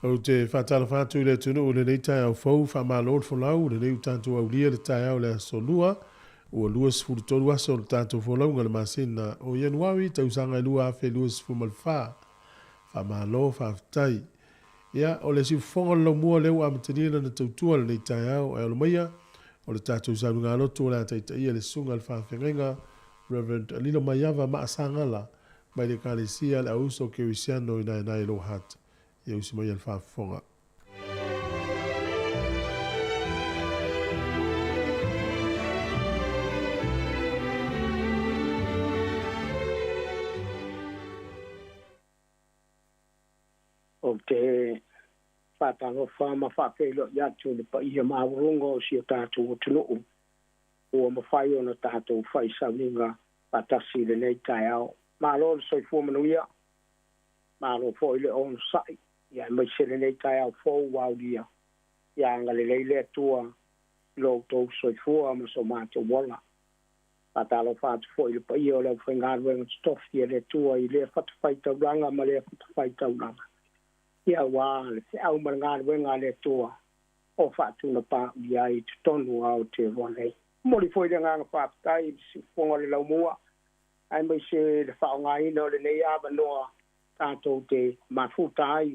O te whatala whātu le tunu o le nei tai au fau wha mā lord whanau le nei tātou au lia le tai au le solua ua luas furutolu asa o le tātou whanau ngale masina o Januari tausanga lua afe luas fumal wha mā lo whaftai ia o le si whonga lau mua leo a matanila na tautua le nei tai au e o le maia o le tātou saunga loto le ataita ia le sunga le whawhenga Reverend Alina Maiava Maasangala mai le kālesia le auso kerisiano i nai lo hata ia usi mai al whawhonga. O te whātanga whāma whāwhelo i atu le pa ia maurunga o si o tātou o tunuu. Ua mawhai o na tātou whai sauninga patasi le nei tai au. Mālo le soi fuamanuia. Mālo fo ile on sai. Ia mai se le nei tai au fōu waudia. Ia anga le leile atua lo tau soi fua ma so mātou wala. Patalo whātu fo ile pa ia o leo whaingaruenga stofi e le tua i le whatawhai tauranga ma le whatawhai tauranga. Ia wā le se au marangaruenga le tua o whātu na pā ia i tutonu au te wanei. Mori fo ile nganga whātai si whonga le laumua. Ai mai se le whaonga ina o le nei ava noa tātou te mafuta ai.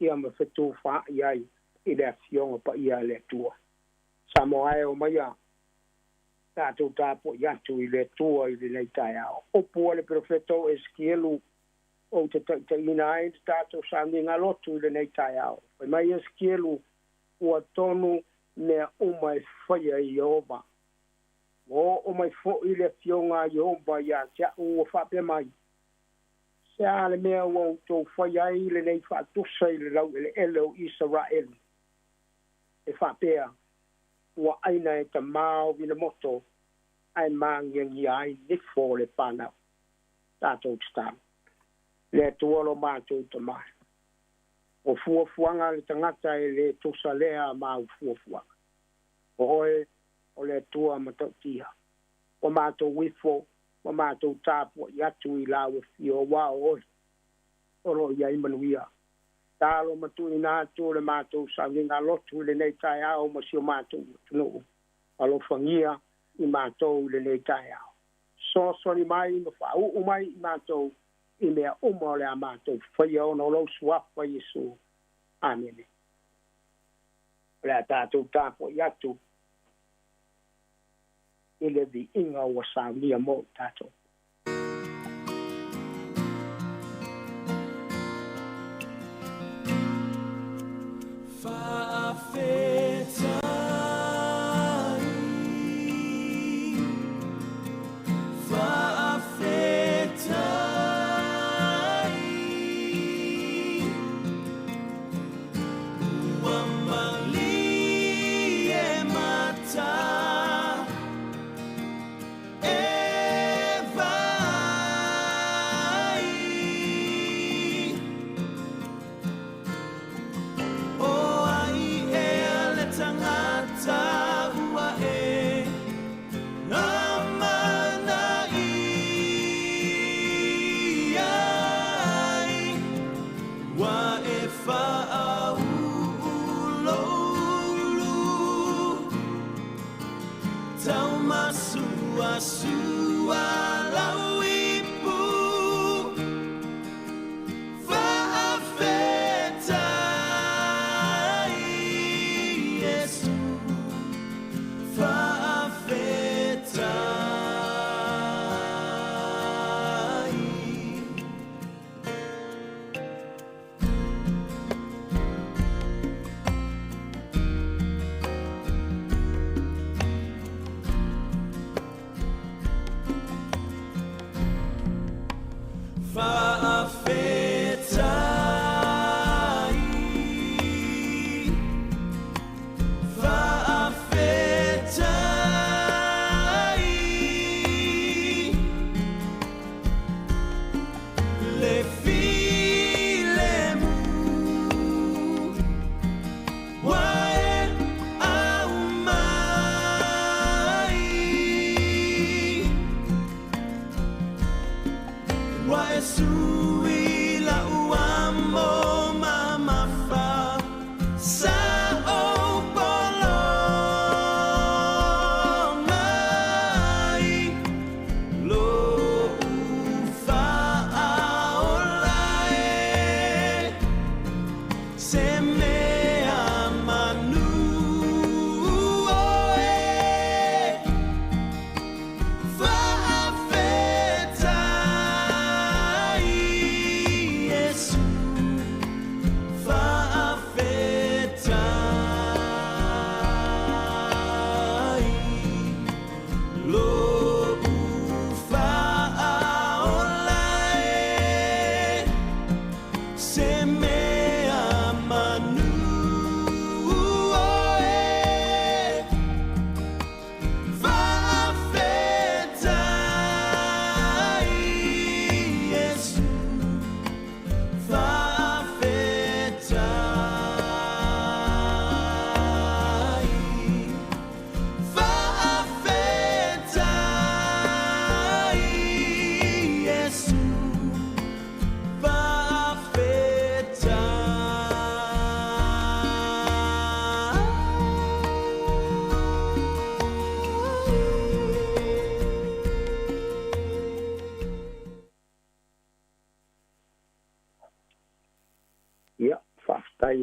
Ia ma whetu wha iai i le fionga pa ia le tua. Sāmoa e o maia tātou tāpo i atu i le tua i le nei tai ao. Opua le profeto Eskielu o te taina ai tātou sāmi ngā lotu i le nei tai ao. Pai mai Eskielu ua tonu mea umai whaia i Jehova. O mai fo i le fionga i Jehova ia tia ua whape mai. Se ale mea ua tō whai ai le nei whaatusa i le lau ele elo Israel. E whapea, ua aina e ta mao vina moto, ai māngiangi ai nifo le pānau. Tātou tstām. Le tuolo mātou ta mai. O fuafuanga le tangata e le tusa lea māu fuafuanga. O hoe, o le tua matautia. O mātou wifo, o mātou tāpua i atu i lau e fio wao oi. Oro ia imanuia. Tālo matu i nātu le mātou sauninga lotu le nei tai au ma si o mātou tunu. Alo whangia i mātou le nei tai au. So soni mai ma whau mai i mātou i mea uma le a mātou. Whaia ono lau suapa Jesu. Amen. Le a tātou tāpua i atu ile di inga wa saunia mo tātou.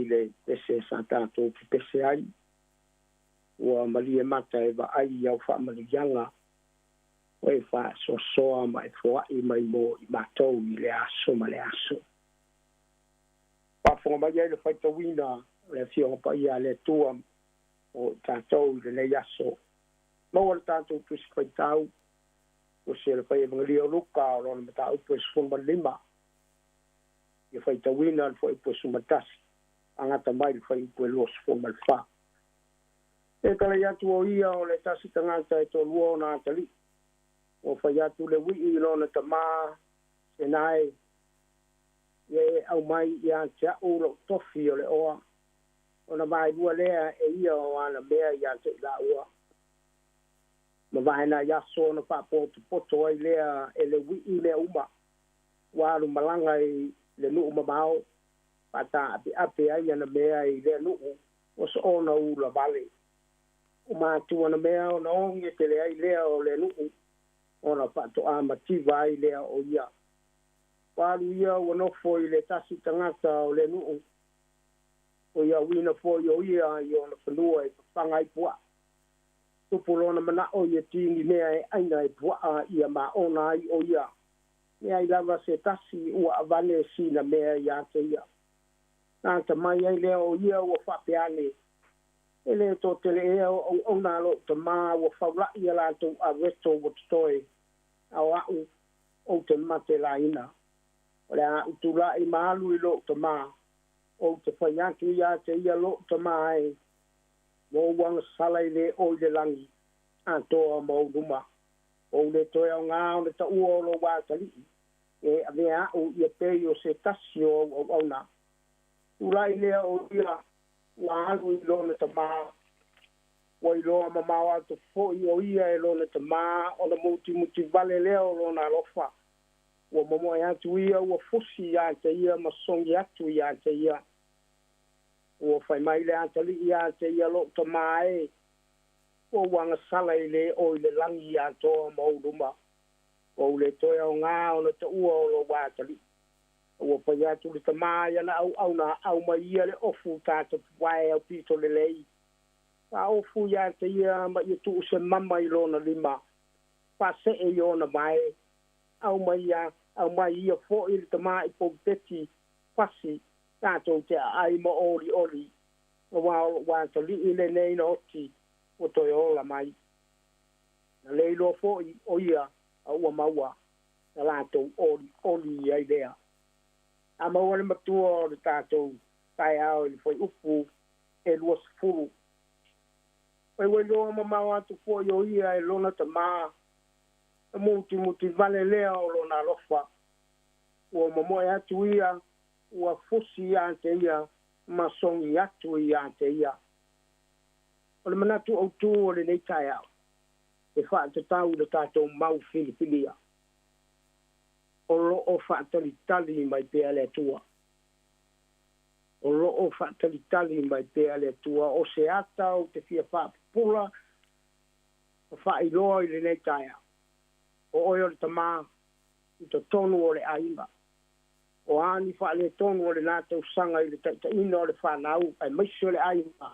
le pese sa tātou ki pese ai. Ua malie mata e wa ai au wha marianga. O e wha soa mai fua i mai mo i mātou i le aso ma le aso. Whafonga mai ai le whaitawina le fionga pa ia le tua o tātou i le aso. Mau le tātou tusi whaitau o se le whai e mangalia luka o rona mata upo e sfonga lima. I whaitawina le whai upo e sumatasi. Angata mai le whai upo e lo sfonga le wha. E kala iatu o ia o le tasi tangata e to luo na atali. O whai atu le wii i lona ta maa se nae. Ie au mai i a tia ulo tofi o le oa. O na mai lua lea e ia o ana mea i a te la ua. Ma vai na yaso na wha poto ai lea e le wii le uma. Waru malanga i le nuu mamao. Pata ape ai ana mea i le nuu. O so ona ula vale. O mātua na mea o na onge te le ai lea o le nuu. Ona pato a mativa ai lea o ia. Waru ia o nofo i le tasi tangata o le nuu. O ia wina fo i o ia i ona whanua i panga i pua. Tupulona mana o ia tingi mea e aina i pua ia ma ona ai o ia. Mea i lava se tasi ua avane sina mea i ate ia. Nanta mai ai lea o ia ua whapeane. Ele to tele ea o nalo te maa ua whaula ia lato a resto o toi. Au au o te mate la ina. O le a utula i maalu i lo te maa. O te whaiatu ia te ia lo te maa e. Mo wanga sala i le o le langi. A toa mo ruma. O le toi au ngā o le ta ua o lo wātali. E a mea au ia pei o se tasi o na. Ula i lea o ia. Walu i lona ta maa. Wa i loa mamau atu fo i o ia e lona ta maa. O na muti vale lea o lona alofa. Wa momo e atu ia ua fusi ia te ia masongi atu ia te ia. Ua whai mai le atali ia te ia lo ta maa e. Ua wanga sala i le o i le langi ia toa mauruma. O le toia o ngā o na ta ua o lo wātali. Ua whai atu le ta maa ia na au na au mai ia le ofu tāta wae au pito le lei. Pa ofu ia te ia ma ia tu se mama i lona lima. Pa se e i ona mai. Au mai ia fo i le ta maa i po peti pasi. Tātou te ai ma ori. Wātali i le nei na oti. O toi ola mai. Na leilo fo i o ia a ua maua. Na lātou ori ai lea. A maua le matua o le tātou tai ao i foi upu e lua sifuru. Oi wai loa mamau atu fo i o ia e lona ta maa. E muti vale lea o lona lofa. Ua mamoe atu ia. Ua fusi ia te ia. Masongi atu ia te ia. O le manatu au tū o le nei tai au. E wha te tau le tātou mau Filipinia. O lo o wha tali mai pēa le tua. O lo o wha tali mai pēa le tua. O se ata o te fia wha pula. O wha i loa i le nei tai au. O oi o le tamā. I to tonu o le aima. o ani fa le tonu o le nā tau sanga i le taʻitaʻina o le whanau ai maisi o le aiga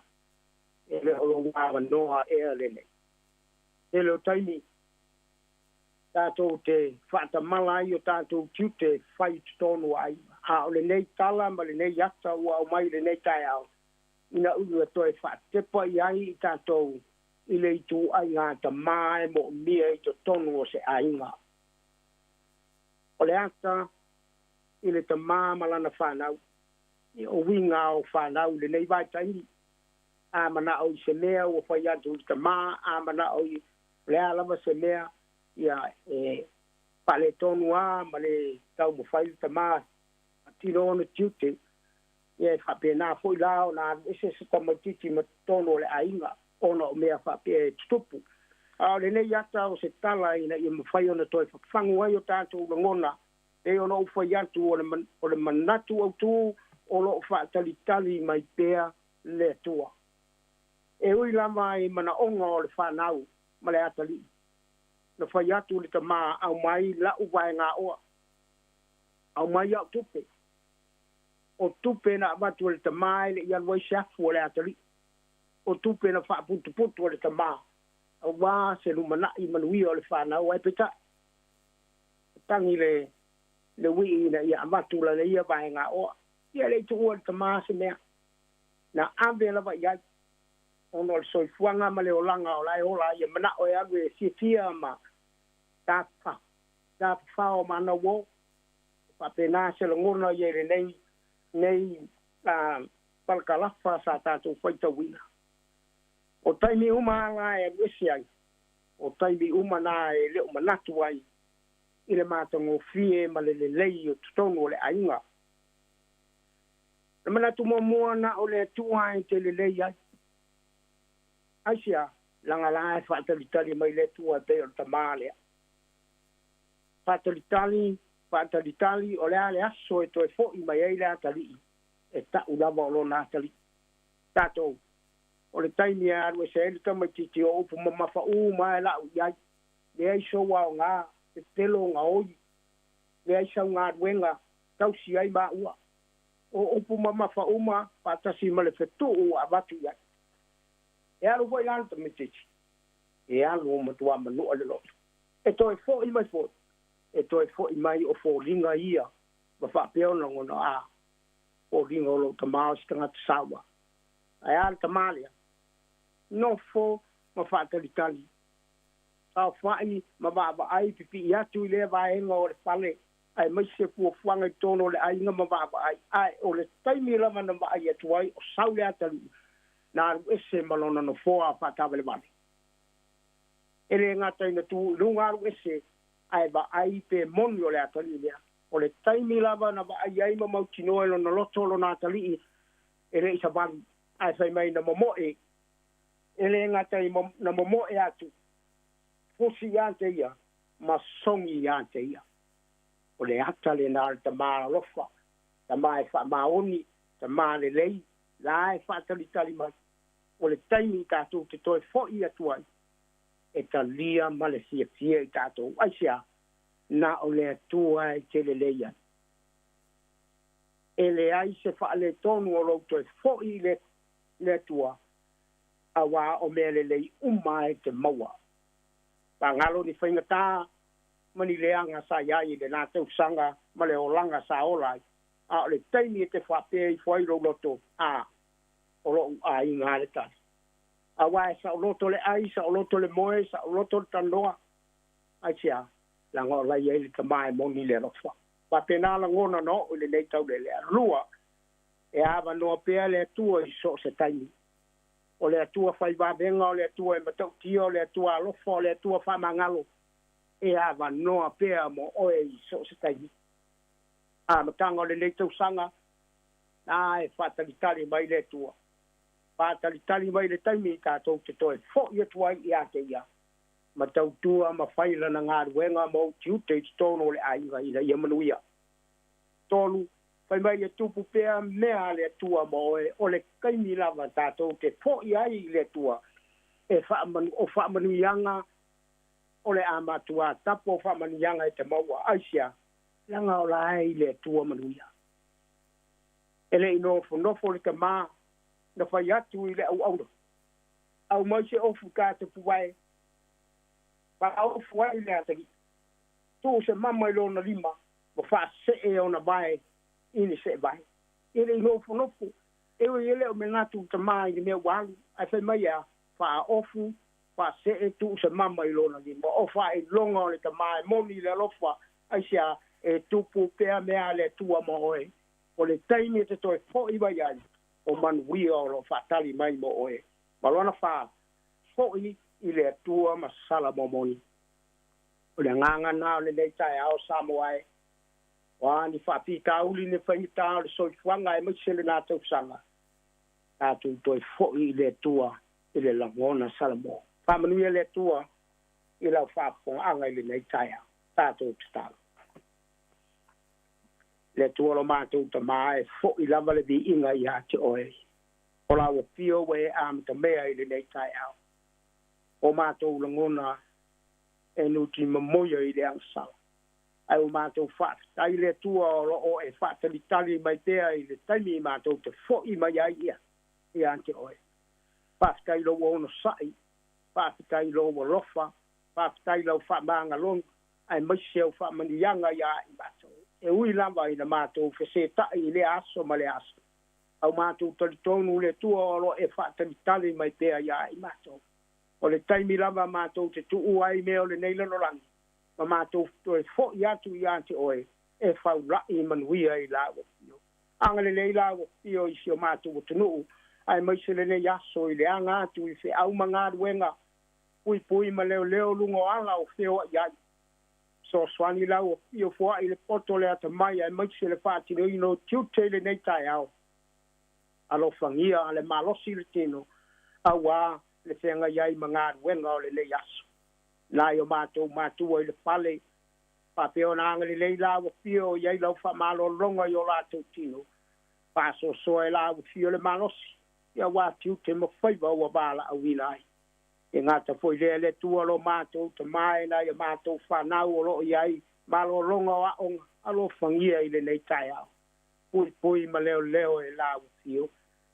e le o lo ngāwa noa ea lene. E leo taimi tātou te whaatamala ai o tātou tiute whai tonu ai. A o le nei tala ma le nei ata ua o mai le nei tai au. Ina ulu e toi whaatepa i ai i tātou i le itu ai ngā ta mai mo mia i to tonu o se ainga. O le ata i le ta malana whanau. I o winga o whanau le nei vai taimi. A mana o i se mea o whai atu i ta a mana o i le alama se mea ia pale tonu a ma le tau mo whai ta maa tino ona tiute ia whapena fwoi lao na ese se tamatiti ma tono le ainga ona o mea whapea tutupu. A le nei ata o se tala ina ia mawhai ona toi whakfangu ai o tātou la ngona e ona o whai atu o le manatu au tū o lo whaatalitali mai pēa le tua. E ui lama i mana onga o le whanau ma le atali. Na whai atu le ta maa au mai la uwae ngā oa. Au mai au tupe. O tupe na abatu le ta maa le ian wai shafu o le atali. O tupe na whaaputu putu o le ta maa. Au wā se lumana i manui o le whanau ai peta. Tangi le wii na ia abatu la le ia wae ngā oa. Ia le tu o le ta maa se mea. Na ambe la wai ai. Ono le soifuanga ma le olanga o lai ola ia mana o e agu e siatia ma tāpa whao mana wo pa pena se lo ngona ia le nei palkalafa sa tātou whaita wina. O taimi uma nga e wesi ai. O taimi uma na e leo manatu ai i le mātango fie ma le lei o tutonu o le ainga. Le manatu mua na o le tua ai te le lei ai. Aisia, langa la e whaatalitali mai le tua te o tamālea. Whaatalitali o le ale aso e toi fo i mai ei le atali e tau lava o lo na atali. Tātou, o le taimi a aru e se elita mai titi o upu mamafa mai la u iai. Le aiso wa o ngā, e telo ngā oi. Le aiso ngā ruenga, tausi ai ma ua. O upu mamafa ma, patasi ma le fetu u abatu iai. E alu foi lanta mititi. E alu o matua manua le loto. E toi fo i mai fo. E toi fo i mai o fo ringa ia. Ma wha peo na ngona a. O ringa o lo tamao stanga te Sāmoa. E alu tamalia. No fo ma wha talitali. Tau whai ma waba ai pipi i atu i le vaenga o le pale. Ai mai se pua fuanga i tono le ainga ma waba ai. Ai o le taimi lama na ma ai atu ai o sau le atali. Na ese malona no foa patavale mani. Ele ngata ina tu lunga ese ai ba ai pe moni o le atali lea. O le taimi lava na ba ai ma mautino e na loto lo na atali ele isa van ai sai mai na momoe. Ele ngata na momoe atu. Fosi ante ia ma songi ante ia. O le atali na ta ma lofa. Ta mai fa maoni, ta ma le lei, la e fa tali mai. O le taimi tātou te toi fo i atu ai. E ta lia ma le fia i tātou. Aisia, na o le atua e te le leia. E le ai se wha le tonu o rau toi fo i le atua. A wā o mea le lei e te maua. Pa ngalo ni whaingatā, mani le anga sa iai le nā tau sanga, ma le o langa sa olai. A o le taimi e te whapea i whai rau loto. O lo a i ngā le tari. A wae sa o loto le ai, sa o loto le moe, sa o loto le tanoa. Ai sia, la ngō lai e le tamae moni le rofa. Pa pena la ngōna no, o le nei tau le rua, e awa noa pea le atua i so se taimi. O le atua whai wabenga, o le atua e matau tia, o le atua alofa, o le atua whamangalo. E awa noa pea mo oe i so se taimi. A matanga o le nei tau sanga, na e whatalitari mai le atua. Pātalitali mai le taimi tātou te toi fo i atuai i ate ia. Ma tau tua ma whaila na ngā ruenga mo tiute i tono le ainga ina ia manuia. Tonu, whai mai e tupu pea mea le atua mo o le kaimi lava tātou te fo i ai le atua. E o whaamanuianga o le amatua tapo o whaamanuianga e te maua aisia. langa o lai le tua manuia. Ele ino nofo le kama na fai atu i le au. Au mai se ofu ka te puai. Pa ofu ai le atagi. Tu se mama i lona lima. Mo fa se e ona vai. Ini se vai. Ele nofo. Ewe ele o menatu te mai i mea walu. Ai fai mai a fa ofu. Fa se e tu se mama i lona lima. O fa i longa o le te mai. Moni le lofa. Ai sia e tupu pea mea le tua mohoe. O le taimi te toi fo i vai ai. O manuia o lo fatali mai mo oe. Malona fa fo i le tua masala momoni. O le nganga na o le leitai ao Sāmoa e. Wani fa pita uli ne whaita o le soifuanga e maisele nā tau sanga. Tātu toi fo i le tua i le langona salamo. Fa manuia le tua i lau whaponga anga i le leitai ao. Tātu tala. Le tua lo mātou ta mai fo i lava le di inga i hati oe. O la wa pio we am ta mea i le nei tai au. O mātou langona e nuti mamoia i le angsala. Ai o mātou whaat. Tai le tua o e whaata li tali mai pea i le taimi i mātou te fo i mai ai ia. I hati oe. Pātai lo ono sai. Pātai lo wa rofa. Pātai lo wha maanga long. Ai maiseo wha manianga ia i mātou. E ui lamba i na mātou whese tai i le aso ma le aso. Au mātou talitonu le tua o lo e whaatalitali mai pēa ia i mātou. O le taimi lamba mātou te tuu ai mea o le neilano rangi. Ma mātou to e fo i atu i ante oe e whau rai manuia i lawa pio. Anga le lei lawa pio i si o mātou o tunu. Ai maise le ne yaso i le anga atu i whi au manga ruenga. Pui ma leo lungo anga o whio i ai. So swani lau io fua i le poto le ata mai ai mai se le fati no ino tiute le nei tai au. Alo fangia le malosi le tino. Awa le whenga iai mangāru wenga o le le yaso. Nā i o mātou i le pale. Papeo nanga le lei lau pio iai lau wha malo longa i o lātou tino. Paso soe lau fio le malosi. Ia wā tiute mo whaiva ua bala au ilai. E ngata foi le tua lo mātou te mai na i mātou whanau o lo iai malo longa o aonga alo whangia i le nei tai au. Pui ma leo e lau fio.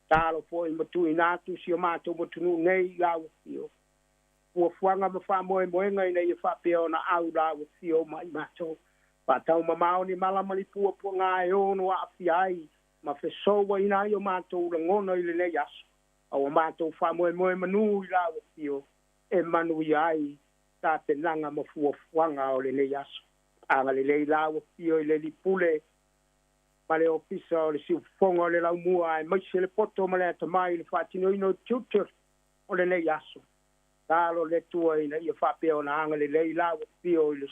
Tālo po i matu i nātu si o mātou matunu nei lau fio. Ua fuanga ma wha moenga i nei i whapeo na au lau fio mai mātou. Pātau ma maoni malamali pua ngā e ono a fiai. Ma whesoa i nai o mātou langona i le nei aso. Au mātou wha moe manu i lau fio. E manu i ai tā te nanga ma fuanga o le nei aso. Anga le lei lau fio i le lipule. Ma le opisa o le siufonga o le lau mua e maise le poto ma le atamai le whatino ino tutor o le nei aso. Tālo le tua ina i a whapea o na anga le lei lau fio i le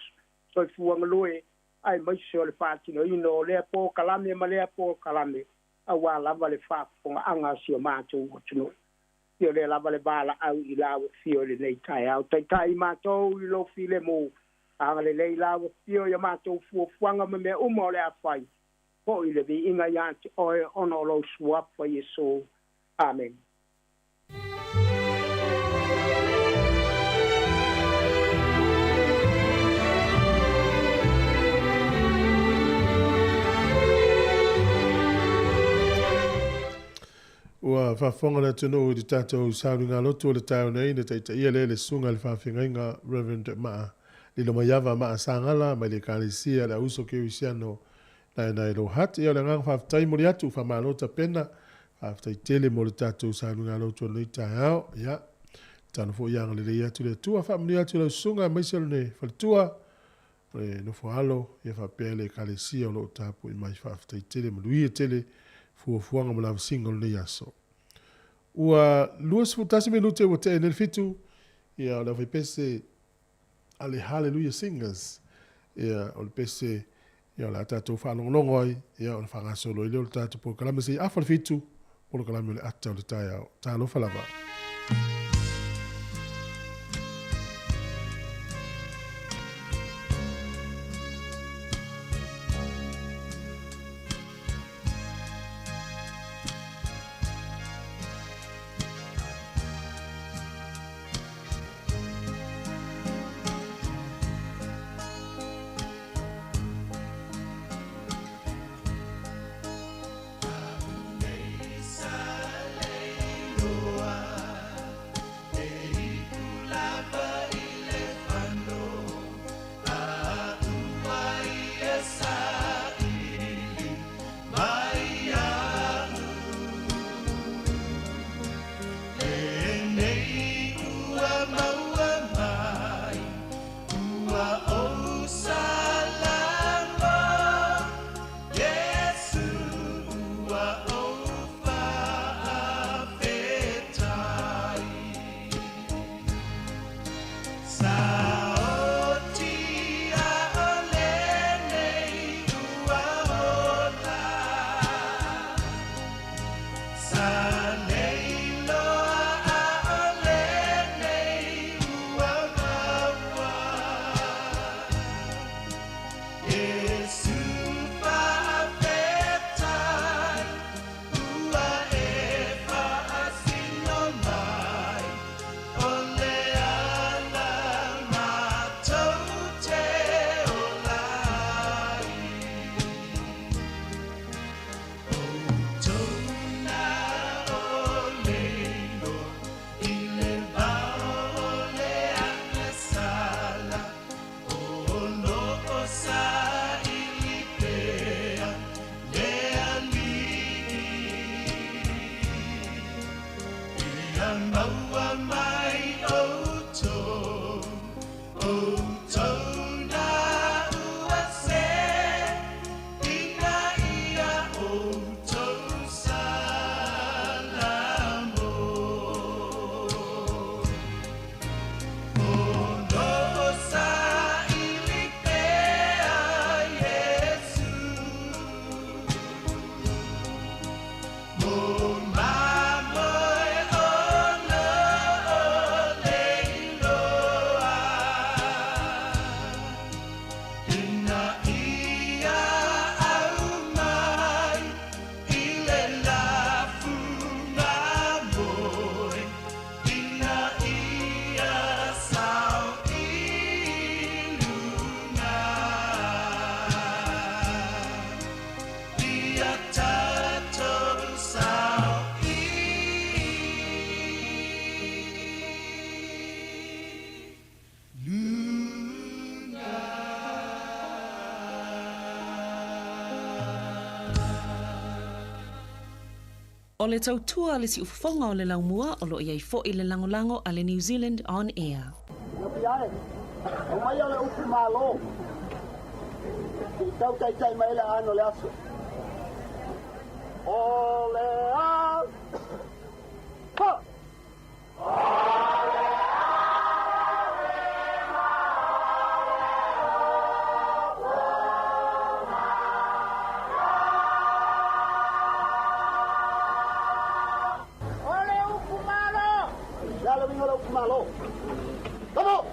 soifuanga lue. Ai maise o le whatino ino o lea pō kalame ma lea pō kalame. Awa lava le whaponga anga si o mātou o tunu. Io le lava le bala au i lau fio le nei tai au. Tai mātou i lo file mo. Anga le lei lau fio i a mātou fuanga me mea uma o le a whai. Po i le vi inga ianti oe ono lo suapa Yesu. Amen. Ua whafonga na tino o di tātou sauri ngā lotu o le tau nei na teita ia le sunga le whawhinga inga Reverend Maa. Lilo maiawa Maa Sangala, mai le kālisia le uso ke usiano nai lo hati. Ia le ngang whawtai mori atu whamalota pena. Whawtai tele mo le tātou sauri ngā lotu o le tai au. Ia, tano fo ianga le lei atu le tua. Whamuni atu le sunga maiselo ne whalitua. Le nofo alo, ia whapea le kālisia o lo tāpu i mai whawtai tele mo luia tele. Fuanga mo la single le yaso. Ua luas futasi minute o te nel fitu ia la vai pese ale hallelujah singers ia o pese ia la tato fa longoi ia o fa solo ile o tato po kala mesi afa fitu po kala me atta o taia ta lo fa lava. O le tautua le si ufafonga o le laumua o lo iai fo i le langolango a le New Zealand On Air. Napiare, o mai ole ufu malo. I tau tai mai le ano le aso. O le a... Ha! Malo. Vamos.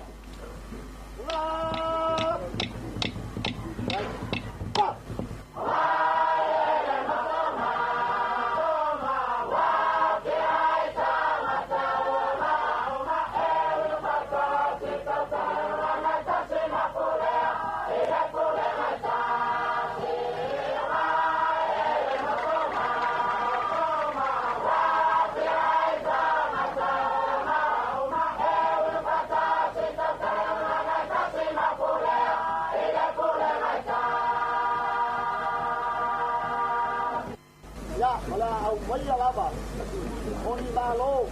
Oni malo,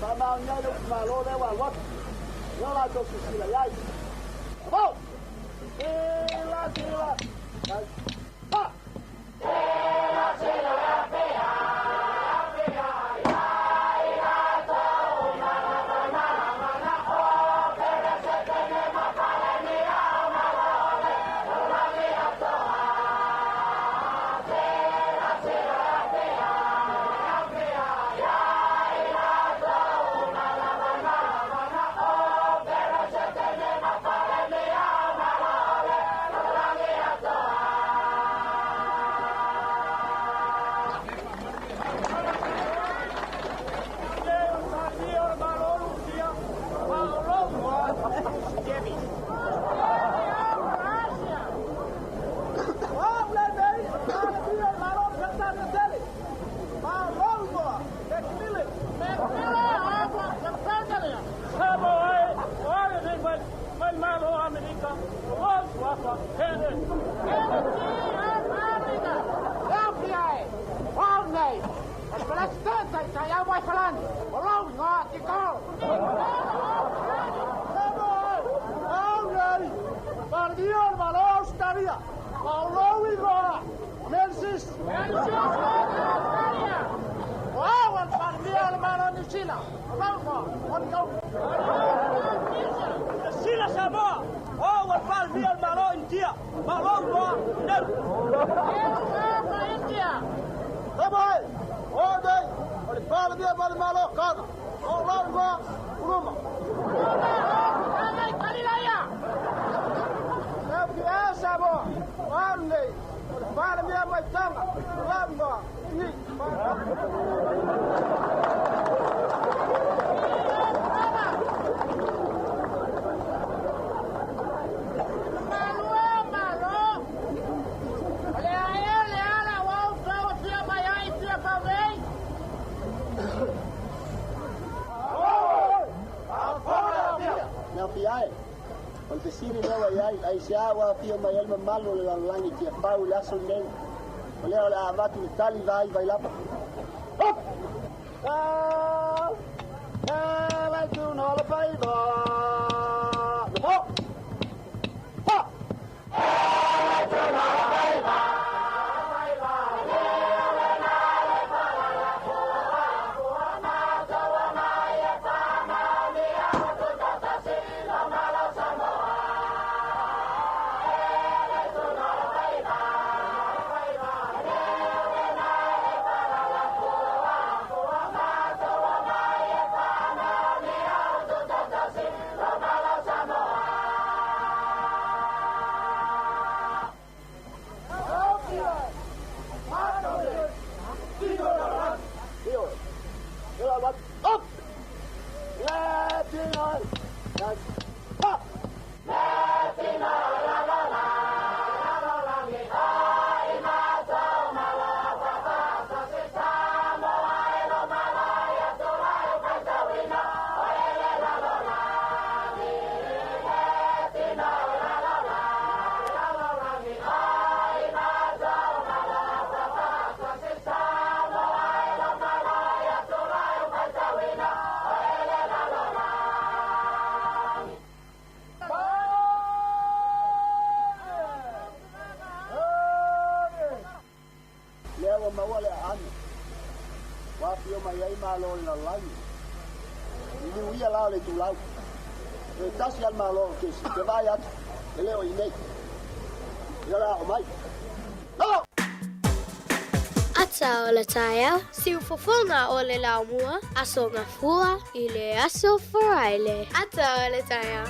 sama nya lu malo lewa wat, yola to sila yai. Vamos, sila, ha, sila ya pea, ya to mana, oh, pero se tiene más para ni a malole, no le ato Sila Sāmoa, oh, what far real malo India, malo no. India. Come on, all day, or the far real malo kana, all round Roma. Galilaya. Now, Sāmoa, one day, or the far real my tongue, Al vecino lewa ai siawa pia mai alma malo le langi tia pau la sonden. Ole la avatu tali vai lapa. Hop! Wapio mai ai malo na lai. Ni uia la le tu lau. E tasi al malo ke si te vai at. Ele o inei. Ia o mai. No! Ata o le taia, si ufofonga o le laumua, aso ngā fua i le aso foraile. Ata o le taia.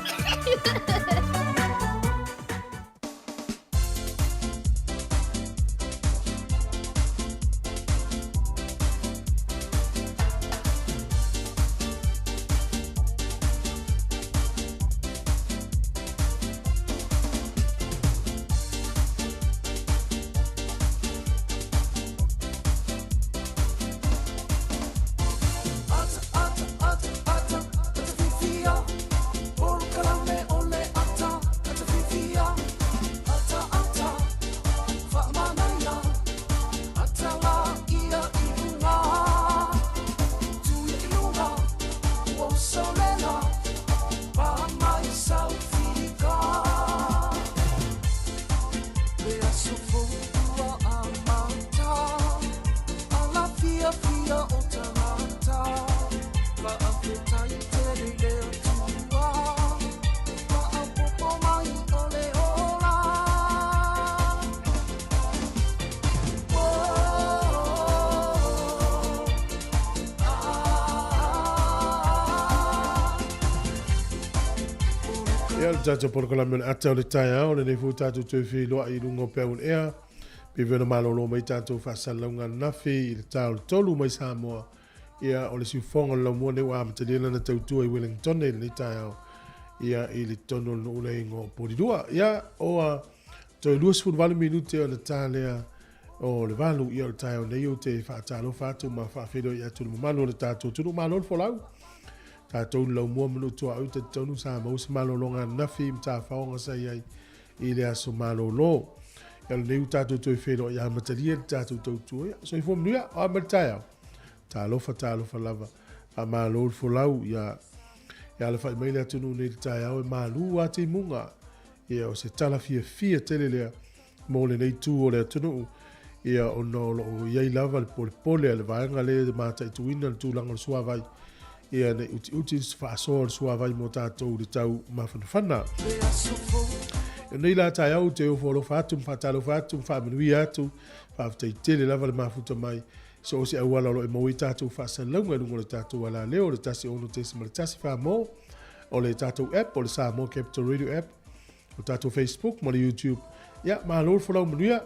Tato por kala men ata le taia o le nei fu tato te fi lo ai lungo pe un ea pe vena malo lo mai tato fa salonga nafi il tau tolu mai Sāmoa ia o le sifonga lo mo ne wa mtedina na tautu i Wellington le taia ia i le tono no le ngo poridua ia o to luas fu 20 minute o le taia o le valu ia le taia nei o te fa talo fa tu ma fa fedo ia tu malo le tato tu malo fo lau tātou lau mua manu tua au te tonu sa mausi malolonga nafi mta whaonga sai ai i le aso malolo. Ia le neu tātou toi whero i amataria tātou tau tua. So i fo mnuia o amatai au. Tā lofa lava. A malol fo lau ia le whai maile atunu nei le tai au e malu a te munga. Ia o se tala fia tele lea mo le nei tū o le atunu. Ia o no o iei lava le pole le vaenga le mātai tuina le tūlanga le suavai. Ia ne uti whaasor sua vai mo tātou le tau mawhanawhana. Ia nei la tai au te ofo alofa atu, whatalo whatu, whamanui atu, whawhtei tele lava le mafuta mai. So o se awala lo e maui tātou whaasalunga lungo le tātou ala leo, le tasi ono tesi ma le tasi whaamo, o le tātou app, o le Sāmoa Capital Radio app, o tātou Facebook, ma le YouTube. Ia, mahalor whalau manuia,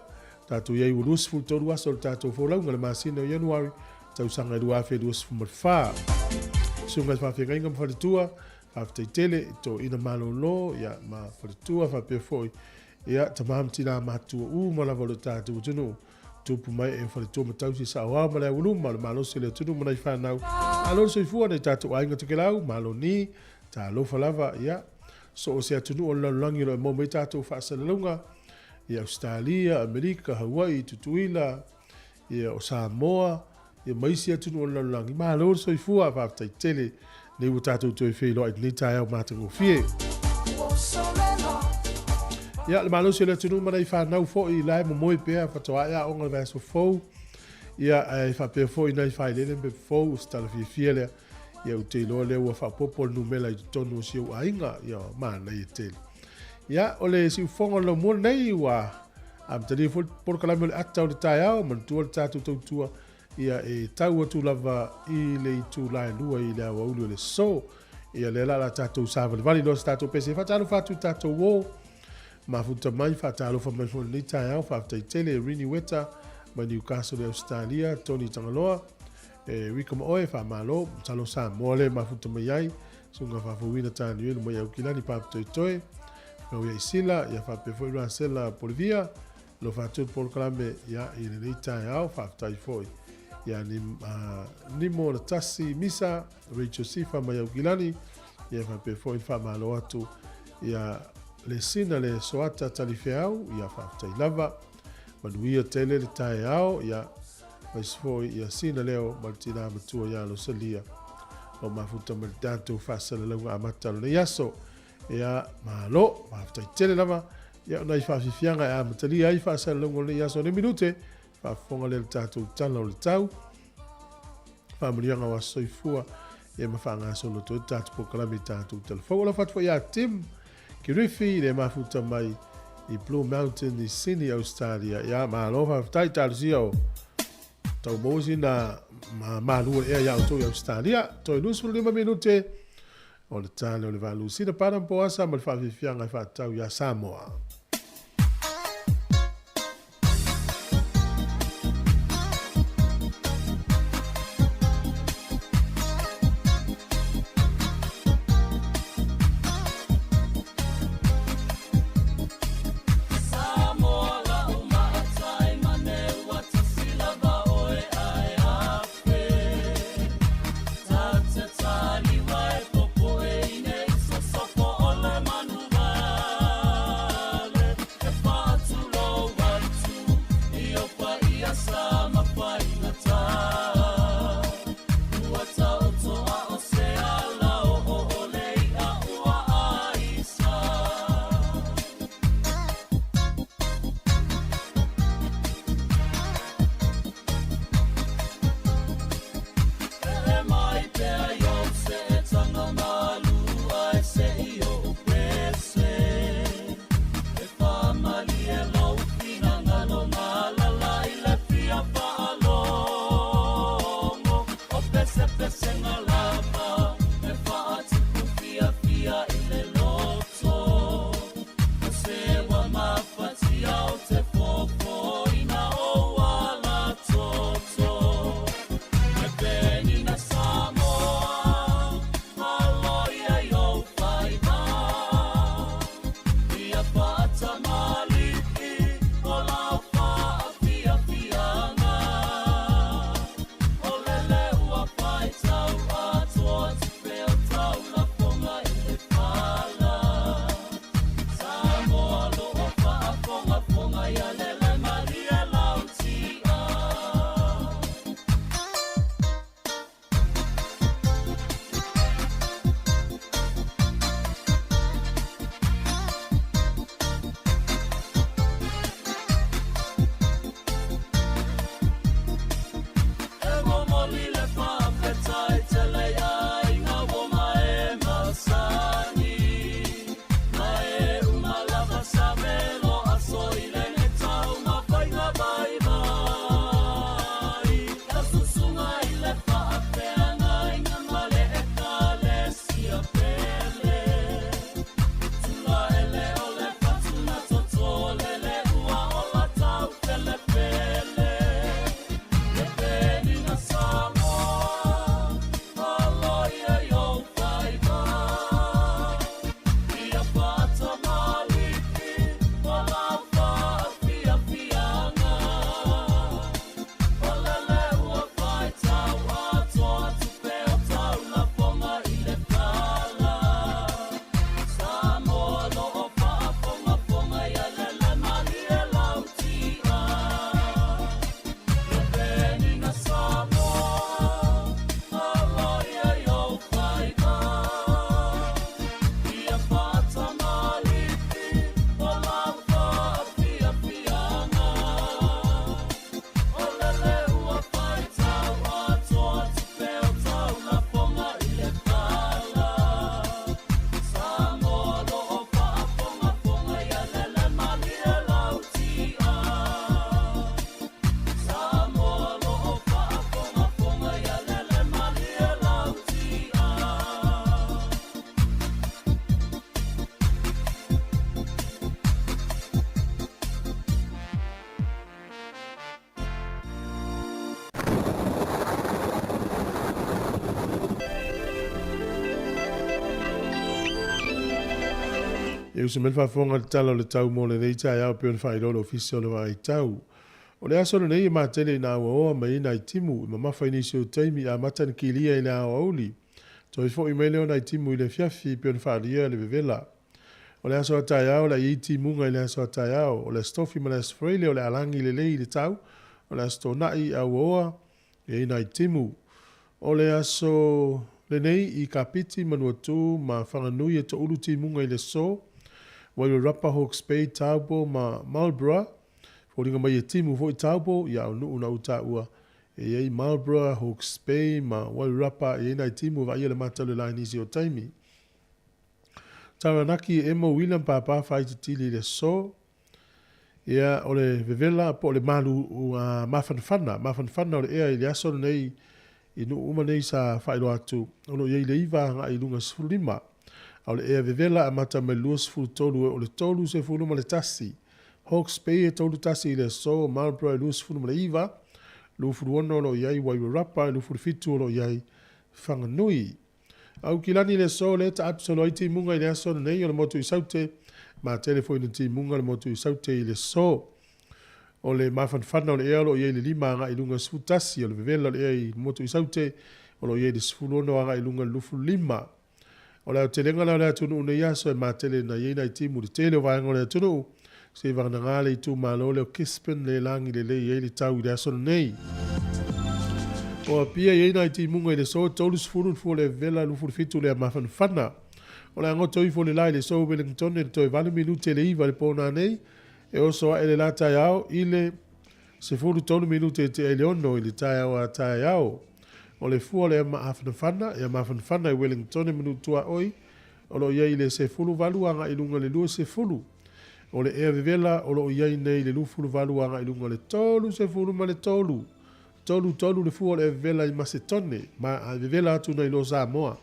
tātou iei urus fultoru aso le tātou whalau, ngale masina o Januari, tau sanga i ruafe urus fumarwha. Sunga fa fika inga mawharitua, whawhtei tele, to ina malolo, ia ma wharitua, whapea foi, ia tamam tina matua malawa lo tātou tunu, tupu mai e wharitua matausi sa oa ma lea uluma, le malo se lea tunu manai whanau, alon so i fua nei tātou ainga tuke lau, malo ni, tā lofa lava, ia, so o se atunu o lalangi lo e mo mei tātou whaasalalunga, ia Australia, Amerika, Hawaii, Tutuila, ia o Sāmoa, ia maisi atunu o lalangi, malo so i fua, whawhtei tele, nei o tātou toi whilo ai ni tai au mātango fie. Ia, le malo se le tunu manai whanau fo i lai mo moi pēr, whatoa ia onga le vēso fau, ia ai whapea fo i nei whai lene me fau, stala fia lea, ia u te loa lea ua whapopo numela i tonu o siu ainga, ia mana i tele. Ia, o le si ufonga lo mua nei ua, amtani fo porkalame le atau le tai au, mantua le tātou tautua, ia e tau atu lava i le itu lai lua i le awa ulu le so, ia le la tātou sāwale vali lo sa tātou pese, whatalo whatu tātou wō, mafuta mai whatalo wha mai fone ni tai au, whawtai tele, Rini Weta, mai Newcastle Australia, Tony Tangaloa, Rika Maoe, whamalo, talo Sāmoa le mafuta mai ai, sunga whawawina tāni elu mai au kilani pāputoi toe, mau ia isila, ia whapea foi Rasela Polivia, lo whatu porkalame, ia i le ni tai au, whawtai foi. Ia ni mo na tasi misa Rachel Sifa mai au kilani ia whape foi whamalo atu ia le sina le soata talife au ia whaftai lava manuia tele le tae au ia mais foi ia sina leo martina matua ia lo salia o mafuta mai tanto whasala launga amatalo le yaso ia malo whaftai tele lava ia nai whafifianga ia matalia ai whasala launga le yaso ne minute whafonga le tātou tala o le tau. whaamurianga wa soifua e mawhanga solo to tātu pokalami tātu telefo. Ola fatwa ia Tim Kirifi le mafuta mai i Blue Mountain i Sydney, Australia. Ia maalofa tai tārusia o tau mosi na malua ea ia o Australia. Toi nusu 5 minute o le tale o le valu. Sina para mpoasa ma le whawhiwhianga i whatau ia Sāmoa. E usa men whafonga le tala o le tau mo le nei tai au peo le whairolo ofisio le wai tau. O le aso le nei e mātele i nā oa mai ina i timu i mamafa inisi o taimi a matana ki lia i le ao auli. To i fo i mele o na i timu i le fiafi peo le whaaria le vevela. O le aso a tai au la i timunga i le aso a tai au. O le stofi ma le asfreile o le alangi le lei le tau. O le aso nai a oa e ina i timu. O le aso le nei i kapiti manua tu ma whanganui e to ulu timunga i le so. Wai o Rapa Hawke's Bay taupo ma Marlborough. Fōringa mai e timu fo i taupo i au nuu na uta ua e ei Marlborough, Hawke's Bay, ma Wairarapa, e nai timu wa ia le matau le lai nisi o taimi. Taranaki e mo William Papa whai te tili le so, ia o le vevela po le malu mafanfana o le ea i le aso nei i nu uma nei sa whaero atu, ono iei le iwa nga i lunga sifurima, o le ea vevela a mata mai lua sifuru tolu o le tolu se furuma le tasi, Hawke's Bay e tolu tasi i le so, Marlborough e lua sifuruma le iwa, lu furu ono lo iai Wairarapa, lu furu fitu lo iai Whanganui. Au kilani le so le ta atu solo i ti munga i le aso nei o le motu i saute, ma telefoni ti munga le motu i saute i le so. O le mafanfana o le ea lo iei le lima anga i lunga sifutasi, o le vevela le ea i motu i saute, o lo iei le sifuru ono anga i lunga lufu lima. O le au telenga la le atunu une iaso e ma tele na iei na i timu le tele o vaenga o le atunu, se vana ngale i tu malo le o kispen le langi le iei le tau i le aso nei. O pia iei na i ti munga i le so tolu sifuru fu le vela lufu fitu le mafanfana. O le angoto i fu le lai le so Wellington e toi vale minute le iwa le pona nei, e oso a ele la tai au i le sifuru tolu minute te e leono i le tai au a tai au. O le fua le mafanfana i Wellington e minutua oi, o lo iei le sefulu valu anga i lunga le lua sefulu. O le ea vevela o lo iei nei le lufulu valu anga i lunga le tolu sefulu ma le tolu. Tolu le fua le vevela i Macedone, ma a vevela atu nei lo Sāmoa.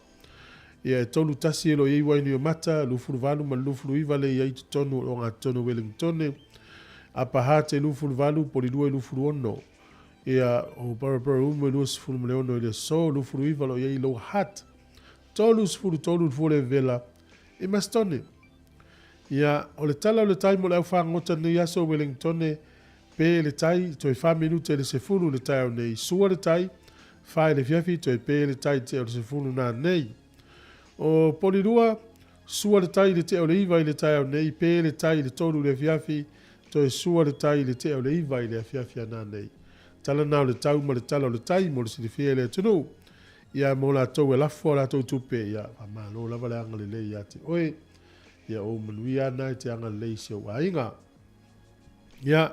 Ia e tolu tasi e lo iei waini o mata, lufulu valu ma lufulu iwa le iei tonu o ngā tonu Wellington. Apa hate lufulu valu po li lua lufulu ono. Ia o barabara ume lua sifulu ma le ono i le so, lufulu iwa lo iei lo hat. Tolu sifulu tolu lufua le vevela i Macedone. Ia o le tala o le taimo le au whangota ni aso Wellington pe le tai to e 5 minute le sefulu le tai o nei sua le tai fai le fiafi to e pe le tai te o le sefulu na nei o polirua sua le tai le te o le iwa i le tai o nei pe le tai le tolu le fiafi to e sua le tai le te o le iwa i le fiafi na nei tala na o le tau ma le tala o le tai mo le silifia le tunu ia mo la tau e lafo la tau tupe ia ma lo lava le anga le lei ia te oe ia o manuia na te anga lei se o ainga ia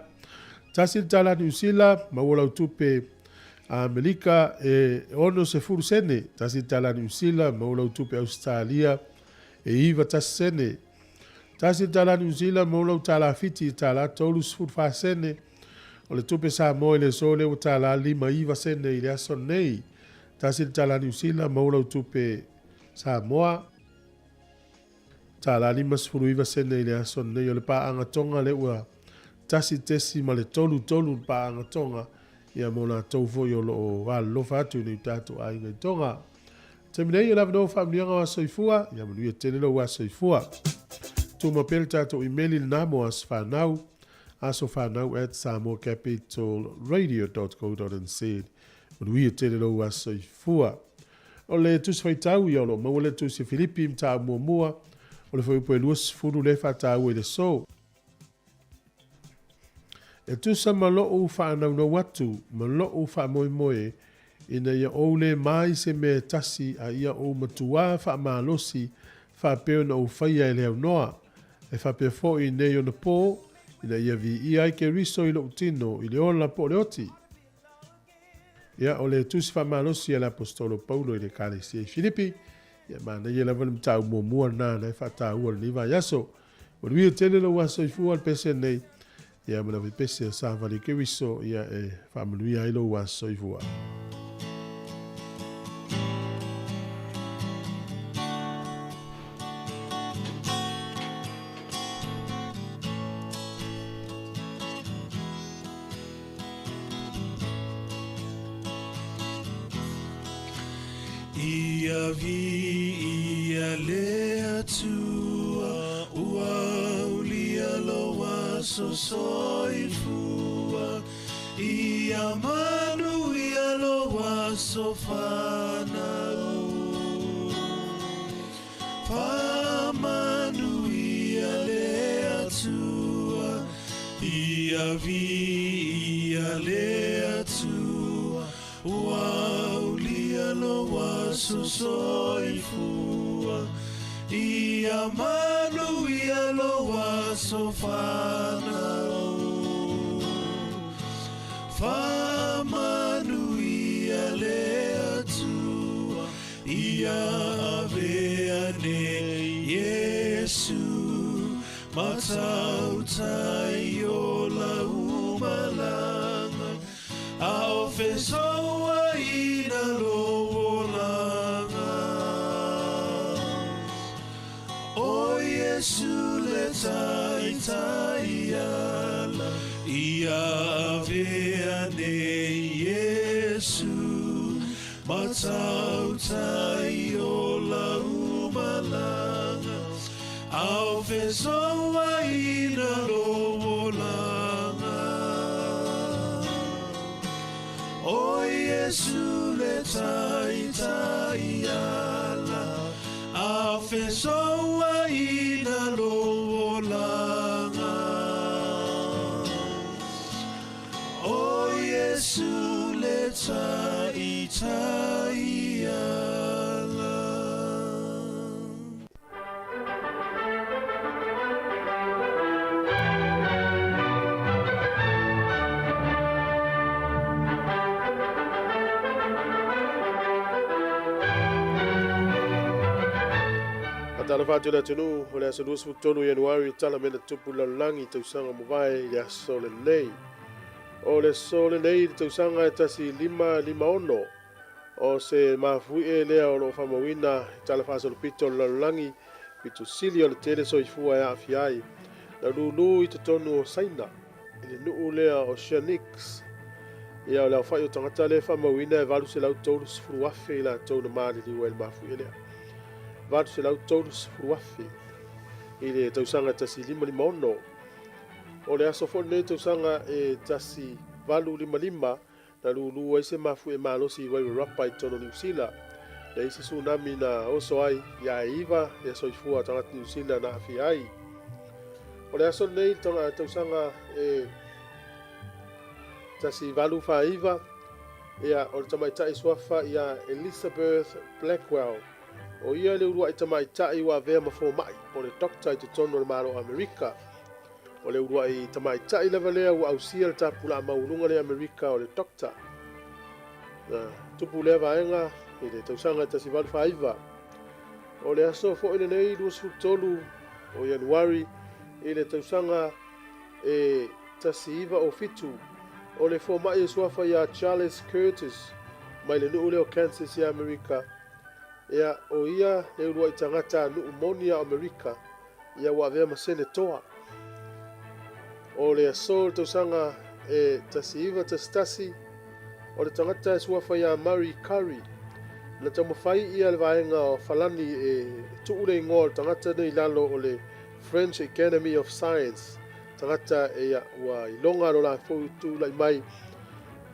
tasi tala New Zealand, mawala utupe Amerika e ono se furu sene. Tasi tala New Zealand, mawala utupe Australia e iwa tasi sene. Tasi tala New Zealand, mawala utala fiti tala tolu sifuru fa sene. O le tupe Sāmoa le sole o tala lima iwa sene i le aso nei. Tasi tala New Zealand, mawala utupe Sāmoa tala lima sifuru iwa sene i le aso nei. O le pa anga tonga le ua tasi tesi ma le tolu pa anga tonga ia mo na tau foi o lo lofa atu ni tatu ai ngai tonga. Te minei e lava no whamnianga wa soifua, ia manu ia tele lo wa soifua. Tu ma pel tatu emaili namo as whanau, aso whanau at samoacapitalradio.co.nz. Manu ia tele lo wa soifua. O le tusi fai tau ia lo, maua le tusi Filipi mta mua, o le fai upo e luas furu le whatau e le so. E tusa malo o whanau na watu, malo o whamoe moe, ina ia o le mai se me tasi a ia o matua whamalosi, whapeo na o whaia e leo noa, e whapeo fo i nei o na pō, ina ia vi ia ke riso i lo utino, i le ola po le oti. Ia o le tusi whamalosi e la apostolo Paulo i le kalesi e Filipi, ia mana ia la valim tau mua na e whatau al niwa yaso, o lui tele lo waso i fua al pese nei, ia mana vipese sa vali ke riso ia e whamanuia ilo waso i fua. Ia vi ia lea tua ua ulia loa so soifua ia manu ia loa so whanau whamanu ia lea tua ia vi ia lea tua ua ulia loa so soifua ia manu ia loa so whanau whamanu atu matautai o la umalanga a o fesoa ina loolanga o Yesu le tai ala ia avea ne Yesu matautai o la umalanga au fesoa ina loolanga o Yesu le tai ala au fesoa ina loolanga o Yesu le tai ala. Tala fatu na tunu o le asa luas futonu Januari tala mena tupu lalangi tausanga mawai le aso le nei. O le so le nei tausanga e tasi lima ono. O se mafui e lea o lo famawina tala fasa lo pito lalangi pito sili o le tele so ifua e afiai. Na lulu i tonu o saina. Ile nuu lea o Shanix. Ia o leo fai o tangata le famawina e valu se lau tolu sifuru afe ila tonu maali liwa il mafui e lea. Vatu se lau tolu sifruafi. Ile tausanga tasi lima ono. O le aso fo nei tausanga e tasi valu lima. Na lulu ai se mafu e malosi wai rapa i tono New Zealand. Na isi tsunami na oso ai ya iwa e soifua tangata New Zealand na afi ai. O le aso nei tausanga e tasi valu fa iwa. Ia o le tamaitai swafa ia Elizabeth Blackwell. O ia le urua i tamaitai wa vea mafo mai. O le dokta i te tono le maro Amerika. O le urua i tamaitai lewa lea ua ausia le tapula maulunga le Amerika o le dokta. Tupu lea vaenga i le tausanga tasi valu faiva. O le aso fo ina nei luas tolu o Januari i le tausanga e tasi iwa o fitu. O le fo mai e suafa ia Charles Curtis. Mai le nuu leo Kansas i Amerika. Ia o ia le urua i tangata nuu monia Amerika. Ia wa vea masene toa. O le aso le tausanga e tasi iwa tasi. O le tangata e suafa ia Murray Curry. Na tamawhai ia le vaenga o falani e tuule ingoa le tangata nei lalo o le French Academy of Science. Tangata e ia ua ilonga lo la fautu lai mai.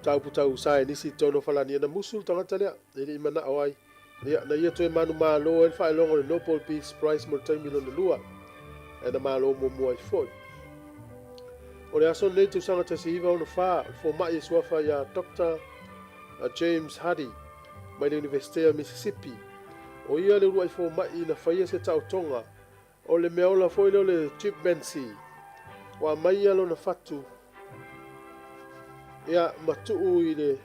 Tauputau sae nisi tono falani na musul tangata lea. Ele imana awai. Na ia toe manu malo e whae longo le Nobel Peace Prize mo taimi lo na lua. E na malo mo mua i foi. O le aso nei tu sanga tasi iwa ono wha. Fo mai e suafa ia Dr. James Hardy. Mai le University of Mississippi. O ia le urua i fo mai na whaia se tau tonga. O le meola foi leo le chimpanzee. Wa mai ia lo na fatu. Ia matuu i le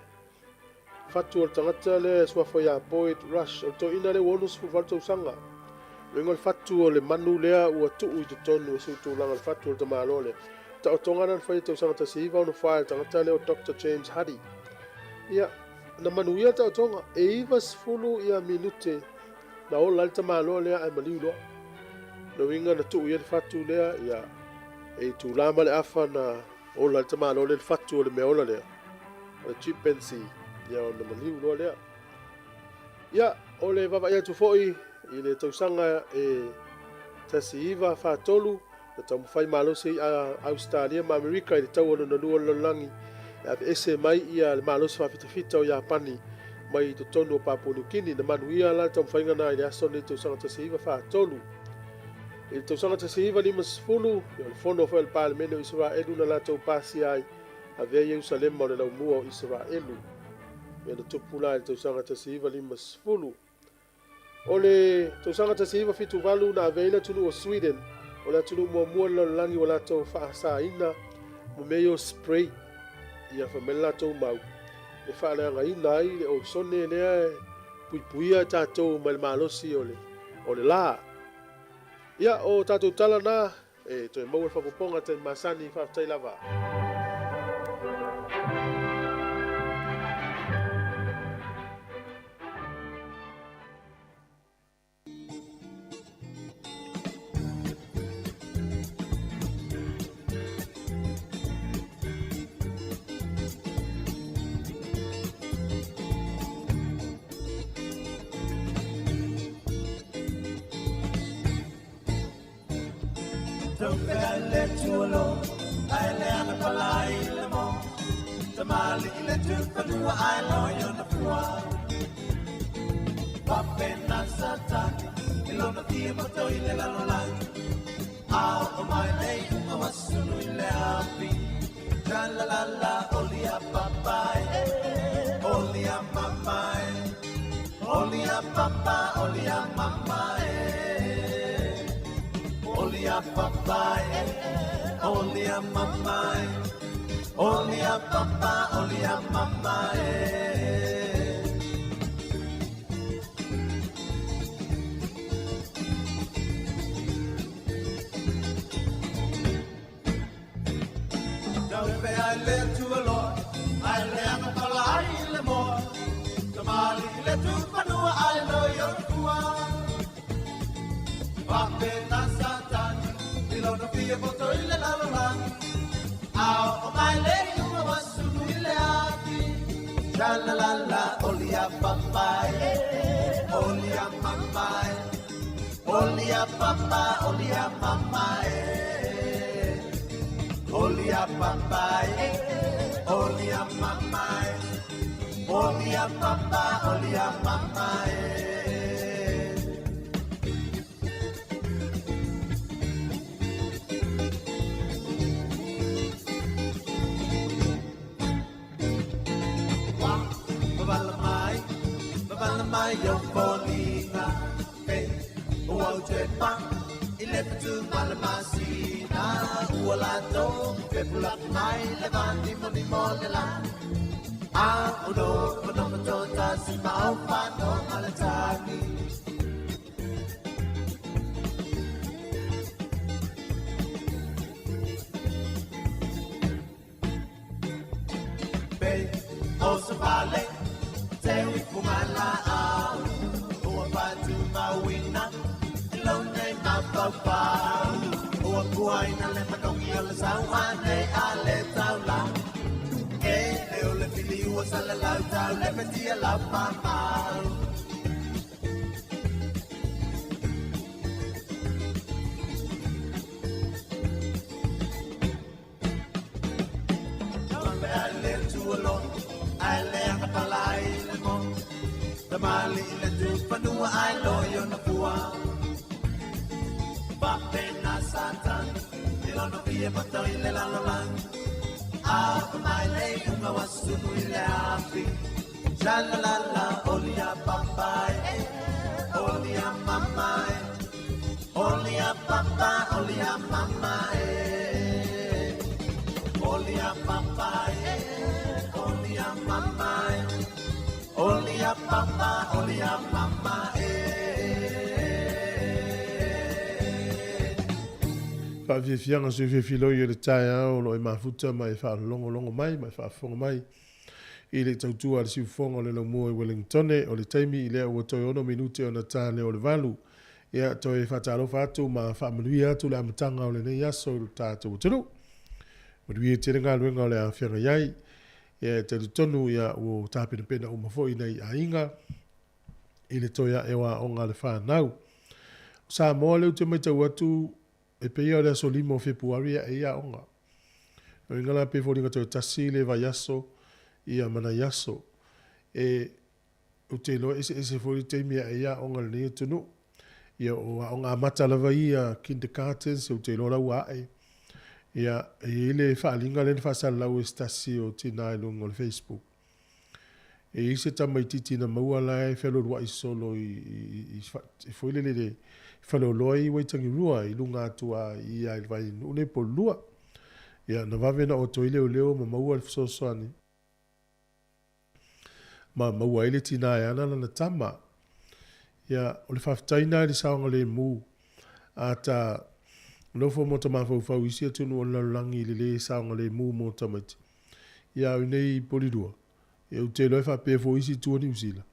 fatu o tangata le suafa ia Boyd Rush o to ina le wonus fu valto sanga. Ringo le fatu o le manu lea ua tuu i te tonu e sutu langa le fatu o te malo le. Ta o tonga na whai tau sanga tasi iwa ono whae tangata le o Dr. James Hardy. Ia na manu ia ta o tonga e iwa sifulu ia minute na o lalta malo lea ai maliu loa. Na winga na tuu ia le fatu lea ia e tu lama le afa na o lalta malo le fatu o le meola lea. O chimpanzee. Ia o na maliu loa lea. Ia o le vava ia tu foi i le tausanga e tasi iwa whaatolu na tau mwhai malosi a Australia ma Amerika i le tau ono na lua lalangi e ese mai ia le malosi whawhitawhita o Japani mai i te tonu o Papua New Guinea na manu ia la tau mwhai ngana i le aso ni tausanga tasi iwa whaatolu. I le tausanga tasi iwa lima sifunu i le fono whai le Parliament o Israelu na la tau pasi ai a vea Jerusalem o le lau mua o Israelu. Ia na tupula i le tausanga tasi iwa lima sifunu. O le tausanga tasi iwa fitu walu na aveila tunu o Sweden. O la tunu mua langi o la tau whaasa ina mo meio spray. Ia whamela tau mau. E whaaleanga ina ai le o sone lea puipuia tātou mai malosi o le la. Ia o tātou tala nā, e toi mau e whapoponga te masani whaftai lava. Whawhiawhianga sui whiawhiloi e le tae au lo e mafuta mai whaalongo mai, mai whaafonga mai. I le tautua le siufonga le laumua i Wellington o le taimi i lea ua toi ono minute o na tāne o le valu. Ia toi whatalofa atu ma whaamanui atu le amatanga o le nei aso i le tātou tunu. Manui e tere ngā luenga o le awhianga iai. Ia te tonu ia o tāpina pena o mafoi nei a inga. I le toia ewa o ngā le whanau. Sāmoa leu te maitau atu e peia le aso limo Februari e ia onga. No ingala pe fōringa toi tasi le vai aso ia mana yaso. E o te loa ese fōri teimi e ia onga le nea tunu. Ia o ngā mata lava ia kindergartens o te loa lau ae. Ia e le whaalinga le whaasala lau e stasi o tina e lungo le Facebook. E ise tamaititi na maua lai whelo rua i solo i fōile le whelo loi waitangi rua i lunga atua i ai vai une po lua. Ia na wawena o toile o leo ma maua le whasosoani. Ma maua ele tina e ana na tama. Ia o le whaftaina le saonga le mu. ata lofo mo tama fau isia tunu o lalangi le saonga le mu mo tamati ia nei polidua e o te loe fa pe fo isi tu ni usila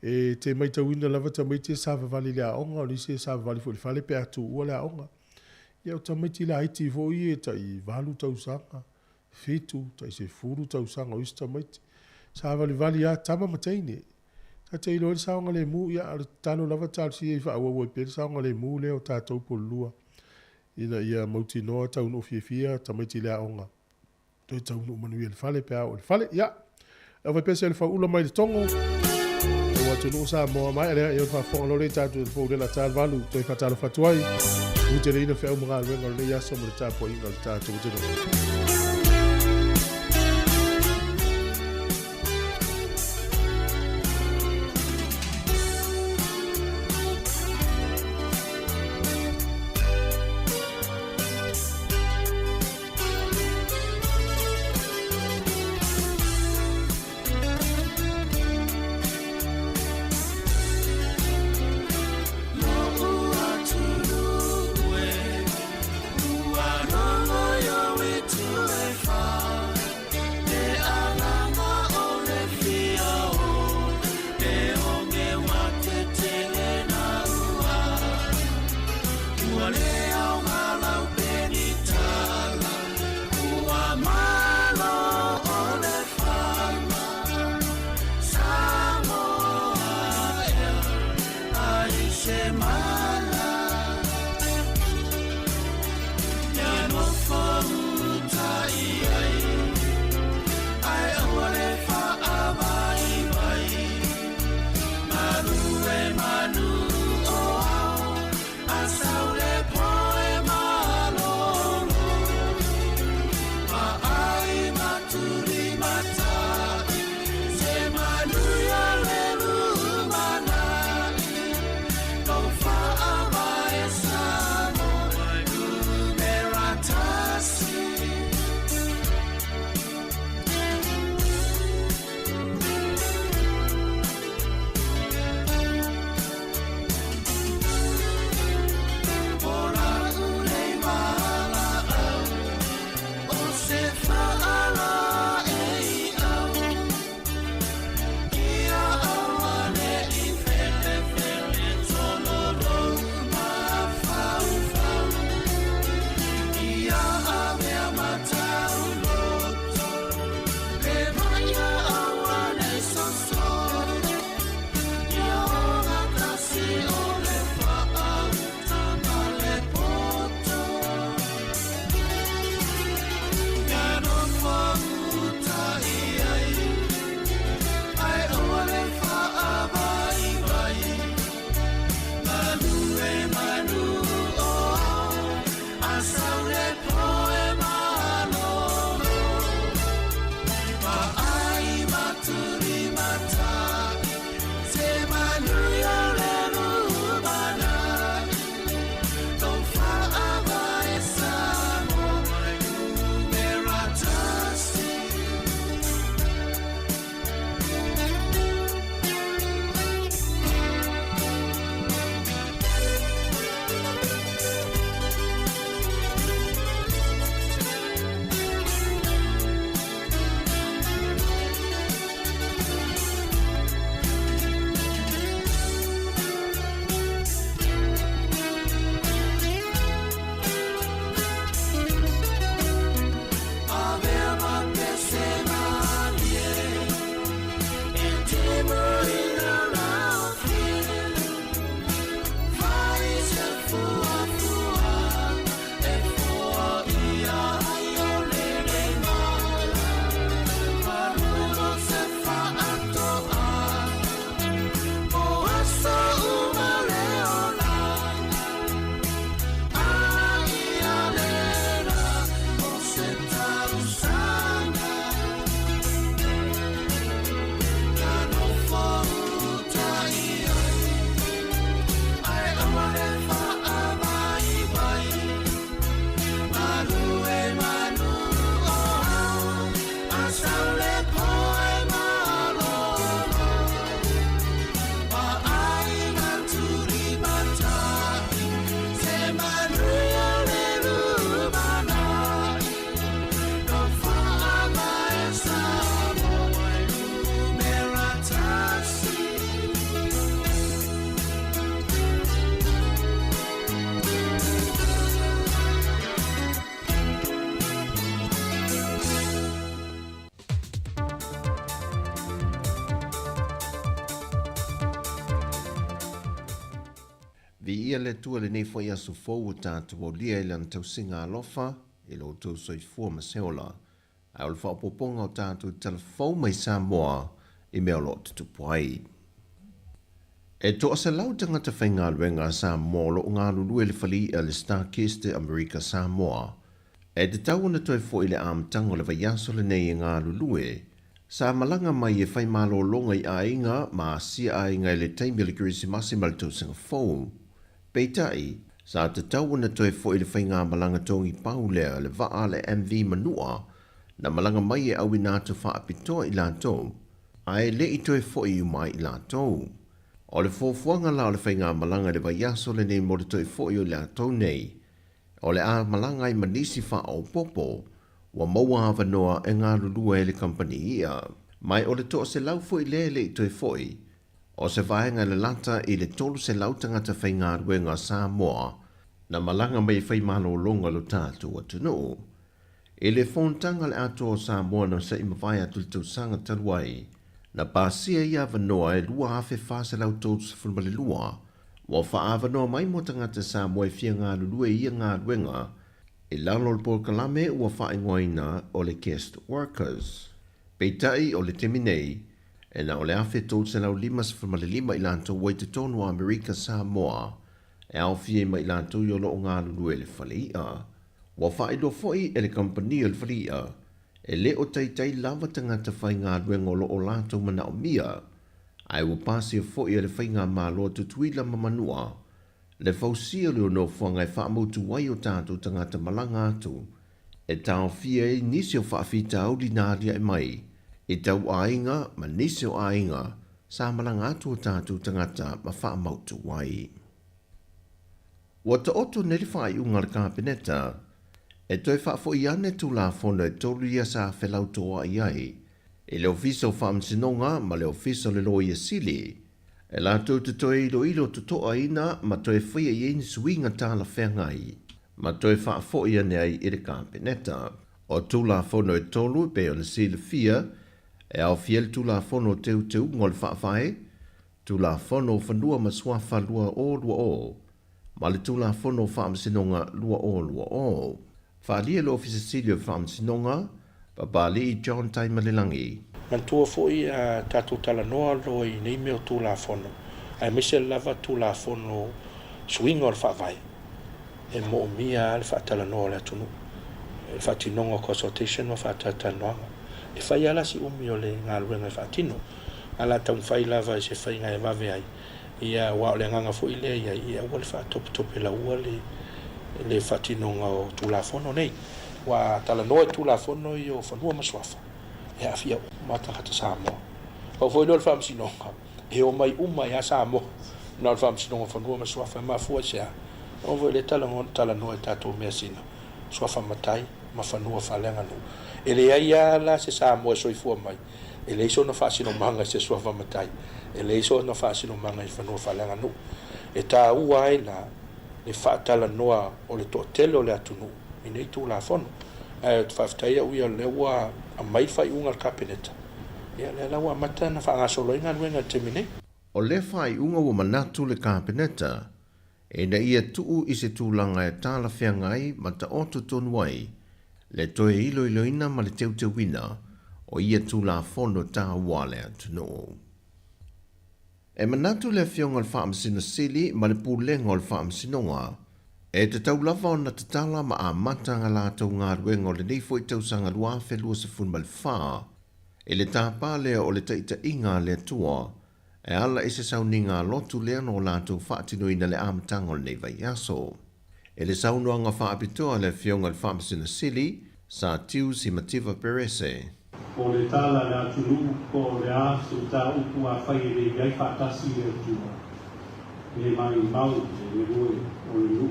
e te mai tawina lava tamati sa vali le aonga o lise sa vali fo le fale pe atu o le aonga ia o tamati la iti fo i e ta i valu tausanga fitu ta i se furu tausanga o isi tamati sa vali a tama mataine ta te ilo le saonga le mu ia al talo lava tal si e fa o pe saonga le mu le o tatou polua ina ia mauti noa tau no fia tamati le aonga toi tau no manuel fale pe o fale ia e vai pese le fa ula mai le tongo o watu no Sāmoa mai le e fa fo lo le tatu fo le la tal valu toi fa talo fatuai u te le ina fe o mga le le ia so mo le tapo inga le tatu te no to Vi ia le tua le nei fo ia su fou tātou o lia ilan tau singa alofa, e lo tau soi fua ma seola. Ai o le whaopoponga o tātou telefou mai Sāmoa i mea lo te tupuai. E toa se lau tangata whainga luenga Sāmoa lo ngā lulu le whali a le Starkiste Amerika Sāmoa. E te tau na toi fo i le amtango le vaiaso le nei ngā lulu sa malanga mai e whai malo longa i ainga ma sia ainga i le taimi le Kirisimasi ma le tau singa fou. Peitai, sa te tau na toi fo i le whainga malanga tongi paulea le vaa le MV manua na malanga mai e au i nātu whaapitoa i lātou. Ai le i toi fo i umai i lātou. O le fōfuanga lao le whainga malanga le vaiaso le nei mo le toi fo i o lātou nei. O le a malanga i manisi wha o popo, wa maua hawa noa e ngā lulua e le company ia. Mai o le toa se lau fo i le i toi fo i. O se vaenga le lata i le tolu se lau tangata whai ngā ruenga Sāmoa, na malanga mai whai malo longa lo tātou atu no. E le whontanga le ato o Sāmoa na sa imawai atu le tausanga taruai, na pāsia ia wanoa e lua hawhi whāse lau tolu se fulmale lua, wa wha noa mai mo tangata Sāmoa e fia ngā lulua ia ngā ruenga, e lalo le por kalame ua wha ingoina o le guest workers. Peitai o le teminei, e na o le awhi tolu se lau 5.5 i lanto wai te tonu a Amerika Sāmoa, e au fie mai lanto i o lo ngā lulu e le whalia. Wa wha ido foi e le company o le whalia, e le o taitai lava tangata whai ngā ruenga o lo o lanto mana o mia, ai wa pasi o foi e le whai ngā māloa tutuila mamanua, le fausia leo no whanga e whaamautu wai o tātou tangata malanga atu, e tau fie e nisi o whaafita au li nāria e mai, e tau ainga ma nisi o ainga sa malanga atu o tātou tangata ma whaamautu wai. Wa ta oto neri whai unga le kāpeneta, e toi whaafo i ane tu la whono e toru ia sa whelau toa i ai, e leo fiso whaamsinonga ma leo fiso le loa i sili, e la tau te toi ilo tu toa ina ma toi whaia i ein suinga tāla whengai, ma toi whaafo i ane ai i le kāpeneta. O tu la whono e tolu pe o le sile fia, e au fiel tu la whono teu ngol whaafai, tu la whono whanua ma swafa lua o, ma le tu la whono whaamsinonga lua o. Whaalia lo ofisa silio whaamsinonga, pa bali i John Taimalelangi. Man tua foi a tātou tala noa lo i nei meo tu la whono. Ai mese lava tu la whono swinga o le whaavai. E mo mia le whaatala noa le atunu. E whaatinonga consultation wa whaatata noanga. E whai ala si umi o le ngā luenga e whaatino. Ala taun whai lava e se whai ngai vave ai. Ia wa o le nganga fo i lea ia ua le whaatope la ua le whaatinonga o tu la whono nei. Wa tala noa tu la whono i o whanua maswafa. E a fia mata hata Sāmoa. O foi lo whaamsinonga. E o mai umai a Sāmoa. Na o whaamsinonga whanua maswafa ma fua sea. O foi le tala noa e tātou mea sina. Swafa matai ma whanua whalenga nu. E le aia la se Sāmoa soifua mai. E le iso na whaasino manga se swafa matai. E le iso na whaasino manga i whanua whalenga nu. E tā ua ai la le whaatala noa o le to'atele o le atunu. I nei tū la whono. E te whaftaia uia le ua a mai whai unga le kapeneta. Ia le laua mata na whaangasolo inga nuenga te mine. O le whai unga ua manatu le kapeneta, e na ia tuu i se tūlanga e tāla whiangai ma ta oto tonu ai, le toe iloina ma le teu wina, o ia tū la whono tā wale atu no. E manatu le whionga le whaamsina sili ma le pūlenga le whaamsinonga, e te tau lava o na te tala ma a matanga la tau ngā ruenga o le nei fo i tau sanga lua whelua se fun ma le whaa, e le tāpā lea o le taita inga le tua, e ala e se sauninga lotu lea no la tau whaatinoina le amatanga o le nei vai aso. E le saunoanga whaapitoa le whionga le whaamsina sili, sa tiu si Mativa Perese. O le tala le atunu ko le aso ta upu a whai le iai whaatasi le tua. Le mai mau le roi o le lu.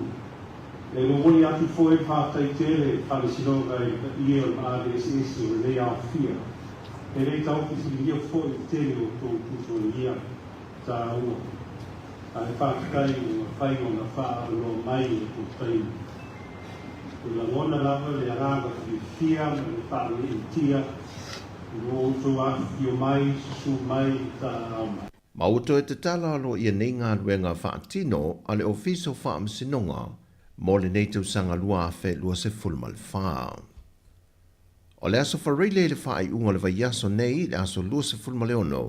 Le ngoi atu foi whātai tele whamesinonga i o ADSS o le au fia. E rei tau kisi ia foi tele o tō kuso ia tā ua. A e whākai o whai o na wha alo mai o tō tainu. O la ngona lava le aranga ki fia me le whaale i tia. O tō afi o mai, su mai tā au mai. Mauto e te tala lo ia nei ngā ruenga whaatino ale ofiso whaamsinonga mo le nei tausanga lua awhe lua se fulma le whaa. O le aso whareile le wha i unga le vaiaso nei le aso lua se fulma le ono.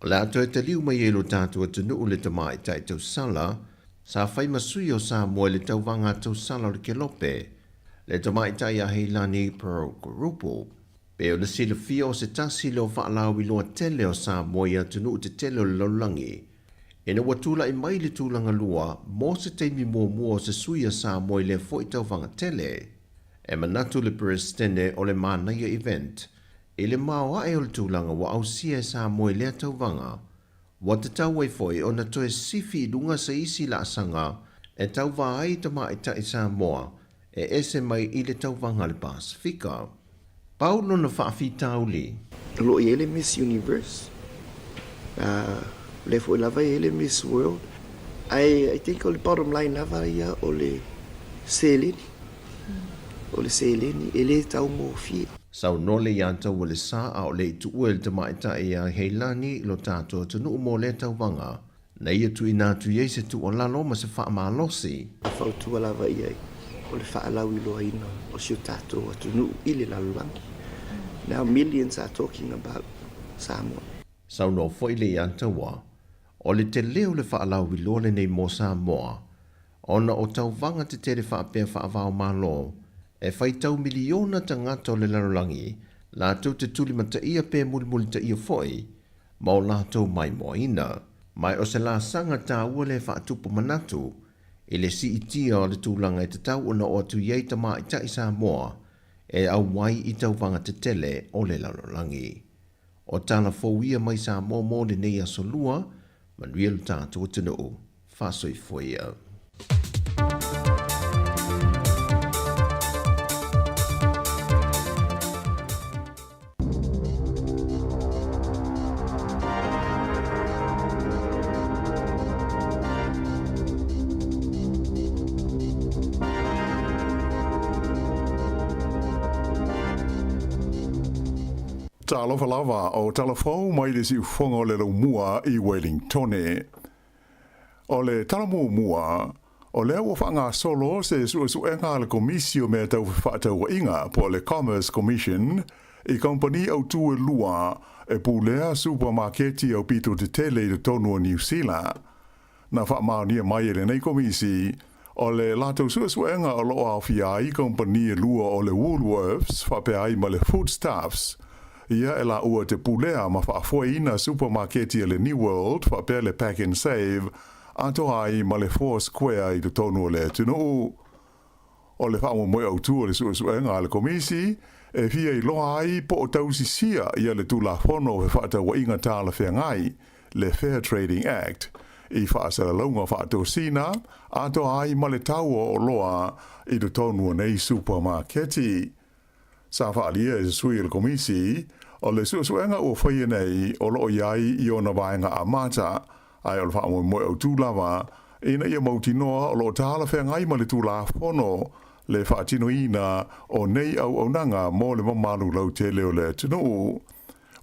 O le ato e te liu mai elo tātua tunu le tamai tai tausala sa whai masui o Sāmoa le tauwanga tausala le kelope le tamai tai a heilani pro grupo. Pe o le sila fia o se tasi leo whaalau i loa tele o Sāmoa ia tunu te tele o le laulangi. E na watula i mai le tūlanga lua mō se teimi mua o se suia Sāmoa i le fwoi tauwanga tele. E manatu le presidente o le mānaia event. E le māua e o le tūlanga wa au sia e Sāmoa i lea tauwanga. Wa te tau e fwoi o na toe sifi i dunga sa isi la asanga e tauwa ai tama i ta i Sāmoa e ese mai i le tauwanga le Pasifika. Paulo na whaafitau li. Lo i ele Miss Universe. Le fo lava ele Miss World. I think the bottom line lava ia o le seleni. O le seleni ele tau mo fi. Sau nole yanta o le saa o le tu uel te maita ia heilani lo tato tunu mo le tauwanga. Na ia tu ina tu ye se tu o lalo ma se wha malosi. Fau tu lava ia o le wha alau i loa ina o siu tato o tunu i le lalulangi. Now millions are talking about Sāmoa. Sau no foi le yanta wa. O le te leo le whaalau i lole nei mo Sāmoa. Ona o tauwanga te tere whaapea whaavao malo. E whai tau miliona ta ngata o le larolangi. La tau te tuli mata ia pe muli ta ia foi. Ma o la tau mai moa ina. Mai o se la sanga ta ua le whaatupu manatu. E le si itia o le tūlanga e te tau ona o atu iei ta maa i ta i Sāmoa. E au wai i tauwanga te tele o le larolangi. O tala fōia mai Sāmoa mō le nei aso lua. Manuia lu tātua tunu, whasoi fwea. Talofa lava o talafou mai le si ufonga o le mua i Wellingtone. O le talamu mua, o le ua whanga solo se suenga le komisio me tau whaatau inga po le Commerce Commission i kompani au tue lua e pulea supermarketi au pito te tele i tonu o New Zealand. Na whaamaunia mai le nei komisi, o le lato suenga o loa awhia i kompani lua o le Woolworths whapea ma le Foodstuffs. Ia e la ua te pulea ma whaafoina supermarketi le New World whapea le Pack and Save ato ai ma le Four Square i te tonu o le tunu. O le whaamo moe au tua le suenga le komisi e fia i loa ai po o tausisia ia le tula whono he whaatawa inga tāla whengai le Fair Trading Act i whaasara launga whaatosina ato ai ma le taua o loa i te tonu o nei supermarketi. Sa whaalia e sui le komisi, o le suenga o whaia nei o loo iai i ona vaenga a mata, ai o le wha moe au tūlawa, ina ia mautinoa o loo tāla whengai ma le tūla whono, le whaatino ina o nei au nanga mo le mamalu lau te leo le tunu.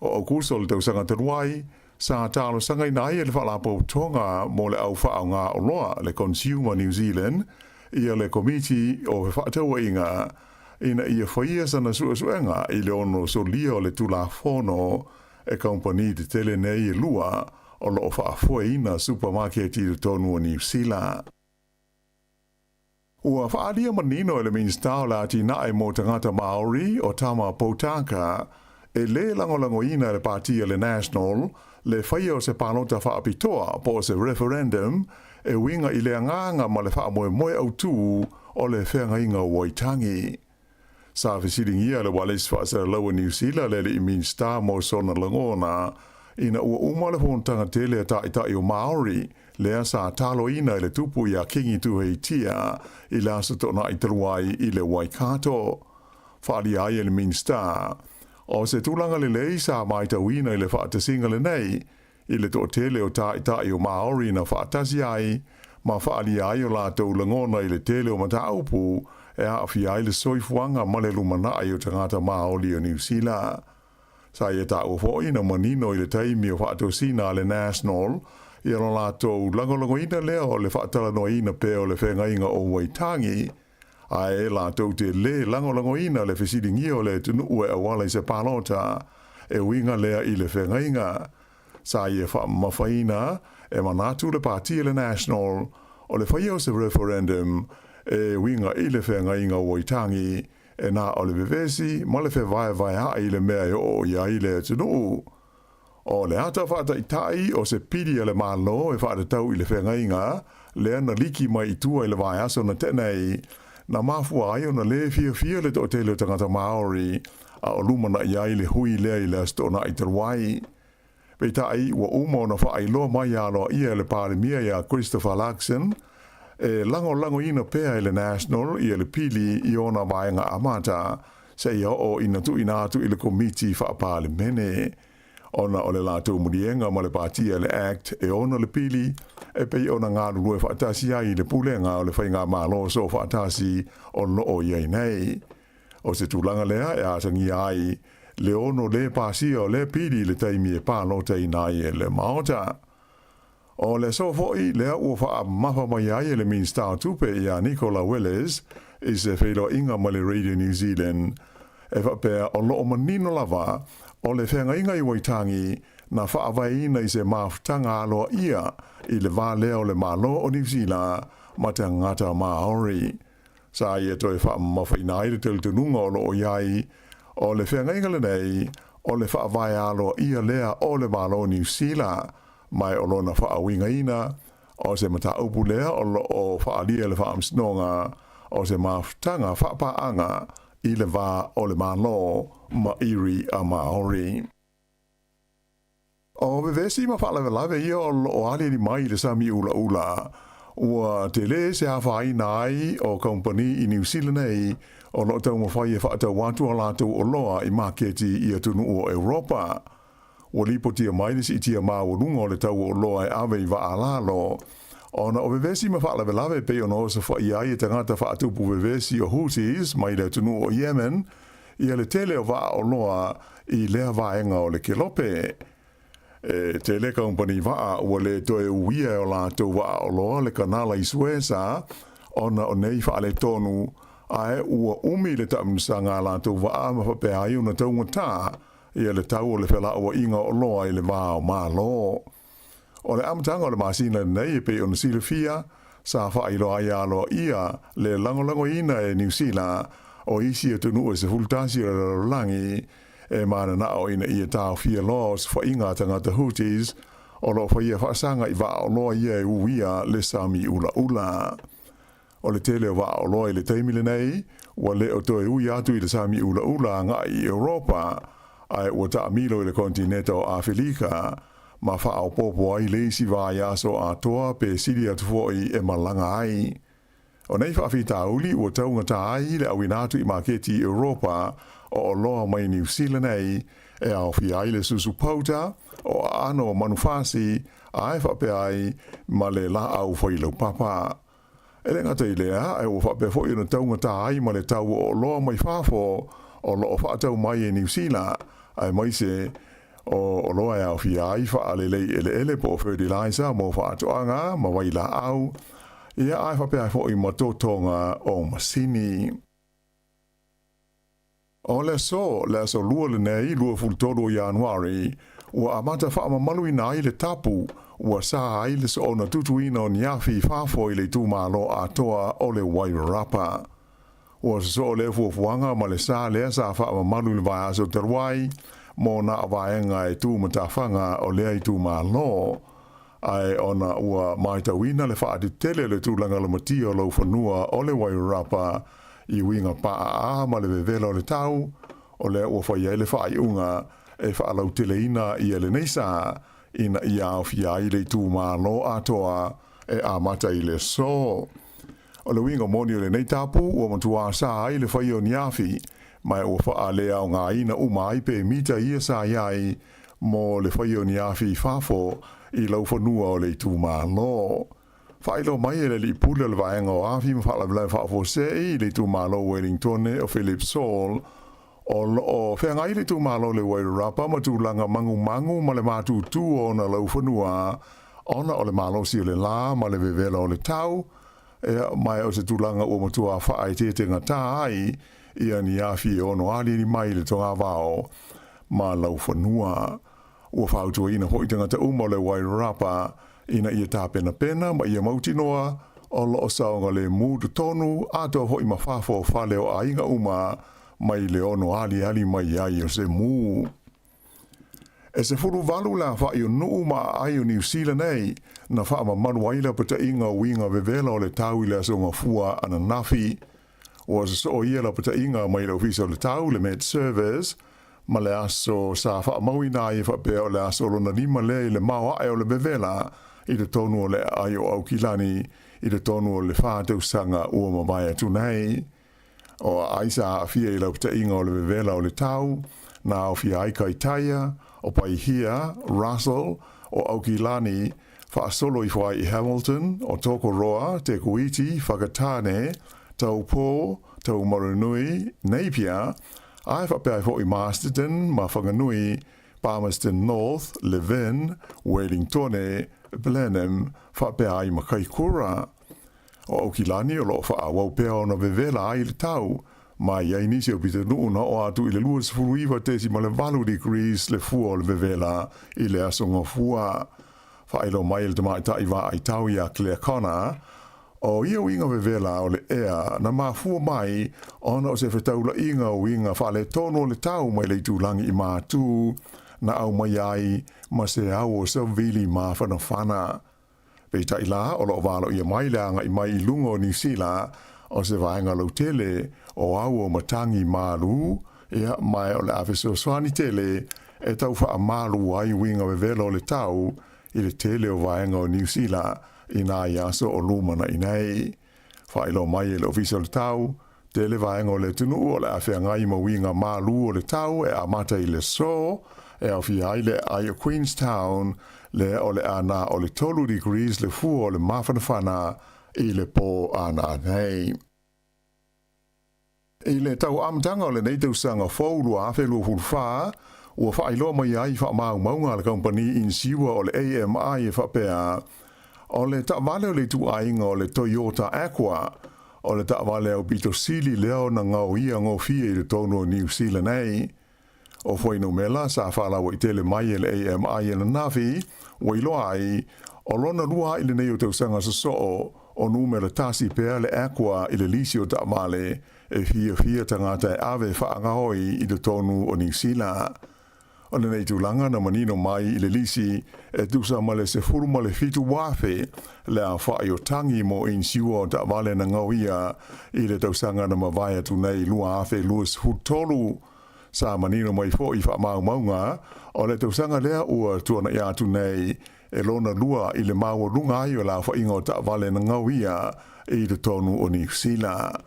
O au kurso le tausanga tanuai, sa tālo sanga inai e le whalapo tonga mo le au wha ngā o loa le Consumer New Zealand, ia le komiti o he whaataua inga, ina ia whaia sana suenga i le ono so lia o le tula whono e kompani te tele nei e lua o lo whaafua ina supermarket i tonu o New Zealand. Ua whaalia manino e le minstau la tina e mo tangata Maori o Tama Potaka e le langolango ina le partia le National le whaia o se palota whaapitoa po se referendum e winga i le anganga ma le whaamoe au tū o le whenga inga Waitangi. Sa fisiringia le walis whaasara laua New Zealand le minsta mo sona langona ina ua umale hontanga tele a taitai o Maori lea sa talo ina le tupu ia kingi tu heitia i la sa tona i taruai i le Waikato. Whaali ai le minsta. O se tulanga le lei sa maita wina i le whaatasinga le nei i le to tele o taitai o Maori na whaatasi ai ma whaali ai o la tau langona i le tele o mataupu e a awhi ai le soifuanga ma le lumana ai o tangata Maori o New Zealand. Sa ia ta o fo ina manino i le taimi o whaatosina le national, ia lo lātou langolongo ina lea o le whaatala no ina pe o le whengainga o Waitangi, a e lātou te le langolongo ina le whesiringi o le tunu ue awala i se palota, e winga lea i le whengainga. Sa ia wha mawhaina, e manatu le pātia le national, o le whaia o se referendum, e winga i le whengainga o Waitangi, e nā o le vevesi, ma le whewai vai ha i le mea o ia i le tunu. O le ata whaata i tai o se piri a le malo e whaata tau i le whengainga, le ana liki mai i tua i le vai aso na tenei, na mafua ai o na le fia le to te le tangata Maori, a o lumana i ai le hui lea i le astona i Tarawai. Pei tai ua umo na wha ailoa mai alo ia le pālemia ia Christopher Luxon, e lango ina pea i le national i le pili i ona vaenga amata, se ia o ina tu ina atu i le komiti wha pālemene. Ona o le lātou murienga ma le pātia le act e ona le pili, e pei ona ngā rurue whaatasi ai le pulenga o le whainga mālo so whaatasi o loo iei nei. O se tūlanga lea e atangi ai, le ono le pāsia o le pili le taimi e pālo tei nai e le maota. O le sofoi lea ua wha mafa mai ai e le Minister tupe i a Nicola Willis, i se whailo inga ma le Radio New Zealand, e whapea o loo manino lava, o le whenga i Waitangi na whaavaina i se mafutanga aloa ia i le vālea o le malo o New Zealand ma te ngata Māori. Sa ia toi whaamawhaina i le teltununga o loo iai o le whenga le nei o le whaavai aloa ia lea o le malo o New Zealand mai o lona whaawinga ina o se mata upu lea o loo whaalia le whaamsinonga o se mafutanga whaapaanga i le vā o le malo mairi a Maori. O vevesi ma whaalawelawe ia o ale ni mai le sami ula. Ua te le se hawhai nai o company i New Zealand nei o lo tau mawhai e whaatau watu o lātou o loa i maketi i atunu o Europa. Ua lipo tia mai le si tia māwarunga o le tau o loa e awe i wa alalo. Ona o vevesi ma whaalawelawe pe ono sa whai ai e tangata whaatupu vevesi o Houthis mai le atunu o Yemen, ia le tele o waa o loa i lea vaenga o le kelope. E tele company waa ua le toe uia o lātou waa o loa le kanala i Sueza, ona o nei whaale tonu, ae ua umi le taumsanga lātou waa ma whapea ai una taunga tā, ia le tau o le whela ua inga o loa i le waa o mālo. O le amatanga o le masina nei e pe o na silafia, sa whailo ai alo ia le langolango ina e New Zealand, o isi e tunu e se fultasi o langi e mana na o ina ia tau fia laws fa inga tangata Houthis o lo fa ia whaasanga i wa o loa ia e uia le sami ula. O le tele o wa o loa i le teimile nei, wa le o toe ui atu i le sami ula nga i Europa, ai ua ta amilo i le kontineta o Afrika, ma wha au popo ai leisi wa iaso a toa pe siri atu foi e malanga ai. O nei whaafita uli ua taunga ta ai le awinatu i maketi Europa o loa mai New Zealand ei e au fi ai le susu pauta o ano manufasi a e whape ai ma le la au whailau papa. E le ngata i lea e ua whape fo i na taunga ta ai ma le tau o loa mai whafo o loa whaatau mai e New Zealand ai mai se o loa e au fi ai whaalelei ele po fertilizer mo whaatoanga ma waila au ia ai whapea fo i matotonga o masini. O le so lua le nei lua fultoro Januari, ua amata whaamamalu i nai le tapu, ua sa ai le so ona tutuina o niafi whafo i le tūmalo a toa o le Wairarapa. Ua so le fuafuanga ma le sa lea sa whaamamalu le vai aso Tarawai, mo na vaenga e tūmatawhanga o lea i tūmalo, ai ona ua maitawina le whaatitele le tūlanga le mati o lau whanua o le Wairarapa i winga paa ma le vevela o le tau, o le ua whaia le whaiunga e whaalau teleina i ele neisa, ina i au fia i le tūmalo atoa e amata i le so. O le winga moni o le neitapu, ua matua sa ai le whaia o niafi, mai ua whaalea o ngā ina umai pe mita ia sa iai, mo le whaia o niafi whafo, i lau whanua o le tūmalo. Whailo mai e le li pula le vaenga o afi ma whala vilai whafo se i le tūmalo Wellington o Philip Saul o whengai le tu malo le Wairarapa ma tu langa mangu ma le mātu tu o na lau whanua ona o le malo si o le la ma le vevela o le tau mai o se tūlanga o matua whaai te ngata ai ia ni awhi o no ali ni mai le tonga wao ma lau whanua ua whautua ina hoi tangata uma le Wairarapa ina ia tā pena ma ia mautinoa o loo saonga le mūtu tonu ato hoi ma whafo whale o ainga uma mai le ono ali mai ai o se mū. E se furu valu la wha i o nuu ma ai o New Zealand nei na wha ma manu aila pata inga o winga vevela o le tau i le asonga fua ana nafi o se so ia la pata inga mai le ofisa o le tau le med service ma le aso sa wha mawina i wha pea o le aso lona lima le i le mawa ai o le vevela i le tonu o le ai o au kilani i le tonu o le whātau sanga ua mawai atu nei. O aisa a fia i lau pata inga o le vevela o le tau na o fia aika i taia o pai hia, Russell, o Aukilani, whaasolo i whai i Hamilton, o Tokoroa, Te Kuiti, Whakatane, Taupo, Tau Marunui, Napier, ai whapea i Masterton, ma Whanganui, Palmerston North, Levin, Wellingtone, Blenheim, whapea i Makaikura. O Aukilani o loo whaawau pea o na vevela ai le tau, mai ai nisi o pita nuuna o atu i le luas furuiwa tesi ma le 2 degrees le fua o le vevela i le asonga fua. Whaelo mai le tamai taiwa ai tau i a Clearcona, o ia winga vevela o le ea na mafua mai ona o se whetaula inga o winga whale tono le tau mai le tūlangi i mātū na au mai ai ma se au o sa vili ma whanawhana. Pei taila o lo walo ia mai leanga i mai i lungo New Zealand o se vaenga lau tele o au o matangi malu ia mai o le awhiso swani tele e tau wha a malu ai winga vevela o le tau i le tele o vaenga o New Zealand i nā iaso o lumana i nei. Whaelo mai e le ofisa o le tau, tele vaenga o le tunu o le awhia ngai ma winga malu o le tau e amata i le so e au fia ai le ai o Queenstown le o le ana o le 2 degrees le fu o le mawhanawhana i le po ana nei. I le tau amtanga o le neitau sanga fōuru a whelua hulwha, ua whaailoa mai ai wha maunga le company in siwa o le AMI e whapea, o le ta vale o le tu ainga o le Toyota Aqua, o le ta vale o Pito Sili leo na ngau ia ngau fia i le tono o New Zealand nei. O whaino mela sa whaalawa i tele mai e le AMI e na nafi, wailoa ai, o lona lua i le nei o tau sanga sa soo, o numera tasi pea le Aqua i le lisi o ta vale, e fia tangata e ave whaangahoi i le tonu o New Zealand. O le nei tūlanga na manino mai i le lisi e tusa ma le se furu ma le fitu wafe le a whaai o tangi mo in siua o ta vale na ngauia i le tausanga na mawai atu nei lua afe luas hutolu sa manino mai fo i wha maunga o le tausanga lea ua tuana i atu nei e lona lua i le maua lunga ai o la whainga o ta vale na ngauia i le tonu o New Zealand.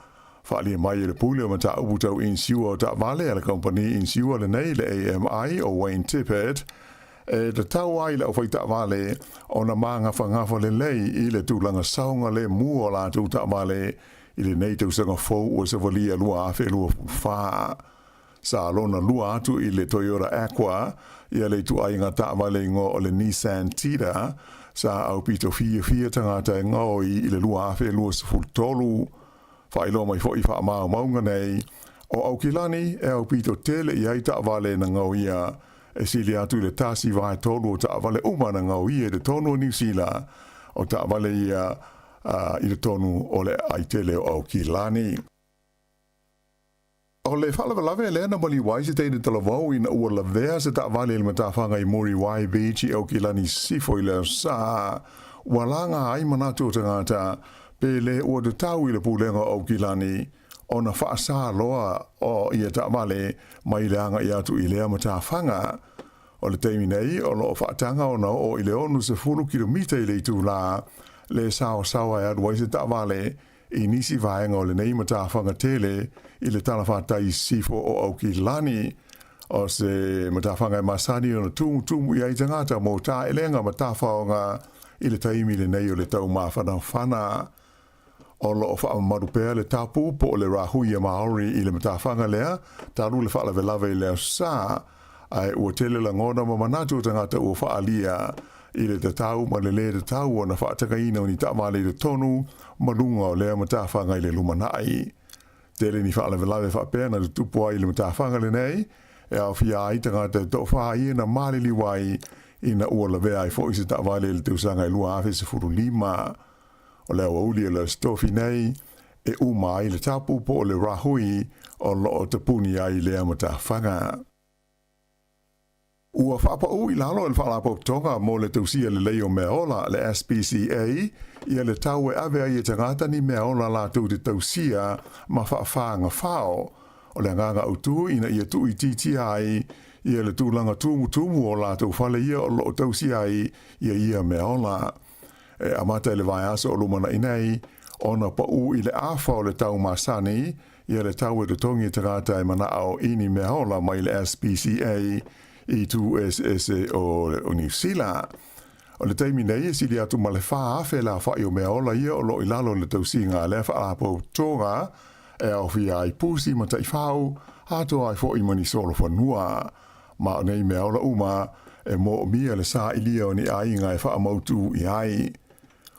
Whaalia mai e le pule o mata ubutau in siua o ta vale a le company in siua le nei le AMI o Wayne Tippett e le tau ai le o whai ta vale o na maanga whangafa le lei i le tūlanga saunga le mua o la tū ta vale i le nei tau sanga fau o se valia lua afe lua wha. Sa lona lua atu i le Toyota Aqua i le tu ai ngā ta vale ngo o le Nissan Tida sa au pito fia tangata e ngoi i le lua afe lua sifur tolu. Whaelo mai fo i wha maunga nei, o Aukilani e au pito tele i ai ta vale na ngauia, e sili atu le tasi vai tolu o ta vale uma na ngauia le tonu o New Zealand, o ta vale ia i le tonu o le ai tele o Aukilani. O le whalawalawe lea na mali wai se teine talavau ina ua lavea se ta vale le matawhanga i Mori Wai Beach i Aukilani sifo i le sa, walanga ai manatu o tangata, pele ua de tau i le pūlenga o Aukilani, o na whaasa loa o ia ta vale mai leanga i atu i lea matawhanga. O le teimi nei, o lo whaatanga o na o i le onu se 10 kilomita i le itu la, le sawa e adwai se ta vale, i nisi vaenga o le nei matawhanga tele, i le tala whaatai sifo o Aukilani, o se matawhanga e masani o na tumu i aitangata mo ta elenga matawhanga i le taimi le nei o le tau mawhana whana. o lo fa marupea le tapu po le rahui Maori i le matawhanga lea, taru le wha lawe i leo sa, ai ua tele la ngona ma manatu tangata ua wha alia i le tatau ma le le tatau o na wha atakaina o ni tamale le tonu, malunga o lea matawhanga i le lumanai. Tele ni wha lawe wha pēna le tupua i le matawhanga le nei, e au fia ai tangata to wha i na malili wai i na ua lawe ai fo i se tamale le teusanga i lua afe se furu lima. O lea wauli e le stofi nei, e uma ai le tapu po o le rahui o loo te puni ai lea matawhanga. Ua whapa u i lalo le whalapo tonga mo le tausia le leo mea ola le SPCA ia le tau e ave ai e tangata ni mea ola la tau te tausia ma whaafanga whao. O le nganga utu ina ia tu i titi ai ia le tūlanga tumu o la tau whale ia o loo tausia ai ia mea ola. E amata le vai aso o lumana inei, ona pa u i le afa o le tau masani, ia le tau e tutongi tangata e mana au ini mea ola mai le SPCA i tu SSA o New Zealand. O le taimi nei e sili atu ma le wha afe la wha i o mea ola ia o lo i lalo le tausi ngā le wha apo tonga, e au fia ai pusi ma tai whau, hato ai fo i mani solo whanua. Ma o nei mea ola uma, e mo mia le sa ilia o ni ai ngai wha amautu i ai.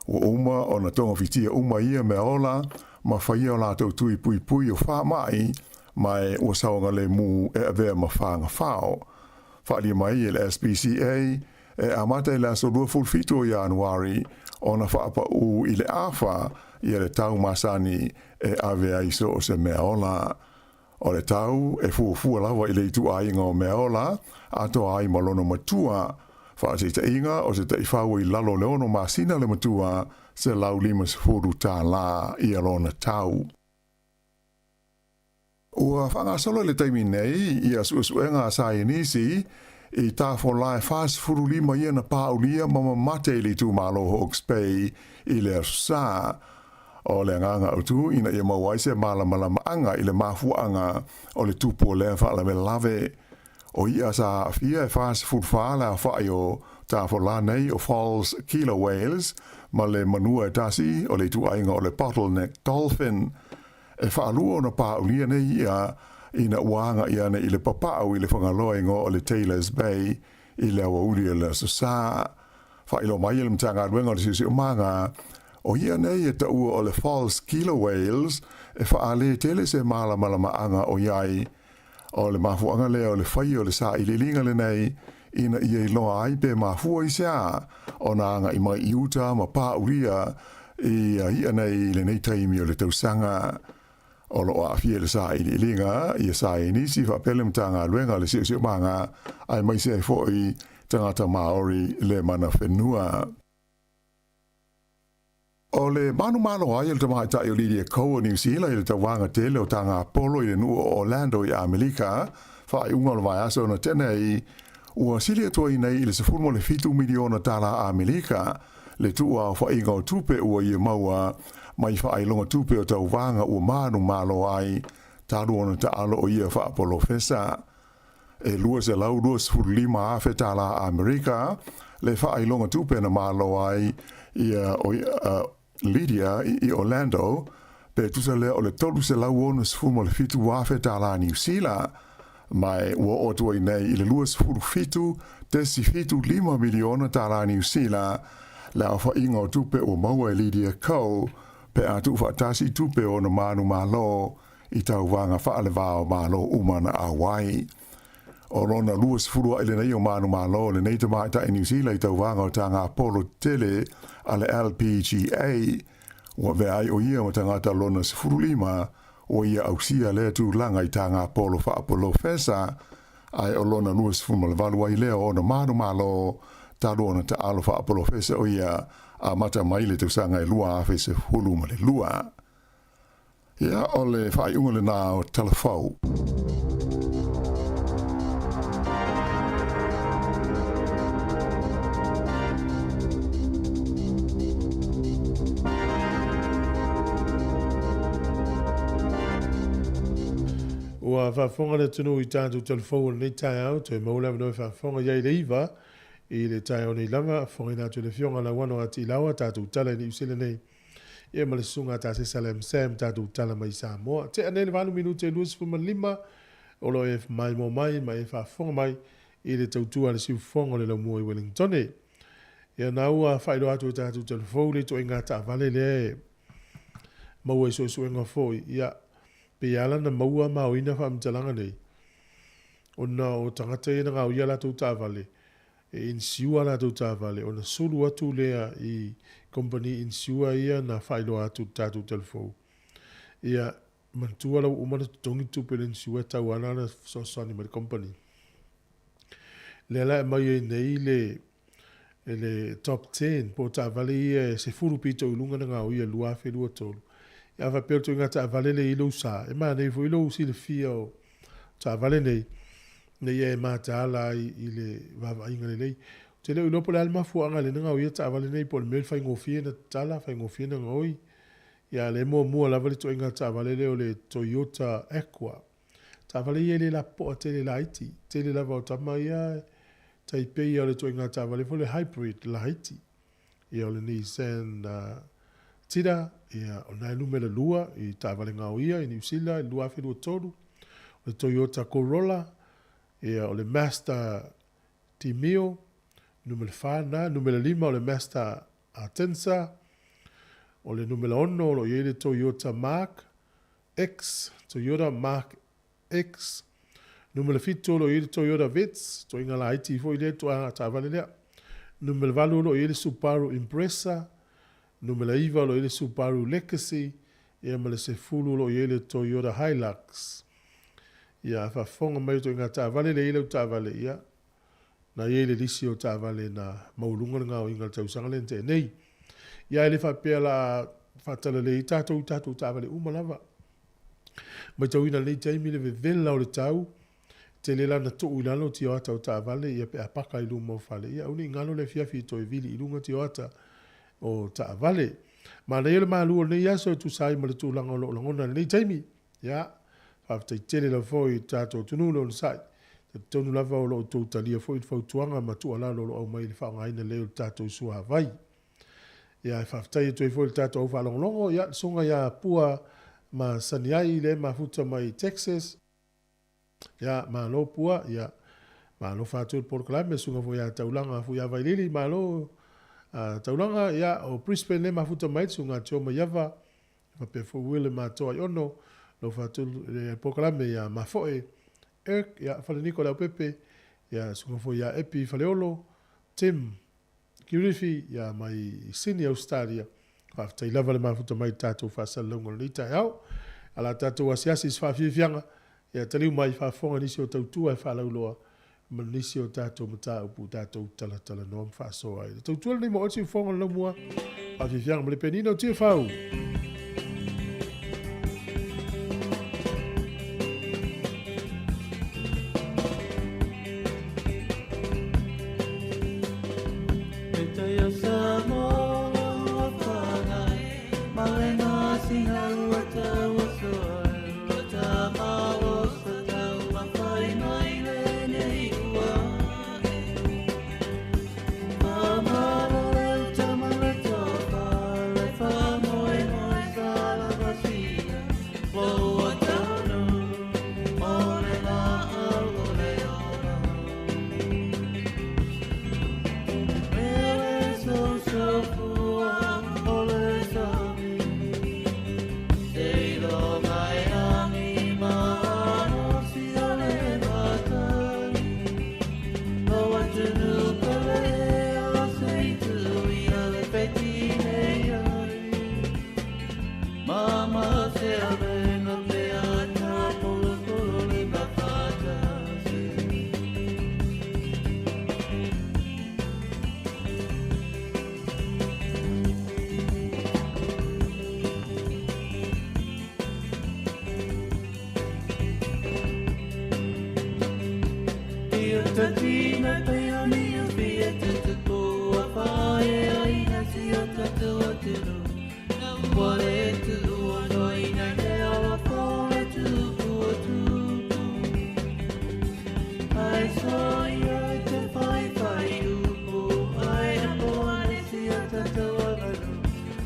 O uma o na tonga fitia uma ia mea ola, ma whaia o lātou tui pui o wha mai, mai o saonga le mu e avea ma whanga whao. Whalia mai e le SPCA, e amata i la so 2 o Januari, o na whaapa u i le awha, i le tau masani e avea iso o se mea ola. O le tau e fuafua lawa i le itu ainga o mea ola, ato ai malono matua, whaate te inga o se te iwhau i lalo leono masina le matua se lau 5 tā la i alona tau. Ua whangasolo le taimi nei i asuenga a sainisi i tā wholai whas 5 ia na paulia mama mate li tu malo Hawke's Bay i le asusa. O le nganga utu ina ia mawaise malama anga i le mafuanga o le tupo le wha lave. O ia sa fia e whas fulwhala a whaio tā whola nei o Falls Killer Whales ma le manua tasi o le tu ainga o le bottleneck dolphin. E whaalua na paulia nei ia ina uanga ia ne i le papau i le whangaloinga o le Taylor's Bay i le awa uri le susa. Whailo mai le mtanga ruenga o le sisi o manga o ia nei e taua o le Falls Killer Whales e whaale tele se malama anga o iai o le mafuanga lea o le whai o le sa i le linga le nei ina ia i loa ai pe mafua i sea o na anga i mai i uta ma pauria i ia nei le nei taimi o le tausanga. O lo a fie le sa i linga i sa i nisi fa pelem tanga luenga le sio manga ai mai se fo i tangata Maori le mana whenua. O le manu malo ai le tamai tai o Lydia Coe o New Zealand i le tawanga tele o tanga Apollo i le nua o Orlando i Amerika fa i unga lo vai aso na tene i ua sili atua i nei i le 7 miliona tala Amerika le tua o fa inga o tupe ua i maua mai wha ailonga tupe o tau wanga ua manu malo ai, tāru ona ta alo o ia wha Apollo Fesa. E lua se lau 2.5 afe tala Amerika, le wha ailonga tupe na malo ai ia o Lydia i Orlando, pe tusa le o le tolu se lau ona 7 afe tala New Zealand, mai ua otua i nei i le 2.5 miliona tala New Zealand, le au wha inga o tupe o maua e Lydia Coe, pe atu whaatasi tupe o na manu malo i tau wanga whaale wao malo umana a wai. O rona luas furua ile nei o manu malo le nei te maita i New Zealand i tau wanga o tanga Apollo tele a le LPGA. Ua veai o ia o tangata lona 5 o ia ausia le tu langa i tanga Apollo wha Apollo Fesa ai o lona luas furua le valua i leo o na manu malo taru ona ta alo wha Apollo Fesa o ia a mata mai le tausanga i lua afe se hulu ma le lua. Ia o le whai unga le nā o telefau. Ua whafonga le tunu i tātou telefau nei tai au, te maulawa noi whafonga iei le iwa, i le tai o nei lava, whongi nātu le fionga la wano ati lawa tātou tala ni usile nei. ia ma le sunga ta se salem sem ta tu tala mai Sāmoa. Te ane le valu minute luas fuma lima, o lo e mai mo mai, mai e whafonga mai, i le tautua le siu fonga le laumua i Wellingtone. Ia na ua whairo atu ta tu telefou le to inga ta vale le maua i so inga foi. Ia pe ala na maua mao ina whamtalanga nei. O na o tangata e na ngau ia la tu ta vale. E insiua la tu ta vale. O na sulu atu lea i company insua ia na whairo atu ta tu telefou. Ia mantua lau umana tongi tupe le insua tau ana na sosani ma le company. Le la e mai e nei le top 10 po ta vale ia se furu pito i lunga na ngau ia lua fe lua tolu. Ia va perto inga ta vale le ilo sa. E maa nei fu ilo si le fia o ta vale nei. Nei e maa ta ala i le vava inga le lei. Te leo ilo po le alma fuanga le ngau ia ta vale nei po le mele fai ngofie na tala, fai ngofie na ngoi. Ia le mua la vale to inga ta vale leo le Toyota Aqua. Ta vale ia le la po a tele la iti. Tele la vau tama ia Taipei ia le to inga ta vale fo le hybrid la iti. Ia le Nissan tira, ia o nai numele lua i ta vale ngau ia i New Zealand, lua fe lua tolu. Le Toyota Corolla, ia o le Mazda Timio, numele whana, numele 5 o le Mazda Atenza, o le numele 1 o le Toyota Mark X, Toyota Mark X, numele 7 o le Toyota Vitz, to inga la iti fo i le to a ta vale lea. Numele 8 o le Subaru Impreza, numele 9 o le Subaru Legacy, ia ma le sefulu lo i le Toyota Hilux. Ia whafonga mai to inga ta vale le ilau ta vale ia. Na ie le lisi o ta vale na maulunga ngā o inga tausanga le te nei. Ia ele whapea la whatala le i tātou ta vale umalava. Mai tau ina le taimi le vevela o le tau. Te le lana to uilano ti o ata o ta vale ia pe apaka i lunga o fale. Ia uni ngano le fiafi to e vili i lunga ti o ata o ta vale. Ma na ele maalu o le iaso tu sai ma le tu langa o lo langona le taimi. Ia. After tele la foi tato tunu lo sai tonu lava o lo to talia foi fautuanga ma tu ala lo au mai fa ngai na le tato su havai ya faftai to foi tato o falong longo ya songa ya pua ma saniai le ma futa mai Texas ya ma lo pua ya ma lo fatu por clame sunga foi ya taulanga foi ya vai lili ma lo taulanga ya o Brisbane le ma futa mai sunga choma yava fa pe fo wile ma to yono lo fatu le proclame ya mafoe ya fale Nicola Pepe ya sunga fo ya epi faleolo Tim Kirifi ya mai senior Australia after lava le mafuta mai tatu fa salongo lita yao ala tatu asiasi fa fianga ya tali mai fa fonga ni sio tautua fa lauloa manisi o tatu mata upu tatu tala no fa so ai tautua ni mo o si fonga no mua fa fianga mle penino ti fa u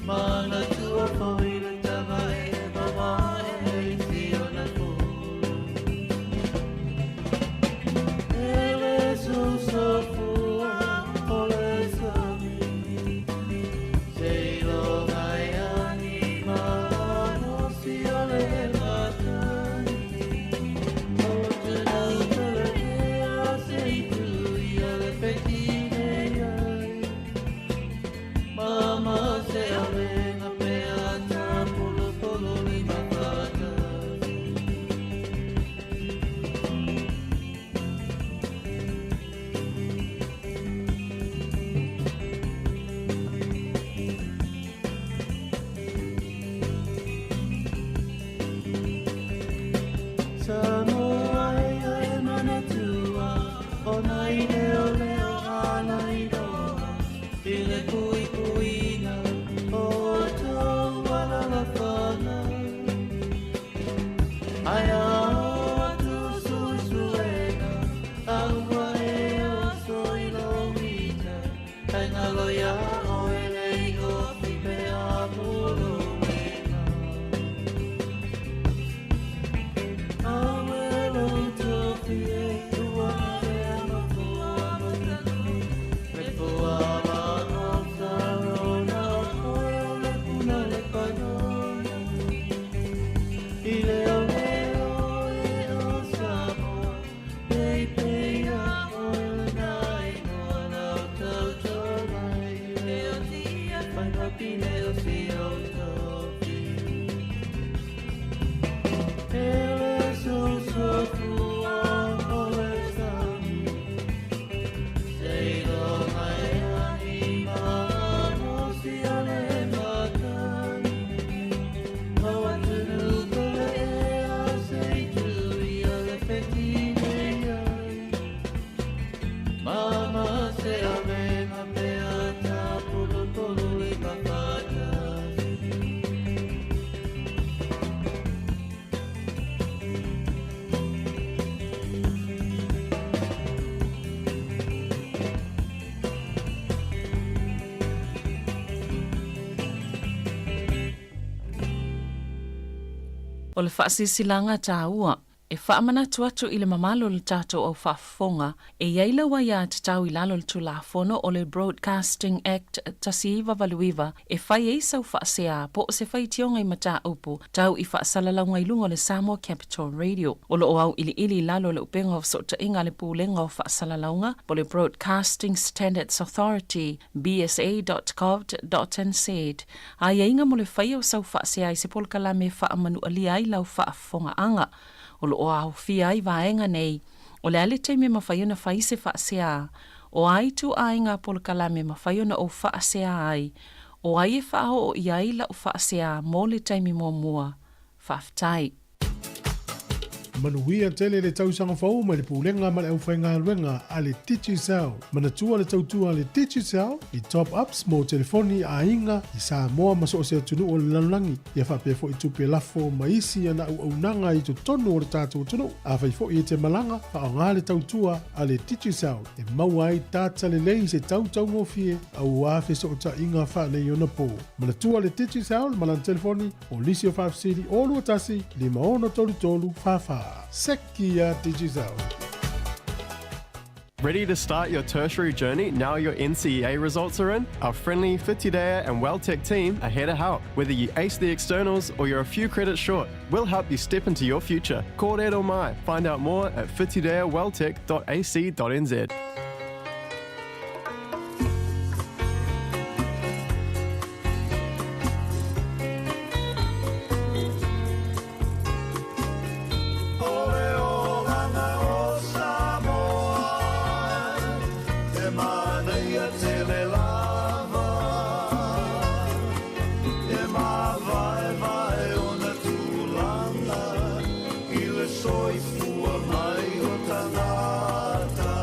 Mana tua Mama se amenga pea ta polo polo li mafata. Sāmoa e mana tua, o nai leo leo ala i roa, i le kui kuina, o tau wala la whana. Ai a tu sui suena, aua e o soi lo mita, ai ngalo ia o e lei o whipe a muro wena. Awelo tofi e tua e ama fua matano, me fua ma o sarona o le puna le panona. I leo leo e o Sāmoa, nei pea o le nai noa lau tau tolai. Leo tia whai papi leo si o tofi. Ele so fua o le sami, sei lo mai anima no si ale matani. Maua tunu kole e a sei tui a le fetine ai. Mama se amenga pea ta polo polo li mafata. O le whaasisilanga tāua, e whaamanatu atu i le mamalo le tātou au whaafonga, e iaila wa ia te tau i lalo le tulafono o le Broadcasting Act tasiiwa valuiwa, e whai eisau whaasea po o se whai tionga i mata upu, tau i whaasalalau i lunga le Sāmoa Capital Radio. O lo au ili lalo le upenga o sota inga le pūlenga o whaasalalaunga, po le Broadcasting Standards Authority, bsa.gov.nz. A inga mo le whai o sau whaasea i se polkala me whaamanu alia i lau whaafonga anga. O lo o au fia ai vaenga nei, o le ale te me mawhaiona whai se whaasea, o ai tu ainga polkala me mawhaiona o whaasea ai, o ai e whao o iai la o whaasea mō le taimi mō mua, whaftai. Manuia tele le tausanga whau ma le pūlenga ma le au whainga luenga a le Digicel. Manatua le tautua le Digicel i top ups mo telefoni a inga i Sāmoa ma so o se atunu o le lanulangi. Ia whapea fo i tupe lafo ma isi ana au nanga i to tonu o le tātou tunu. A whai fo i te malanga pa o ngā le tautua a le Digicel. E maua ai tāta le lei se tautau ngofie au afe so o ta inga wha nei ona po. Manatua le Digicel ma lan telefoni o lisi o 5 city o lua tasi 5 tolu whawha. Sekia Digicel. Ready to start your tertiary journey now your NCEA results are in? Our friendly Whitidaea and WellTech team are here to help. Whether you ace the externals or you're a few credits short, we'll help you step into your future. Kore o mai. Find out more at whitidaewelltech.ac.nz. Soifua mai o tanata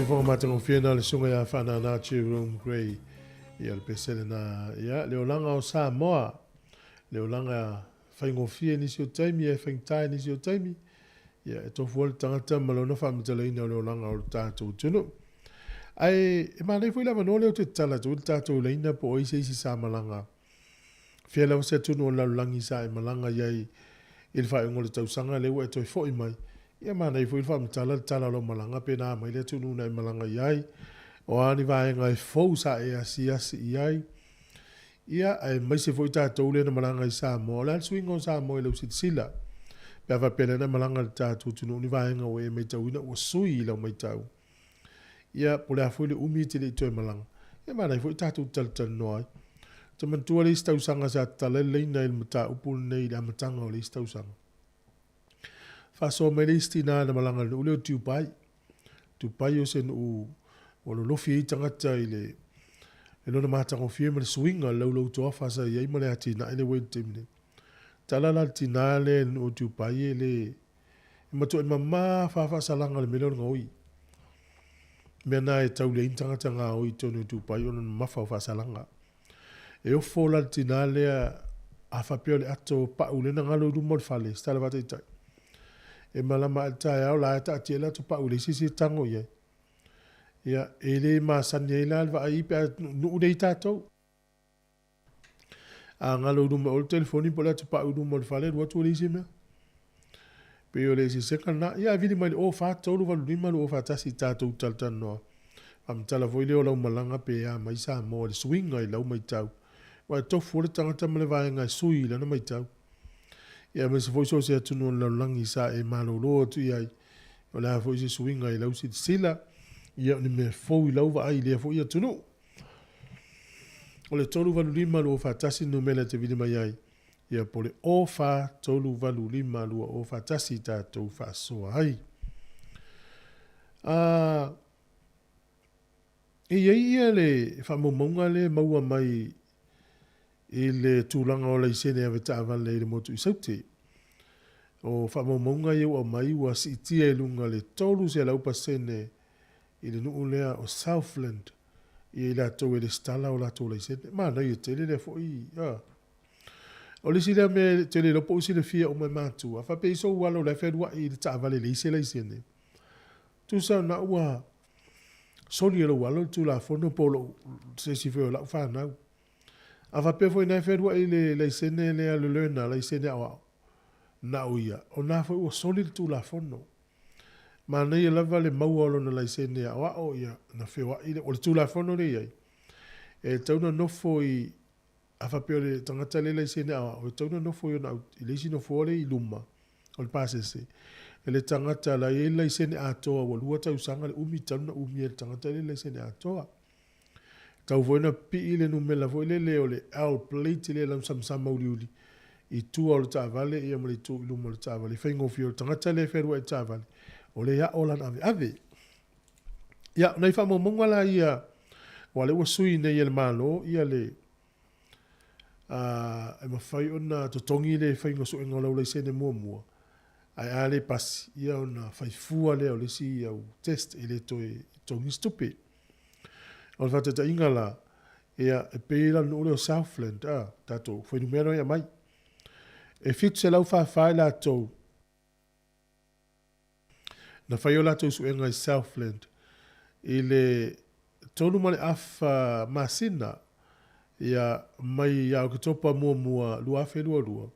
fo matango fiena le sunga ya fana na room grey ia le pesele na ia le olanga o Sāmoa le olanga faingo fie ni sio taimi e faintai ni sio taimi ia e tofu le tangata malona fa mtalaina le olanga o tātou tunu ai e mana foi lava no le o te tala tu tātou leina po o isi sa malanga fie lava se tunu o laulangi sa e malanga iai il fa ngol tau sanga le o to foi mai ia mana foi fa mtala lo malanga pe na mai le tunu na malanga iai o ani vai ngai fou sa e asi iai ia ai mai se foi tātou le na malanga i Sāmoa la swingo Sāmoa le sila pe va pele na malanga tātou tunu ni vai nga o e mai tau ina o sui la mai tau ia po le foi le umi te le toi malanga ia mana foi tātou tal noi te mantua le stau sanga sa tala le na il mata upul nei da matanga o le stau sanga fa so me le stina na malanga le ule tu pai o sen o lo fi tangata ile e no mata ko fi me swinga lo to fa sa ye mo le ati na ile we timne tala la tinale o tu pai le ma to mama fa salanga le melo ngoi me na e tau le tangata nga o to no tu pai o no ma fa salanga e o fo la tinale a fa pe le ato pa ule na ngalo du mo fa le stala va tai e malama ta ya la ta ti la to pa ule si tango ye ia ele ma sanela va ai pe no de tato a ngalo du mo telefoni po la to pa du mo fa le wo to le sime pe o le si se kana ia vidi mai o fa to lu va lu ma lu fa ta si tato tal no am tala voi le o la malanga pe ya mai sa mo le swing ai la mai tau wa to fu le tanga ta me va nga sui la no mai tau ia me se foi so se tu no la langi sa e malo lo tu ia o la foi se swing ai la si sila ia ni me foi la va ai le foi tu no o le tolu va lu lima lo fa tasi no mele te vidi mai ai ia po le o fa tolu va lu lima lo o fa tasi ta to fa so ai ia le fa momonga le maua mai ile tulanga o le sene ave tava le motu isauti o fa momonga ye o mai wa siti e lunga le tolu se la upa sene ile no lea o Southland i la to le stala o la to le sene ma na ye tele le foi o le sile me tele lo po sile fia o mai matu fa pe so walo le fe wa i tava le sene tu sa na wa soli lo walo tu la fono polo se si fe la fa na ava pe foi na ferua ile le sene le le na le sene awa na uia o na foi o solid tu la fono ma nei la vale mau lo na le sene awa o ia na fewa ile o tu la fono le ai e tau no foi ava pe le tangata le sene awa o tau no foi na ile sino foi le luma o le passe se ele tangata la ile sene atoa o lua tau sanga le umi tau na umi le tangata le sene atoa tau voina pi ile no mela vo le le al plate le lam sam mauli i tu al tavale e mo le tu lu mo le tavale fengo fio tanga le feru e tavale o le ya ola ave ya nei fa mo mongala ia wale o sui nei el malo ia le e ma fai ona to tongi le fengo so ngola le sene mo ai ale pas ia ona fai fu ale o le si au test ele to tongi stupid o fa te ingala ia e pela no le Southland tato foi numero ia mai e fitse lau fa la to na fai ola to su enga Southland ile tonu male afa masina ia mai ia o topa mua lua fe lua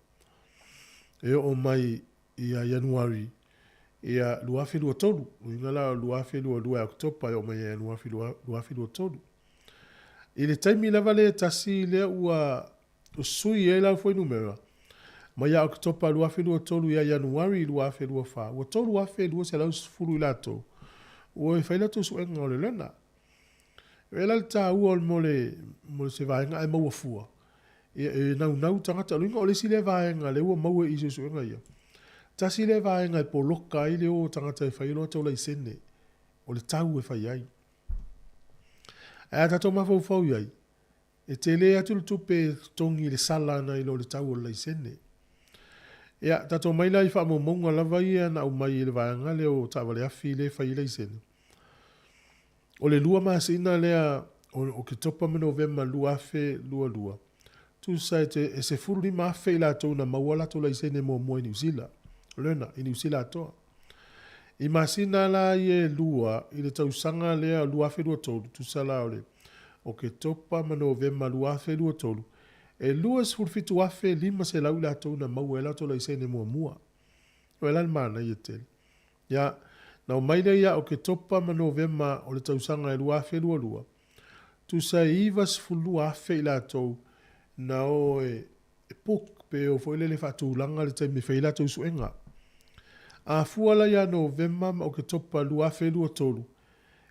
e o mai ia January ia lua fe lua tolu ingala lua fe lua October o mai January lua fe lua tolu ile taimi lava le tasi le ua o sui e la foi numero ma ia October lua fe lua tolu ia January lua fe lua fa o tolu lua fe lua se la fulu lato o e faila to su enga le lena ela ta u ol mo se vai nga e mo fua e nau tangata luinga o le sile vai nga le o mo e iso su enga ia tasi le vai nga po loka ile o tangata e failo to le sene o le tau e fai ai a tato mafau iai e te le atu tupe tongi le sala na ilo le tau o le sene ia tato mai lai fa mo monga lava ia na o mai le vai nga le o tawale afi le fai le sene O le lua masina lea o ke topa me November lua afe lua. Tu sai e se furu lima afe ila tau na mawala to la isene mo i New Zealand. Lena, i New Zealand atoa. I masina la ye lua, i le tausanga lea lua afe lua tolu, tu sala ole. O ke topa ma November lua afe lua tolu. E lua se furu fitu afe lima se lau ila tau na mawala to la isene mua. O elan mana i tele. Ya, na o maile ia o ke topa ma November o le tausanga e lua afe lua. Tu sa iwa se furu afe ila tau na o e puk pe o foi le fatu langa le taimi feila tau suenga. A fuala ya November o ke topa lua afe lua tolu.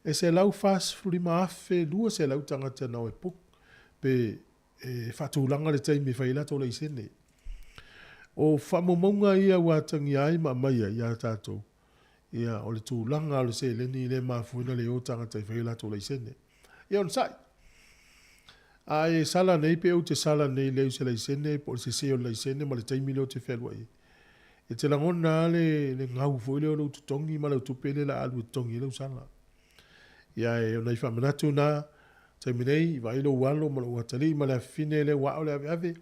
E se lau fas fulima afe lua se lau tangata na o e puk pe e fatu langa le taimi feila tau la isene. O whamomonga ia watangi ai ma maia ia tātou. Ia o le tūlanga o le se leni le mafuina le o tangata i feila tau la isene. Ia on sai. Ai sala nei pe o te sala nei leu se la isene po se se o la isene ma le taimi leo te whelua i. E te langona le ngau foi leo tu tongi ma lau tupele la alu tongi leo sala. Ia e o nei whamanatu na taimi nei i wailo walo ma lau atali ma le fine le wao le ave.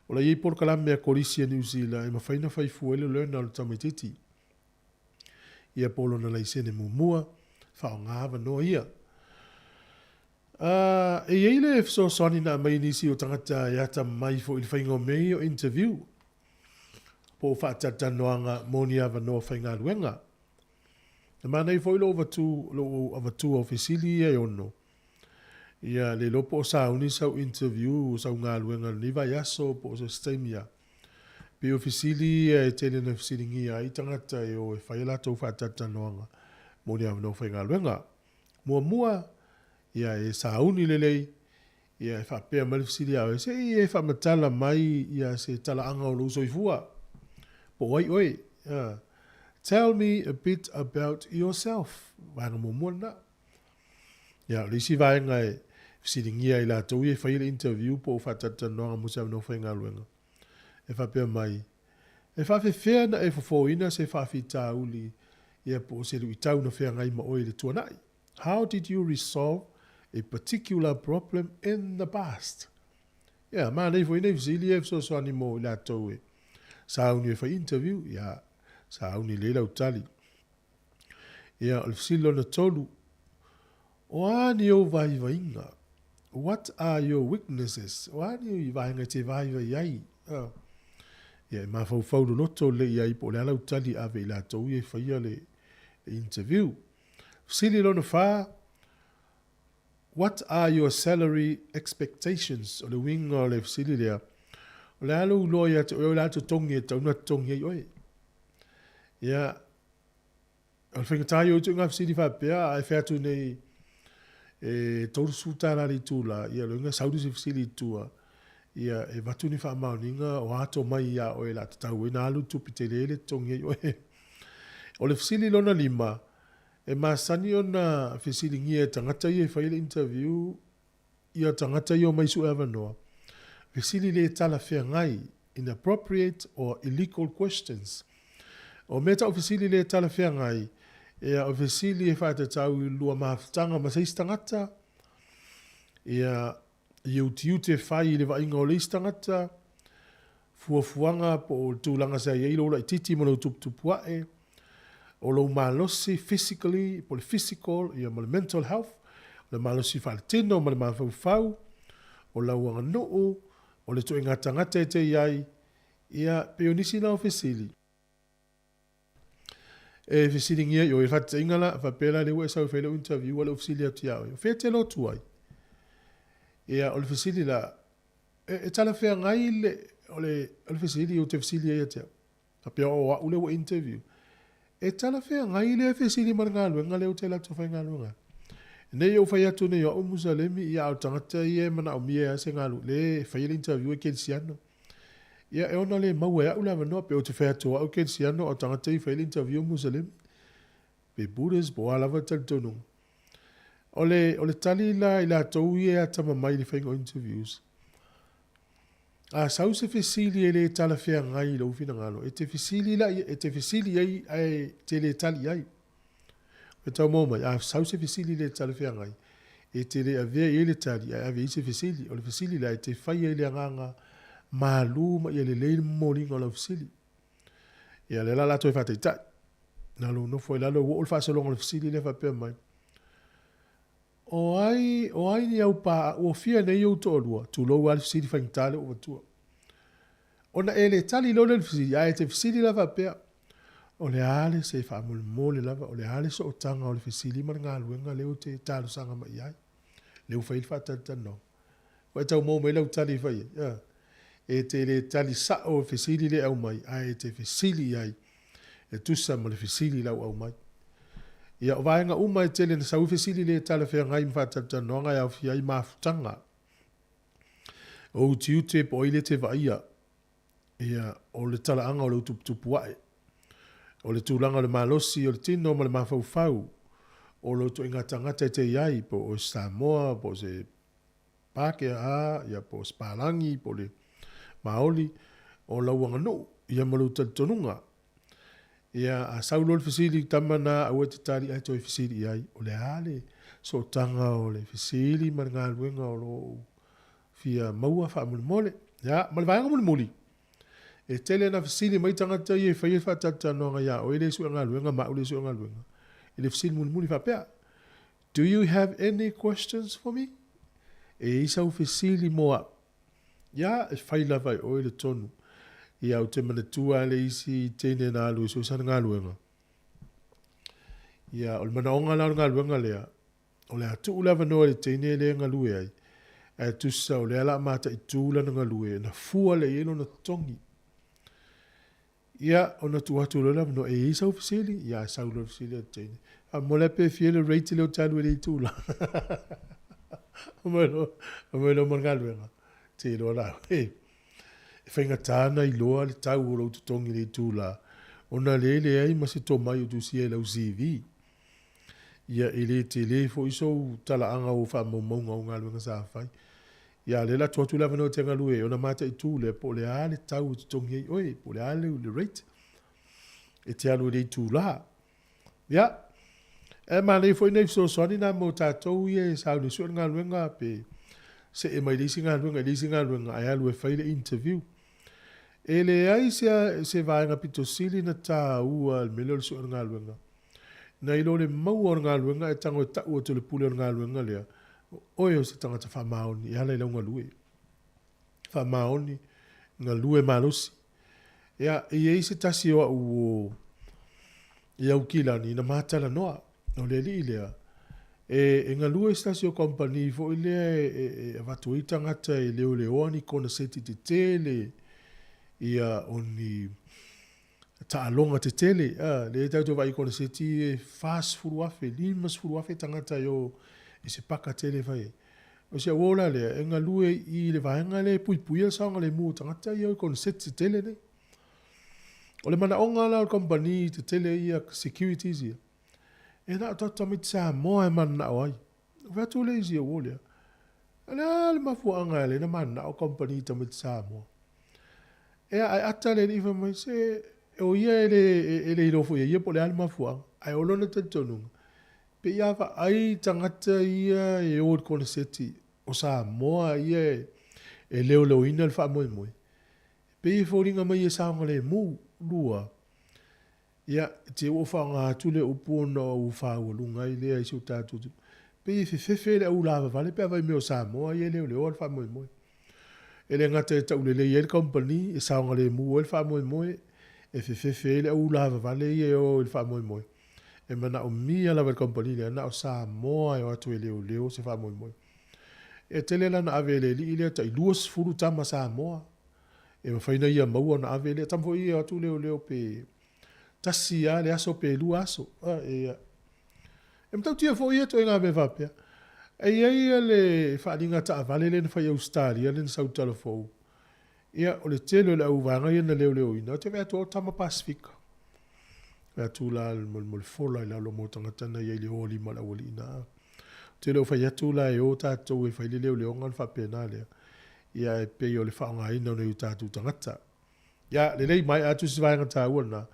O la i por kalame a korisi a New Zealand e ma whaina whai fuele leo na le tamititi. Ia polo na la isene mumua whao ngāwa no ia. E eile e so soni na mai nisi o tangata yata mai fo il whaingo mei o interview. Po whaatata noanga moni awa no whainga luenga. E mana i fo ilo over tu ofisili e ono. Ia le lopo o sauni sau interview sau ngā luenga niva yaso po so stemia. Pe ofisili e tene na ofisili ngia i tangata e o e whailato whaatata noanga moni awa no whainga luenga. Mua ia e sauni lelei, ia e whapea malifisiri au, se e whamatala mai, ia se tala anga o luso i fua. Po oi, tell me a bit about yourself. Wanga mua na. Ia, lisi vaenga e fisiri ngia i la tau e whaile interview po whatata noanga musa no whainga luenga. E whapea mai. E whawhewhea na e whafoina se whawhita uli, ia po se lui tau na whea ngai ma oi le tuanai. How did you resolve a particular problem in the past? Yeah, man, if we never see the so anymore, la toe. Sauni for interview, yeah, sauni lela utali. Yeah, if silo na tolu. Wani o vai vainga. What are your weaknesses? Wani o vainga te vai vai. Yeah, ma fau fau no to le ia po la utali ave la toe e faia le interview. Silo na fa. What are your salary expectations? O le winga o le fisili lea. O le alu loia te o le atu tongi e tauna tongi e oe. Ia, o le whingatai o tu ngā fisili whapea, ai wheatu nei e toru sūtara li tūla. Ia, lo inga saudi si fisili tua. Ia, e watu ni whamauninga o ato mai ia oe la tatau e nā alu tupi te lele tongi e oe. O le fisili lona lima, e masani o na fisili ngia tangata i e whaile interview ia tangata i o maisu ewa noa. Fisili le tala whea ngai, inappropriate or illegal questions. O meta o fisili le tala whea ngai, ia o fisili e whaetatau i lua mahaftanga maseis tangata, ia iu te whai le wainga o leis tangata, fuafuanga po tūlanga sa i eilo la i titi mana utuptupua e, o lo malosi physically, po le physical, ia mo le mental health, o le malosi whaletino, mo le mawhau, o la uanga noo, o le tue ngata e te iai, ia peonisi na o fesili. E fesili ngia, yo e whate ingala, whapela le ue sau whele interview, o le ofisili atu iau. Whete lo tuai. Ia o le fesili la, e tala whea ngai le, o le fesili, o te fesili e te. Apea o ule o interview. E tala whea ngai le fesili mana ngā luenga leo te lato whai ngā luenga. Nei o whai atu nei o musalemi ia au tangata i e mana o mia se ngā lu. Le whai le interview e kensiano. Ia e ona le maua e au lama noa pe o te whai atu au kensiano o tangata i whai le interview musalemi. Pe Buddhas bo alawa talitonu. O le tali la i la tau i e atama mai le whai ngā interviews. A sau se fesili e le tala whea ngai lo fina ngalo. E te fesili la, e te fesili ai te le tali ai. E tau mō mai, a sau se fesili le tala whea ngai. E te le avea i le tali, a ave i se fesili. O le fesili la e te whai e le anganga malu ma i le leile moringa o la fesili. Ia le la lato e whate tai. Na lo no foi lalo o le whaasalonga le fesili le whapea mai. O ai ni au pa o fia nei o to lua, tu lo al fesili whaingtale o watua. Ona e le tali lo le fesili, a e te fesili la whapea. O le ale se whaamole mole lava, o le ale so o tanga o le fesili ma ngā luenga leo te talo sanga mai ai. Leo whail whatatano. O e tau mō mai lau tali whai. E te le tali sa o fesili le au mai, a e te fesili ai. E tusa ma le fesili lau au mai. Ia o vaenga uma e tele na sau fesili le tala whea ngai mwhatatano ngai au fia i mafutanga. O uti ute po ile te vaia. Ia o le tala anga o le utuputupu wae. O le tūlanga le malosi, o le tino, ma le mawhauwhau. O lo to inga tangata te iai, po o Sāmoa, po se Pākehā, ia po Spalangi, po le Maoli, o la wangano, ia malu tonunga. Ia a saulo le fesili tamana, a te tari ai toi fesili iai, o le ale, so tanga o le fesili, ma ngā luenga o lo fia maua wha mole. Ia, ma le vaenga muli. E tele na fesili mai tangata i e whai whatata noanga ia, o ele sua ngā luenga, ma ole sua ngā luenga. Ele fesili muli whapea. Do you have any questions for me? E isau fesili moa. Ia, e whai lawai o ele tonu. Ia o te manatua le isi tene na alu, so sana ngā luenga. Ia, o le mana onga lau ngā luenga lea. O le atu ulawa noa le tene le ngā lue ai. E tusa o le ala mata i tūla na ngā lue, na fua le eno na tongi. Ia, ona tu atu lola no e isau fesili, ia sau lo fesili a tene. A mole pe fiele reiti leo tanu e le tūla. O mai lo man galuenga. Te lo la. E whainga tāna i loa le tau o lau tutongi le tūla. Ona le ai ma se tō mai o tu si e lau CV. Ia e le te le fo iso tala anga o wha maunga o galuenga sa whai. Ia le la tuatu lava no te ngalue, ona mata i tūle, po le ale tau te tongi ei, oi, po le ale le rate. E te alu le tū la. Ia, e ma nei foi nei so soni na mo tātou i e sa le suan ngā luenga pe se e mai lisi ngā luenga, ai alu e whaile interview. E le ai se vaenga pito sili na tā ua le mele le suan ngā luenga. Na ilo le mau o ngā luenga e tango e tau o te le pule o ngā luenga lea. Oi o se tangata whamaoni, i hala i lau ngā lue. Whamaoni, ngā lue malusi. Ia, i e se tasi o au i au kilani, na mātala noa, o le li lea. E ngā lue se tasi o kompani, fo i lea e watu i tangata i leo leoani, kona seti te tele, ia oni taalonga te tele. Le tautu vai kona seti e fast furuafe, limas furuafe tangata yo e se paka tele vai. O se wola le e ngā lue i le vaenga le pui al saonga le mua tangata i au kon set te tele ne. O le mana onga la o company te tele i a securities ia. E na tata mit Sāmoa e mana o ai. Vatu le isi o wolea. Le mafuanga le na mana o company ta mit Sāmoa. E ai ata le iwa mai se o ia e le ilofo ia po le al mafuanga. Ai olona te tonunga. Pe ia wa ai tangata ia e o kona seti o Sāmoa ia e leo ina le wha moe moe. Pe i fōringa mai e sāonga le mū lua. Ia te o wha ngā tule upu ona o whāua lunga i lea i siu tātutu. Pe i whiwhiwhi le au lava vale pe avai me o Sāmoa ia leo le wha moe moe. E le ngata e tau le le company e sāonga le mū o le wha moe moe. E whiwhiwhi le au lava vale ia o le wha moe moe. E mana o mia lava company le na o Sāmoa e o atu e leo se wha moe moe. E tele la na avele li ile ta i luas furu tama Sāmoa. E mawhaina ia maua na avele tamfo i e o atu leo pe tasi a le aso pe lu aso. E mtau tia fo i e to e ngā me whapea. E ia le whaalinga ta avale le na whai Australia le na sautala fo. Ia o le telo le au vanga ia na leo ina. O te vea to tama Pasifika. Vea tu la mol fola i la lo motanga tana ia i le holi ma la wali ina. Te leo whai atu la e o tātou e whai leo ngan whapena lea. Ia e pei o le whaonga ina o nei tātou tangata. Ia le lei mai atu si vaenga tā uana.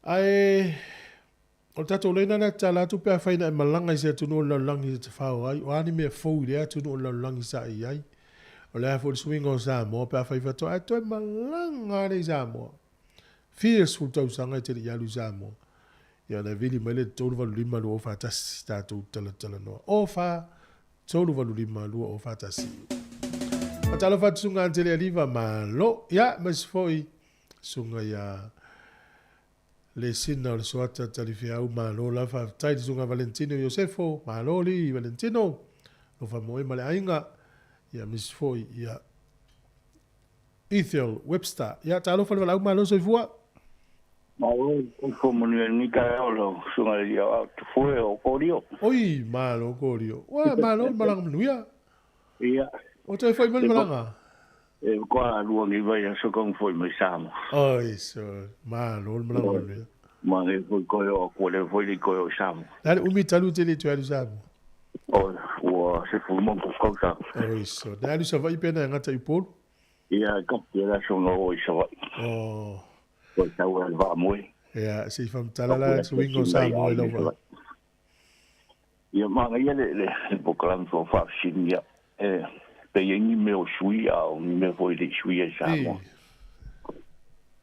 Ai O tatou leina na tala tu pe faina e malanga se tu no langi te fao ai. O ani me fou le tu no langi sa ai. O le fo swing o Sāmoa pe fai fato ai to malanga le Sāmoa. Fierce fu tau sanga te ya lu Sāmoa. Ya na vili mele tolu valu lima lu o fa tasi tatou tala no. O fa tolu valu lima lu o fa tasi. O tala fa tsunga antele aliva ma lo ya mas foi sunga ya le sina o le soata talifia au malo la fa tai zunga Valentino Josefo malo li Valentino o fa moe male ainga ya Miss Foi ya Ethel Webster ya talo fa au malo so fua malo o fo moni ni ka o sunga ya tu foi o korio oi malo korio wa malo malang nuia ya o te foi malanga e ko a lu ngi vai so kong foi mai Sāmoa oi so malo malang nuia ma e foi ko le foi ko Sāmoa dale umi talu tele tu alu Sāmoa o se fu mo ko ka oi so dale so vai pena ngata ipol ya ka era so no so oh ko ta wa va moi ya si fam talala swingo Sāmoa lo va ya ma ya le program so fa sin ya pe yengi me o shui a me foi de shui a Sāmoa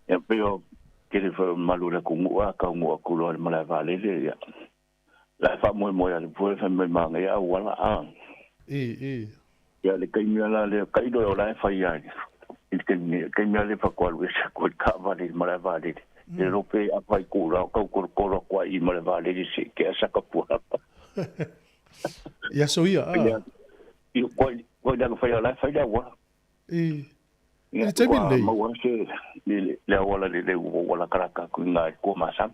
ya pero que le fue malura con ua ka mo ku lo mala vale le ya la fa mo mo ya le fue fa me manga ya wala a ya le kai mi la le kai do la fa ya il que kai mi le fa ko sa ko ka vale mala vale le rope a fa ku ra ko ko i mala vale se que sa ka pu ya soia io ko da fa ya la fa ya wa Ele tem lei. Ma wa se le wala le wala karaka ku nga ko masam.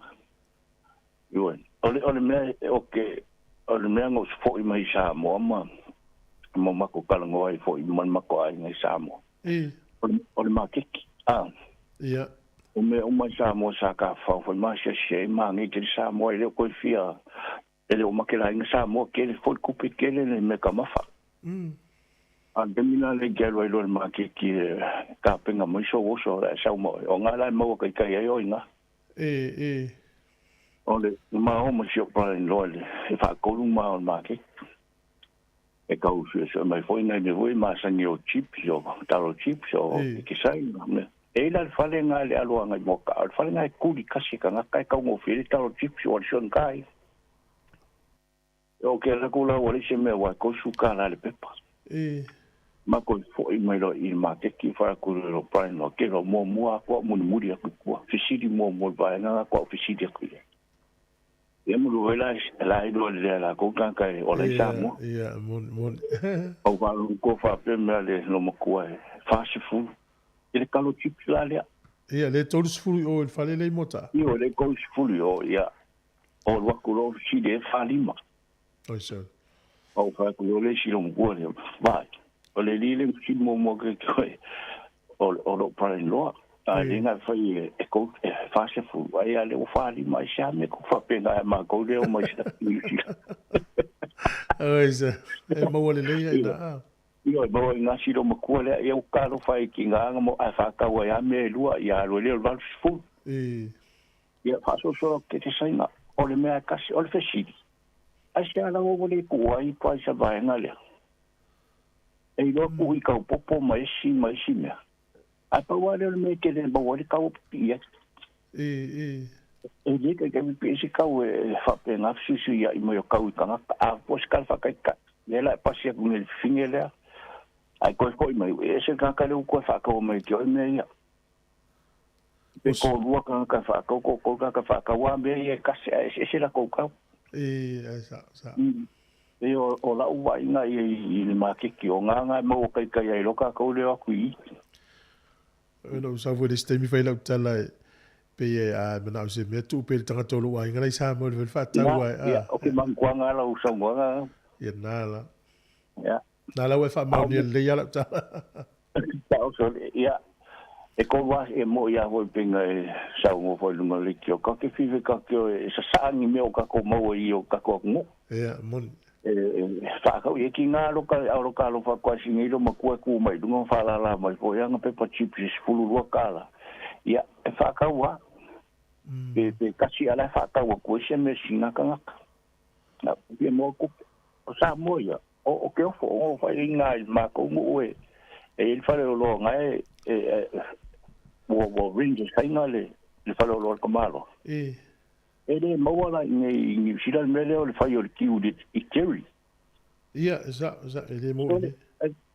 Yo, ole me okay. Ole me ngo fo i mai Sāmoa ma ko kala ngo ai fo i man ma ko ai ngai Sāmoa. Ole ma kiki. Ya. O me Sāmoa sa ka fa ma se ma ngi te Sāmoa le ko fia. Ele o ma ke la ngai Sāmoa ke le fo ku pe ke le me ka ma fa. Andemina le gelo lo ma ki ka penga mo so sa mo o nga la mo ka ka yo inga ole ma o mo sio pa lo le e fa ko lu ma o ma ki e ka u so mai foi na me voi ma sa ni o chip yo taro chip so ki sai me e la fa le nga le alo nga mo ka fa le nga ku di ka si ka nga ka mo fi taro chip so son kai o ke la ku la o le se me wa ko su ka la le pepa ma ko fo i mai lo i ma ke ki fa ku lo pa no ke lo mo ko mo muri ku ko fisidi mo ba na ko fisidi ku e mo lo la do le la ko kan kai o le Sāmoa ya mon o va ko fa pe me le no mo ko fa si fu ele ka lo chip la le ya le todos fu o il fale le mota io le ko si fu yo ya o lo ko lo si de fa lima o so o fa ko le si lo mo le vai o le lile si mo ke o lo para lo a linga foi e ko fa se fu ai ale o fa li mai sa me ko fa pena ma ko le o mai sta so e mo le le ina io mo na si lo mo ko le e o ka lo fa ki nga mo a fa ka wa ya me lu ya lo le val fu ia fa so ke te sai na o le me ka o le fesidi a se ala o le ku ai pa sa va nga le e lo ku i ka popo mai si me a pa wa le me ke le ba wa ka o pia e le ke me pe si ka o fa pe na si ya i mo ka u ka a po ska fa ka le la pa si ku le fingele ai ko mai e se ka le ku fa ka o mai ke o me ya e ko lu ka fa ka fa ka wa me e ka se la ko ka sa o la ua inga i ma kiki o nganga mo kai ai loka ko le aku i no sa vo de stemi fai la tala pe a mena se me tu pe tanga tolo wa inga lai Sāmoa le fa ta wa ya o ke man kwa nga la u sa mo nga ya nala ya nala wa fa ma ni le ya la tala ta o so ya e ko wa e mo ya ho pinga sa mo fo lu mo le ki o ka ke fi ka ke sa sa ni me o ka ko mo i o ka ko mo ya mon fa ka ye ki nga lo ka lo fa kwa singi lo ma ku mai dungo fa la mai po yang pe pa chip si fulu lo kala ya fa ka wa pe kasi ala whakau ko se me singa kangaka. Na pia mo ko Sāmoa ia. O ke ofo o whai ngā i mako mo e il whare o lo ngai o Rangers kainga le whare o lo kamalo. Le mawala i New Zealand mele o le whai o le kiu i Kerry. Ia, ele mo.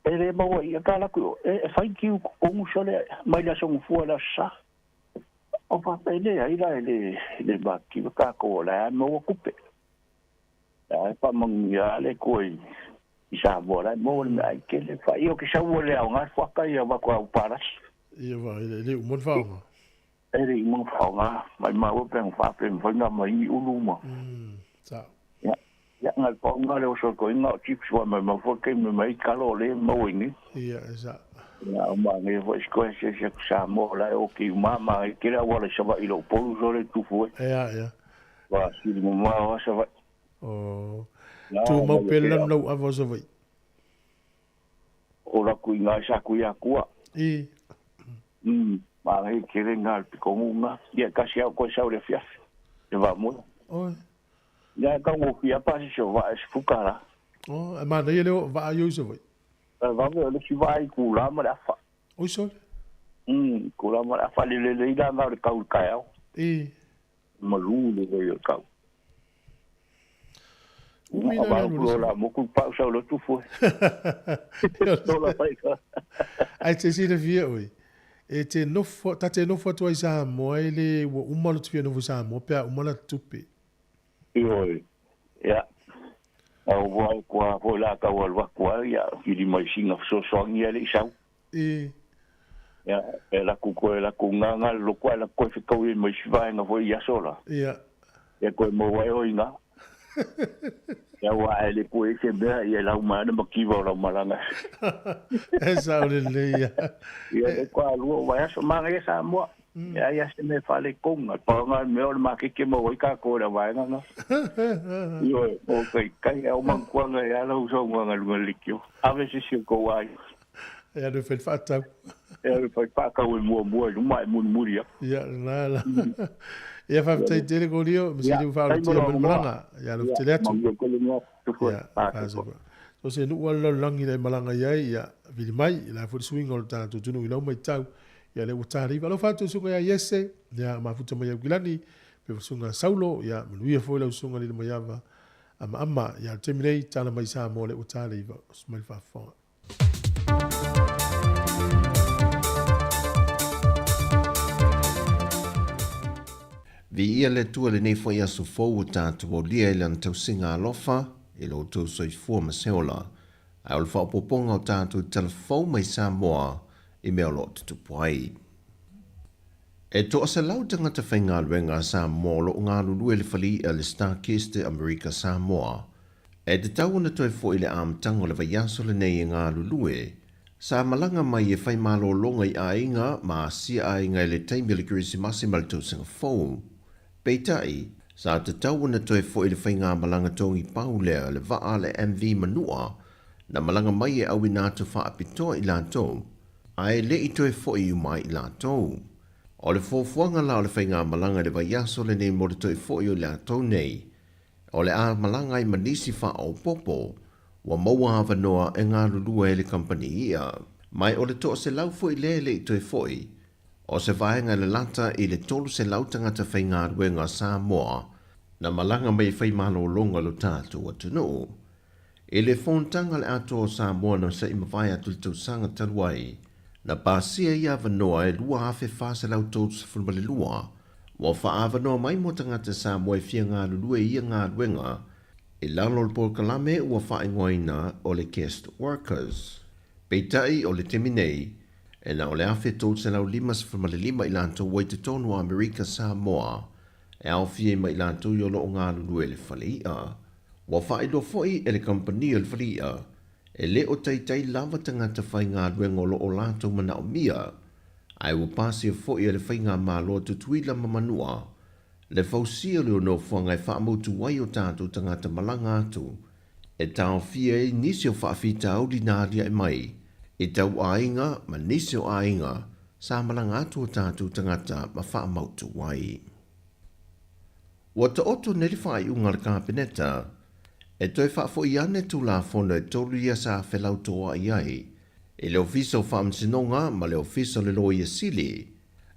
Le mawa i ka laku whai kiu o musole mai la songu fua la sa. O whapele ai la le maki ka ko la mo kupe. Ai pa mang ya le koi i Sāmoa la mo le ai ke le whai o ke sa wo le au ngā whaka ia wako au paras. Ia wa ele o mon whaonga. Ele i mon whaonga mai mau peng whapem whainga mai i uluma. Sa. Ya ngal paunga le o so ko inga chips wa mai mawhake me mai kalo le mo ingi. Ia, sa. Ya ma nge fo sko se Sāmoa la o ki mama i kira wala sa wa i lo polu so le tufu. Ia. Wa si mo ma wa sa wa. O tu mau pelan no avo so vai. Ora ku inga sa ku ya ku. Ma ngai kire ngal ko nga ya ka sia ko sa le fia. E va mo. Oi. Ya ka mo fia pa si so va es fukara. Oh, ma dai le va yo so vai. Va mo le si vai ku la ma la fa. Oi so. Ku la ma la fa le ida nga le ka u ka ya. Ma lu le le ka. Aba la mo ku pa sa lo tu fu. Ai te si de via oi. E te no fo tate no fo toi Sāmoa ele o umalo tu no Sāmoa pe umala tupe. Oi. Ya. Au wa kwa fo la ka wa kwa ya ki di mai singa so so ngi ele sa. Ya, ela ku ko ela ku nganga lo kwa la ko fi ko i mai shiva nga fo ya sola. Ya. Ya ko mo wa o inga. Ya wa ele ko e se bea ia la uma na makiva o la malanga. Esa o le ya. Ya ko alu wa ya so manga ya Sāmoa. Ya se me fale konga pa nga me o ma ke mo i ka ko la wa nga. Yo o kai o man ko nga ya la uso nga lu likio. A veces se ko wa. Ya no fel fata. Ya no fel fata o mo mai muria. Ya la. Ia fa te tele ko rio, mi se lu fa ti o malanga, ya lo tele atu. So se nu wala langi le malanga ia vili mai, la fu swing o ta tu tunu ilo mai tau. Ya le utari, va lo fa tu sunga ya yese, ya ma fu tama ya gilani, pe sunga Saulo, ya manu ia fo la sunga ni mai ava. Ama ya temile tala mai Sāmoa le utari va smai fa fa. Vi ia le tua le nei fo ia su fou tātou o lia ilan tau singa alofa, e lo tau soi fua ma seola. Ai o le wha poponga o tātou telefou mai Sāmoa i mea lo te tupuai. E to asa lau tangata whai ngā luenga Sāmoa lo ngā lulu le whali e le Starcaster America Sāmoa. E te tau na toi fo i le amtango le vaiaso le nei e ngā lulu e, sa malanga mai e whai malo longa i ainga ma sia ainga i le taimi le Kirisimasi ma le tau singa fou. Peitai, sa te tau na toi fo i le whai ngā malanga tongi paulea le vaa le MV manua, na malanga mai e au i nātu wha apitoa i lātou, ai le i toi fo i umai i lātou. O le fōfuanga la o le whai ngā malanga le vaiaso le nei mo le toi fo i o lātou nei, o le a malanga i manisi wha o popo, wa maua hawa noa e ngā lulua e le company ia, mai o le toa se lau fo i le i toi fo i, o se vaenga le lata i le tolu se lautanga te whai ngā ruenga Sāmoa, na malanga mai whai malo longa lo tātou atu no. E le whontanga le ato o Sāmoa na sa ima vai atu le tau sanga taruai, na pāsia ia vanoa e lua hafe whāse lau tōtu sa whanmale lua, wa wha avanoa mai mo tangata Sāmoa e fia ngā lulua i ia ngā ruenga, e lalo le pol kalame ua wha ingoina o le guest workers. Peitai o le teminei, e na o le awhi tōt se lau lima sa whamale lima i lanto wai te tonu a Amerika Sāmoa, e au fie mai lanto i o lo ngā lulu e le whalia. Wa whai do foi e le company e le whalia, e le o taitai lava tangata whai ngā ruenga o lo o lanto mana o mia, ai wa pasi o foi e le whai ngā mālo tu tuila mamanua, le fausia leo no whangai whaamautu wai o tātou tangata malanga atu, e tau fie e nisi o whaafita au di nāria e mai, e tau ainga ma nisi o ainga sa malanga atu o tātou tangata ma whaamautu wai. Ua ta oto neri whai unga le kāpeneta, e toi whaafo i ane tu la fono e tolu ia sa whelau toa i ai, e le ofiso whaamsinonga ma le ofiso le loa i sili,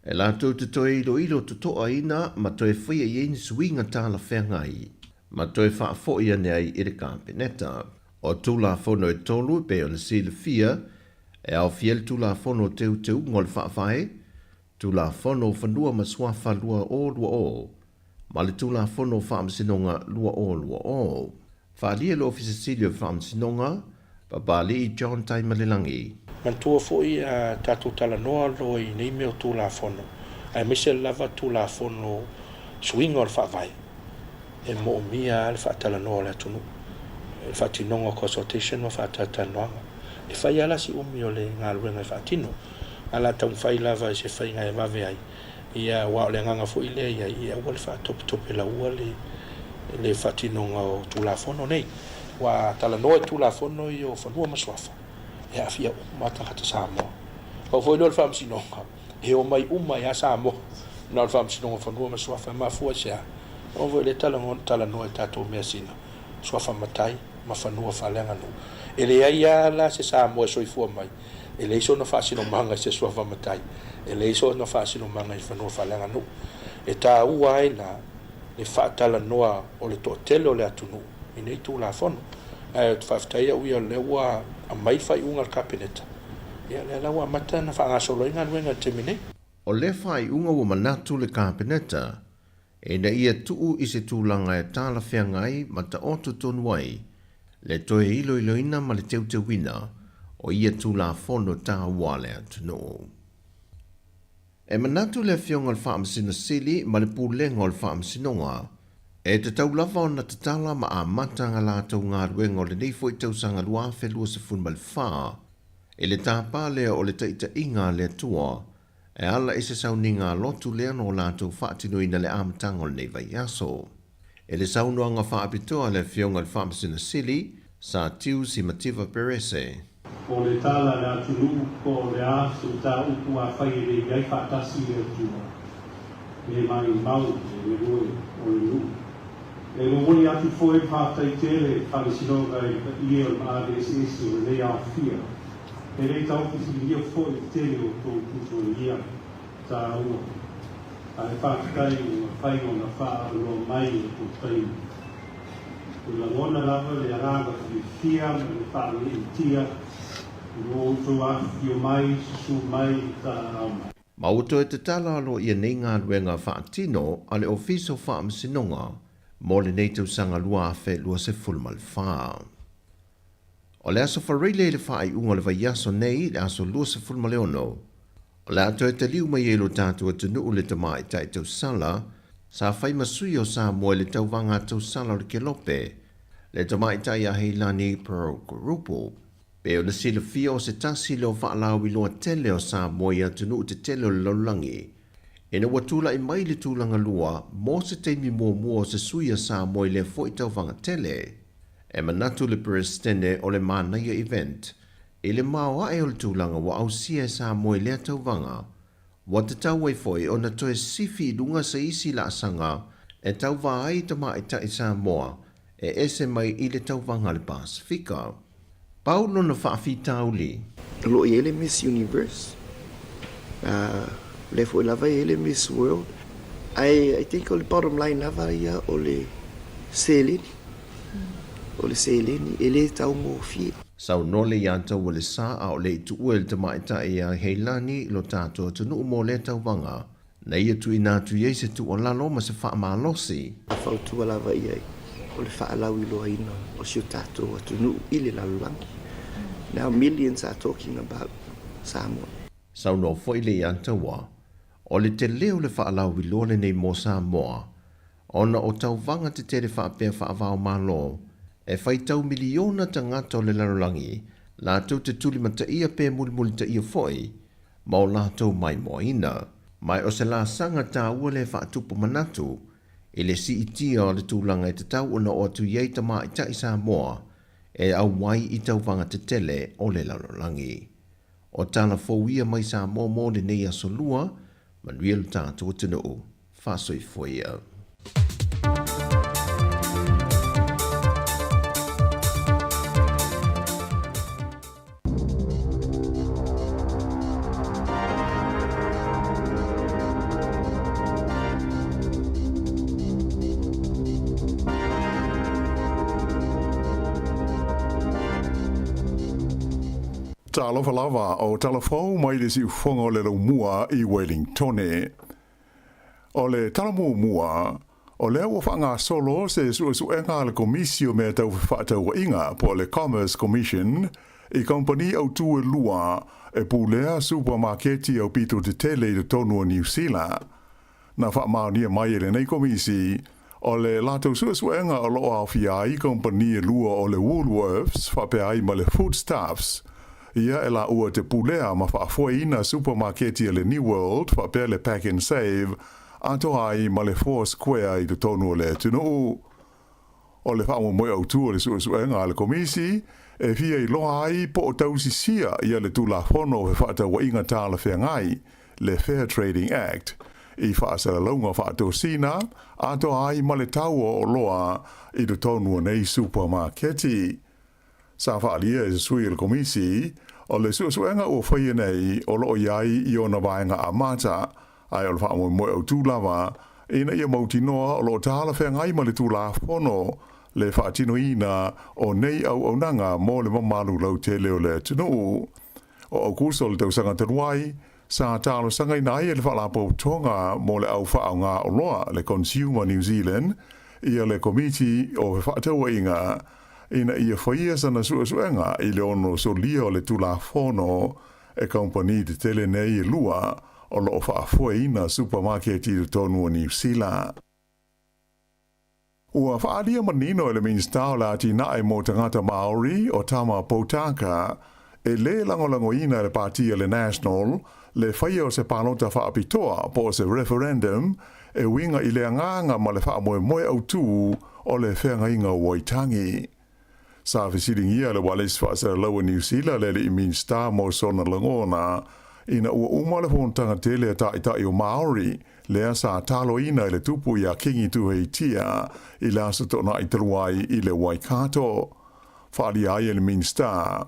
e la tau te toi ilo tu toa ina ma toi whaia i eini suinga tā la whengai, ma toi whaafo i ane ai i le kāpeneta. O tu la fono e tolu pe o le sili fia, e au fiel tu la fono teu ngol whaafai, tu la fono whanua ma swafa lua o, ma le tu la fono whaamsinonga lua o. Whaalia lo ofisa silio whaamsinonga, babali i John Taimalelangi. Mantua foi a tatu tala noa lo i nei meo tu la fono. Ai mese lava tu la fono swing or whaavai. E mo mia al whaatala noa le atunu. E whaatinonga consultation wa whaatata noanga. E whai ala si umi o le ngā luenga e whaatino. Ala tau whai lava e se whai ngai e wawe ai. Ia wao le nganga fo ile ia ua le whaatope la ua le whaatinonga o tu la fono nei. Wa tala noa tu la fono i o whanua maswafa. E a fia mata hata Sāmoa. Pau foi no le whaamsinonga. E o mai ia Sāmoa. Na le whaamsinonga whanua maswafa e mafua sea. O voi le tala noa e tātou mea sina. Swafa matai, ma whanua whalenga no. E le aia la se Sāmoa soifua mai. E le iso na whaasino manga se swafa matai. E le iso na whaasino manga i whanua whalenga no. E tā ua ai la le whaatala noa o le to'atele o le atunu. I nei tū la fono. E te whaftaia uia le ua a mai whai unga kāpeneta. Ia le laua mata na whaangasolo inga nuenga te mine. O le whai unga ua manatu le kāpeneta, e na ia tuu i se tūlanga e tāla whengai ma ta oto tonu ai, le toe ilo ina ma le teu wina, o ia tū la fono tā wale atunu. E manatu le whionga le whaamsina sili ma le pūlenga le whaamsinonga, e te taulawa o na te tala ma a matanga lātou ngā ruenga o le neifo i tausanga lua whelua se fun mal whaa, e le tāpā lea o le taita inga le tua, e ala e se sauninga lotu lea no lātou whaatino ina le amatanga o le nei vai aso. E le saunoanga whaapitoa le whionga le whaamsina sili, sa tiu si Mativa Perese. O le tala le atunu ko le aso ta upu a whai le gai whaatasi le tua. Le mai mau le roi o le lu. E lo woni atu foi pātai tere whaamisinoga i o RSS o le au fia. E rei tau ki ia foi tere o tō kuto ia tā ua. A e whaakai o whai o na whaaro mai o tō tainu. O la ngona lava le araga ki fia me le whaaro i tia. O tō afi o mai, susu mai tā au mai. Mauto e te tala alo ia nei ngā ruenga whaatino ale ofiso whaamsinonga, mo le nei tau sanga lua afe lua se fulmal whaa. O le aso whareile le whaai unga le vai aso nei le aso lua se fulmal ono. O le ato e te liu mai elo tātua tunu le tamai tai tau sala, sa whai masui o Sāmoa le tau wanga tau sala o le kelope, le tamai tai a heilani pro kurupu. Pe o le sila fia o se tasi leo whaalau i loa tele o Sāmoa ia tunu te tele o le laulangi. E na watula i mai le tūlanga lua, mō se teimi mua o se suia Sāmoa i le fo i tau wanga tele. E manatu le presidente o le mānaia event, e le māo ae o le tūlanga wa au sia Sāmoa i le tau wanga. Wa te tau wai foi o na toe sifi i lunga sa isi la asanga, e tau wa ai ta mai ta i Sāmoa, e ese mai i le tau wanga le Pasifika. Paulo na whaafi tauli. Lo i ele Miss Universe. Le fo lava i ele Miss World. I think o le bottom line lava ia o le seleni. O le seleni, ele tau mo fie. Sau nole i antau o le saa o le tu uel te maita i a heilani lo tātua tunu mo le tau wanga. Na ia tu inatu iei se tu o lalo ma se wha malosi. A whau tua lava iai. O le whaalau i loa ina o siu tātou atunu i le lalulangi. Now millions are talking about Sāmoa. Sau no fo i le antawa, o le te leo le whaalau i loa le nei mo Sāmoa, ona o tau vanga te tere whaapea whaavao malo, e whai tau miliona tangata o le lalulangi, lātou te tuli mata ia pē muli ta ia foi, ma o lātou mai moa ina, mai o se la sanga tā ua le whaatupu manatu, e le si itia o le tūlanga e te tau ona o atu iei ta mai ta i Sāmoa, e au wai i tau wanga te tele o le lalulangi. O tana fōia mai Sāmoa mō le nei aso lua, manuia lu tātou tunu, whasoi fōia. ta alofa lava o talafou mai le si fonga o le mua I Wellington. O le talamu mua, o le ua whanga solo se su enga le komisio me tau whatau inga po le Commerce Commission I kompani au tue lua e pulea supermarketi au pito te tele de tonu o New Zealand. Na whaamaunia mai le nei komisi, o le lato suenga o loa au fiai kompani e lua o le Woolworths whapeai ma le Foodstuffs. Ia e la ua te pulea ma whaafoina supermarketi le New World whapea le Pack and Save ato ai ma le Four Square I te tonu o le tunu. O le whaamu moe au tua le suenga le komisi, e fia I loa ai po o tausisia ia le tula whono he whaata wa inga tāla whengai, le Fair Trading Act, I whaasara launga whaato sina, ato ai ma le taua o loa I te tonu o nei supermarketi. Sa whaalia e sui le komisi, o le suenga o whaia nei o loo iai I ona vaenga a mata, ai o le whaamu moe au tūlawa, ina ia mautinoa o loo tāla whengai ma le tula whono, le whaatino ina o nei au nanga mo le mamalu lau te leo le tunu. O au kurso le tausanga tanuai, sa talo sanga inai e le whalapo tonga mo le au whaau ngā o loa le Consumer New Zealand, ia le komiti o whaataua inga, ina ia whaia sana suenga I le ono so lia o le tula whono e kompani te tele nei e lua o lo whaafua ina supermarketi te tonu o New Zealand. Ua whaadia manino e le minstau la tina e mo tangata Maori o tama Potaka, e le langolango ina le partia le National, le whaia o se palota whaapitoa po se referendum, e winga I le anganga ma le whaamoe moe au tū o le whenga inga Waitangi. Sa whisiringia le walis whaasara laua New Zealand le I minstau mo sona langona, ina ua umale hontanga tele a tai o Maori, lea sa talo ina I le tupu ia kingi tu hei tia, I la sa tona I taluai I le Waikato. Whaali ai le minsta.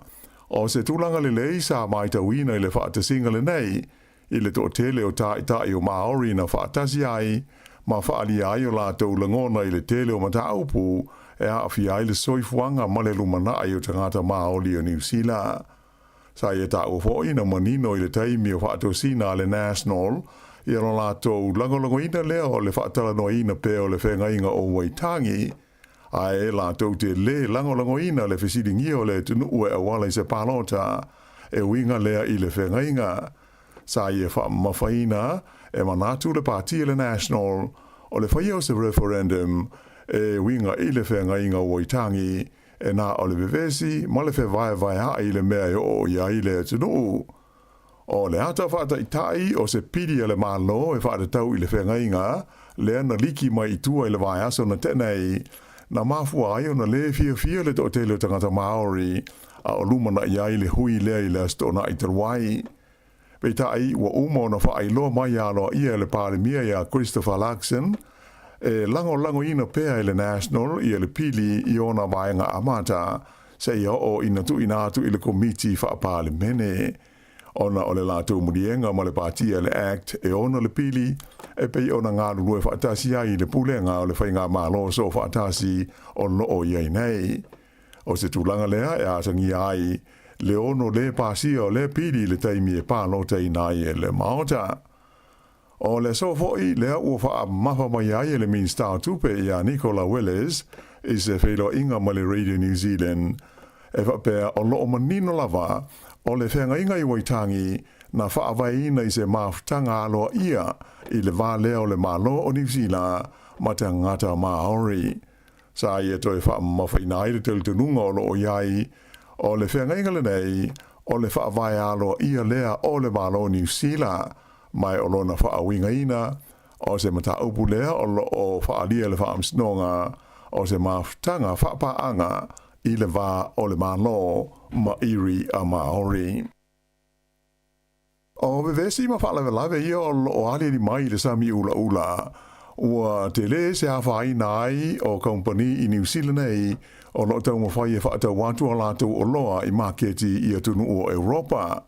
O se tulanga le lei sa mai tawina I le whaatasinga le nei, I le to tele o tai o Maori na whaatasi ai, ma whaali ai o la tau langona I le tele o mataupu, e haafi ai le soifuanga ma le lumana ai o tangata Maori o New Zealand. Sa ia ta o fo ina manino I le taimi o whaatosina le National, ia no lātou langolongo ina leo le whaatala no ina pe o le whenga inga o Waitangi, a e lātou te le langolongo ina le whisiringi o le tunu ue awala I se palota, e winga lea I le whenga inga. Sa ia whaamawhaina, e manatu le partia le National, o le whaia o se referendum, e winga I le whenga inga o Waitangi, e nā o le vevesi, ma le vai hai le mea o ia I le tunu. O le ata whaata I tai o se piri le malo e whaata tau I le whenga inga, le ana liki mai I tua I le vai aso na tenei, na mafua ai o na le fia le to tele o tangata Maori, a o lumana ia I le hui lea I le astona I taruai. Pei tai ua umo na wha ailoa mai alo ia le palemia ia Christopher Luxon, e lango ina pea I le National I le pili I ona vaenga amata, se ia o ina tu ina atu I le komiti wha palemene. Ona o le lātou murienga ma le partia le Act e ona le pili, e pei ona ngā lulue whaatasi ai le pulenga o le whainga mālo so whaatasi o loo iai nei. O se tūlanga lea e atangi ai, le ono le pasia o le pili le taimi e pālota I nai e le maota. O le sofoi lea ua wha mafa mai ai e le minstau tupe ia Nicola Willis, I se whailo inga ma le Radio New Zealand, e whapea o loo manino lava, o le whenga inga I Waitangi na whaavaina I se maftanga aloa ia I le vālea o le malo o New Zealand ma te ngata Maori. Sa ia toi whaamawhaina I le teltununga o loo iai o le whenga inga le nei o le whaavai aloa ia lea o le malo New Zealand mai o lona whaawinga ina o se mata upu lea o loo whaalia le whaamsnonga o se maftanga whaapaanga I le vā o le malo Mairi a Maori. O vevesi ma whaalawelawe ia o ale ni mai le sami ula. Ua te le se hawhai nai o kompani I New Zealand nei o lo tau mawhai e whaatau watu a lātou o loa I maketi I atunu o Europa.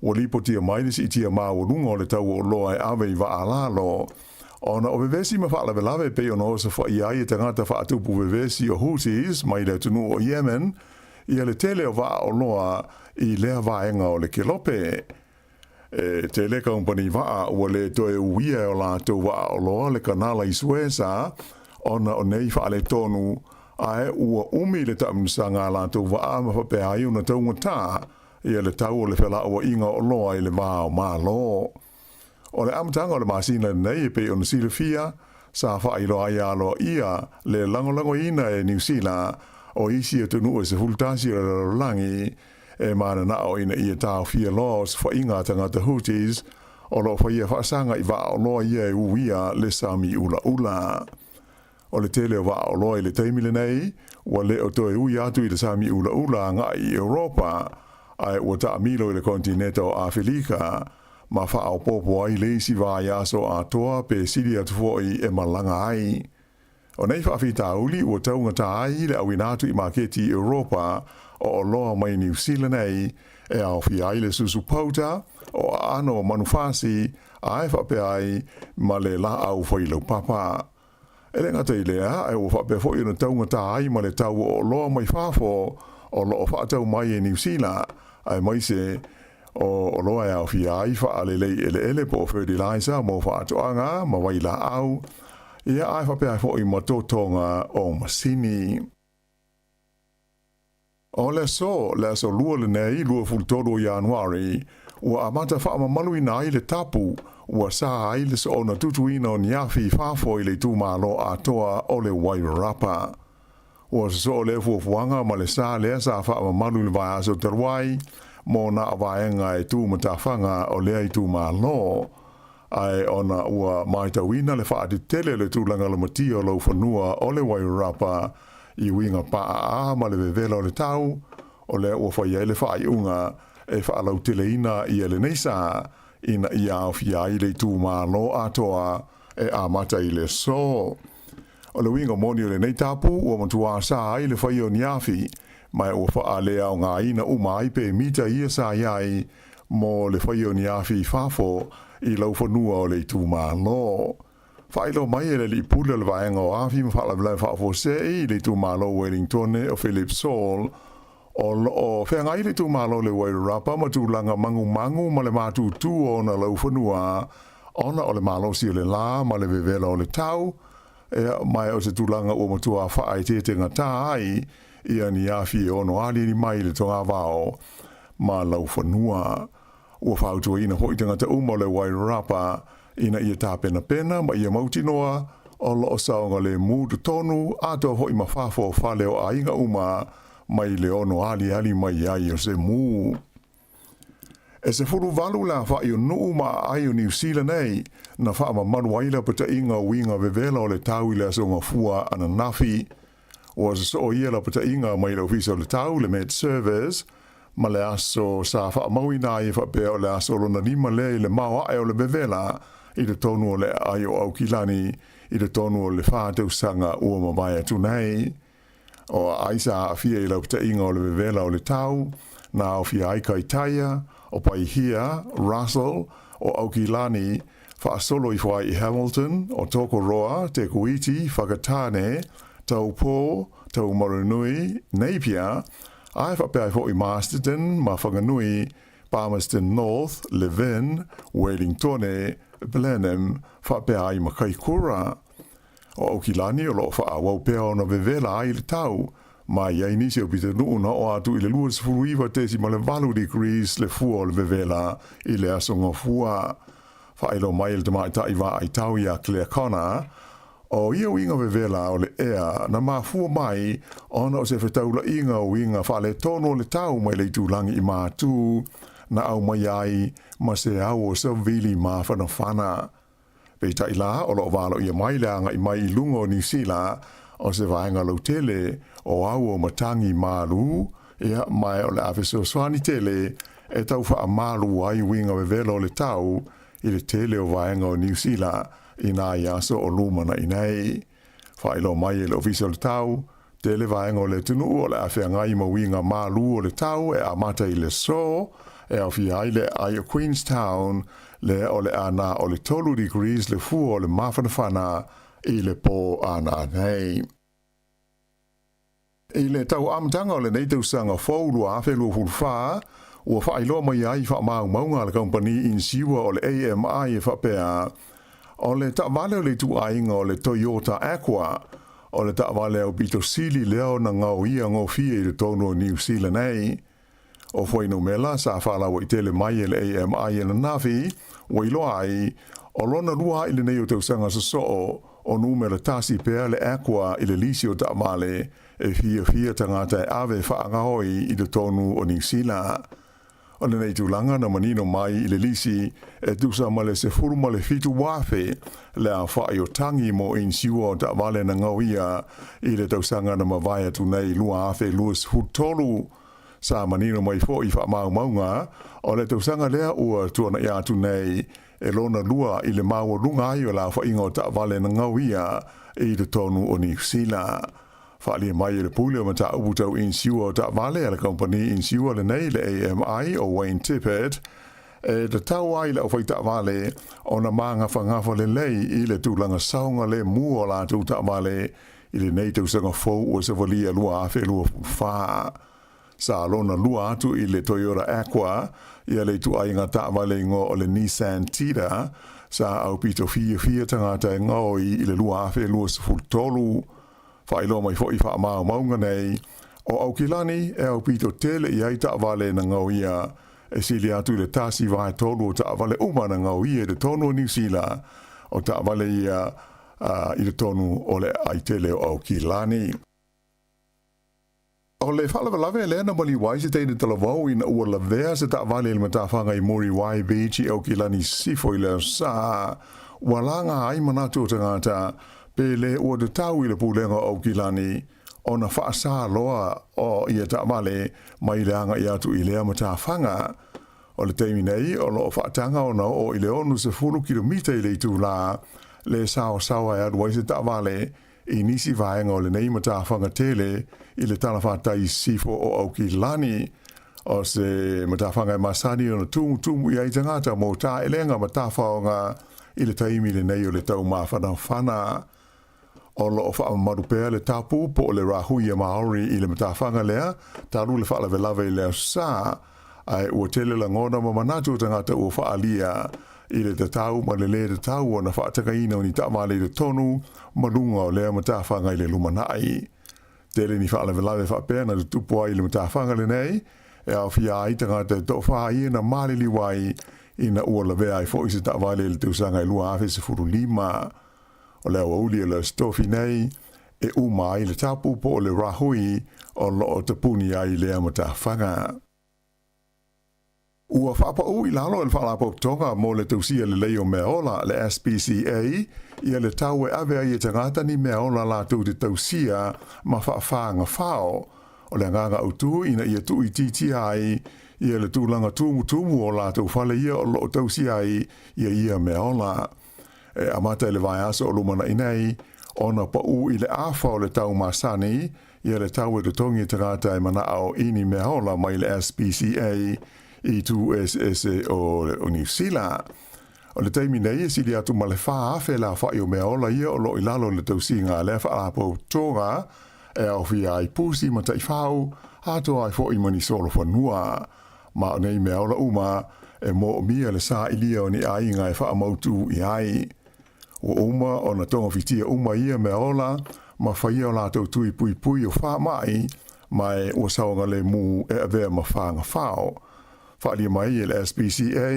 Ua lipo tia mai lesi I tia māwarunga o le tau o loa e awe I waalalo. Ona o vevesi ma whaalawelawe pe ono o sa whai ai e tangata whaatupu vevesi o Houthis mai le atunu o Yemen, ia le tele o va o loa I lea vaenga o le kilope. Te le company va o le toe uia o la to va o loa le kanala I Sueza ona o nei fa le tonu ai ua umi le tamsanga la to va ma fa pe ai una tonga ta ia le tau o le fela o inga o loa I le va o malo. O le amtanga o le masina nei pe o silfia sa fa I lo ia lo ia le lango ina e New Zealand o isi e tunu e se fultasi o langi e mana na o ina ia tau fia laws fa inga tanga te Houthis o lo fa ia whaasanga I va o loa ia e uia le sami ula. O le tele o va o loa I le teimile nei, wa le o toe ui atu I le sami ula nga I Europa, ai ua ta amilo I le kontinenta o Afrika, ma fa au popo ai le isi va iaso a toa pe siri atu foi e malanga ai. O nei fa fita uli ua taunga ta ai le awinatu I maketi Europa, o loa mai New Zealand ei e au fi ai le susu pauta o ano manufasi ai fa pe ai ma le la au foi lo papa. Ele ngata I lea e o fa pe foi na taunga ta ai ma le tau o loa mai fafo o lo fa tau mai New Zealand ai mai se o loa e au fi ai fa ale le ele po fertilizer mo fa atoanga ma wai la au ia ai fa pe ai foi ma totonga o masini. O le so lua le nei lua fultoro Januari, ua amata wha mamalu ina ai le tapu, ua sa ai le so ona tutuina o niafi fafo I le tūmalo atoa o le Wairarapa. Ua so le fuafuanga ma le sa lea sa wha mamalu le vai aso terwai, mo na avaenga e tūmatawhanga o lea I tūmalo. Ai ona ua maitawina le wha atitele le tūlanga le matio lau whanua o le Wairarapa, I winga paa ma le vevela o le tau, o le ua whai ele whai unga e whaalau tele ina I ele neisa, ina I au fia I le tū mālo atoa e amata I le so. O le winga moni o le nei tapu, ua matua sa I le whai o niafi, mai ua wha lea o ngā ina umai pe mita ia sa iai, mo le whai o niafi fafo I lau whanua o le tū mālo. Whaelo mai e le li pula le vaenga o afi ma whala vlai whaafo se I le tu malo Wellington o Philip Saul o whenga I le tu malo le Wairarapa ma tu langa mangu ma le matu tu o na lau whanua ona o le malo si o le la ma le vevela o le tau e mai o se tu langa o matua whaai te te ngata ai ia ni afi o no ali ni mai le tonga vao ma lau whanua ua whautua ina hoi te ngata uma le Wairarapa ina ia tā pena ma ia mautinoa o loo saonga le mūtu tonu ato hoi ma whafo whale o ainga uma mai le ono ali mai ai o se mū. E se furu valu la wha I o nuu ma ai o New Zealand nei na wha ma manu aila pata inga winga vevela o le tau I le asonga fua ana nafi o se so ia la pata inga mai le ofisa o le tau le med service ma le aso sa wha mauina I wha pe o le aso lona lima le maua ai o le vevela I le tonu o le ai o aukilani, I le tonu o le whātau sanga ua mawai atu nei. O aisa a fia I laupta inga o le vevela o le tau, na o fia aika I taia, o pai hia, Russell, o aukilani, whaasolo I whai I Hamilton, o toko roa, te kuiti, whakatane, tau pō, tau maranui, Napier, ai whapea I I Masterton, ma whanganui, Palmerston North, Levin, Wellington, Blenheim, whapea ai makai kura. O aukilani o loo whaawau pea o na vevela ai le tau, ma iai nisi o pita nuuna o atu I le luas furuiwa tesi ma le 2 degrees le fua o le vevela I le asonga fua. Whaelo mai le tamai taiwa ai tau ia Claire Connor, o ia winga vevela o le ea na mafua mai ona o se whetaula inga o winga whale tono le tau mai le tūlangi I mātū, na au mai ai ma se au o sa vili ma whana. Pei tai la o lo walo ia mai leanga I mai I lunga o New Zealand o se vaenga lau tele o au o matangi malu ia mai o le awhiso swani tele e tau wha malu ai winga vevelo le tau I le tele o vaenga o New Zealand I nā iaso o lumana I nei. Whaelo mai e le ofisa o le tau, tele vaenga o le tunu o le awhiangai ma winga malu o le tau e amata I le so, e au fi ai le ai o Queenstown le o le ana o le 2 degrees le fu o le mawhanawhana I le po ana nei. I le tau amtanga o le nei tausanga fōulu a whelua hulwha, ua whailo mai ai wha maunga le company in siwa o le AMI e whapea, o le ta'wale o le tu ainga o le Toyota Aqua, o le ta'wale o Bito Sili leo na ngau ia ngau fia i le tono o New Zealand nei. O whaino mela sa whala wa i tele mai e le AMI e na nafi, wa iloa ai, o lona lua i le nei o tausanga sa soo, o numera tasi pea le Aqua i le lisi o ta'wale, e fia tangata e ave whaangahoi i le tonu o New Zealand. O le nei tūlanga na manino mai i le lisi e tusa ma le se furu ma le fitu wafe le a whai o tangi mo in siua o ta wale na ngauia i le tausanga na mawai atu nei lua afe luas hutolu sa manino mai fo i wha maunga o le tausanga lea ua tuana i atu nei e lona lua i le maua lunga ai o la wha ingo ta wale na ngauia i le tonu o New Zealand. Whaali mai le pule o mata ubutau in siua o ta vale ala company in siua le nei le AMI o Wayne Tippett e te tau ai le o whai ta vale o na maanga whangafa le lei i le tūlanga saunga le mua o la tū ta vale i le nei tausanga fau o se valia lua awhi lua whaa. Sa lona lua atu i le Toyota Aqua i le tu ai ngā ta vale ngo o le Nissan Tida sa au pito fia tangata e ngoi i le lua awhi lua sefultolu. Whailo mai fo i wha maunga nei, o au kilani e au pito tele i ai ta vale na ngauia, e sili atu le tasi vai tolu o ta vale uma na ngauia de tonu New Zealand, o ta vale ia i le tonu o le ai tele o au kilani. O le whalawalawe le na mali wai se teine talavau ina ua la vea se ta vale il matawhanga i Mori Wai Beach i au kilani sifo i le sa, walanga ai manatu o tangata, pele ua de tau i le pūlenga o kilani, o na whaasa loa o ia ta vale mai leanga i atu i lea mata whanga. O le teimi nei, o lo whaatanga o na o i le onu se 10 kilomita i le tu la, le sao e adu waise ta vale, i nisi vaenga o le nei mata whanga tele, i le tala whaatai sifo o au kilani, o se mata whanga e masani o na tumu i aitangata mo ta elenga mata whaonga, i le taimi le nei o le tau mawhana whana. O lo fa marupea le tapu po le rahui e Maori i le matawhanga lea, taru le whaala velave lea sa, ai ua tele la ngona ma manatu tangata ua whaalia i le tatau ma le te tau o na whaatakaina o ni tamale le tonu, malunga o lea matawhanga i le lumanai. Tele ni whaala velave whaapea na le tupua i le matawhanga le nei, e au fia ai tangata to whaai na malili wai i na ua la vea i fo isi tamale le teusanga i lua afe se furu lima. O lea wauli e le stofi nei, e umai le tapu po le rahui o loo tapuni ai lea matawhanga. Ua whaapa i lalo e le whaalapo tonga mo le tausia le leo meola le SPCA, ia le tau e ave ai e tangata ni meola la tau te tausia ma whaafanga whao. O le nganga utu ina ia tu i titi ai, ia le tūlanga tumu o la tau whale ia o loo tausia ai ia meola. E amata le vai aso o lumana inei, ona pa i le afa o le tau masani, ia le tau e te tongi tangata e mana au ini mehola mai le SPCA i tu SS o New Zealand. O le teimi nei e sili atu ma le wha afe la wha i o mehola ia o lo i lalo le tausinga le wha apo tonga, e au fia ai pusi ma tai whau, hato ai fo i mani solo whanua. Ma o nei mehola uma, e mo mia le sa ilia o ni ainga e wha amautu i ai. O uma o na tonga fitia uma ia me ola, ma whaia o la tau tui pui o wha mai, mai o saonga le mu e avea ma whaanga whao. Whaali mai e le SPCA,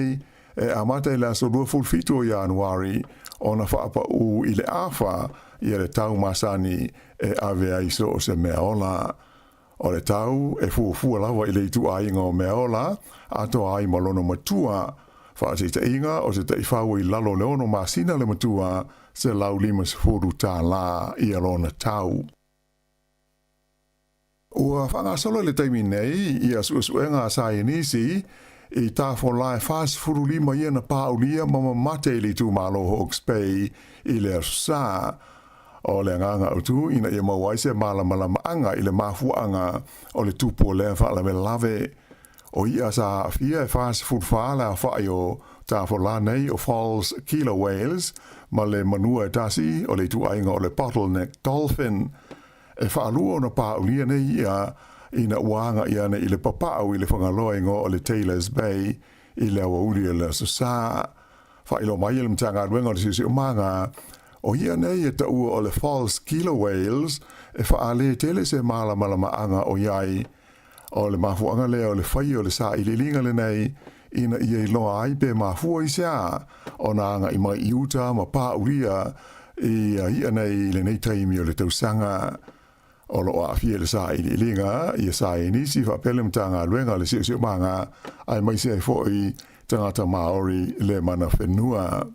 e amata i la so 25 o Januari, o na whaapa i le awha, i le tau masani e avea iso o se mea ola. O le tau e fuafua lawa i le tu ainga o mea ola, ato ai malono matua, whaate te inga o se te whau i lalo leono masina le matua se lau lima se furu tā la i alona tau. Ua whangasolo le taimi nei i asuenga a sae nisi i tā wholai whas furu lima i ana paulia mama mate li tu malo Hawke's Bay i le sa. O le nganga utu ina i mawaise malama anga i le mafuanga o le tupo le whaala me lave. O ia sa fia e whaas futwhala a whai o tā whola nei o Falls Killer Whales, ma le manua e tasi o le tuainga o le bottleneck dolphin. e whaalua o na pāulia nei ia ina uanga ia nei i le papau i le whangaloengo o le Taylor's Bay i le awa uri le Sāmoa. Whailo mai le mtanga aduenga o le sisi o manga o ia nei e taua o le false killer whales e whaale tele se malama anga o iai o le mafuanga lea o le whai o le sa i le linga le nei ina ia i loa ai pe mafua i sea o na anga i mai iuta ma pāuria i ia nei le nei taimi o le tausanga o lo a fie le sa i le linga i sa i nisi whapele mtanga aduenga le sisi o manga ai mai se fo i tangata Maori le mana whenua.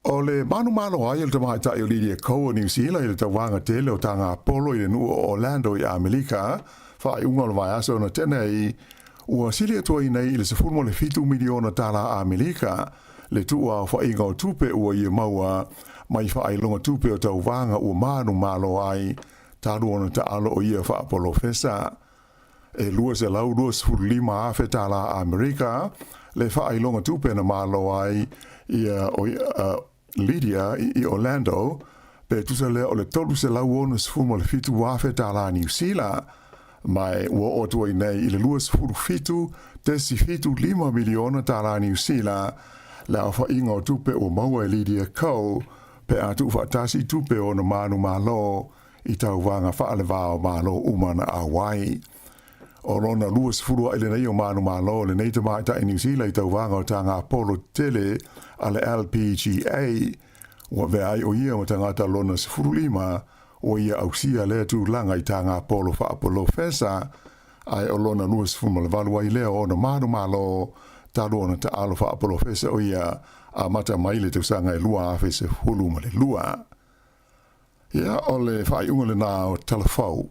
O le manu ai le tamaita i o Lydia Koa New Zealand i le tawanga tele o tanga Apollo i le nuu o Orlando i Amerika, wha i unga lo vai aso na tenei, ua sili atua i nei i le sefurmo le 7 miliona tala Amerika, le tua wha inga o tupe ua i maua, mai wha i longa tupe o tauwanga ua manu malo ai, taru ona ta alo o ia wha Apollo Fesa. E lua se lau 2.5 afe tala Amerika, le wha i longa tupe na malo ai, Lydia i Orlando, pe tusa le o le tolu se lau ono sfumo le fitu wafe tala New Zealand, mai ua otua i nei i le lua sfuru fitu, tesi fitu 5 miliona tala New Zealand, le awha inga o tupe o maua e Lydia Koa, pe atu whaatasi tupe o na manu malo, i tau wanga whaale wao malo umana a wai. O rona lua sfuru ai le nei o manu malo, le nei te maita i New Zealand i tau wanga o tanga Apollo tele, a le LPGA, ua vea ai o ia o tangata lona sfuru 5, o ia ausia lea tu langa i tanga Apollo wha Apollo Fesa, ai o lona lua sfuru ma le valu ai lea o na manu malo, talu ona ta alo wha Apollo Fesa o ia a mata maile te usanga e lua afe se hulu ma le lua. Ia o le whai unga le nā o telefau.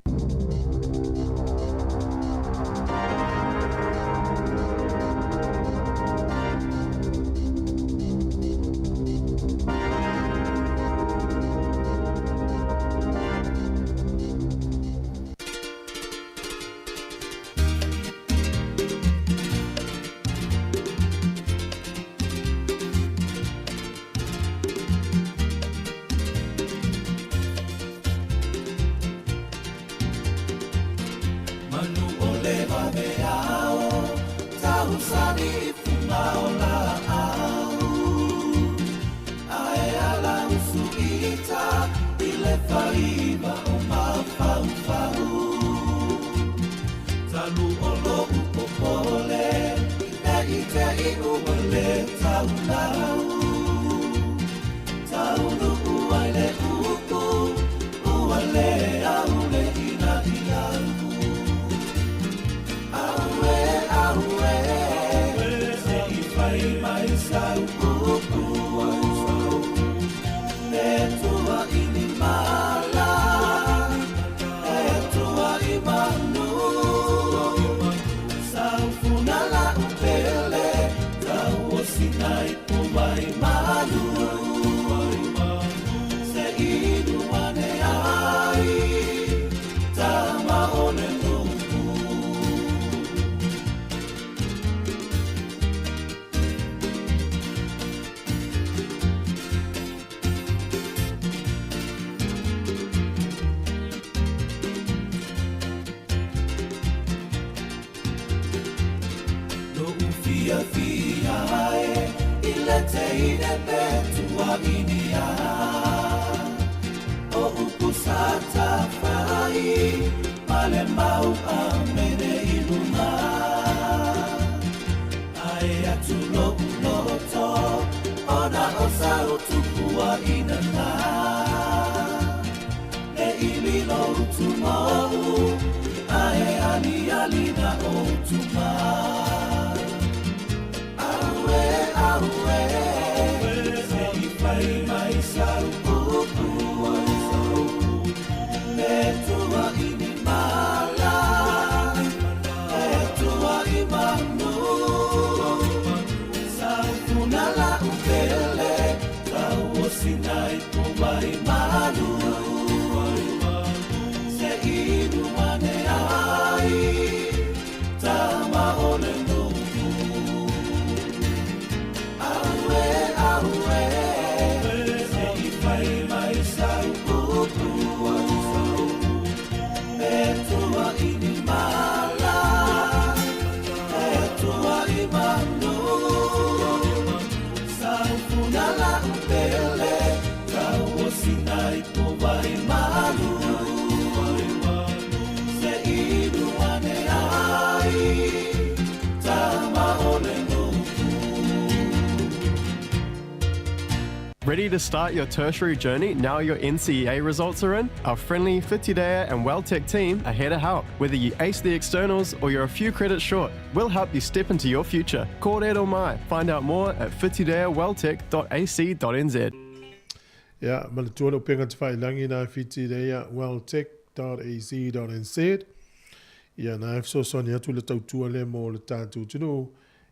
Awe, awe, se i whai mai sau kuku. Ready to start your tertiary journey now your NCEA results are in? Our friendly Whitirea and WellTech team are here to help. Whether you ace the externals or you're a few credits short, we'll help you step into your future. Kōrero mai. Find out more at whitireawelltech.ac.nz. Ja, maar de toer op pengat whailangi na Whitirea welltech.ac.nz. Ja, naef so soni atu le tautua le mo le tātou tino.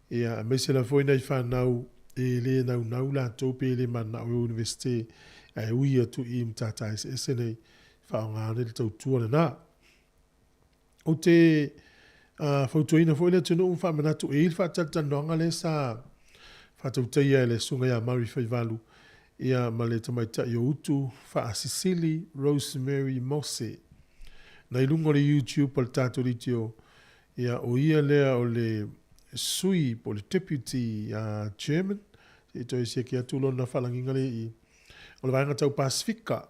Ja, mese la foi nei whanau e le nau la tope le mana o universite e ui atu i mtata ese nei whaongane le tautua le na. O te whautuina foi le tino whamanatu e il whatatanonga le sa whatauteia le sunga ya Mari Whaivalu. Ia ma le tamaita i o utu Sicily Rosemary Mose. Na ilungo le YouTube o le tātou ritio. Ia o ia lea o le sui po le deputy chairman. E toi se ki atulo na whalanginga le i. O le vaenga tau Pasifika.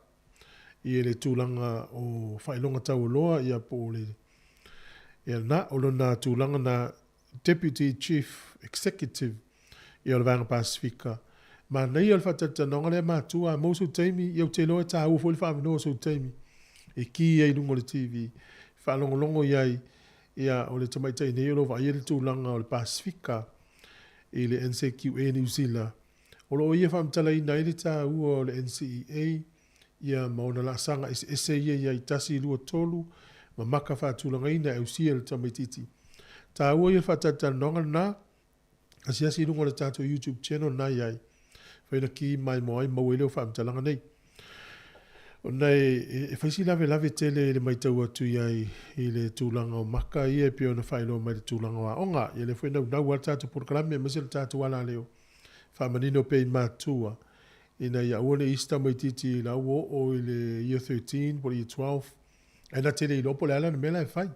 Ia le tūlanga o whailonga tau loa ia po le. Ia na o lona tūlanga na deputy chief executive. Ia o le vaenga Pasifika. Ma nei al whatatanonga le mātua mōsu teimi iau te loa tā ua fōli whaaminoa sou teimi. E ki ei lungo le TV. Whalongolongo iai ia o le tamaitai nei olo vai le tūlanga o le Pasifika i le NCQA New Zealand. O lo ia whaamtala i nei le tā ua o le NCEA ia maona la sanga ese ia i tasi lua tolu ma maka whaatūlanga ina e usia le tamaititi. Tā ua ia whatatanonga na asiasi lungo le tātou YouTube channel na iai. Whaina ki mai moai mauele o whaamtalanga nei. O nei, e whaisi lave tele le mai tau atu iai i le tūlanga o maka i e pio na whailo mai le tūlanga o onga. I le whaina nau al tātou porkalame e masi le tātou ala leo. Whamanino pe i mātua. I nei awane ista mai titi la uo o i le year 13, po le year 12. E na tele i lopo le ala na mela e whai.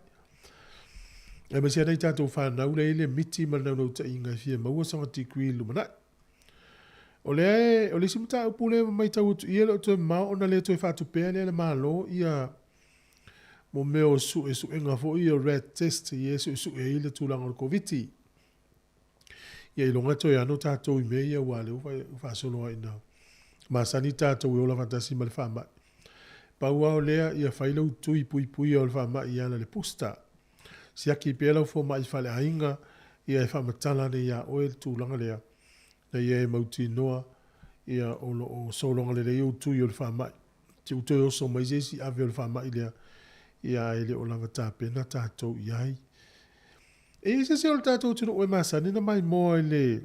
E masi anai tātou whanau le ile miti manau nau ta inga fia maua sanga tikui lumanai. O le simta upu le mai tau tu ia le to ma ona le to fa tu pe le malo ia mo me o su enga fo ia red test ia su e ile tu lang o covid ia i longa to ia no ta to i me ia wa le fa solo ai na ma sanita to o la fantasi mal fa ma pa wa le ia fa ile tu i pui o fa ma ia le posta sia ki pe la fo mai fa le ainga ia fa matala le ia o tu lang le na ia e mauti noa, ia o solonga le reo tui o le whamai. Te utoi oso mai zesi ave o le whamai lea, ia ele o lava tāpena tātou iai. E isa se o le tātou tino oe masa, nina mai moa le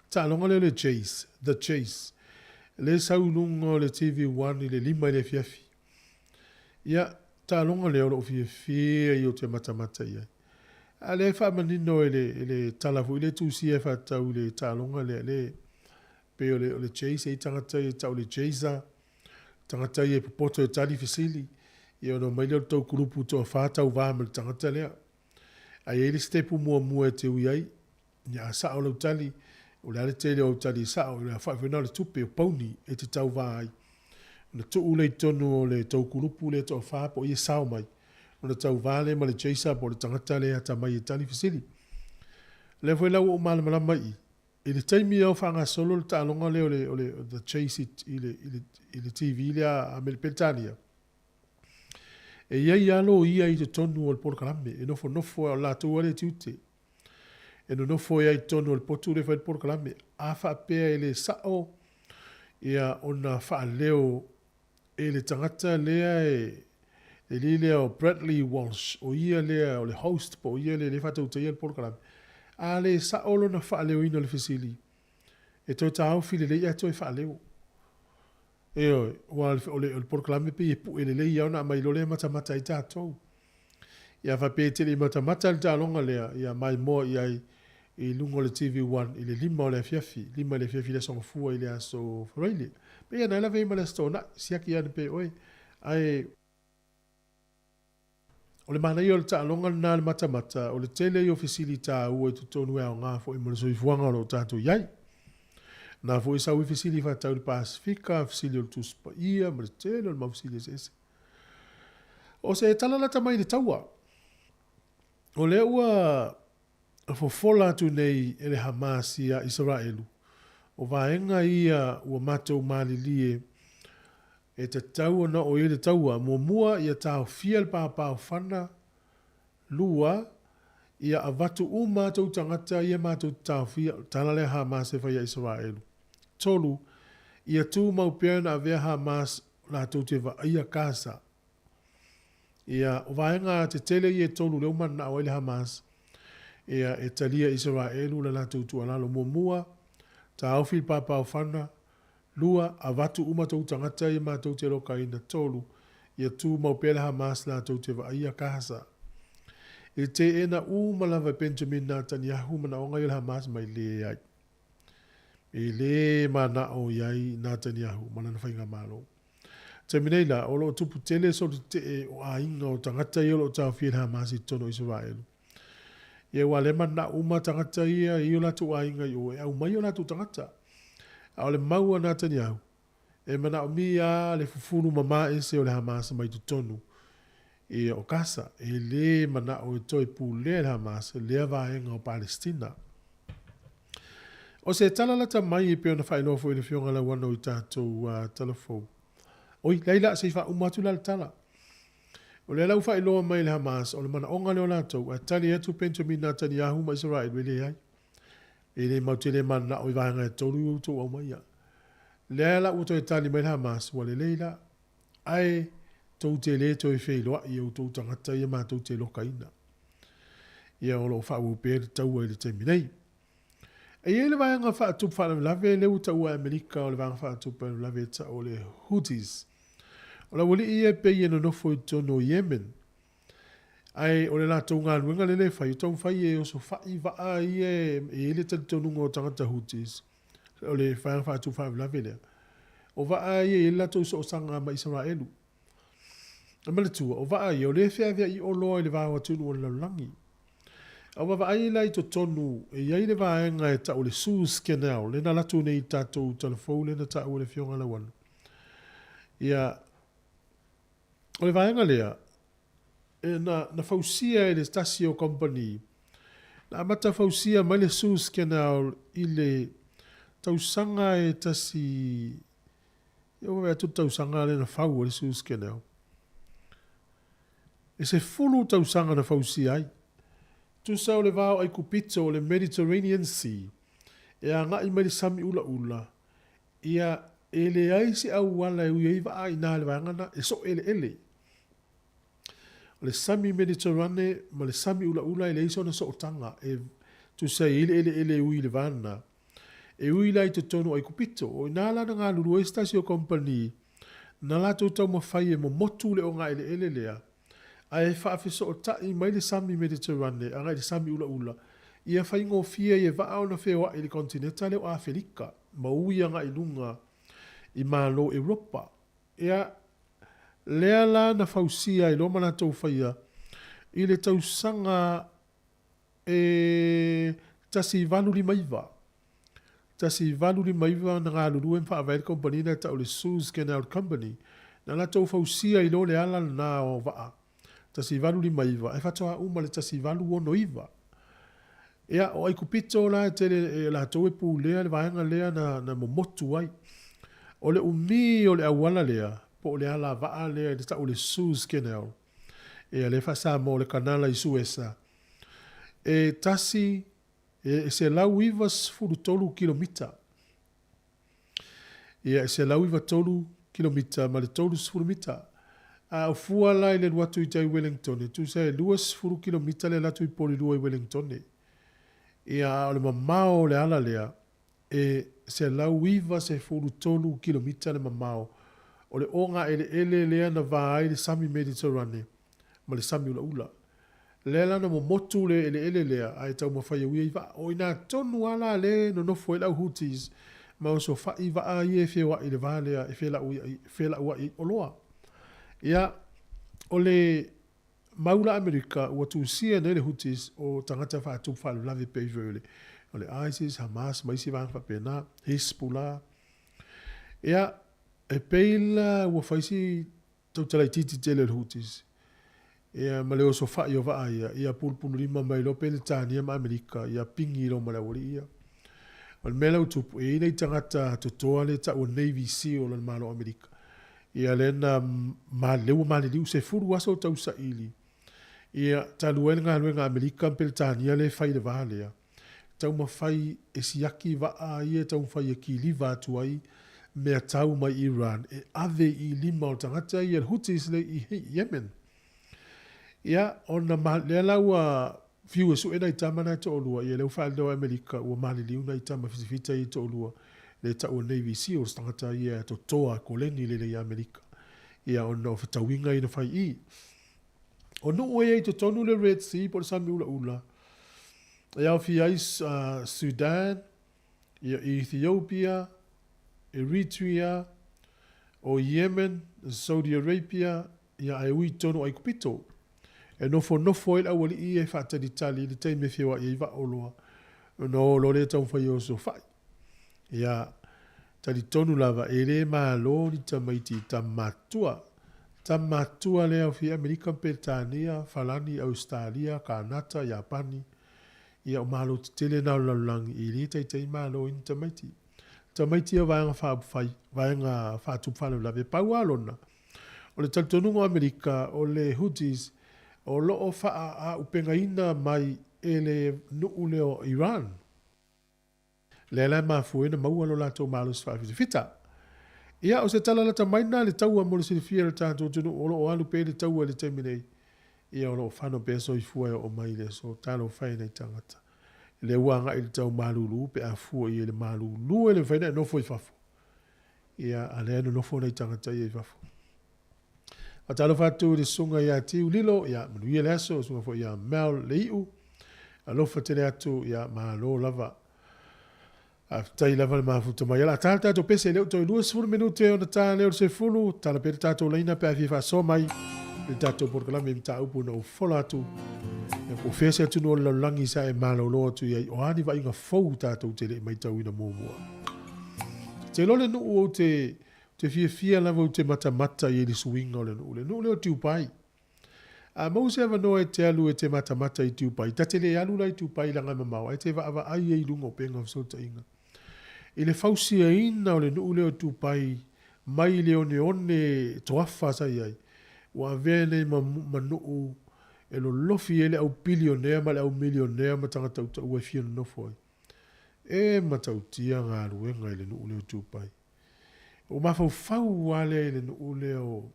tālonga le Chase, The Chase. Le saulunga le TV1 i le lima i le fiafi. Ia tālonga le o le fiafia i o te matamata iai. Ale whamanino e le talafu i le tūsi e whatau le tālonga le pe o le Chase e tangata e tau le Chase tangata e pupoto e tali fisili i ono maile o tau kurupu toa whātau vāma le tangata lea a e le stepu mua e te ui ai ni a sao lau tali o le ale tele o tali sao le a whaiwhena le tupe o pauni e te tau vā ai na tuu le tonu o le tau kurupu le toa whāpo i e sao mai o le tau vale ma le Chase po le tangata le ata mai e tali fisili. Le foi lau o malama i. I le taimi au whanga solo le tālonga le o le The Chase i le TV le a Melpetania. E iai alo ia i te tonu o le porkalame. E nofo o la tua le tiute. E no nofo ia i tonu o le potu le fai le porkalame. A whapea e le sao ia ona wha leo e le tangata lea e lea o Bradley Walsh, o ia lea o le host, po ia le whatau te ia le porkalame. A le saolo na whaaleo ina le fisili. E toi tāu fili le ia toi whaaleo. E oi, o le porkalame pe e pu e le le ia ona mai lo le matamata i tātou. Ia whape te le matamata le tālonga lea, ia mai moa ia i lungo le TV1, i le lima o le fiafi, lima le fiafi le songa fua i le aso whareile. Pe ia naila vei ma le stona, siaki ane pe oi, ai o le mana i o le tālonga na le matamata, o le tele i o fisili tā ua i tutonu e ao ngā fo i mara soifuanga o lo tātou iai. Nā fo i sau i fisili whatau le Pasifika, fisili o le tuspa ia, ma le tele o le mawfisili ese. O se talalata mai le taua. O le ua fofola atu nei e le Hamas ia Israelu. O vaenga ia ua matou malilie e te tau na o ile taua mo mua ia tau fiel pa fana lua ia avatu matou tangata ia matou tau fia tanale Hamas e fai Israel. Tolu ia tu mau pena avea Hamas la tau te va ia kasa. Ia o vaenga te tele ia tolu leo mana o ile Hamas ia e talia Israel la tau tualalo mo mua tau fil pa fana lua avatu matou tangata ia matou te lokaina tolu ia tu mau pena Hamas la tau te va ia kasa. E te ena malava Benjamin Netanyahu mana o ngai Hamas mai le ai. E le mana o iai Netanyahu mana na whainga malo. Te minei la, o lo tupu tele so te e o a inga o tangata i o lo tau fia Hamas i tono Israel. Ia wale mana tangata ia i o latu a inga i o e au mai o latu tangata. A o le maua Netanyahu. E mana o mia le fufunu mama e se o le Hamas mai tu tonu. E o kasa, e le mana o e toi pule Hamas, le vaenga o Palestina. O se talalata mai e peo na whainofo i le fionga la wana o i tātou telefou. Oi, leila se wha umatu la tala. O le lau whailoa mai le Hamas, o le mana onga leo lātou, a tali etu Benjamin Netanyahu ma Israel wele ai. E le mautele mana o i vaenga e tolu i uto au mai a. Leila uto e tali mai le Hamas, wale leila, ai, tau te le toi whailoa i au tau tangata i ma tau te lokaina. Ia o lo whau pēr tau e le te minei. E le vanga whaatup whanau lawe leu tau a Amerika o le vanga whaatup whanau lawe ta o le Houthis. O la wali ia pe i no nofo i tono Yemen. Ai o le la tau ngā luenga le le whai, tau whai e o so whai waa i e le tonu o tangata Houthis. O le vanga whaatup whanau lawe lea. O waa i e la tau so o sanga ma Israelu. Amale tua, o waa i o le whiawhia i o loa i le vāwa tunu o le laulangi. A wawa ai lai to tonu e iai le vaenga e ta o le Suez Canal, le na latu nei tatou telefou le na ta o le fionga la wana. Ia, o le vaenga lea, e na fausia e le Stasio Company, na amata fausia mai le Suez Canal i le tausanga e tasi, e wawa atu tausanga le na fau o le Suez Canal. E se fulu tausanga na fausia ai. Tu sao le vao ai kupito o le Mediterranean Sea. E a ngai mai le sami ula ula. Ia e le aisi au wala e ui eiva a ina le vangana e so ele ele. O le sami Mediterranean ma le sami ula ula e le iso na so otanga. E tu sao ele ele ele ui le vana. E ui lai te tonu ai kupito. O ina la na ngā lulu e Stasio Company. Na la tu tau mawhai e mo motu le o ngā ele ele lea. Ai whaafiso o tai mai le sami Mediterranean, a ngai le sami ula ula. Ia whaingo fia i e vaa na whewa i le kontinenta leo Afrika, ma ui anga i lunga i malo Europa. Ia lea la na fausia i loma na tau whaia, i le tausanga e tasi valu li maiva. Tasi valu li maiva na ngā lulu e mpaa vaile kompanina ta o le Suez Canal Company, na la tau fausia i lo le ala na o vaa. Tasi valu li maiva, e fatoa uma le tasi valu ono iva. Ea, o ai kupito la e tele la tau e pū lea, le vaenga lea na momotu ai. O le umi o le awala lea, po le ala vaa lea, le ta o le Suez Canal. E le fa Sāmoa le kanala i Sueza. E tasi, e se lau iwa furu tolu kilomita. E se lau iwa tolu kilomita, ma le tolu furu mita. A fua lai le watu i tai Wellington, tu se 2 kilomita le latu i poli lua i Wellington. Ia o le mamao le ala lea, e se lau iwa se furu tolu kilomita le mamao. O le onga ele lea na vai le sami Mediterranean, ma le sami ula ula. Lela na mo motu le ele lea, ai tau mawhai ui iwa, o ina tonu ala le no nofo e lau Houthis, ma o so fa iwa a i e whiwa i le valea, e whila ua i oloa. Ia, o le maula Amerika ua tuusia nei le Houthis o tangata whaatup whaalu lawe peivele. O le ISIS, Hamas, maisi vanga whapena, Hezbollah. Ia, e peila ua whaisi tautalai titi tele le Houthis. Ia, ma leo so whai o waa ia, ia pulpunu lima mai lo pele tānia ma Amerika, ia pingi lo malawari ia. O mela utupu e nei tangata totoa le ta o Navy SEAL le malo Amerika. Ia lena maleu se furu aso tau sa ili. Ia taluenga Amerika peltania le fai le valea. Tau mawhai e siaki waa ia tau mawhai e ki liva atuai mea tau mai Iran. E ave I lima o tangata ia Houthis le I Yemen. Ia ona lea laua fiu su ena I tamana to olua ia leu whaal lewa Amerika ua maliliu na I tama fisifita I to olua le ta o Navy SEALs tangata ia to toa koleni le I Amerika. Ia ona o whatawinga I na whai I. O nuu e to tonu le Red Sea por sami ula. Ia o fi ais Sudan, ia Ethiopia, Eritrea, o Yemen, Saudi Arabia, ia ai ui tonu ai kupito. E nofo il awali I e whata di tali, di teime whiwa I wa oloa. No lo le tau whai o so whai. Ia tali tonu lava e le maa lo ni tamaiti tamatua. Tamatua le au fi Amerika Petania, Falani, Australia, Kanata, Japani. Ia o malo te tele nau laulangi I le tei malo in tamaiti. Tamaiti a vaenga whaapwhai, vaenga whaatupwhanu lawe pau alona. O le talitonungo Amerika, o le Houthis, o loo wha a upenga ina mai e le nuu leo Iran. Le lai mafuena maua lo lato malo sfafita. Ia o se tala lata maina le taua mo le silifia le tātou tunu o loo alu pe le taua le teminei. Ia o loo whano peso I fua o mai le so talo whaina I tangata. Le wanga I le tau malulu pe a fua I le malulu e le whaina e nofo I fafo. Ia a le anu nofo nei tangata I fafo. A talo whatu le sunga ia tiu lilo, ia manuia le aso, sunga fo ia Mel Leiu, a lofa tele atu ia malo lava. A tai lava le mafuta mai ala. Tala tato pese leo toi 2 minute o na tala leo se fulu, tala pere tato leina pe a fifa so mai, le tato porkalame mta upu na ufola atu. Ia po fese atu no la langi sa e malo lo atu ia o ani va inga fou tato tele mai tau ina mōmua. Te lole nu o te fia lava o te mata I le suinga o le nuu leo tiupai. A mau se ava noa e te alu e te mata I tiupai. Ta te le alu la I tiupai langa mamau. E te ava ai e lunga o penga fsota inga. I le fausia ina o le nuu leo tiupai mai leo one toafa sa iai. Wa vene manuu e lo lofi ele au bilionea ma le au milionea ma tangata uta ua fia no foi. E matautia ngā ruenga I le nuu leo tiupai. O mafau wale le no leo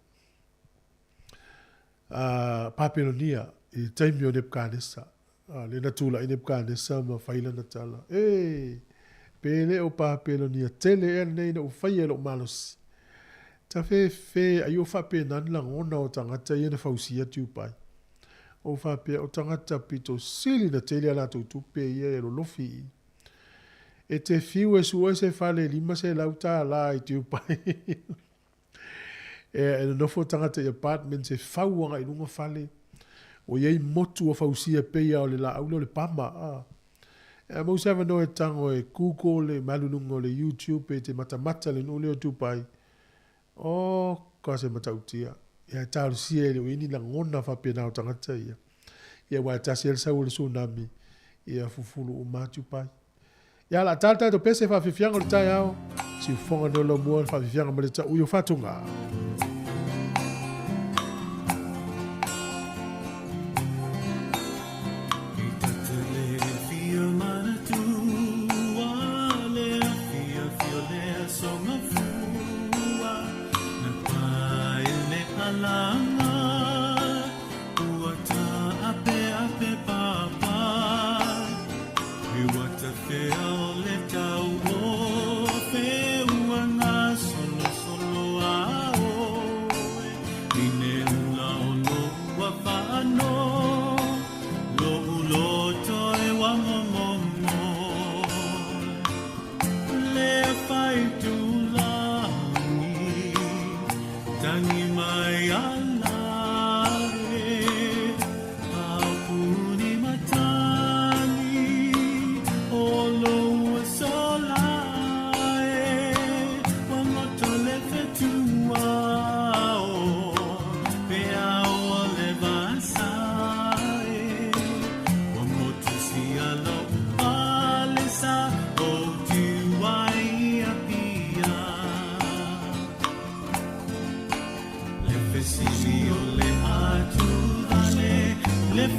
Papelonia I taimi o Nepkanesa. Le natula I Nepkanesa ma faila na tala. Pele o Papelonia tele e nei na o faia lo malos. Ta fe ai o fape nan la ngona o tangata I na fausia tiupai. O fape o tangata pito sili na tele ala tutupe ia e lo lofi. E te fiu e sua se fale lima se lauta la I tiupai. E nofo tangata I apartment se fauanga I lunga fale. O iei motu o fausia peia o le la au le pama. E mau se no e tango e Google, le malunungo, le YouTube, e te mata le nule o tupai. O, ka se matautia. E taru sia le wini la ngona whapena o tangata ia. Ia wai tasi el sau le tsunami. Ia fufulu o matupai. Ia la tata to pese whawhiwhianga le tai au. Si ufonga no lo mua whawhiwhianga ma le ta uyo whatunga. Solo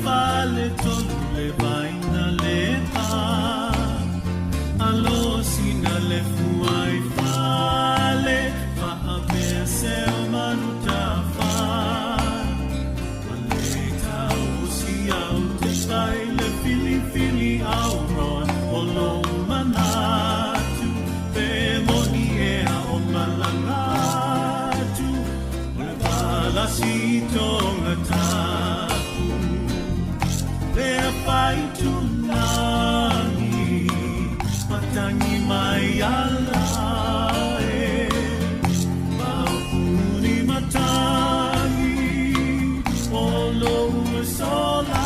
fale tonu le vaina le a alo sina le fuai fale fa abe se manu ta fa wale ta usi au te sai le fili fili au ron olo manatu pe moni e o malangatu le bala si tonga ta Lea pai tunani Matangi mai ala Maupuni matangi Olo sola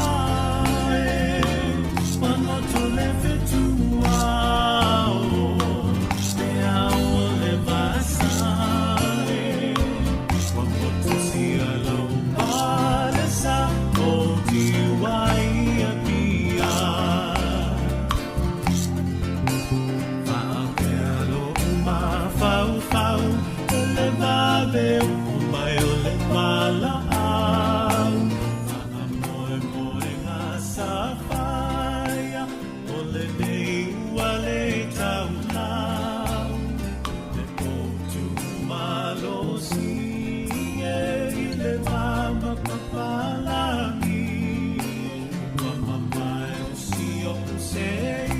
Manoto lefe tuao Lea ole vasai Wapoto si alo palesa O tiwai Veo mai ole mala au Amoe moe ngā sawhaia Ole nei uale tau lau Te potu malo si e le mama papalangi Mama mai o si o sei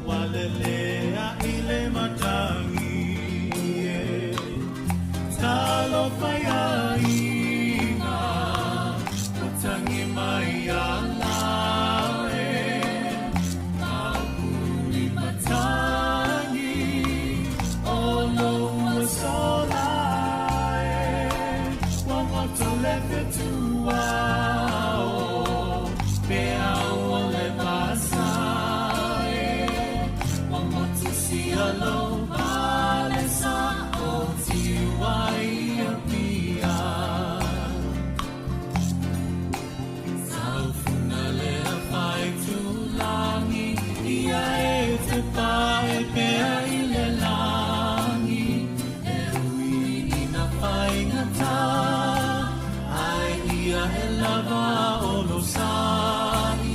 Uale lea i le matangi Talo pai aina, matangi mai ala Maupuni matangi, olo sola Wamoto lefe tuao, pea ole basa Wamoto si alo palesa Wai apia Saufuna lea pai tu langi Ia e te pae pea i le langi E ui ina pai ngata Ai ia e lava o lo sai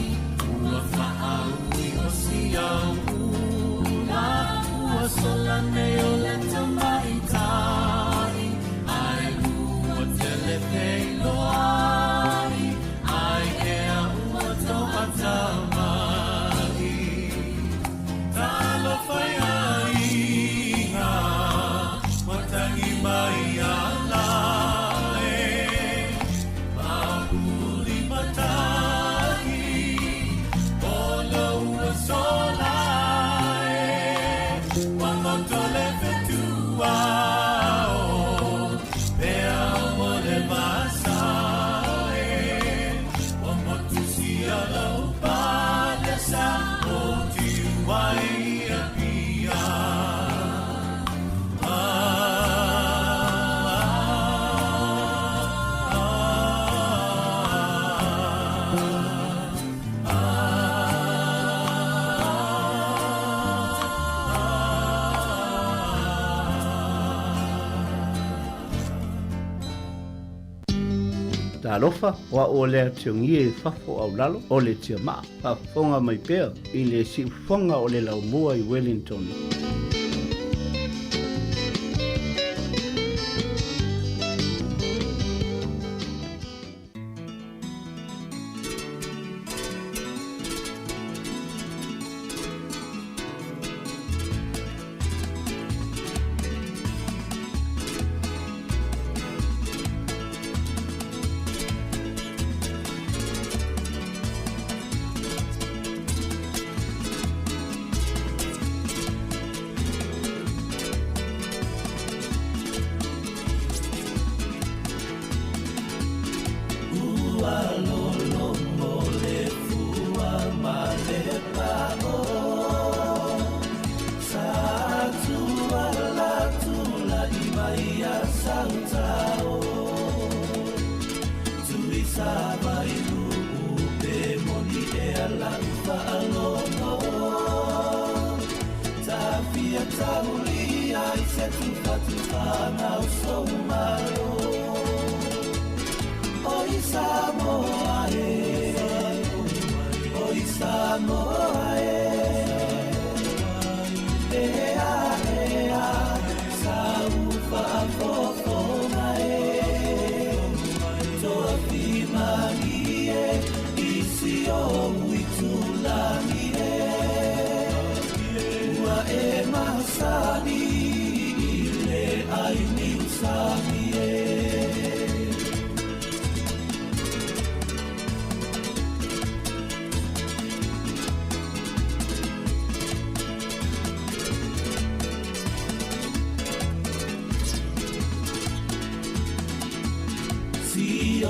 Ua faa ui o si au ula Ua sola ne o le tamai tai Pei loai, ai ea ua tau atamai Talo whai ainga, matangi mai ala Mahuli matangi, olo ua sola Wamoto lefe tuao, pea Talofa wa o le tiongi e fafo au lalo o le tia maa fafonga mai pea i le si fonga o le laumua i Wellington. Oi Sāmoa e, oi Sāmoa e, ea ea, saufa fofonga e, toa pimani e, isi o uitulani e, ua e masani i le ai ni usami e.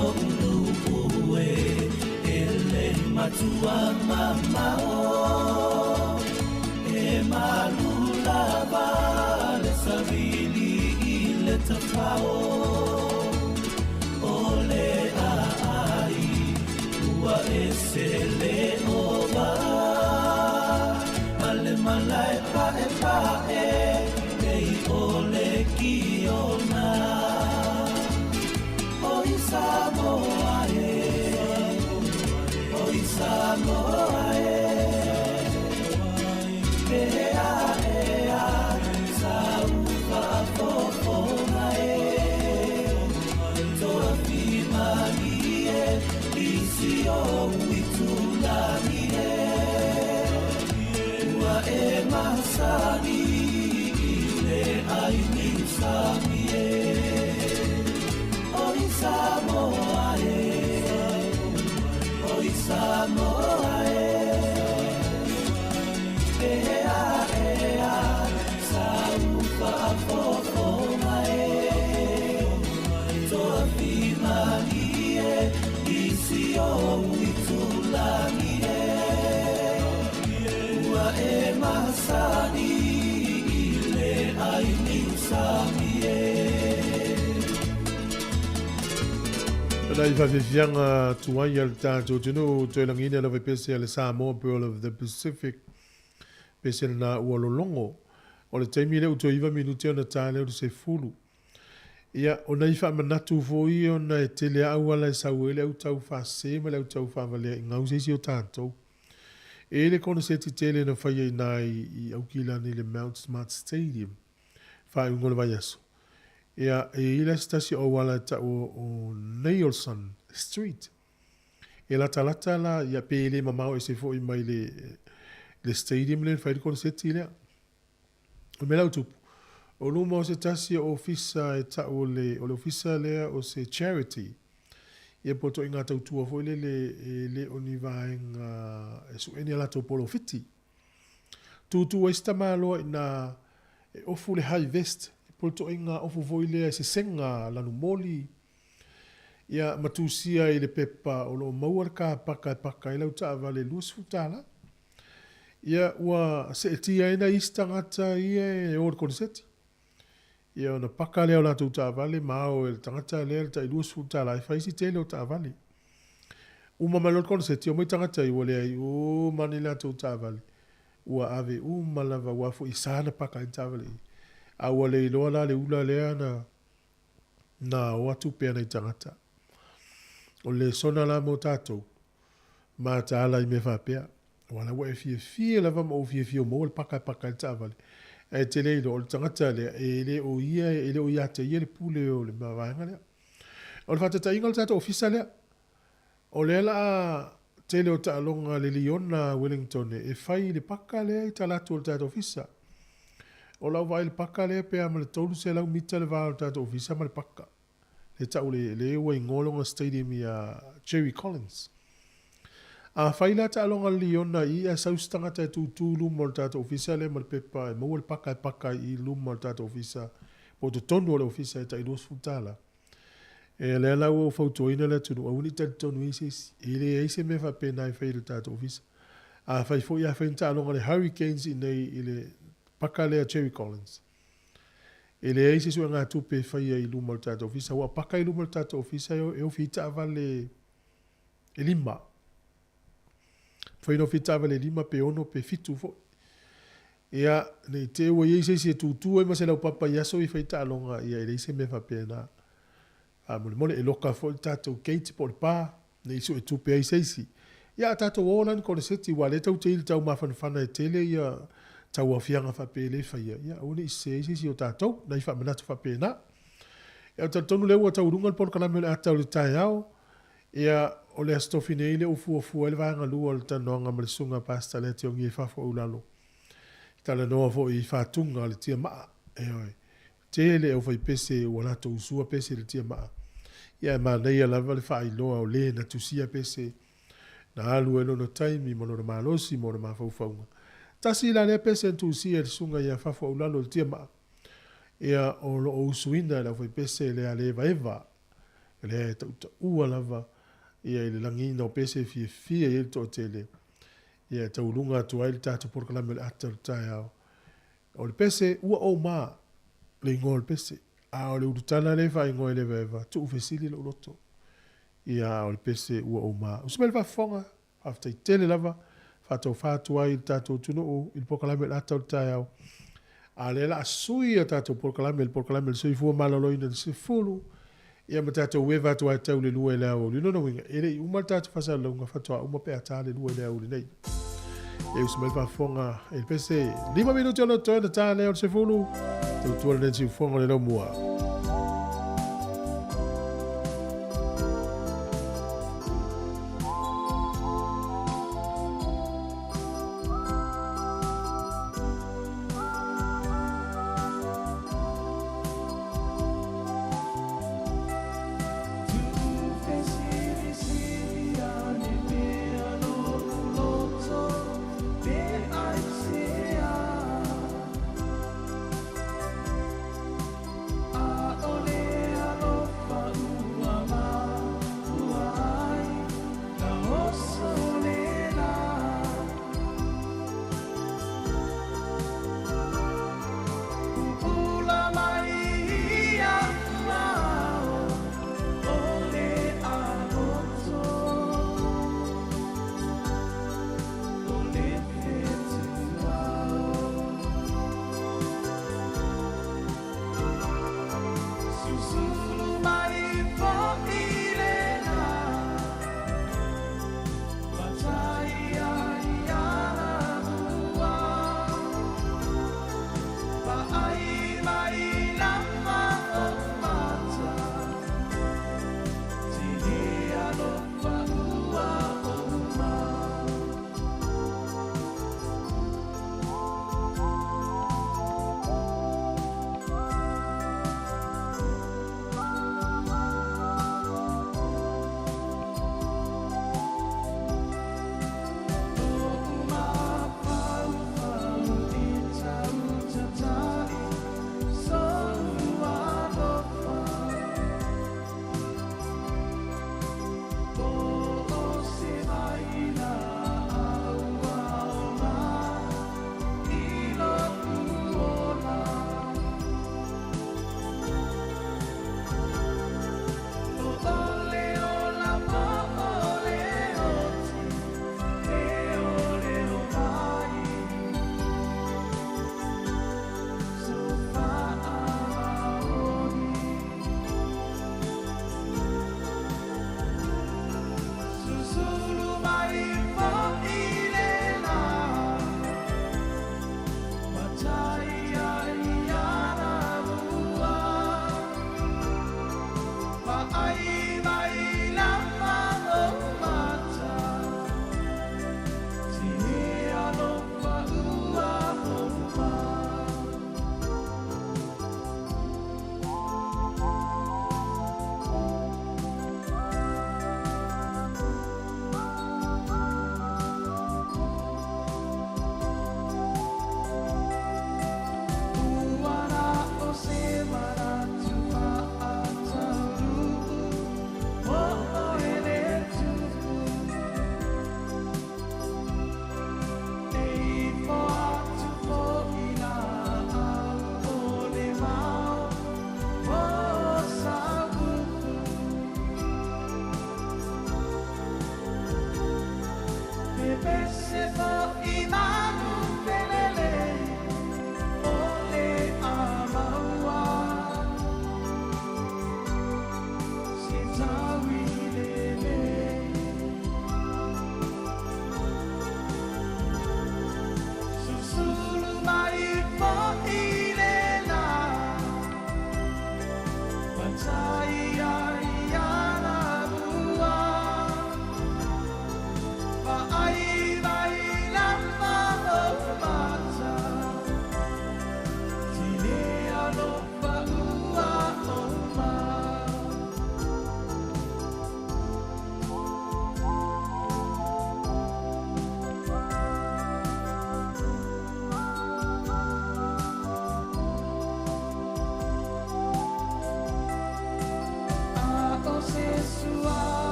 O uluue ele matua mamao e malula vale savili i le tafao o le ai ua e se le ova ale malai pae ei o le kiona oi Sāmoa e, oi Sāmoa e, ea ea, saufa fofonga e, toa pimani e, isi o uitulani e, ua e masani i le ai ni usami e. Oi Sāmoa e, oi Sāmoa e, ea ea, saufa fofonga e, toa pimani e, isi o uitulani e, ua e masani i le ai ni usami e. Nai whawhiwhianga tuai al tātou tunu toi langina la pese le Samoa Pearl of the Pacific pese na ualolongo o le taimi leu toi iwa minuti ona tā leu se fulu. Ia o nai wha manatu fōi o na e tele au ala e sau ele au tau wha sema le au tau wha valea i ngau seisi o tātou. E le kona se ti tele na whaia i nai i aukila ni le Mount Smart Stadium wha ungole vai aso. Ia e ila stasi o wala ta o Nielsen Street. E la talata la ia pele mamao e se fo i mai le stadium le fai kon seti le. O me lau tupu. O luma o se tasi o ofisa e ta o le ofisa le o se charity. Ia poto inga tau tua fo le oni vaenga e su eni ala to polo fiti. Tu esta malo na ofu le high vest. Polto inga ofu voile se senga lanu moli. Ia matusia i le pepa o lo mauar ka paka i lau taa vale luas futala. Ia ua se etia ina istangata ia e ora konseti. Ia ona paka leo la tu taa vale mao e tangata leo ta i luas futala e faisi tele o taa vale. Uma malor konseti o mai tangata i wale ai o mani la tu taa vale. Ua ave malava wafo i sana paka i taa vale. Aua le iloa la le ula lea na o atu pea nei tangata. O le sona la mo tātou. Ma ta ala i me whapea. Wala wa e fie lava ma o fie mo le paka i tāwale. E te le ilo o le tangata lea e le o ia te ia le pule o le mawaenga lea. O le whatata inga le tātou ofisa lea. O le la te le o ta alonga le Liona Wellington e whai le paka lea i talatu o le tātou ofisa. O lau vai le paka lea pea ma le tolu se lau mita le vāo tātou ofisa ma le paka. Le tau le ua i ngolonga stadium i Jerry Collins. A whaila ta alonga Liona i a saustanga ta tūtū luma o le tātou ofisa le ma le pepa e maua le paka i luma o le tātou ofisa. Po te tonu o le ofisa e ta i luas futala. E le lau o fautoina le tunu a uni tatu tonu isis. I le eise me wha pena i whai le tātou ofisa. A whai fo i a whain ta alonga le Hurricanes i nei i le paka lea Jerry Collins. E le eise sua ngā tupe whaia i luma o tātou ofisa. Ua paka i luma o tātou ofisa e o fita avale e lima. Whaino fita avale lima pe ono pe fitu fo. Ea, nei te ua eise se tūtua i ma se lau papa i aso i whaita alonga ia e leise me whapena. mole e loka fo tatou keiti po le pā, ne isu e tupe ai seisi. Ia tatou olan ko le seti wa le tau te ili tau mawhanawhana e tele ia tau afianga whapele whaia. Ia one i seisi o tatou, na i whamanatu whapena. Ia tonu leu a tau runga le kalame le atau le tai au, ia o le astofine ile ufu ele vanga lua le tanoanga ma le sunga pasta le te ongi e whafo ulalo. Tala noa fo i whatunga le tia maa, e oi. Tele au fai pese o lato usua pese le tia maa. Ia e nei lava le whai loa o le na tusia pese. Na alu e lono taimi mo na malosi mo na mawhauwhaunga. Tasi la le pese tusia le sunga ia whafo ulalo le tia maa. Ia o lo o usuina la fai pese le aleva eva. Le tauta ua lava. Ia ile langina o pese fie il to tele. Ia taulunga tu ai le tatu porkalame le ata le tai au. O le pese ua o maa. Le ingo le pese. A o le urutana le fa ingo ele veva. Tu ufesili lo loto. Ia o le pese ua o maa. Usumele fa fonga. After i tele lava. Fatou fatu ai le tatu tuno o. Il porkalame le ata le tai au. A le la sui a tatu porkalame le sui fua malaloina le se fulu. Ia ma tatu weva tu ai tau le lua ele au. Lino na winga. Ele i uma tatu fasa launga fatua. Uma pe ata le lua ele au le nei. E usumele fa fonga. Il pese 5 minuti ono toa na ta leo le se fulu. Tau tuala nensi ufonga le lau mua. I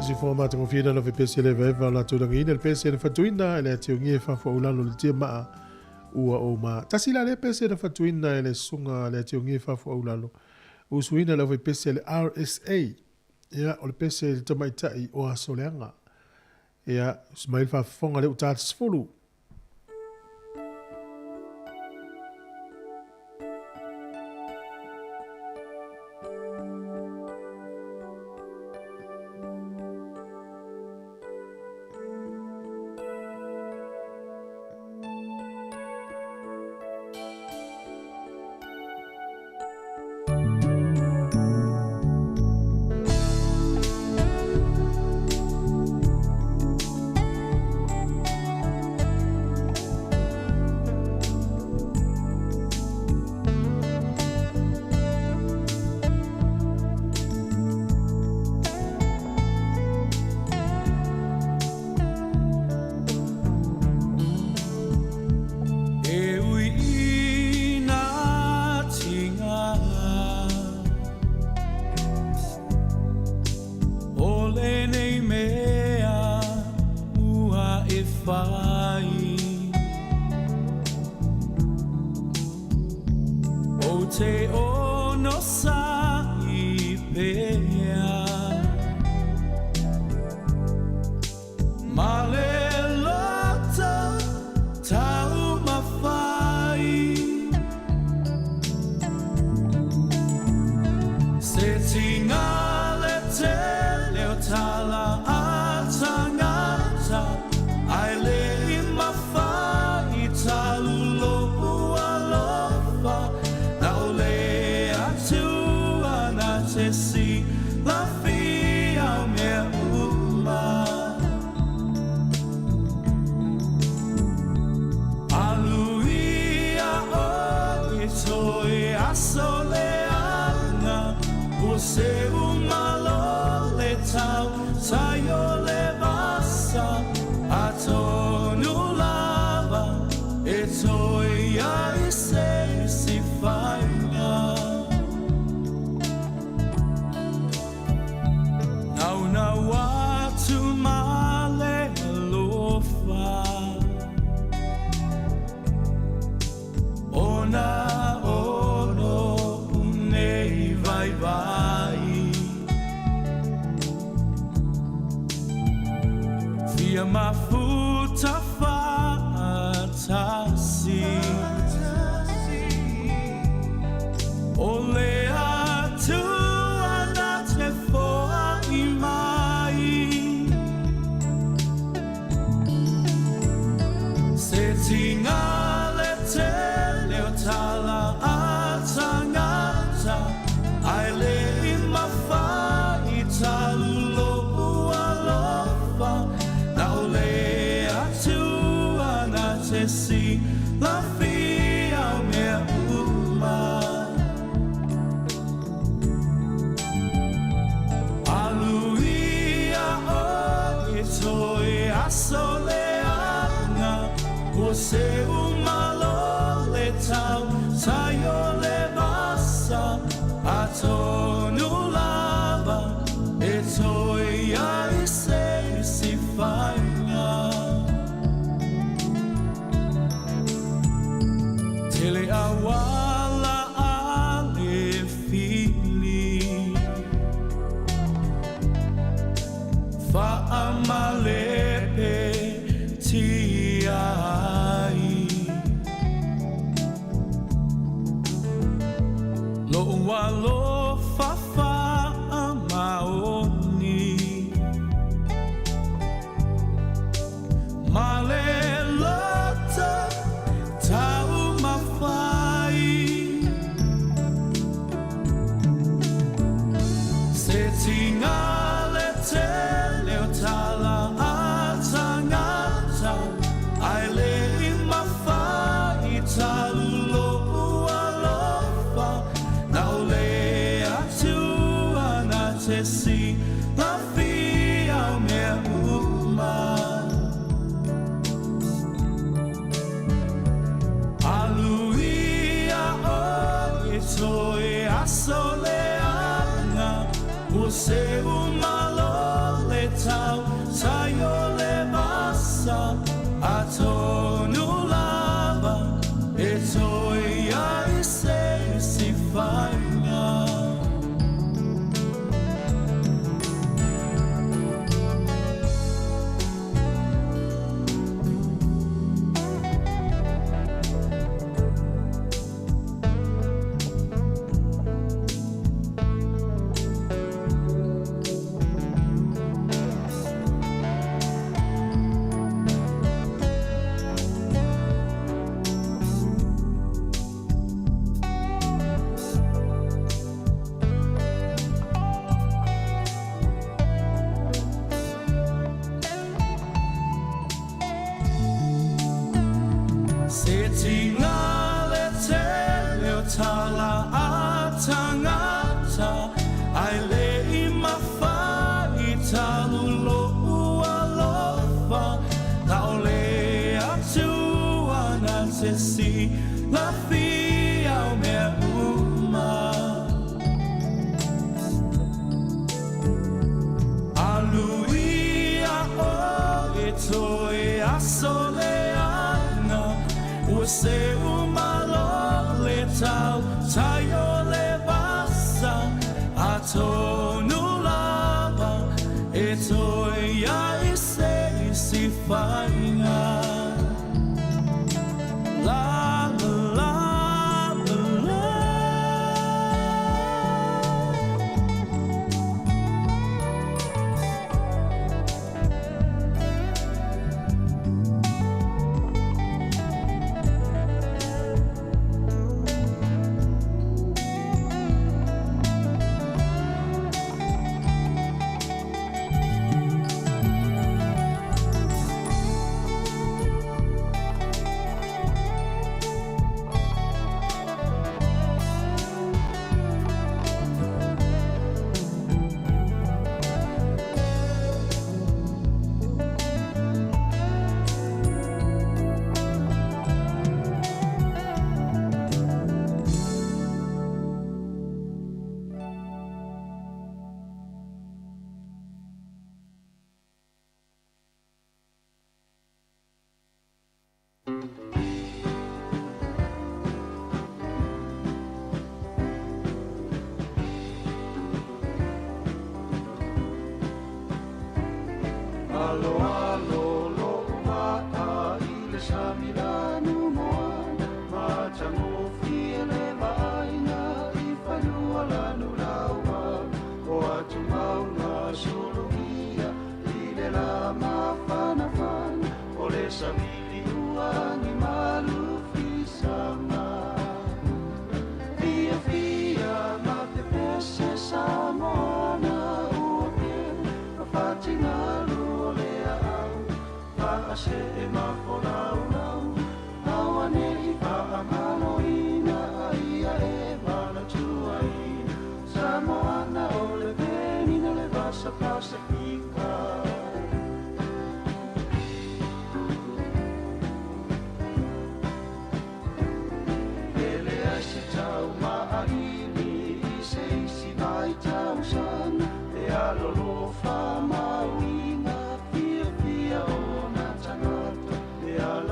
Si forma te confina no pese le veva la tu dangi del pese le fatuina le te ngi fa fo ulalo le te ma ua o ma tasila le pese le fatuina le sunga le te ngi fa fo ulalo usuina le pese le RSA ya o le pese le tamaitai o asoleanga ya smail fa fonga le utat sfulu ala atangata ai le I mawhai talu loa lofa na ole atua na se si la fia o mea uma aluia o e toi asoleana ua se umalo le tau tai o le basa a tonu lava e toi ai se si whainga la la la Alo, alo, lo mata I le samilanu moana Matango fie le vaina I whanua lanu laua Ko atu mauna solongia I le lama whana whana O le samili uangi malu fisanga Fia fia ma te pese Sāmoa na ua pe Fatinga se e mafolau lau Awane I whaamano ina Aia e mana tuaina Sāmoa na o le penina le vasa Pasifika Ele ase tau maahini I se isi mai tau sana E alolo whamauina Fia fia o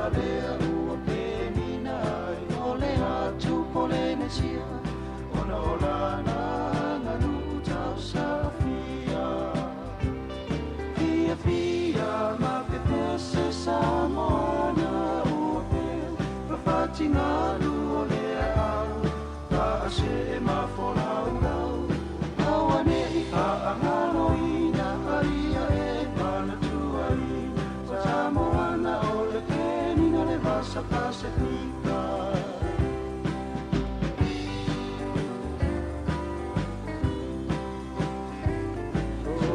la lea ua penina o le atu Polenesia ona o lana nganu tau Safia Fia fia ma pe pese Sāmoa na ua pe Whawhati ngalu o lea au Ka ase e mafolau lau Awane I whaangalo ina Aia e mana tuaina Sāmoa na o le penina le vasa Pasifika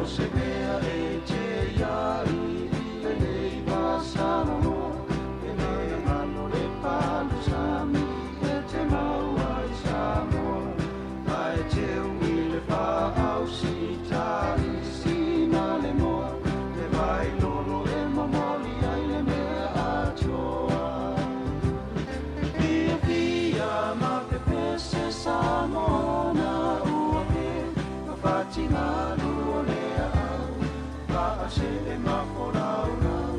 O se mea e te iai Le nei vasa Sāmoa E nei ngalo le palu sami E te maua I Sāmoa Ai te ungi le whaau si tari Sina le moa Le vai lolo e momoli ai le mea atoa Fia fia ma pe pese Sāmoa na ua pe Whawhati ngalu o lea au Wha se e mafolau lau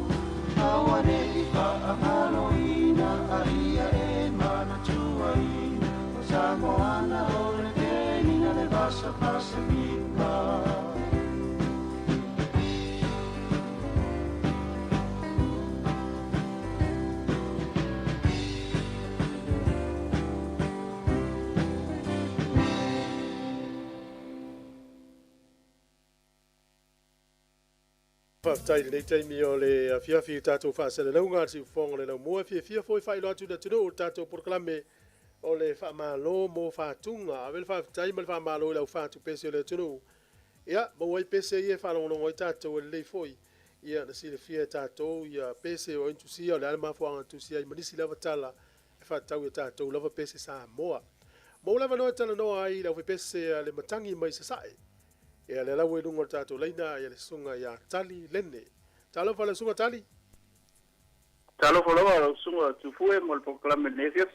Awane I whaamano ina Aia e mana tuaina Sāmoa na o le penina le vasa Pasifika Whaftai nei taimi o le fiafi o tātou whaasana launga si whonga le lau mua fia foi whai loa tūna tūna o tātou porklame o le whaamalo mō whātunga a vel whaftai ma le whaamalo lau whātu pese o le tūna ia ma wai pese ia whalongonongo I tātou e lei foi ia na sile fia tātou ia pese o intusia o le alama whanga tusia I manisi lava tala e whatau e tātou lava pese Sāmoa mo lava no tala no ai la pese le matangi mai se sai e le la we lungo tato leina e le sunga ya tali lenne talo fa le sunga tali talo fa lo sunga tu fue mo proclame nesias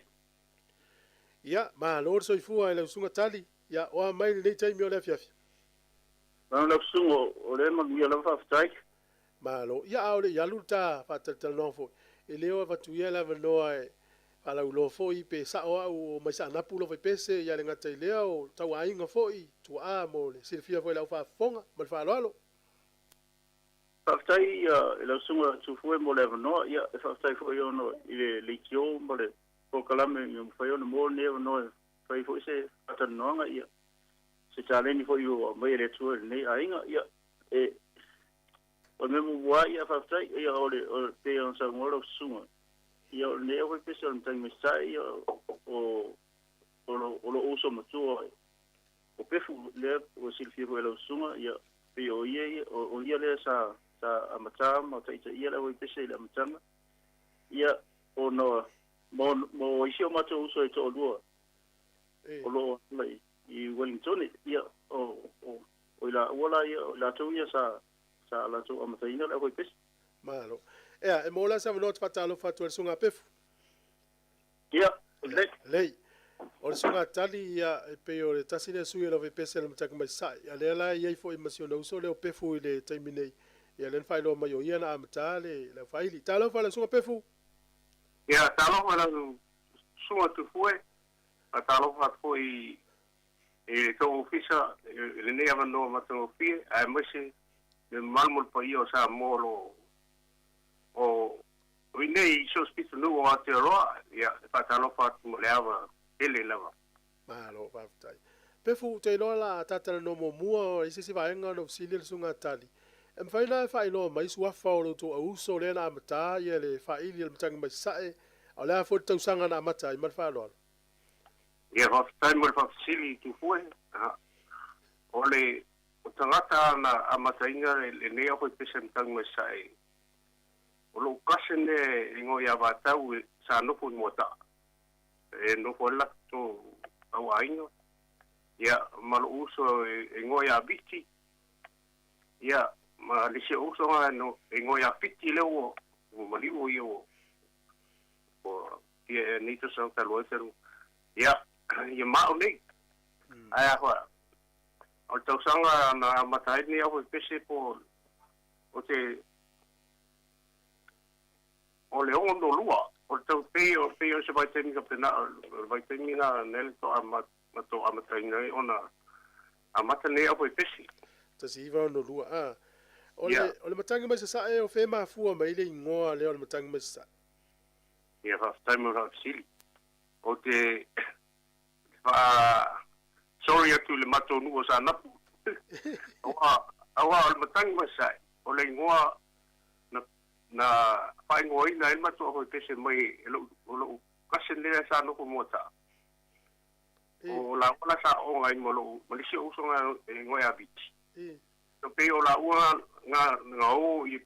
ya ma lor so fu le sunga tali ya o mai le tai mi o le fiafi ma lo sunga o le ma mi la fa stai ma lo ya o le ya luta fa tal no fo e le o fa tu ya la no ai ala ulo foi pe sa o mai sa na pulo foi pese ya le ngata leo tau ainga foi tu a mo le silfia foi la fa fonga mal fa lo Faftai la sunga tu foi mo le no ya faftai foi no le kio mo le po kalame yo foi no mo ne no foi foi se ata no nga ya se tale ni foi yo mai le tu ne ainga ya e o me mo wa ya faftai ya o te on sa mo lo sunga yo ne o pese on tang misai o lo uso matu o pefu le o silfia foi la sunga ya yo ye o ye le sa amatama tai ia la pese la amatama ia ono mo isio mato uso e to lua o lo mai I Wellington ia o la wala ia la to ia sa la to amataina la pese malo e mo la sa no fatalo fatu sunga pefu ia lei o sunga tali ia pe o le tasine sui la pese la mataka mai sai ale la ia foi masiona uso le pefu ile terminate ia len fai lo mai o ia na amatale la fai li talo fa la sunga pefu ia talo fa la sunga tu foi a talo fa foi e to ofisa le ne ava no mato fi a mese de malmol pa io sa molo o nei so spitu no o atero ia fa talo fa mo le ava ele lava malo fa tai pefu te no la tata no mo mua isi si vai ngano sili sunga tali em fai na fai no mai sua fao to uso le na mata ia le fai le mtang mai sai ala fo tau sanga na mata I mal fa lo ia fa tai mo fa sili tu foi ole o tangata na amata inga le ne o pese mtang mai sai o lo kasene ingo ia va tau sa no pu mota e no fo la to au aingo ia mal uso ingo ia biti ia ma le se uso no ingo ia fiti le o mali o io o ia ni to sa ta lo seru ia ia ma o nei ai fa o to sanga na matai ni o pese po o te o le on do lua o to peo se vai ter minha pena vai ter minha nel to amatai nei ona amata nei o pese ta si va no lua ole matanga mai sa e o fe ma fu mai le ngoa le ole matanga mai sa ia fa time ra sili o te fa sorry atu le mato nu sa na awa ole matanga mai sa ole ngoa na fa ngoi na mato o pese mai lo kasen le sa no ko mota o la sa o ngai mo lo malisi o so ngoi abiti to pe o la ua nga o I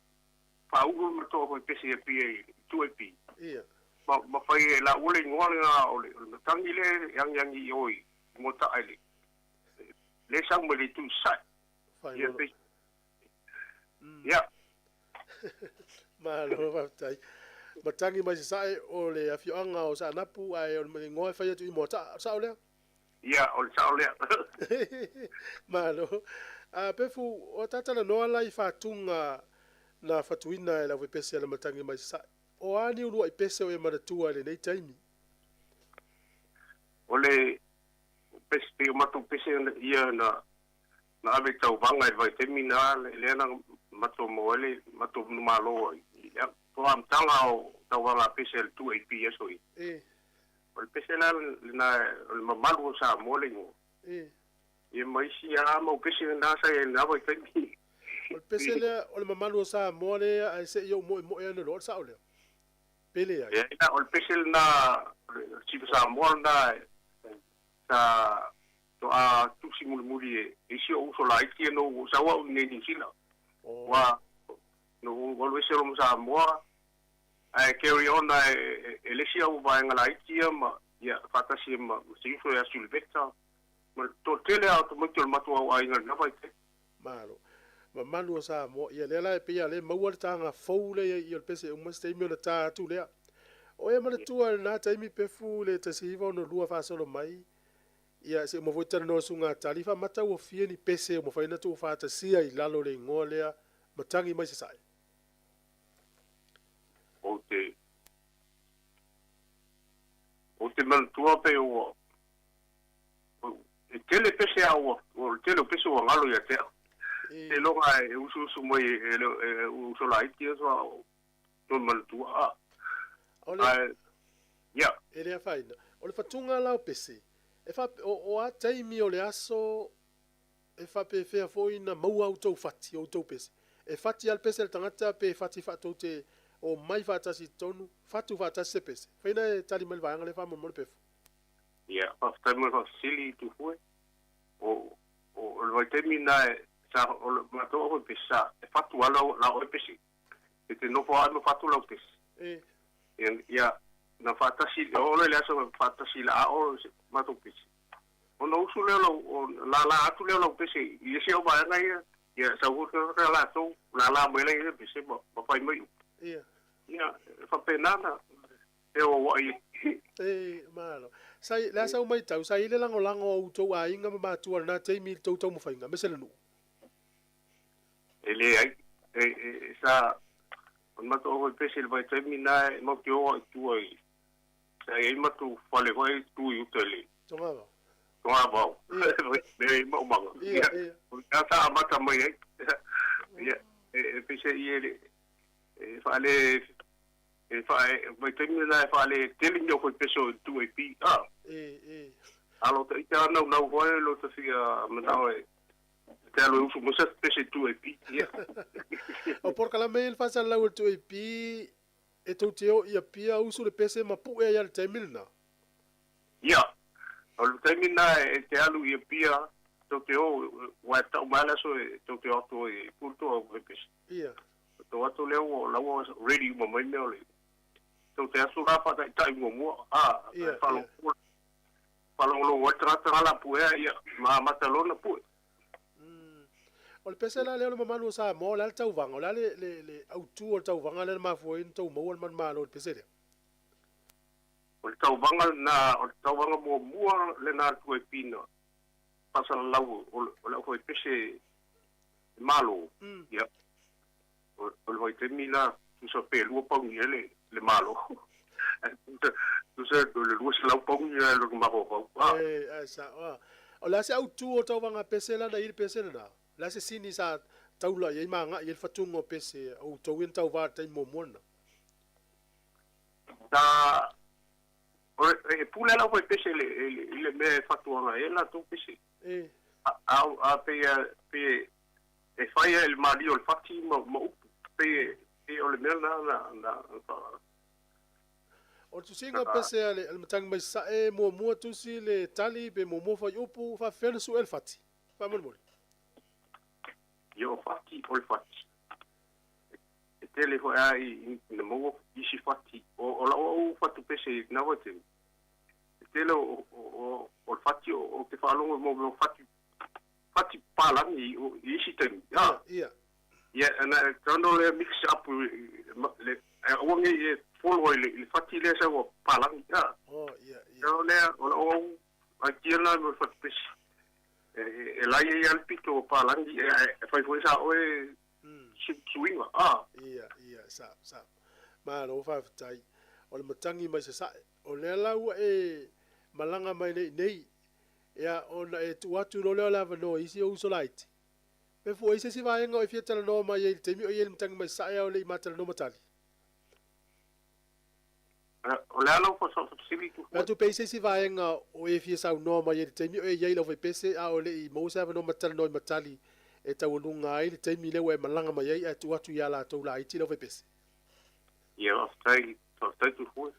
pa u mo to ko pese pe tu pi ia ma fai la ule ngoa nga o le tangile yang I oi mo ta ale le sang mo le tu sa ia pe ia malo va tai matangi mai sa o le afioanga o sa napu ai o me ngoa fai tu mo ta sa o le ia o le sa o le malo a pefu o tata na noa lai fatunga na fatuina e la pese la matangi mai sa o ani ulu I pese o e maratua le nei taimi ole pese o matu pese ia na ave tau vanga e vai termina le na matu moele matu malo ia po am tanga o tau vanga pese le tu AP eso I o pese na mamalu sa mole ngo e mai si ama o pese na sa e na vai termina o pese le o mamalu sa mole ai se yo mo e no lo sa o le pele ai ia o pese na si sa mole na sa to a tu simuli e si o so lai ki no sa wa ne ni sila wa no o lo se mo sa mo ai carry on e le si o va ngala ki ma ia fatasi ma sifu ya sulveta ma to tele auto mo tol matua ai nga vai te malo ma manu sa mo ia le la pe le mau tanga foule ia pese uma stay me ta tu le o e mana tua na taimi pe fu le te siva no lua fa solo mai ia se mo vota no sunga talifa mata o fie ni pese mo fa ina tu fa ta sia i lalo le ngolea matangi mai se sai o te man tua pe o tele pese au o tele pese o ngalo ia te e longa e usu mai e usu lai ti so no man tua ole ia ele fa ina ole fatunga la pese e fa o a taimi o le aso e fa pe fe fo ina mau auto fati auto pese e fati al pese le tangata pe fati fa to te o mai fata si tonu fatu fata se pese fa ina tali mal va ngale fa mo pe ia fa tamo fa sili tu foi o vai terminar sa o mato o pesa e fatu ala la o pese e te no fa no fatu la pese ia na fata si o le aso fata si la o mato pese o no usu le o la atu le o pese i se o ba ngai ia sa o la to la mo le pese mo fa mai ia fa penana e o wai malo sai la sa mai tau sai le lango o to a inga ma tu na te mi to mo fainga me se le no ele ai sa on ma to o pese vai terminar mo que o tu ai sai ma tu fale vai tu i utele tonga ba me mo mo ia ta mata mai ia pese ele fale vai terminar fale telling yo ko peso tu e pi alo te ita no vai lo te fia manawe te alo usu mo se pese tu e pi o por kala mail fa sa la tu e pi e tu teo ia pia usu le pese ma pu e ya te milna ia o le terminar e te alu ia pia to teo wa ta mala so to teo to e punto o pese ia to atu leo la was ready mo mai me so te asu la fa tai mo falo lo wa tra la pu ia ma matalona pu o le pese la le manu sa mo la tau vanga la le autu o tau vanga le ma foi to mo man malo le pese le o tau vanga na o tau vanga mo le na tu e pino pasa la o la foi pese malo ia o vai terminar tu so pe lu pa ni le malo tu se le lu se la pa ni le ma ko esa o la se autu o tau vanga pese la na il pese na la se sini sa taula ye manga ye fatungo pese o to win tau va tai mo mona da o pula la foi pese le me fatuanga ela to pese a pe e fai il mario il fatti mo pe o le mena na o tu singa pese ale al matang mai sa e mo tu si le tali be mo fa upu fa fel su el fatti fa mo io fatti o il fatti e tele ho ai in mo isi fatti o la o fatto pese na vote tele o il fatti o te fa longo mo fatti palangi isi tem ia ana quando le mix up le o ngi follow le fatti le sa o palangi no le o aqui na no fatti pese e la ia al pito palangi fai foi sa o swinga ia sa ma no fa tai o le matangi mai sa o le lau e malanga mai nei ia ona e tu atu no le lava no isi o solite pe foi se si vai ngo e fieta no mai e temi o ele matangi mai sa o le matal no matali o le alo fo so sili tu ma tu pese si vai ngo o e fiesa no mai e temi o e lo vai pese a o le i mo sa no matal no matali e tau lunga i te mi le we malanga mai ai tu atu ya la to la i tilo pese ia stai tu foi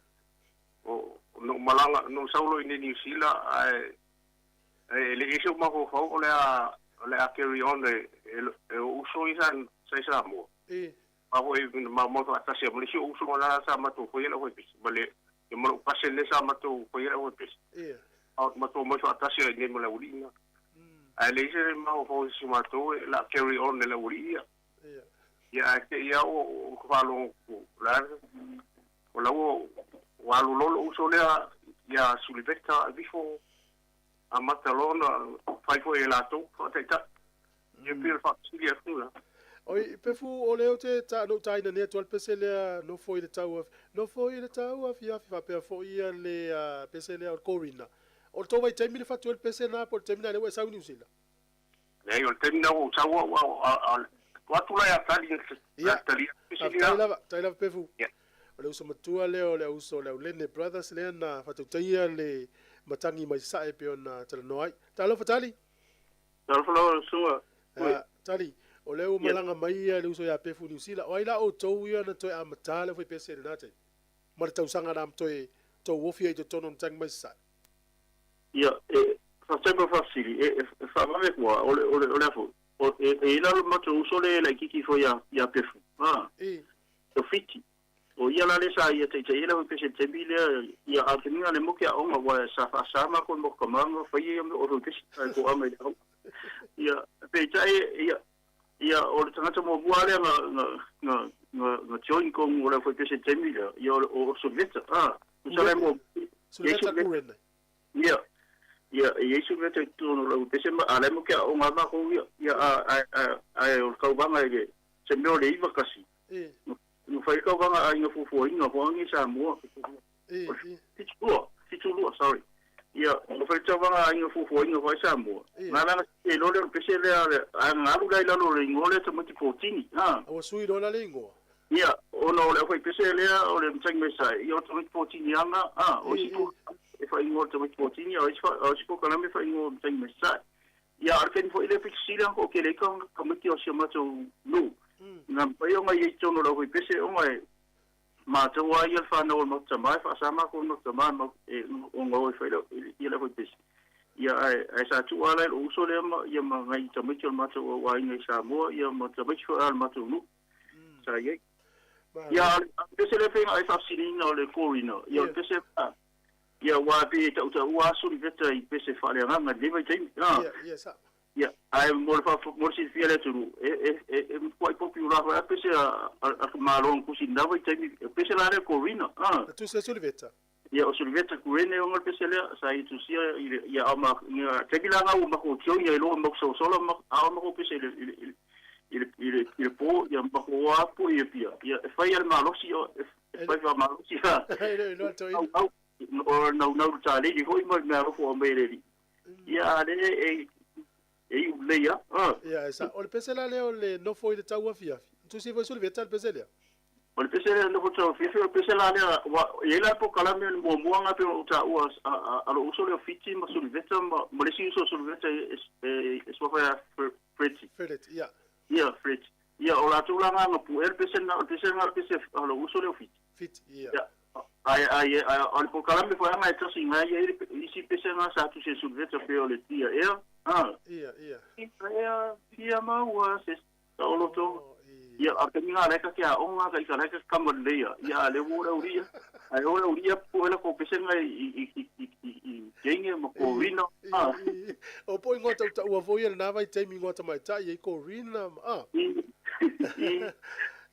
o no malanga no saulo in New Zealand ai le iso ma ko o le a carry on e uso isan sai Sāmoa a ho e ma mo to atasi mo le uso na sa ma to foi la foi pese bale e mo pase le sa mato ko ia o pes ia mato mo fa tasi e mo la urina a le se ma o si mato la carry on le la urina ia ke ia o ko falo la o la o walu lolo uso le ia suliveta before a matalona fai foi la to fa ta ia pil fa silia fula oi pefu o leo te ta no taina ne tol pesele no foi le tau fia fa pe fo ia le pesele o corina o to vai temile fa tol pesena por terminar le sa unisila nei o termina o sa o quatu la tali taila pefu o le uso matua leo le uso le lene brothers le na fa taia le matangi mai sa pe ona tala noai talo fatali tali o leo malanga mai le uso ya pefu New Zealand o ila o tou ia na toi amatale foi pese na te mar tau sanga ram toi to wofi e to tono tang mai sa ia fa sempre facili fa mame qua o fo e ila lo mato uso le la kiki foi ya pefu o fiti o ia la le sa ia te ila foi pese te bile ia a tenga le mokia o ma wa sa fa sama con mo comando foi ia o pese ko ama ia pe ia ia o le tangata mo buale nga join kong ora foi pese temila ia o soveta usale mo soveta kurena ia yesu vete tono la pese ma ale mo ka o ngama ko ia o ka banga ge se me o le iva kasi no fai ka banga ai nga fufu inga ho ngi Sāmoa titulu sorry ia o fai ka banga ai nga fufu inga ho Sāmoa ngala e lo le pese le nga lu dai la lo le ngole te mo ti potini o sui do la lingo ia o no le fai pese le o le mtang me sai ia to mo potini anga o si e fai ngol te mo potini o si ko kana me fai ngol mtang me sai ia arken fo ile pixila ko ke le ka komiti o si mato lu na pai o mai to no lo pese o mai ma to wa ia fa no mo tama fa sama ko no tama no o ngoi fai lo ia le pese ia ai sa tu ala o uso le ia ma ngai tamiki o mato o wa ngai Sāmoa ia ma tamiki o al mato nu sa ye ia pese le fenga ai fa sinina o le corino ia pese ia wa pe ta wa su veta i pese fa le nga le vai tem ia sa ia ai mo fa mo si fiele tu quite popular va pese a malon cucina vai tem pese la le corino tu se sulveta ia o sulveta kuene o ngol pese le sa i tu sia ia ama ia te bilanga o ma ko tio ia lo mo so solo ma a ma ko pese il po ia ma ko wa po ia pia ia fai al malo si o fai va malo si o no tale di foi mo na fo me le ia le le ia ia sa o pese la le o le no foi de taua fia tu si foi sulveta pese le o pese no foto fifi o pese la le e la po kala me mo nga pe o ta o a lo uso le fiti ma sulveta mo le si uso sulveta es fa fret ia fret ia o la tu la nga pu el pese o lo uso le fit ia ai al po kala me foi nga to singa ia si pese nga sa tu se sulveta pe o le tia ia ma wa se o to ia a te minga reka ke a onga ka reka kamalea ia le ora uria ai ora uria po ela ko pese nga i genge mo ko rina o po ngota ta ua foi na vai te mi ngota mai ta i ko rina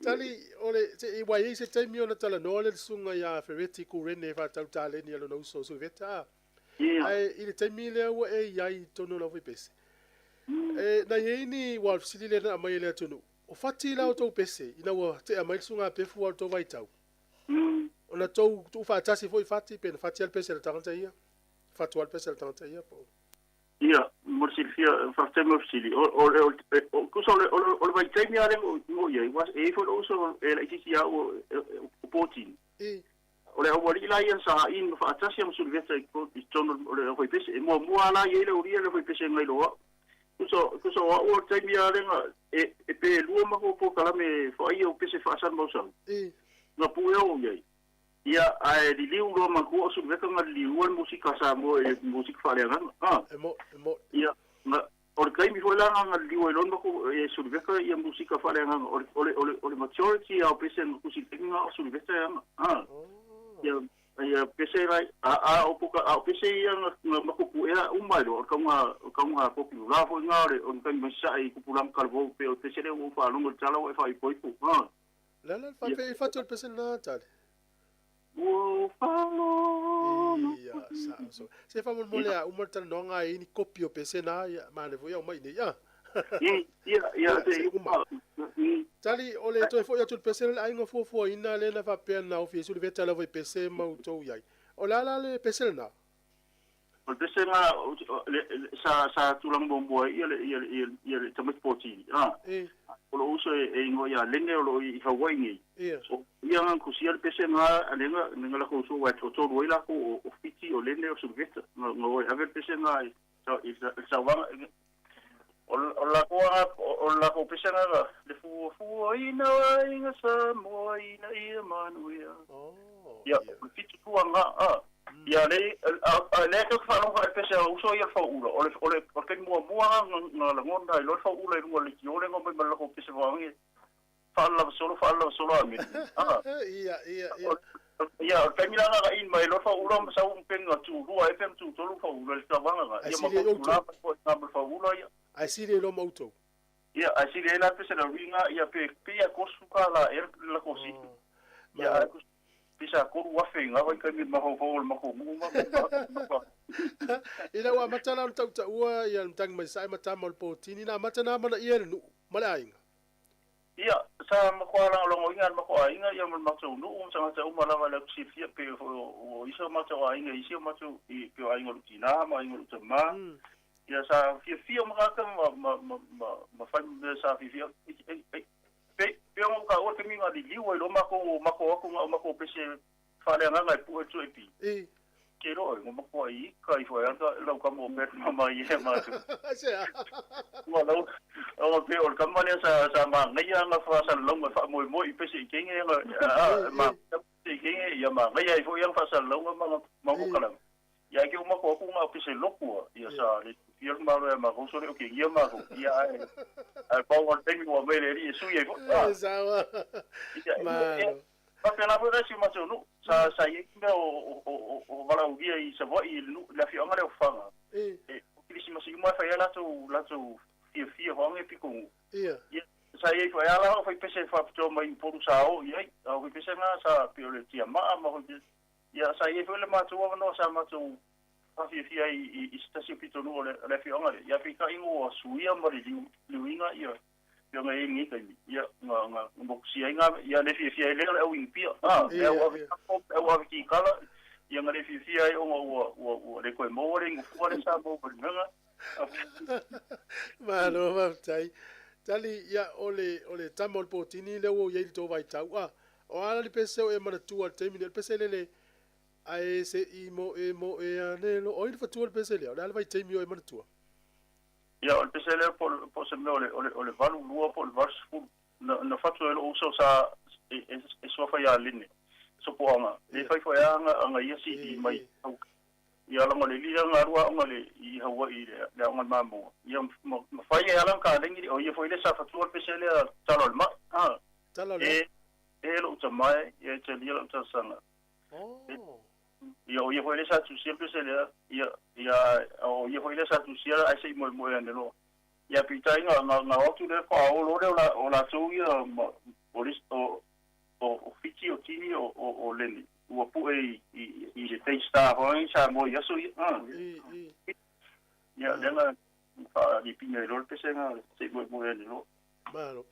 tali ole te i wai se te mi ona tala no le sunga ya fereti ku rene fa tau tale ni lo no so veta ai i te mi le o e ai tono no vi pese na ye ni wa sili le na mai le tonu o fati la o tau pese ina wa te mai sunga pe fu o to vai tau ona tau tu fa tasi foi fati pe fati al pese le tanta ia fatu al pese le tanta ia po ia morsilfia fa temo sili o kuso o vai te mi ale o ia was e fo also e la tisi ya o potin o le o la ia sa in fa tasi am sul veta ko tono o le foi pese mo ala ia le uria le foi pese ngai lo kuso o te mi ale e pe lu ma ko kala me fo ia o pese fa san mo san na pu o ia ai di liu lo ma ko sul veta ngal liu o musika Sāmoa e musika fa le nga mo ia na o kai mi foi la nga liu e lo ko e sul veta ia musika fa le nga o le majority o pese musika nga sul veta ia ia pese rai o puka a pese ia na kupu ia umai lo kaunga popular fo ngare on kan masai kupulang kalvo pe o pese le o fa longo tala o fa ipoipu ha la fa pe fa tol pese na tal o fa lo ia so se fa mon mole a umar tal no nga ini kopio pese na ia ma le vo ia mai ia ia te uma tali ole to fo ia tol pese le aingo fo ina le na fa pe na ofisi le veta la vo pese ma to ia o la le pese na o pese na sa tulang bombo ia le tamat poti o lo uso e ngo ia lenge o lo I Hawaii ngi so ia ngan kusia le pese na lenga la ko so wa to roila ko o fiti o lenge o so veta ngo ave pese na sa wa o la ko pese na le fu ina inga Sāmoa ina ia manuia ia fiti tuanga ia le ko fa no fa pese o so ia fa ulo ole ken mo na la ngonda lo fa ulo ngo le ki ole ngo me la ko pese wa ngi fa la solo ami ia ken mira na in mai lo fa ulo sa un penga tu rua fm tu tolu fa ulo le tawanga ia ma ko na fa ulo ia ai si le lo moto ia ai si le na pese na ringa ia pe ko suka la la ko si ia pisa ko wa fenga wa ka mi ma ho ma ko mu ma ina wa matana o tau ua ia mtang mai sai matama o potini na matana mana ia nu mala inga ia sa ma ko ala lo inga ma ko inga ia ma tau nu sa tau mala wala si fia pe o isa ma tau inga isa ma tau I pe inga lutina ma inga lutama ia sa fia ma ka ma fa sa fia pe mo ka o te minga di liwa lo ma ko pese fa le nga pu tu epi ke ro mo ko I ka I fo ya lo ka mo bet ma ye ma tu mo lo o pe o ka ma le sa ma ngai nga fa sa lo ma fa mo I pese ke nge ma ke nge ya ma ngai fo yang fa sa lo ma ko kala ya ke mo ko ma pese lo ko ya sa ia ma ko so le ke ia ma ko ia ai pa o te mo me le ri su ye ko sawa pa pela po si ma no sa ye me o wala u dia I sa vo I la fi anga le fanga o kisi ma si mo fa ya la to fia ho nge piko ia sa ye fa ya la fa pese fa to mai po sa o ye o pese na sa pio le tia ma ho ia sa ye fa le ma to no sa ma to fia I stasi pito no le fi anga ya fi ka ingo suia ma liuinga ia yo ngai ngi kai ia nga boksi inga ia le fia le o impia o ki kala ia nga le fia o le ko mo le ngu le sa mo nga malo ma tai tali ia ole tamol potini le o ye to vai tau o ala le pese o e mana tua te mi le pese le ai se imo ane lo oi fa tu pese le ala vai te mi o e mana tua ia o pese le po se me ole valu lua po le varsfu na fatu le o so sa e so fa ya line so po anga le fa fo ya anga ia si di mai ia la ngale li nga rua ngale I Hawaii le nga mambo ia ma fa ya la ka lengi o ia fo ile sa fatu pese le talo ma talo lo tsamai ia te li lo tsanga ia o ia foi lesa tu sempre se le ia o ia foi lesa tu sia ai sei mo ane lo ia pitai nga o tu le fa o lo o la tu ia o fiti o tini o leni o pu I le testa ho sa mo ia so ia lenga fa di pinga lo pese nga sei mo ane lo malo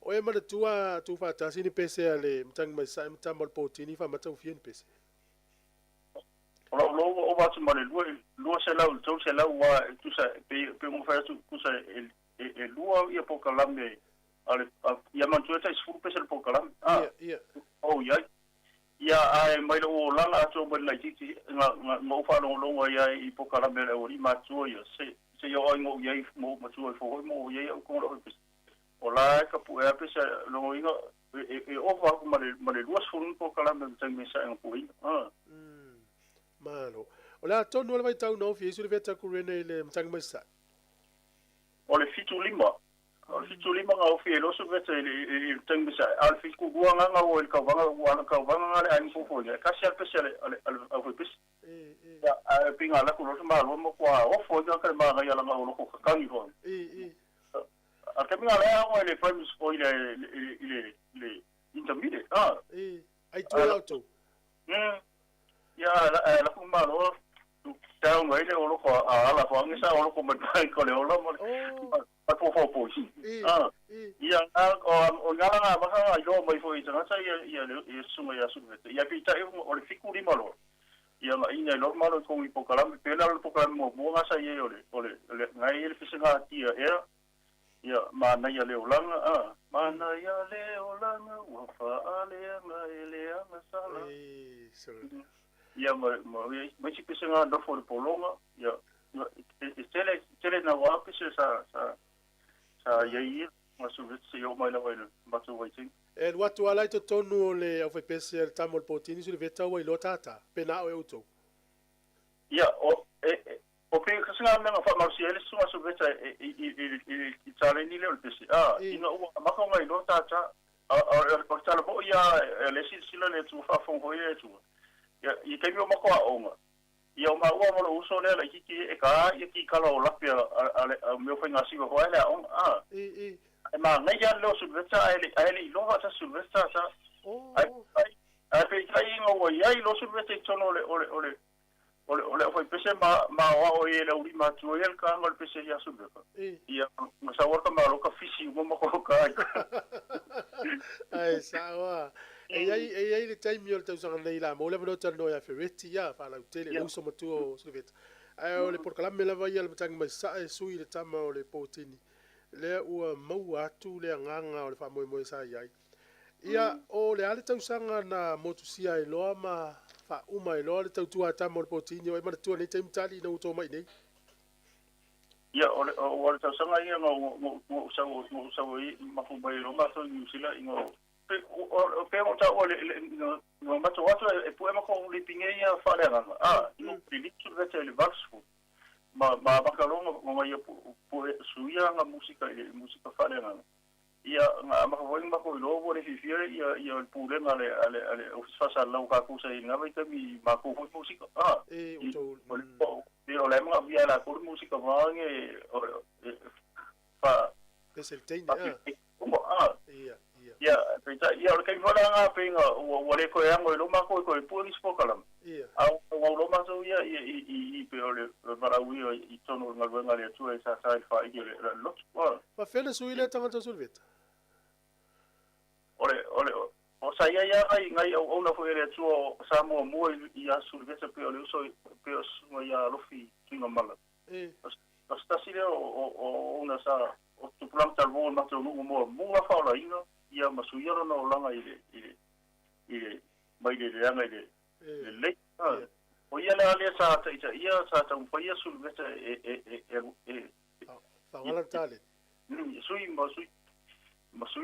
o e mana tua tu fa ta sini pese ale mtang mai sai mtambol potini fa mata ufien pese o va tu male lo se la to se la wa tu sa pe mo fa tu sa e lo ia po kalame ale ia man tu ta sfu pe se po kalame ia o ia ai mai lo la la to ba la ti nga mo fa lo ia I po kalame le o ri ma tu ia se yo ngo ia mo ma tu fo mo ia ko lo o la ka pu e pe se lo inga o va male lo sfu po kalame tang me sa ngo malo ola tonu vai tau no fi su veta ku rene le mtang mai sa o le fitu lima o fitu lima nga o fielo so vete i teng bisa al fi ku gua nga o el ka vanga ale ai fofo ya ka sia pese ale o pes ya a pinga la ku lo ma lo mo kwa o fo ya ka ma ya la nga o ko ka ni fo a ka pinga la o ele famous o ile intermediate ai tu auto ya la ku ma lo ta ngai le o ko ala fo nga sa o ko ma ko le o lo mo po ia o ngala nga baka ai lo mai foi tanga sai ia sunga ia sunga ia pita o le fiku lima lo ia ma ina lo malo ko i pokalam pela lo pokalam mo nga sai ia ole ngai ele fisinga tia ia ma na ia le olanga ma na ia le olanga wa fa ale ngai le ama sala ia ma si fisinga do fo polonga ia tele na wa pisa sa ia masu se yo mai la vai masu waiting e watu ala to tonu le o pese el tamol potini su le veta wa lo tata pena o auto ia o pe kasinga me fa marsi ele su masu veta i tale ni le pese ina o maka ngai lo tata o tala bo ia le sila le tu fa fon ho ia tu ia i te bio mako a onga ia ma ua mo lo uso le la kiki e ka ia ki kala o lapia me foi ngasi ho ele on ma ngai ya lo subvesta ele lo va sa subvesta sa ai pe kai ngo ia lo subvesta tono ole foi pese ma o ele uri ma tu ele ka ngol pese ya subvesta ia ma sa worka ma lo ka fisi mo ko ka ai Sāmoa ai le time yo te usanga nei la mo le no tano ya ferretti ya fa la tele lo uso matu o subvesta ai o le por kala me la vai le tang mai sa sui le tama o le potini le ua mau atu le nganga o le fa moi sa ai ia o le ale tau sanga na motusia e loa ma fa uma e loa le tau tua tama o le potini o ma tua nei time tali no to mai nei ia o tau sanga ia mo sa i ma fu mai lo ma so ni sila ingo o pe mo ta o le no ma to e pu ma ko li pingeia fa le nga no pili tu vete le vaxfu ma ka lo mo ia pu suia nga música fa le nga ia nga ma ko ma ko lo bo le fifia ia pu le nga ale o fa sa lo ka ku sa nga vai ta mi ma ko música o le mga via la por música vange fa es el teine ia peta ia o kai fora nga pinga o le ko yang o lo ma ko pu ni spokalam au o lo ma so ia i pe o le marawi i tono nga venga le tu esa sa fa i le lo fa fele su ile tanga to sulveta ole o sa ia ai ngai o na foi le tu Sāmoa mo i a sulveta pe o le so pe o mo ia lo fi kinga mala sta sile o na sa o tu plan tal vo na to mo la fa la inga ia masuia no langa ile mai le anga le o ia le sa ia sa ta un paia sulveta fa wala tale sui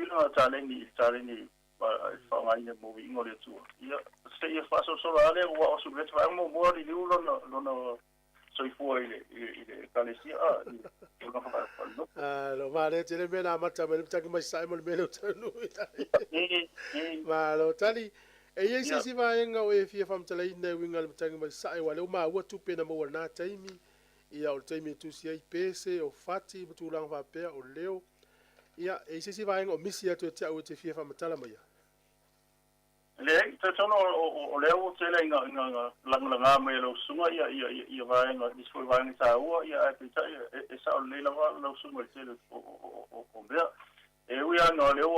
na tale ni fa ngai ne mo ingo le tu ia se ia fa so ale o sulveta fa mo li lo soy fuori le calesia lo vale tele mena mata me tak mai sai mo me lo tanu ma lo tali e ye si va enga o e fia fam tele ne winga le tak mai sai wa lo ma wa tu pena mo na taimi ia o taimi tu si ai pese o fati tu lang va pe o leo ia e si va enga o misia tu te o te fia fam tala mai le te tono o leo tele nga langa me lo sunga ia va nga disfoi va nga Sāmoa ia pe ta e sa le la lo sunga tele o bea e ua no leo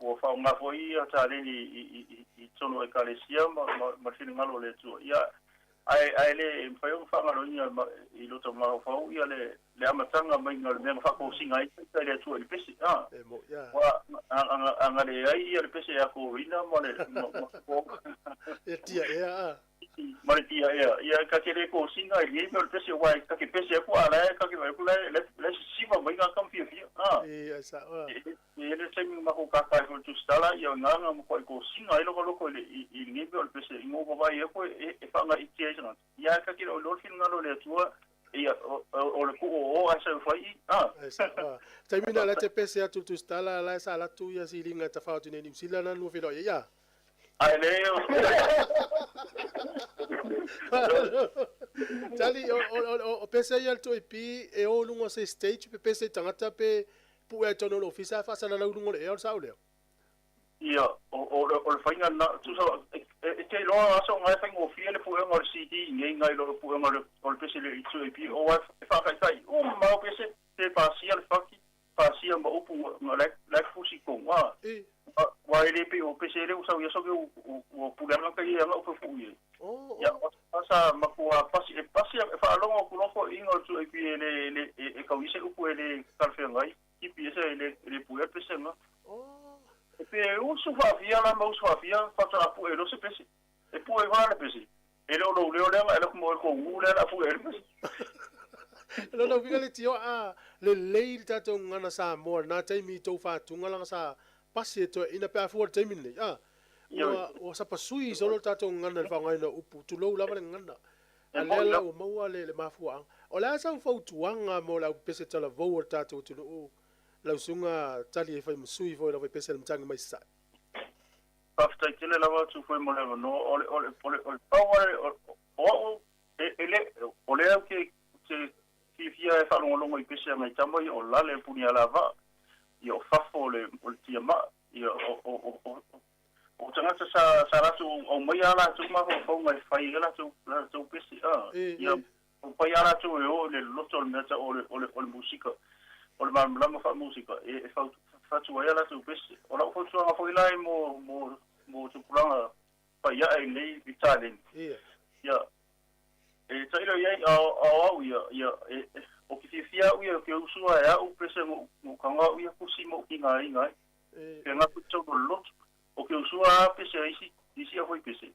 o fa nga foi ia ta le i tono e kalesia ma fini ngalo le tu ia ai le fa yo fa ngalo ia i lo to ma fa ia le amatanga mai ngalo me fa ko singa i ta le tu e pesi wa anga le ai ia le pesi ya ko ina mo le e tia ma tia ia ka ke le ko singa i le pesi wa ka ke pesi ko ala ka ke ko le siva mai nga kam fia sa ele sempre ma ko ka ko tu stala ia nga mo ko singa i lo ko le i ngi le pesi ngo ba ia ko e fa nga i tia ia ka ke lo fin nga lo le tu ia o le ku o a se fai taimina la te pese atu tu stala la sa la tu ya silinga ta fa tu ne New Zealand na no filo ya ai leo tali o pese ya to pi e o lungo se stage pe pese tangata pe pu e tono ofisa fa sana na lungo e o sa o leo ia o fainga na tu so e te loa aso ngai fainga o fia le puenga o CD ngai lo puenga o pese le itu e pi o fa kai ma o pese te pasia le faki pasia ma upu la fusi con wa ele pe o pese le usa so ke o puenga kai ya o fu ye ya asa ma ko pasia fa longo ku longo ingo tu e pi le ka wise upu ele kalfe ngai ki pi ese le puenga pese nga pe uso fafia la mo fafia fata pu e lo se pesi e pu e vale pesi e lo le ela como ko ule la pu e pesi lo vinga le tio a le leil tato ngana Sāmoa na taimi to fa tunga langa sa pasi to ina pe fu taimi le o sa pasui solo tato ngana fa ngai no upu tu lo la ngana alela o mo le mafua o la sa fo tuanga mo la pesi tala vo tato tu no la sunga tali e fai musui foi la vai pese mtanga mai sai after kile la va tu foi mo le no ole power o ele ke ki fia e fa longo i pese mai tambo o la le punia la va io fa fole o tia ma io o tanga sa la tu o mai ala tu ma ko mai fai la tu pese io o pai ala tu o le loto meta o musica o le mamma fa musica e fa tu ela tu pesi o la fa tu nga foi lai mo tu planga pa ya e nei vitalen ya e tailo ya ya o ki fia u ke usua ya u pesi mo kanga u ku si mo kinga inga e nga ku tu lot o ke usua pesi isi a foi pesi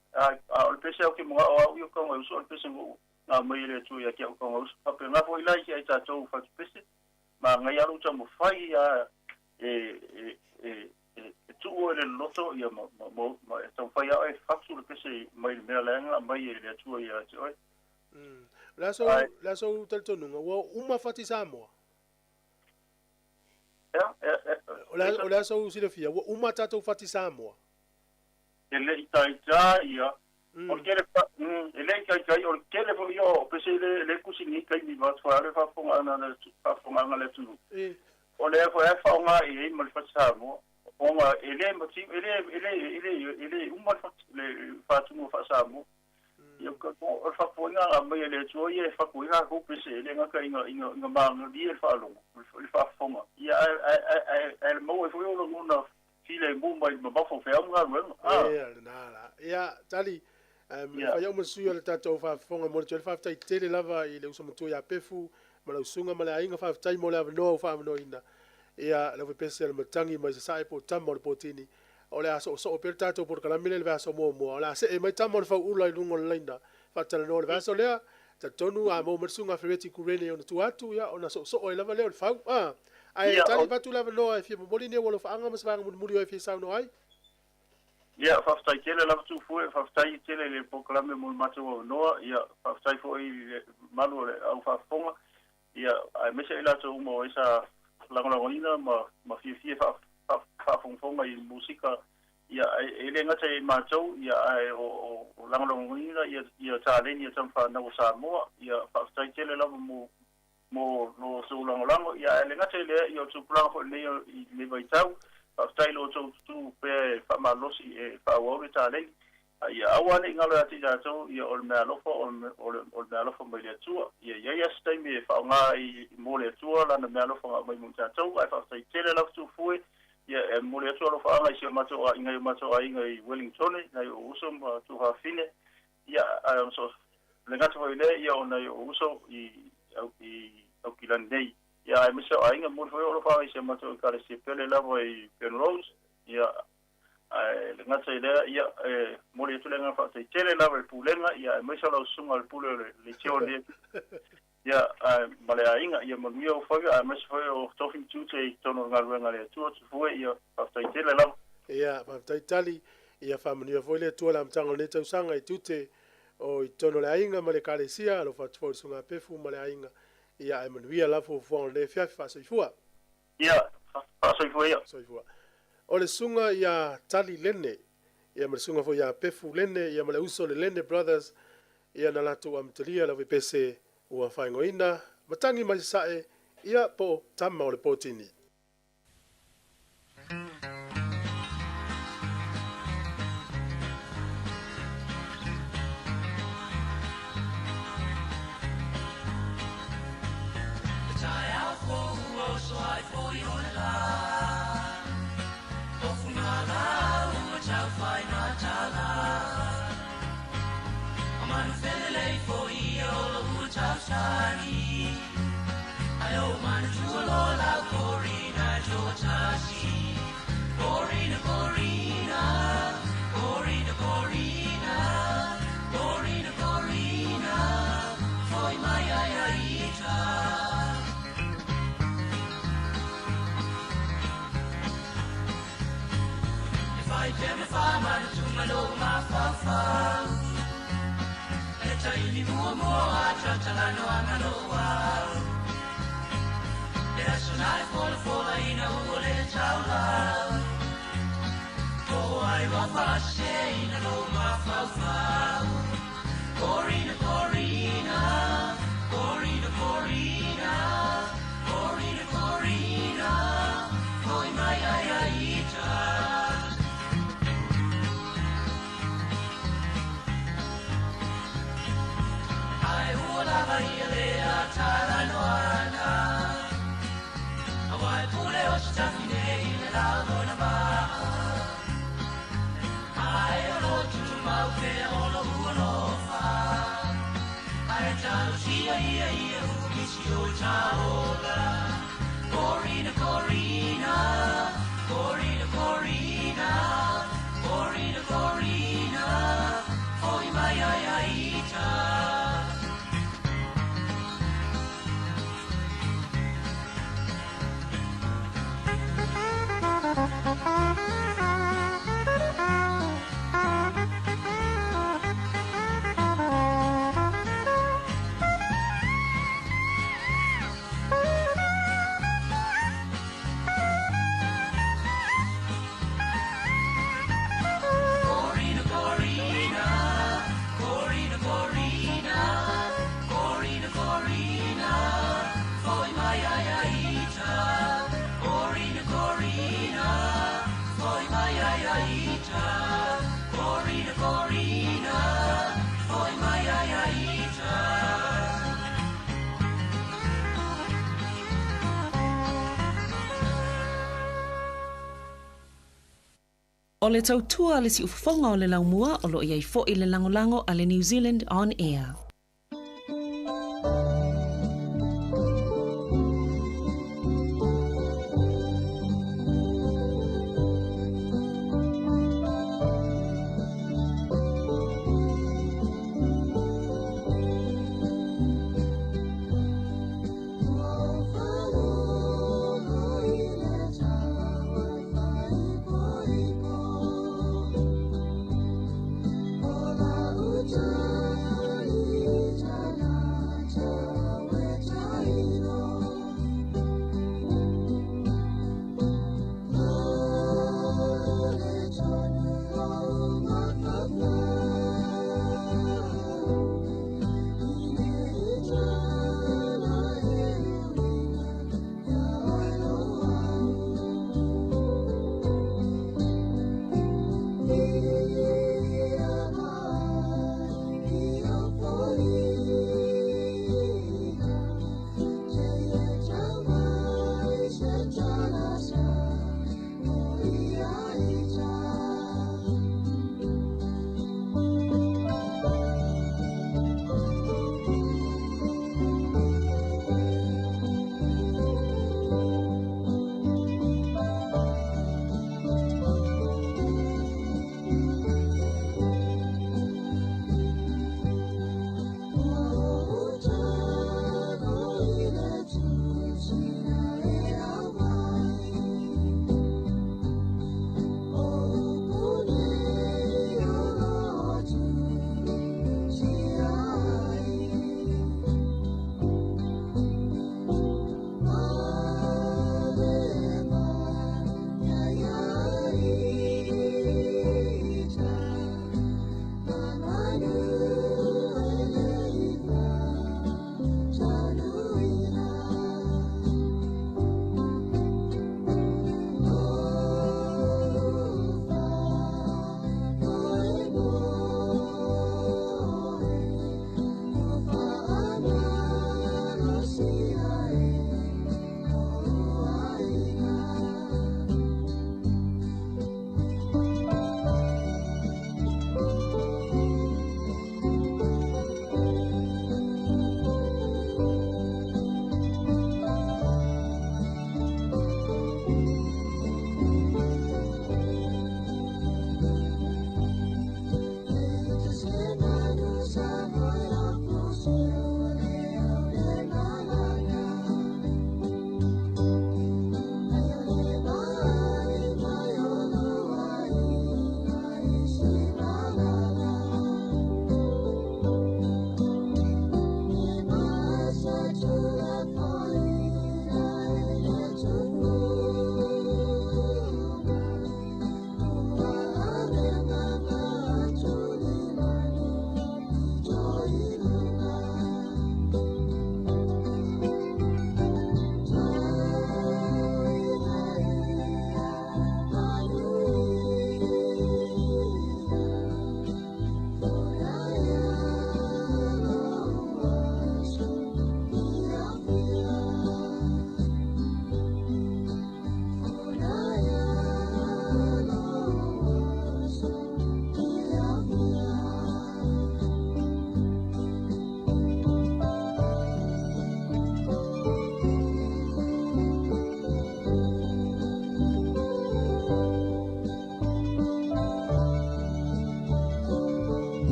o pesi o ke mo u ka mo usua pesi mo na mai le tu ya ke o ka mo pa pe nga foi lai ya ta tu fa pesi ma ngai alu ta mo fai ya tu o le loto ya mo ta fai ya e faksu le pese mai me la mai le tu ya oi la so tal tonu wa uma fati Sāmoa la so si le fia wa uma tato fati Sāmoa ele ita ya o kere ele kai o kere fo yo pese le kusini kai mi va fare fa fonga le tu o le fo fa nga e mo fa Sāmoa o nga ele moti ele un mo fa le fa tu mo fa Sāmoa yo ko o fa fonga ma le tu ye fa ku nga ko pese le nga kai nga ma no di fa lo fa fonga ya el mo fo yo lo na file mo mai ma fo fe nga ya tali fa yo mo suyo le tato fa fonga mo le fa tai tele lava i le uso mo tu ya pefu ma la sunga ma la inga fa tai mo la no fa no ina ia la pese le matangi ma sa po tamo le potini o le aso so per tato por kala mile le vaso mo la se e mai tamo fa ula i lungo lenda fa tala no le vaso le ta tonu a mo mersunga fereti kurene on tu atu ya ona so o lava le fa ai tali batu lava no e fi mo boline wolo fa anga masvanga mo muri o fi sa no ai ya fa stai tele la tu fu fa stai tele le proclame mo mato no ya fa stai fo i malu le au fa fonga ya ai me se la tu mo isa la ina ma fi fa fonga i musika ya ele ngata mato ya o la ina ya tale ni tamfa na Sāmoa ya fa stai tele la mo no so lango ya ele ngata le yo tu plan ho le vai tau stai lo tu pe fa malosi e fa wo tale ya awane ngalo ati ja to ya ol me alofo me le tu ya stai me fa nga i mo le tu la me alofo mai mo ja to ai fa stai tele la tu fu ya mo le tu lo fa nga si mato inga i Wellington na yo uso tu ha fine ya so le ngato ho ile ya ona yo uso i au kilandei ya me so ainga mo fo lo fa si mato ka le si pele la voi Penrose ya le ngata ile ya mo le tu le nga fa tele la voi pulenga ya me so lo sunga al pulo le tione ya male ainga ya mo mio fo ya me so o talking to te tono nga le tu fo ya fa tele la ya fa tali ya fa mo fo le tu la mtango le tu sanga i tute o tono le ainga male kalesia lo fa fo sunga pefu male ainga ia e manuia lafo fo le fiafi fa soifua ia soifua ia soifua o le sunga ia tali lene ia ma sunga fo ia pefu lene ia ma le uso le lene brothers ia na latu amtelia la pese ua faingoina matangi mai sae ia po tama o le potini O le tautua le si ufafonga o le laumua o lo iai fo i le langolango a le New Zealand On Air. Hola,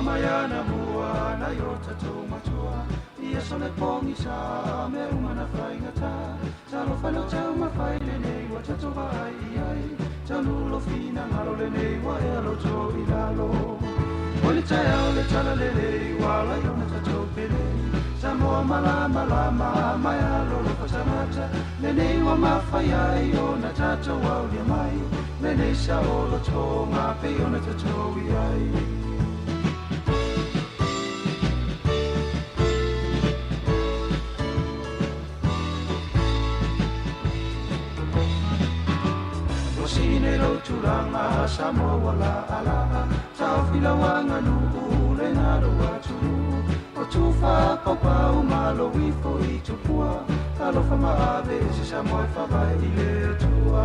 mayana mua na yota to matua ia sole pongi sa me umana whaingata talo whanau tau mawhai le nei wa tato vai ai talo lo fina ngalo le nei wa e alo to i lalo Oli tai au le tala le lei wala yona tato pele Sāmoa malama lama mai alo lo pasamata le nei wa mawhai ai ona tato au le mai le nei sa olo to ngā pe ona tato i ai Sine ro tulanga Sāmoa la ala tau fila wanga nu ule na ro atu o tu fa papa o malo i fo i tu pua talo fa maave si Sāmoa fa vai i le tua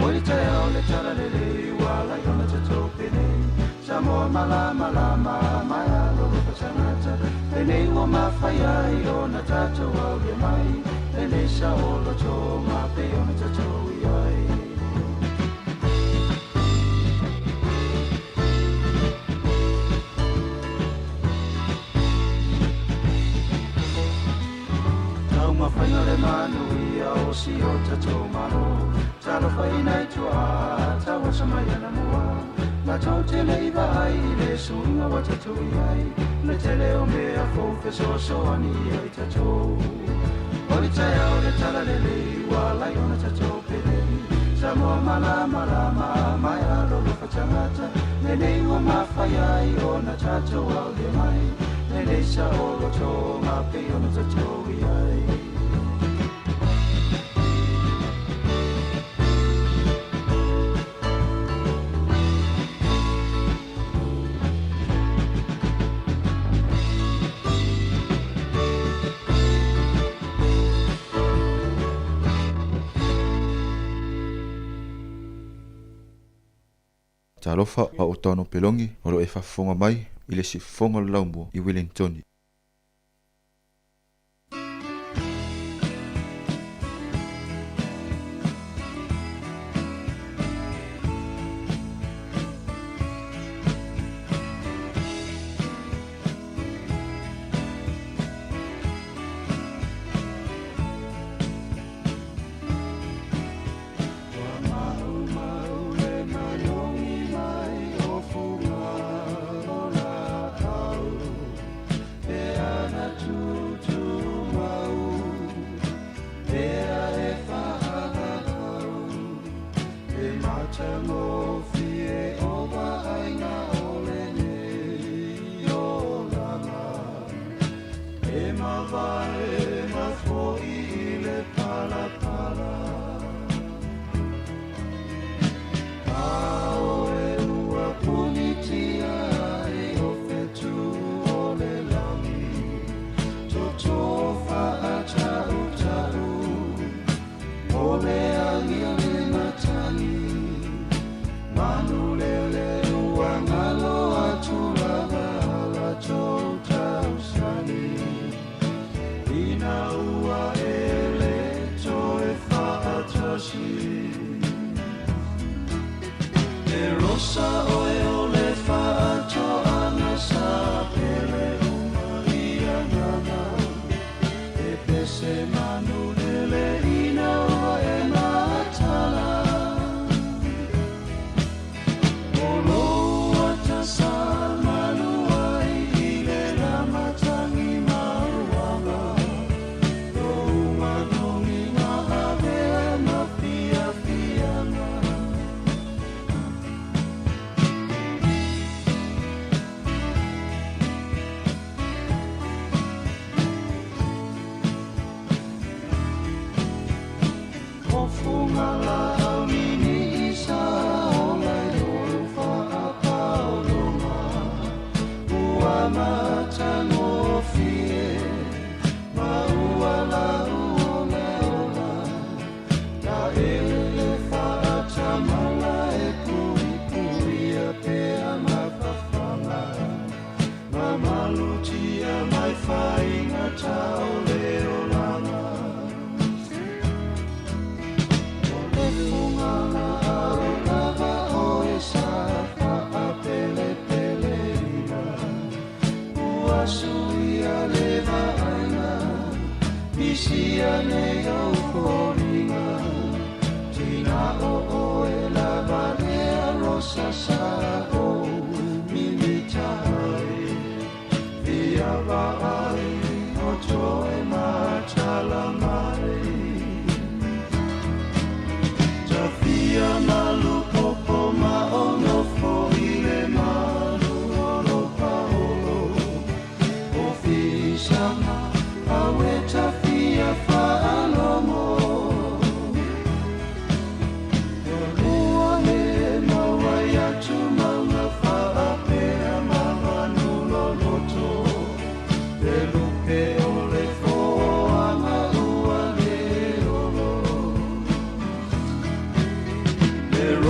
Oi te au le tala le le wala yona te tope nei Sāmoa malama mai alo lo pasanata e nei wa mawhai ai ona tato au le mai e nei sa olo to ma pe ona tato i ai Ma whainga le manu ia o si o tato mano Talo whainai tua, tawa sa mai ana mua Ma tau te leiva ai, le suinga wa tato i ai Le tele o mea fōwhi so so ani ai tato Ori tai au le tala le lei, walai ona tato pele Sāmoa malama mai alo lo whatangata Le nei wa mawhai ai ona tato au le mai Le nei sa olo tō ngā pe ona tato i ai Talofa a o tano pelongi o lo e whafonga mai i le si fonga laumua i Wellingtoni.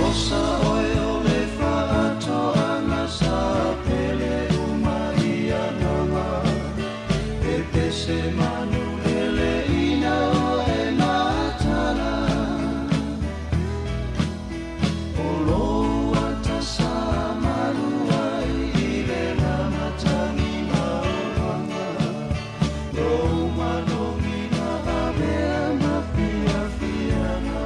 osa oe ole whaato anga sa pele umaia nanga e pese manu ele ina o e matana o loa ta sa marua i le na matangi mauranga lo manongi na avea mapia fiana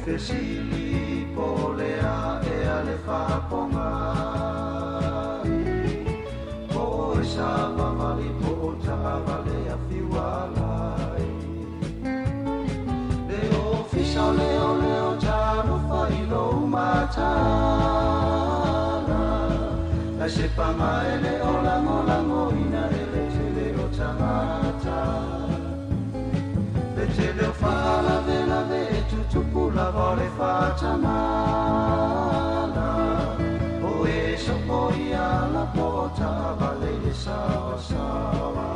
Fesili polea e ale whaponga po e sa mamali po ta vale a fiwalai leo fisa leo tano whailo matana la se pamaele o lango ina ele te leo tangata le te leo whaala vela ve tupula vole fatamana o e sopo ia la pota vale le sawa sawa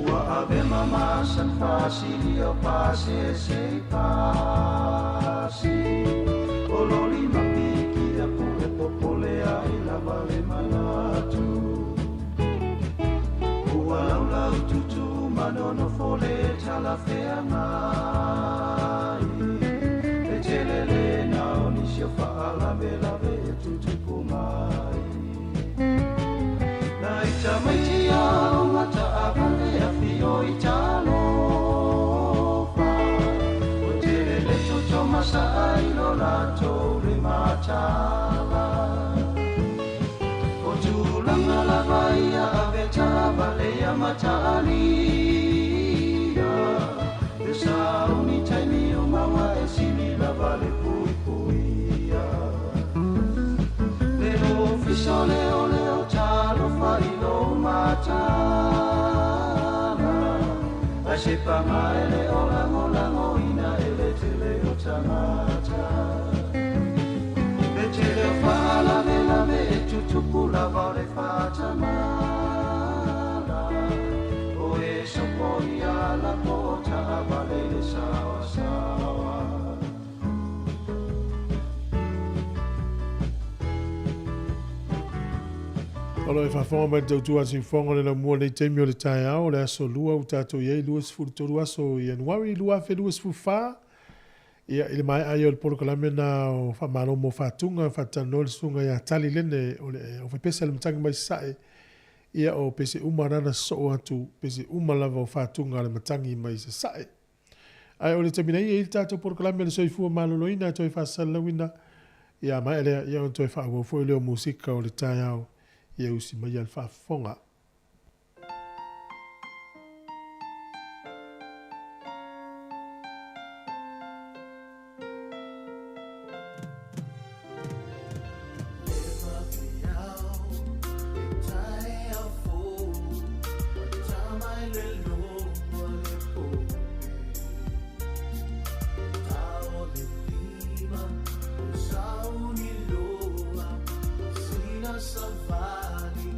ua ave mama san fasili o pase se pasi o loli mapiki a pure popolea i la vale manatu ua lau tutu manono fole tala fea mai e telele na onisio faala vela ve tutu kumai na ita maiti a ngata avale a fio i talo fa o telele tuto masa ai lo lato matala o tulanga la vaia aveta valea matalia e sauni taimi o mawa e sini la vale pui puia leo fiso leo talo failo matala a se pamaele o lango ina ele te leo tamata Tele fala vela ve tutupula vale fatamala o e sopoia la pota vale le sawa sawa Olo e whawhonga mai tau tua si whonga le na mua nei teimi o le tae ao le aso lua u tātou iei lua sifuru toru aso i anuari lua fe lua sifuru wha ia ile mai ai o le polokalame na o whamaro mo whatunga whatano le sunga ia tali lene o le o whapesa le mtangi mai sae ia o pese umarana so atu pese umalava o whatunga le mtangi mai sae ai o le tamina ia ili tātou polokalame le soifua maloloina toi whasalawina ia mai ele ia o toi whaawofo leo musika o le tae ao ia usi mai al whafonga. Safari,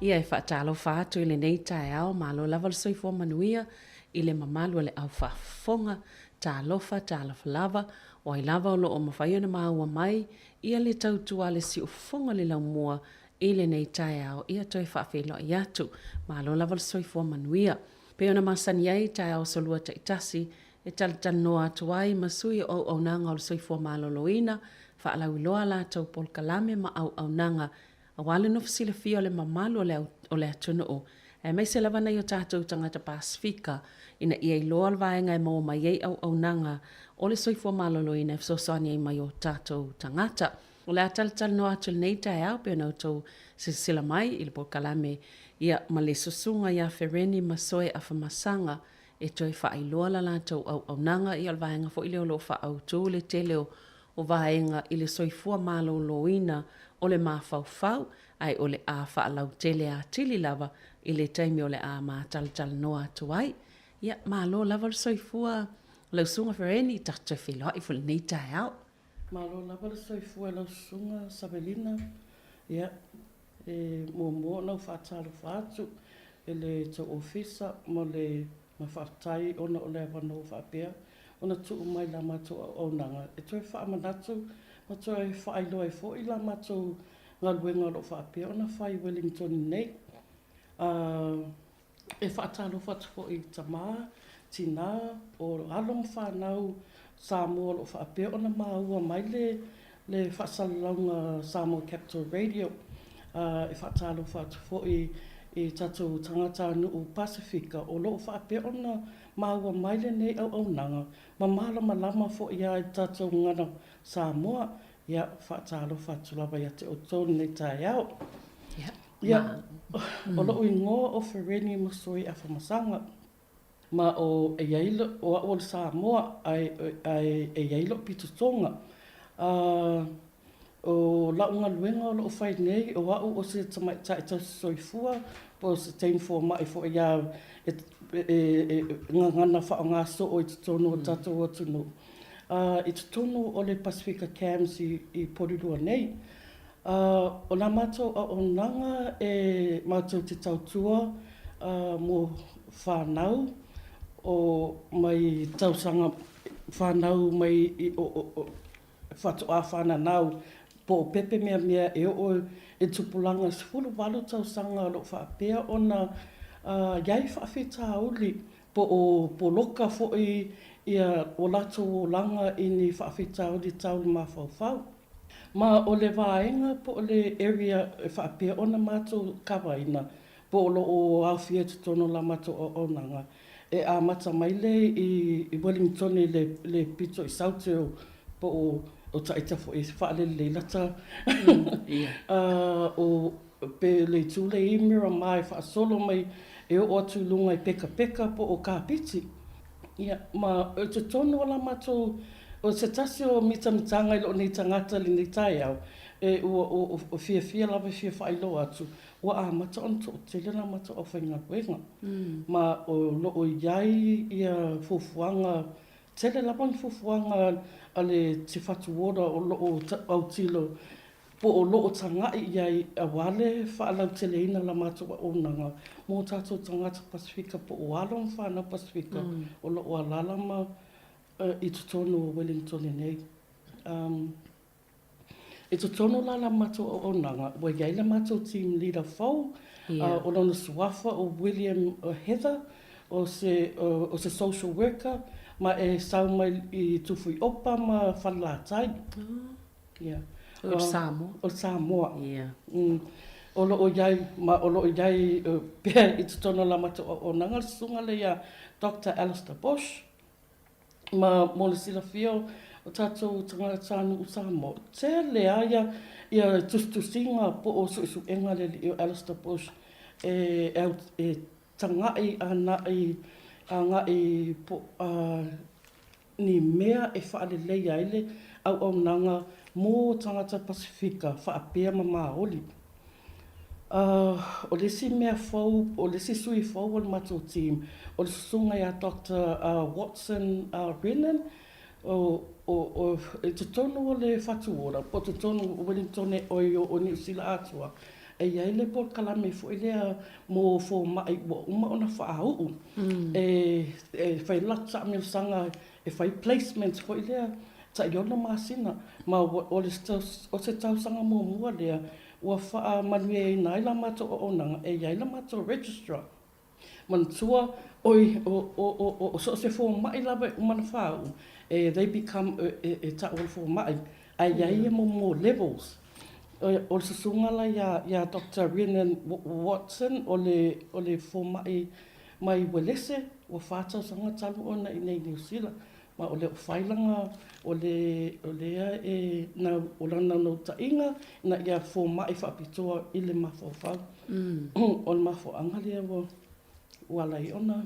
Ia e whaatalo whaatu i le nei tae ao, malo lava le soifua manuia, i le mamalu le au whafonga, ta lofa, ta lofa lava, o ai lava o lo o mawhaia na maua mai, ia le tautua le si ufonga le lau mua, i le nei tae ao, ia toi whaafelo i atu, malo lava le soifua manuia. Peo na masani ai tae ao solua ta itasi, e talanoa atu ai, masui o nanga o le soifua maloloina, whaalau iloa la tau polkalame ma au nanga, a wale no fasile fia le mamalu o le atunu o. E mai se lava nei o tātou tangata Pasifika, ina ia i loa alvaenga e mo mai ei au nanga, o le soifua maloloina e fsosani ai mai o tātou tangata. O le atal no atu nei tae au, peo nau tau sila mai, i le polkalame, ia ma le susunga ia Fereni Masoe a Whamasanga, e toi whaailoa la tātou au nanga i alvaenga fo i leo lo whaautu le teleo o vaenga i le soifua maloloina, o le mawhauwhau, ai o le a whaalau tele a tili lava, i le taimi o le a mātal noa atu ai. Ia, malo lava le soifua, lau sunga Fereni, tata whiloa i fule nei tae au. Malo lava le soifua lau sunga Sabelina, ia, mua nau whaatalo whaatu, e le tau ofisa, mo le mawhaatai, ona o le wano whaapea, ona tuu mai la matou au nanga. E toi whaamanatu, ma toi whaailoa e fo i la matou ngā luenga lo whaapea, ona whai Wellington nei. E whaatalo whatu fo i Tamā, Tina, o along whanau Sāmoa lo whaapea, ona maua mai le whaasalaunga Sāmoa Capital Radio. E whaatalo whatu fo i tatou tangata nuu Pasifika, o lo whaapea ona maua mai le nei au nanga, ma malama fo ia i tatou ngana Samoa, ia whaatalo whatu lava ia te o tōni nei tae au. Ia, o lo ingoa o Fereni Masoe a Whamasanga, ma o e yailo, o le Samoa, ai e yailo pitutonga. O launga luenga o lo whai nei, o wau o se tamai tae tau soifua, po se tein fo mai fo ia ngana wha o ngā so o i tutono o tatou atunu. I tutono o le Pasifika Cams i Porirua nei. O la mātou o nanga e mātou te tautua mo whanau o mai tausanga whanau mai o whatu a whananau po pepe mea e o e tupulanga sifuru walu tausanga lo whaapea ona iai whaafeta uli po loka fo ia o lato o langa i ni whaafeta uli tau ma whauwhau. Ma o le vaenga po o le area e whaapea ona mātou kawaina po lo o awhia tutono la mātou o nanga. E a mata mai le i Wellington le pito i Sauteo po o taita fo i whaale le lata. O pe le tūle i mira mai whaasolo mai e o atu lunga i peka po o kāpiti. Ma o te tono ala mātou o se tasi o mitamitanga i lo nei tangata li nei tai au. E o fia lava fia whailo atu. Wa a mata on to tele la mata o whainga wenga. Ma o lo o iai ia fufuanga, tele la pan fufuanga ale te whatu ora o lo o autilo. Po o lo o tangai iai a wale whaalau tele ina la mata o nanga. Mō tātou tangata Pasifika po o along whanau Pasifika. O lo o alalama i tutono Wellington nei. E tutono la mato o nanga, wa iai la mato team leader fau, o lona suafa o William Heather, o se social worker, ma e sau mai i tufui opa ma whanlatai. O Sāmoa. O Sāmoa. O lo o iai pia i tutono la mato o nanga, sunga le ia Dr. Alistair Bush, ma mo le sila fio, o tātou tangata tānu o Sāmoa. Te lea ia tustusinga po o su enga le i o Alistair Bush e tangai ana i po ni mea e whaale leia ele au nanga mō tangata Pasifika whaapea ma maoli. O lesi mea fau, o lesi sui fau o le matou team, o le sunga ia Dr. Watson Brennan, o te tono o le whatu ora, po te tono o Wellington o New Zealand atua, e ia le por kalame fo ile mo fo mai wo uma ona whaau. E whai latsa mil sanga e whai placements fo ile ta iona masina. Ma o se tau sanga mo mua lea ua wha manue e nai la mato o onanga e ia la mato registrar. Man tua o so se fo mai la umana whau. They become ta o fo mai. Ai ia mo levels. O se sungala ya Dr. Rhiannon Watson o le fo mai welese o whātau sanga talu o na i nei New Zealand. Ma o le o whailanga o le na o lana no tainga na ia fo mai whapitoa i le mawhawhau. O le mawhawanga lea wala i ona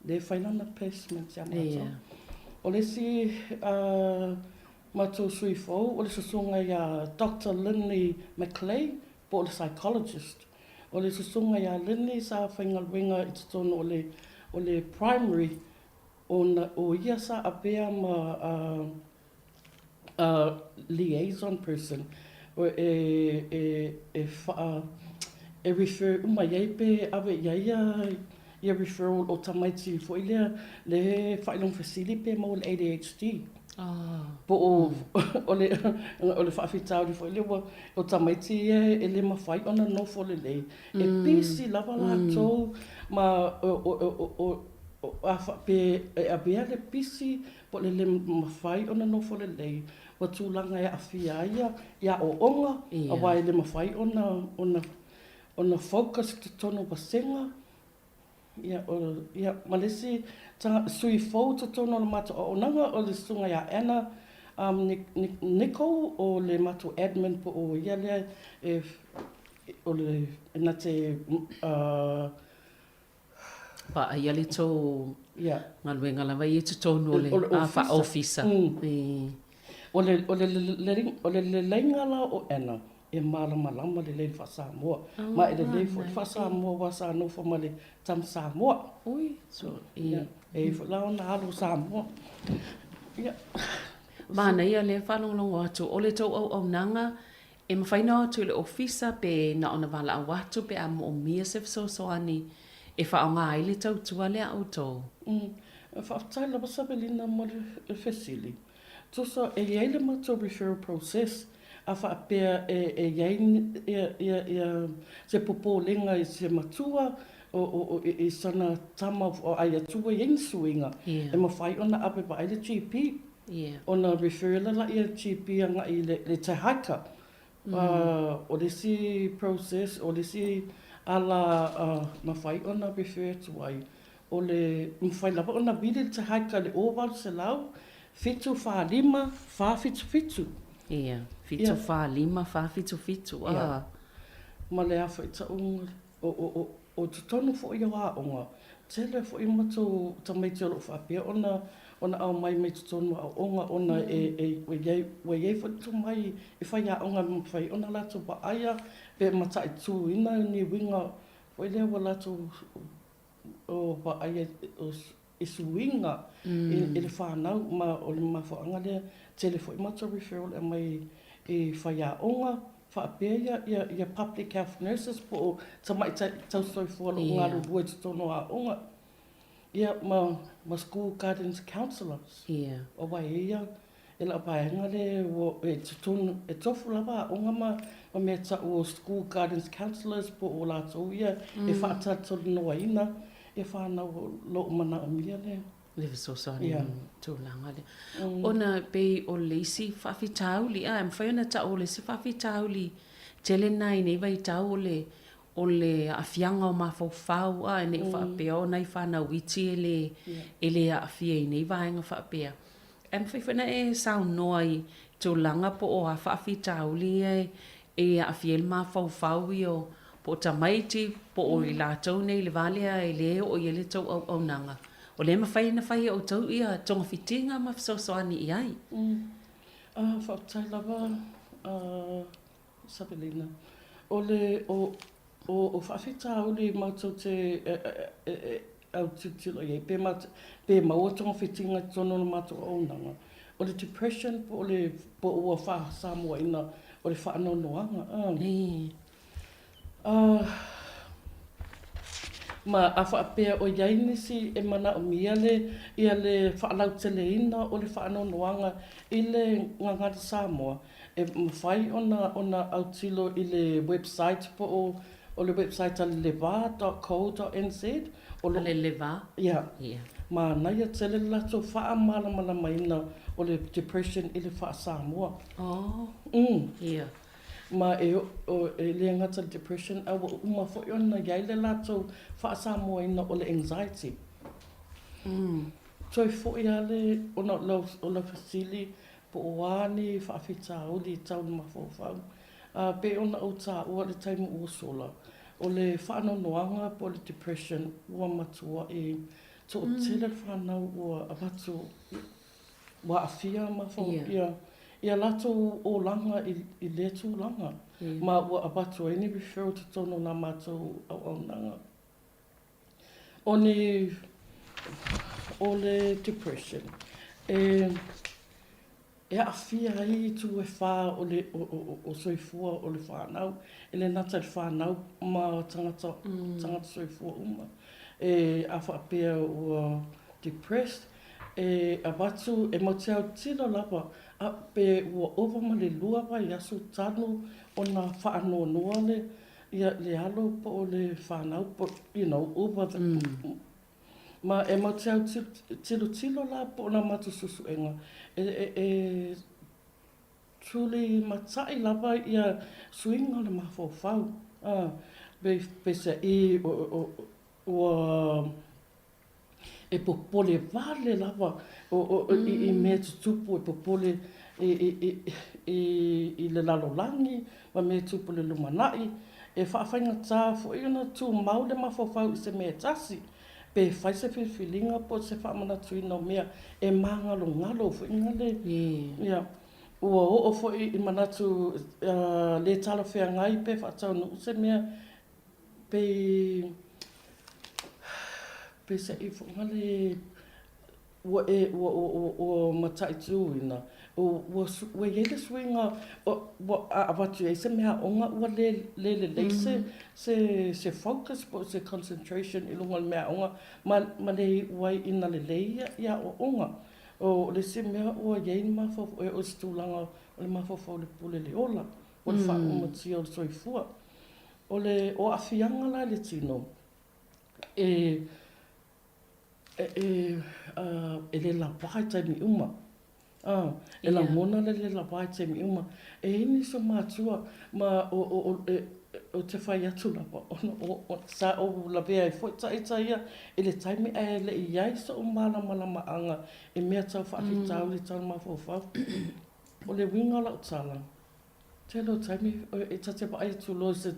le whailana placements ya mato. O le si mato sui fau, o le susunga ya Dr. Lindley McClay, po le psychologist. O le susunga ya Lindley sa whaingal winga i tono o le primary o ia sa apea ma liaison person. O e refer uma iai pe ave ia referral o tamaiti fo ilea le whailong fasili pe mo le ADHD. Po o le whaafitau li fo ilea o tamaiti e le mawhai ona no fo le lei. E pisi lava la tau ma a bea le pisi po le mawhai ona no fo le lei. Wa tūlanga e awhia ia o onga a wai le mawhai ona focus te tono wasenga. Ia malesi tanga sui fau te tono le mato o onanga o le sunga ia Anna Nico o le mato admin po o ia lea o le na te pa ia le tō ngaluenga lawa i te tono o le awha officer. O le leingala o Anna e malama le lei wha Sāmoa. Ma e le lei wha Sāmoa wa Sāno wha ma le tam Sāmoa. Ui, so e lao na halo Sāmoa. Mana ia le whanonglongo atu o le tau au nanga e mawhaina atu le officer pe na ona wala au atu pe a mo mia se soani e whaonga ai le tau tua le au tō. Whaaftai la wasabelina mo le fesili. Tosa e iei le mato referral process a whaapea e iei se popolenga i se matua o i sana tama o ai atua i insuinga. E mawhai ona ape pa ai le GP. Ona referral la i a GP anga i le te haka. O le si process, o le si ala mawhai ona refer to ai. O le mwhai lava ona vile le te haka le oval se lau. Fitu fa lima, fa fitu. Ia, fitu fa lima, fa fitu. Ma le awha i ta unga, o te tonu fo i awa onga, tele fo i mato tamaiti alo wha pia, ona au mai te tonu au onga, ona we iei fo tu mai, i whai a onga mwhai, ona lato pa aia, pe mata i tu ina ni winga, we lewa lato o pa aia e suinga e le whanau ma o le mawhaanga lea tele fo i mato referral e mai e whaia onga whaapea ia public health nurses po o tamai tau soi fualo ngā rua te tono a onga ia ma school guidance counsellors o wai ia e la paenga le e tono e tofu lava onga ma mea ta o school guidance counsellors po o la tau ia e whaatata noa ina e whanau lo mana o mia le. Le visosani tūlanga le. Ona pe o leisi whawhitau li, am whaiona ta o leisi whawhitau li, tele nai nei vai tau o le awhianga o mawhawhau, e nei whapea o nei whanau iti e le awhia i nei vaenga whapea. Am whaiwhana e sao noa i tūlanga po o a whawhitau li e awhia le mawhawhau i o po tamaiti po o i lātou nei le valea e le o i le tau au nanga. O le mawhai na whai o tau ia tonga whitinga ma whasosoani i ai. Whaptai lava Sabelina. O le o whawhita o le mātou te au titilo i pe maua tonga whitinga tono na mātou au nanga. O le depression po o le po ua wha Sāmoa ina o le whaanonoanga. Ma a whaapea o iai nisi e mana o mia ia le whaalau teleina o le whaanonoanga i le ngangata Sāmoa. E mawhai ona autilo i le website o le website a leva.co.nz. O le leva? Ia. Ma naia tele lato whaamala maina o le depression i le wha Sāmoa. Oh. Ia. Ma e le ngata depression a wa uma fo ona iai le lato wha Sāmoa ina o le anxiety. So fo ia le ona o la fasili po oani wha whita o li tau ma fo fau. Pe ona o tā ua le taimu ua sola. O le whaanonoanga po le depression ua matua e to o tele whanau ua abatu wa afia ma fo ia. Ia lato o langa i le tū langa. Ma ua abatu e ni referral to tono na mātou au nanga. O le depression. E afia ai tu e wha o soifua o le whanau. E le nata le whanau ma tangata soifua uma. E a whaapea ua depressed. E abatu e mauteau tino lapa. A pe ua ova ma le lua wa i asu tanu o na whaanonoa le alo po o le whanau, over the... Ma e mauteau tilo la po na matu susu enga. Truly matai lava ia swinga le mafofau. Pe se i e popole vale lava i me tupu e popole i le lalolangi ma me tupu le lumanai e whaafainga tā fo i ona tu mau le mafofau i se mea tasi pe whai se whiwhilinga po se whaamana tuina o mea e mangalo ngalo fo inga le ua o fo i manatu le tala whea ngai pe whaatau no se mea pe se i whangale o matai tuina o yele swinga o avatu e se mea onga ua le se focus po se concentration i lunga mea onga ma le wai ina le leia ia o onga o le se mea ua yeini mafo o se tūlanga o le mafo le pule le ola o le wha umatia o le soifua o awhianga la le tino e le la pai taimi uma. E la mona le la pai taimi uma. E ini so mātua ma o te whai atu lapa. O la vea e fwoi taia e le taimi e le iai so o mala maanga e mea tau whaafitau le tau mawhawhau. O le winga la o tala. Te lo taimi e tate pa ai tu lo se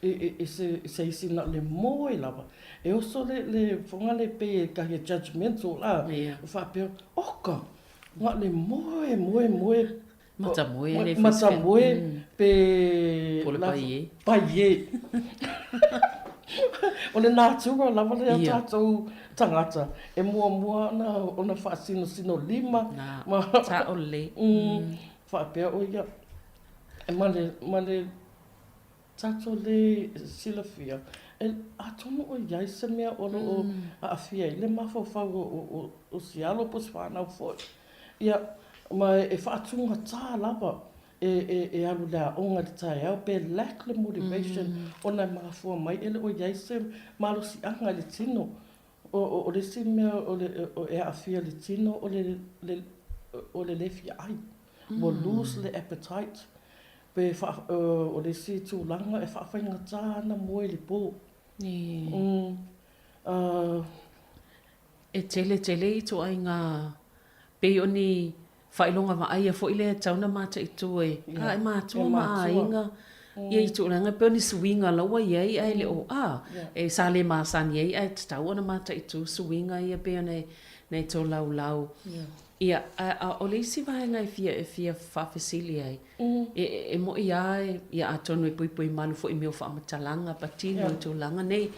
isi na le moe lava. E oso le whonga le pe kahia judgmental la. Whapea, oka, nga le moe. Mata moe le fiske. Mata moe pe... Pole paie. Paie. O le nātua lava le a tātou tangata. E mua na ona whaasino lima. Ta o le. Whapea o ia. E male tato le silafia. E atono o iai se mea oro o a afia i le mawhawhau o sialo po se whanau fwoi. Ia, ma e whaatunga tā lava e alu lea onga le tai au pe lack le motivation o nai mawhua mai ele o iai se malo si anga le tino. O le si mea o e afia le tino o le lefia ai. Mo lose le appetite. Pe o le si tūlanga e whaawhainga tāna moe le pō. E tele i tō ai ngā pe o ni whailonga ma aia fo ile tauna mata i tō e. Ka e mātua ma inga. Ia i tō ranga pe o ni suinga laua iei ai le o e sa le māsani iei ai tatau ana mata i tō suinga ia pe o nei tō lau. Ia, o le isi vahenga e fia whawhesili ai. E mo ia atonu e pui malu fo i meo whaamatalanga, patino i tō langa nei.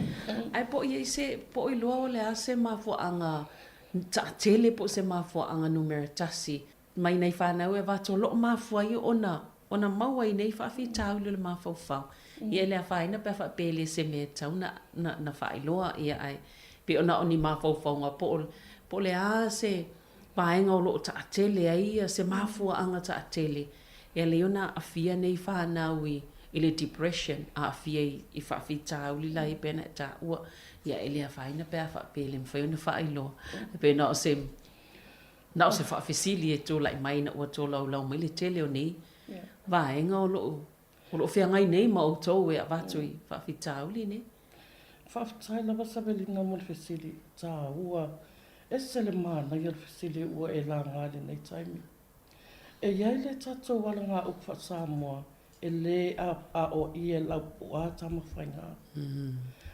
Ai po ia se, po i loa o le ase mafo anga, ta tele po se mafo anga numeratasi. Mai nei whanau e vato lo mafo ai ona ona maua i nei whaafitau le mawhauwhau. Ia lea whaina pe whaapele se me tau na whaailoa ia ai. Pe ona oni mawhauwhau ngā po le a se paenga o loo ta atele ai se mafua anga ta atele. Ia le ona afia nei whanau i le depression a afia i whaafitau li lai pena ta ua. Ia e lea whaina pe whaapele mwhai ona whaailoa. Pe na o se whaafisili e tō lai mai na ua tō lau mai le tele o nei. Vaenga o loo whiangai nei ma o tō e a watu i whaafitau li nei. Whaafitau lava sabelina mo le whesili tā ua e sele mana i le whesili ua e la ngāle nei taimi. E iai le tatou wala ngā ukwa Sāmoa e le a o i e lau o a tama whainga.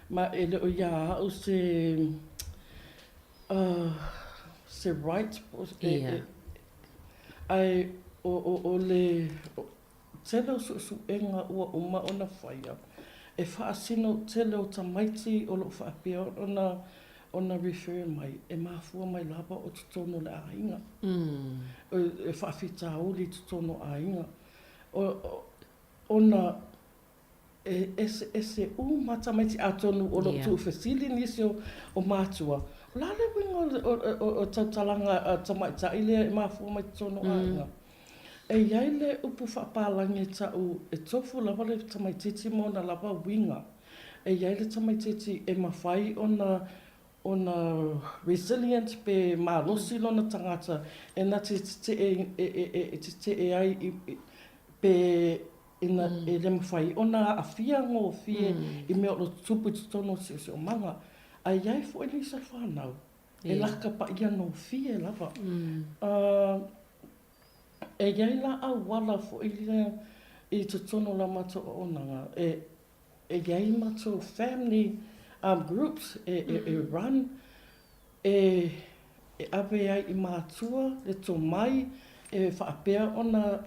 Ma e le o ia au se right ai o le tele su enga ua uma ona whaia e whaasino tele o tamaiti o lo whaapia ona refer mai e mafua mai lava o tutono le ainga e whaafita auli tutono ainga ona ese matamaiti atonu o lo tu fesili nisi o matua lale winga o tautalanga tamaita ile e mafua mai tutono ainga e iai le upu whaapalangi tau e tofu lava le tamaititi mo na lava winga e iai le tamaititi e mawhai ona resilient pe malosi lona tangata e na te e ai pe ina e le mawhai ona afia ngō fie i mea o tupu tutono si o manga a iai fo e nisa whanau e laka pa ia no fie lava e iai la au wala fo i tutono la mato o onanga e iai mato family groups e run e ave ai I mātua le tō mai e whaapea ona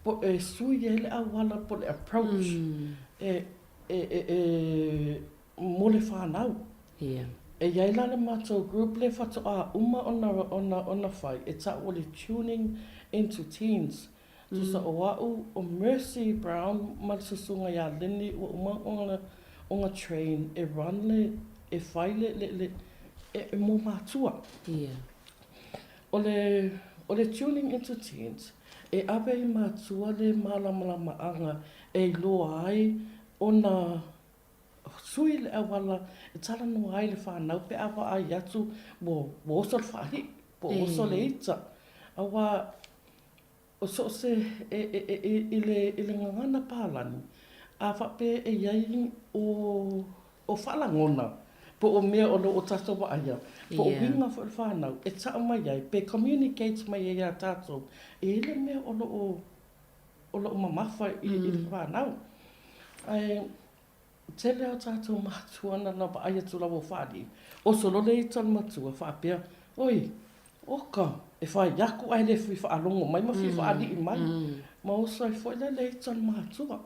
po e sui e le awala po le approach mo le whanau e iai la le mātua group le whatoa uma ona whai e ta o le tuning into teens tusa o wau o Mercy Brown ma le susunga ia leni o uma onga train e run le e whai le e mo mātua. O le tuning into teens e abe I mātua le malamalama anga e loa ai ona sui le awala e tala no ai le whanau pe awa ai atu mo oso le whahi, po oso le ita. Awa o so se I le ngangana pālani a whape e iai o whalangona po o mea o o tato wa aia po o winga fo whanau e taa mai ai pe communicate mai ai a tato e ele mea o lo mamafa I whanau ai tele o tato matua na pa aia tula wo whadi o solo le itan matua whapea oi oka e whai yaku ai le fui whaalongo mai ma fui whaadi I mai ma o sai fwoi le itan matua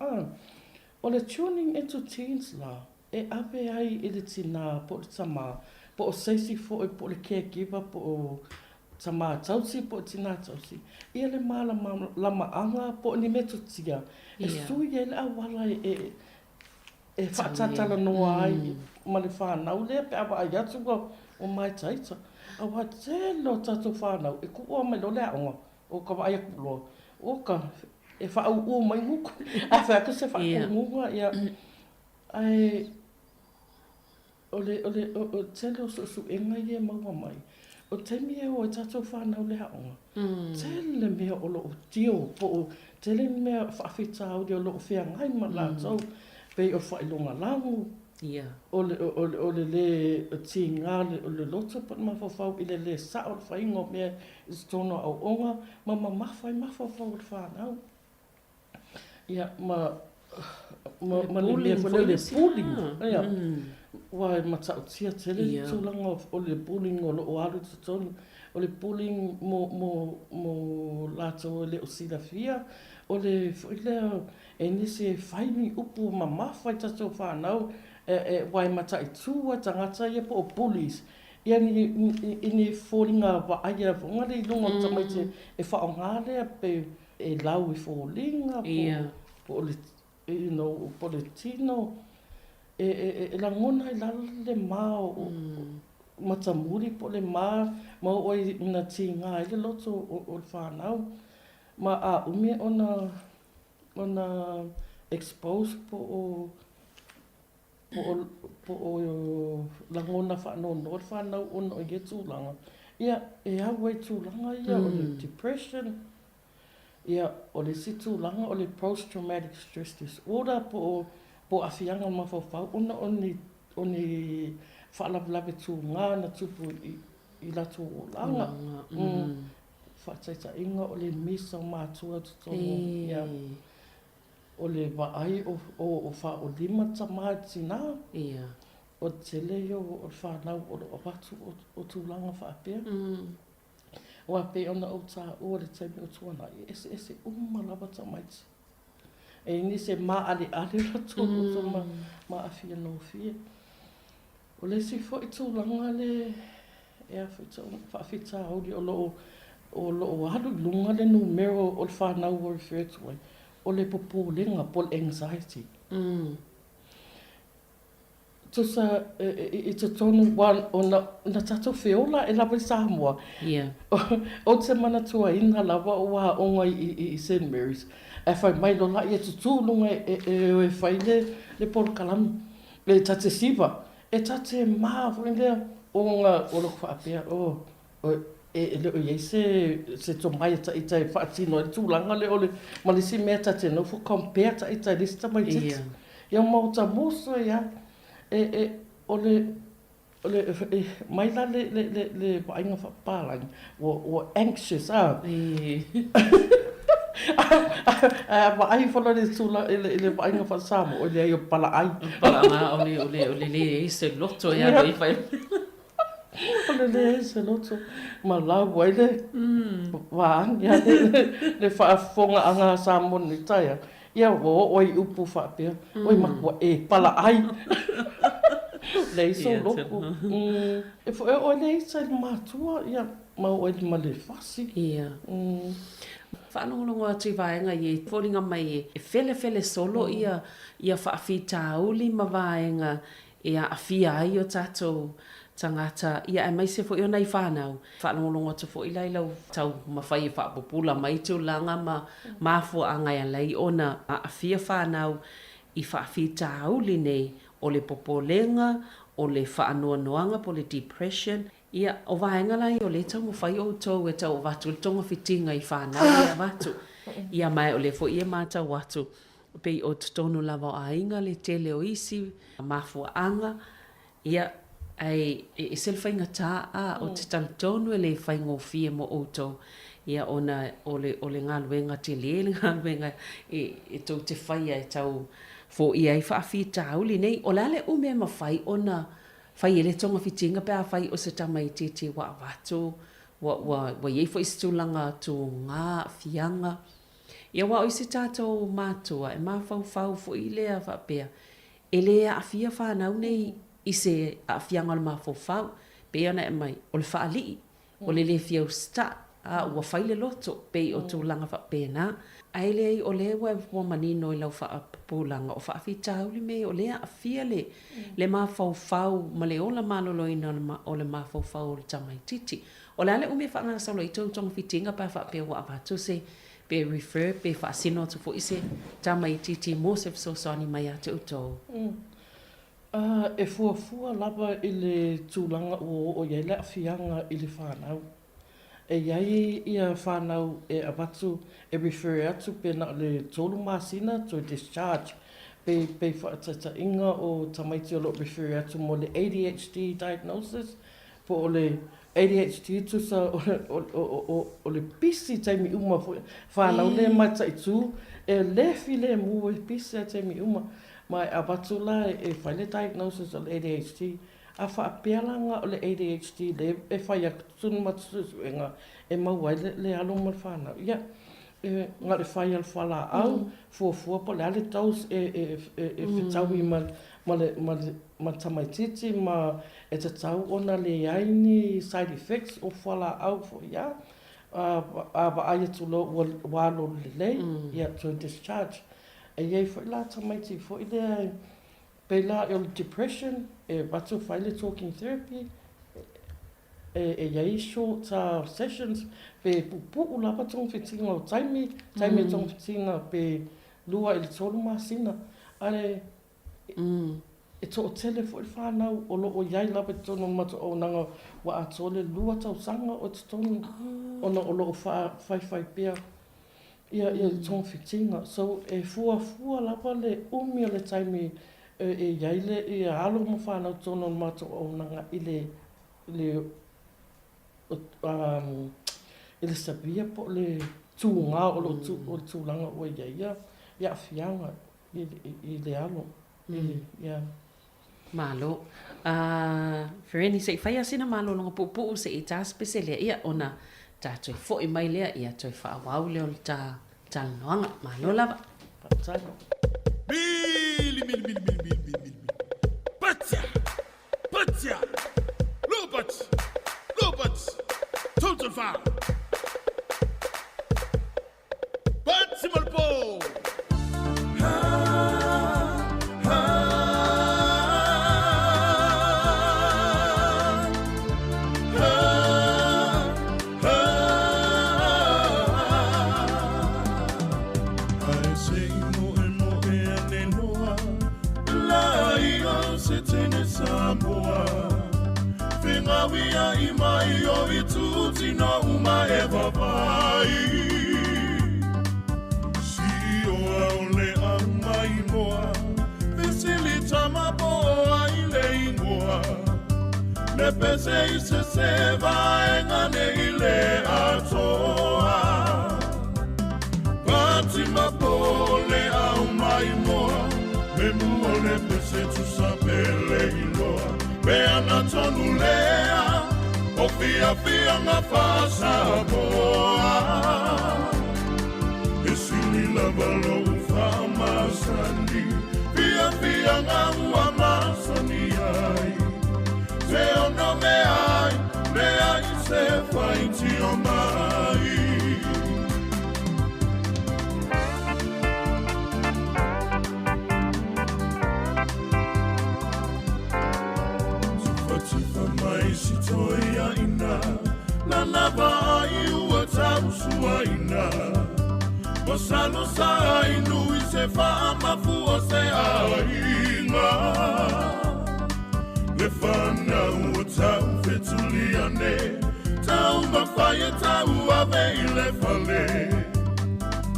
o le tuning into teens la e ape ai I le tina po le tama po o seisi fo po le caregiver po o tama tausi po tina tausi ia le mala lama anga po ni metutia e sui e le awala e whatatala noa ai ma le whanau le pe awa ai atu o mai taita awa telo tato whanau e kua mai lo le aonga o ka wa ai akuloa o ka e whaau ua mai nguku a whaaka se whaau ngunga ia ai o tele o su enga ia maua mai o temi e o tato whanau le haonga tele mea o lo o tio po o tele mea whaafita au di o lo o whea ngai ma la tau pe o whailonga langu o le tinga o le loto pat ma whawhau I le sa o le whaingo mea I tono au onga ma mawhai ma whawhau le whanau ia ma le mea whale le bullying ia wai matau tia tele tūlanga o le bullying o o aru tutonu o le bullying mo lato le o silafia o le whailea e nisi e whaini upu ma mawhai tato whanau wai matai tua tangata ia po o bullies ia ni fōringa wa aia whongare I lunga tamaite e whaongarea pe e lau i fōlinga po o le, you know, po le tino, e langona i lalo le mā o matamuri po le mā, ma o i na tinga i le loto o le whanau, ma a umi ona expose po o langona whanau le whanau ona o i tūlanga. Ia, e awa i tūlanga ia o le depression, ia o le situlanga o le post-traumatic stress disorder po awhianga mawhawhau, ona o ni whaalawalawe tūngā na tupu i lato o langa. Whaataita inga o le misa o mātua tutonga. Ia, o le waai o wha o lima tamāti nā. Ia. O tele o whanau o watu o tūlanga whaapea. O ape ona o tā o le taimi o tuana, ese umalawa tamaiti. E ni se maa ale rato o ma awhia no whia. O le si fo i tūlanga le ea whaafita auri o loo haru lunga le numero o le whanau o refer to ai. O le popolenga, po le anxiety. Tusa i te tonu o na tato whiola e lawa i Sāmoa. O te mana tua ina lawa o wā onga i St. Mary's. E whai mai lo la i e tutulunga e whai le polo kalami. Le tate siva. E tate maa fwoi lea o ngā o lo whaapea. E leo i se to mai i tai whaatino e tūlanga le ole malisi mea tate no fu compare ta i tai lista mai titi. Ia mauta moso ia. Ole mai la le ainga whapālangi o anxious ma ai whala le tula le ainga whasamo o le ai o pala ai pala nga ole le se loto ia le whai ole le se loto ma la wai le wāng ia le whaafonga anga Sāmoa ni taia ia oi upu whaapea oi makua pala ai lei so loko. E fo o lei sa matua ia ma o le male fasi. Ia. Whanongongo atu vaenga i fōringa mai e fele solo ia whaafita uli ma vaenga ia awhia ai o tātou tangata ia e mai se fo i ona i whanau. Whanongongo atu fo i leilau tau mawhai e whaapopula mai te ulanga ma fo angai alai ona a awhia whanau i whaafita uli nei o le popolenga, o le whaanoanoanga, po le depression. Ia, o vaenga lai o le tau mo whai o tau e tau watu, le tonga whitinga i whanau ia watu. Ia mai o le fo ia māta watu, pei o tutonu lava o ainga le tele o isi, mafuanga. Ia, e selwhainga tā o te talitonu e le whaingo fia mo o tau. Ia, ona o le ngaluenga te le ngaluenga e tau te whaia e tau fo ia i whaafita auli nei, o lale ume ma whai ona, whai ele tonga whitinga pēr whai o se tamai te wa watu, wa iei fo isi tūlanga tō ngā whianga. Ia wa o isi tātou mātua, e mā whau fo i lea whapea, e lea a whia whanau nei i se a whianga o le mā whau, pēr ana e mai, o le whaalii, o le le whiau sta, ua whai le loto, pei o tūlanga whapea nā. Ai lei o le wa manino i lau whaapulanga o whaafita auli me o lea a fia le mā whau ma le ola maloloina o le mā whau o le tamai titi. O le ale ume whaanga saulo i tautonga whitinga pa whaapea wa apatu se pe refer pe whaasino tu fo ise tamai titi mo se fsosani mai a te utou. E fuafua lava i le tūlanga o iele a fianga i le whanau. E iai ia whanau e abatu e refer atu pena le tolu masina to discharge pe whaatata inga o tamaiti o lo refer atu mo le ADHD diagnosis po o le ADHD tu sa o le pisi taimi uma whanau le mata i tū e lefi le mu e pisi taimi uma mai abatu la e whaile diagnosis o le ADHD a whaapealanga o le ADHD le e whai a tunu matusu e mauai le alo ma whanau. Ia, ngā le whai al whala au, fuafua po le ale taus e whitaui ma tamaititi, ma e te tau ona le aini side effects o whala au fo ia. ba ai tu lo wa lo le ia to discharge e ia fo la tamaiti fo ile pe la depression e batu finally talking therapy e ia short sessions pe pu la pa tong fitinga o time tong fitinga pe lua il tolu masina ale e to telefon fa na o lo o ia la pe tono mata o nanga wa atole lua tau sanga o tono ona o lo fa fai pe ia tong fitinga so e fua la pa le umi le time e ia ile e alo mo fa na tono mata o nanga ile ele sabia po le tunga o lo tulanga o ia fianga i le alo ia malo Fereni se fai asina malo longa pupu se i ta spesialia ia ona ta toi fo i mai lea ia toi fa wau le o ta noanga malo lava patsano mili Patia Lobot Total Fire Patsimal Po Sāmoa Whenga wia I mai o I tūti no uma e wawai Si o au le au mai moa Vesili tama poa I le ingoa Ne pese I se vaenga ne I le atoa Pati mapo le au mai moa Me mua le pese tu sapele iloa Me ana tonu lea O fia nga whasa boa E sili lava lo whamasani Fia nga ua masani ai Te ono me ai se whaiti o mai Si toia ina na nava ai ua tau sua ina Masalo sa inu I se whaamafu o se ainga Le whana ua tau whetulia ne Tau mawhai tau ave I le whale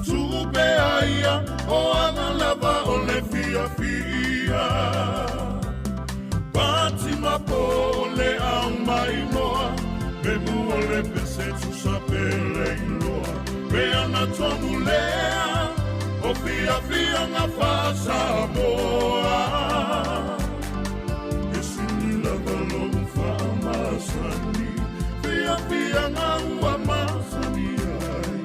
Tupe aia o anga lava o le fia Pati mapo le au mai moa Me mua le pese tu sapele iloa Me ana tonu lea O fia nga whasa moa E sini lava lo whamasani Fia nga ua masani ai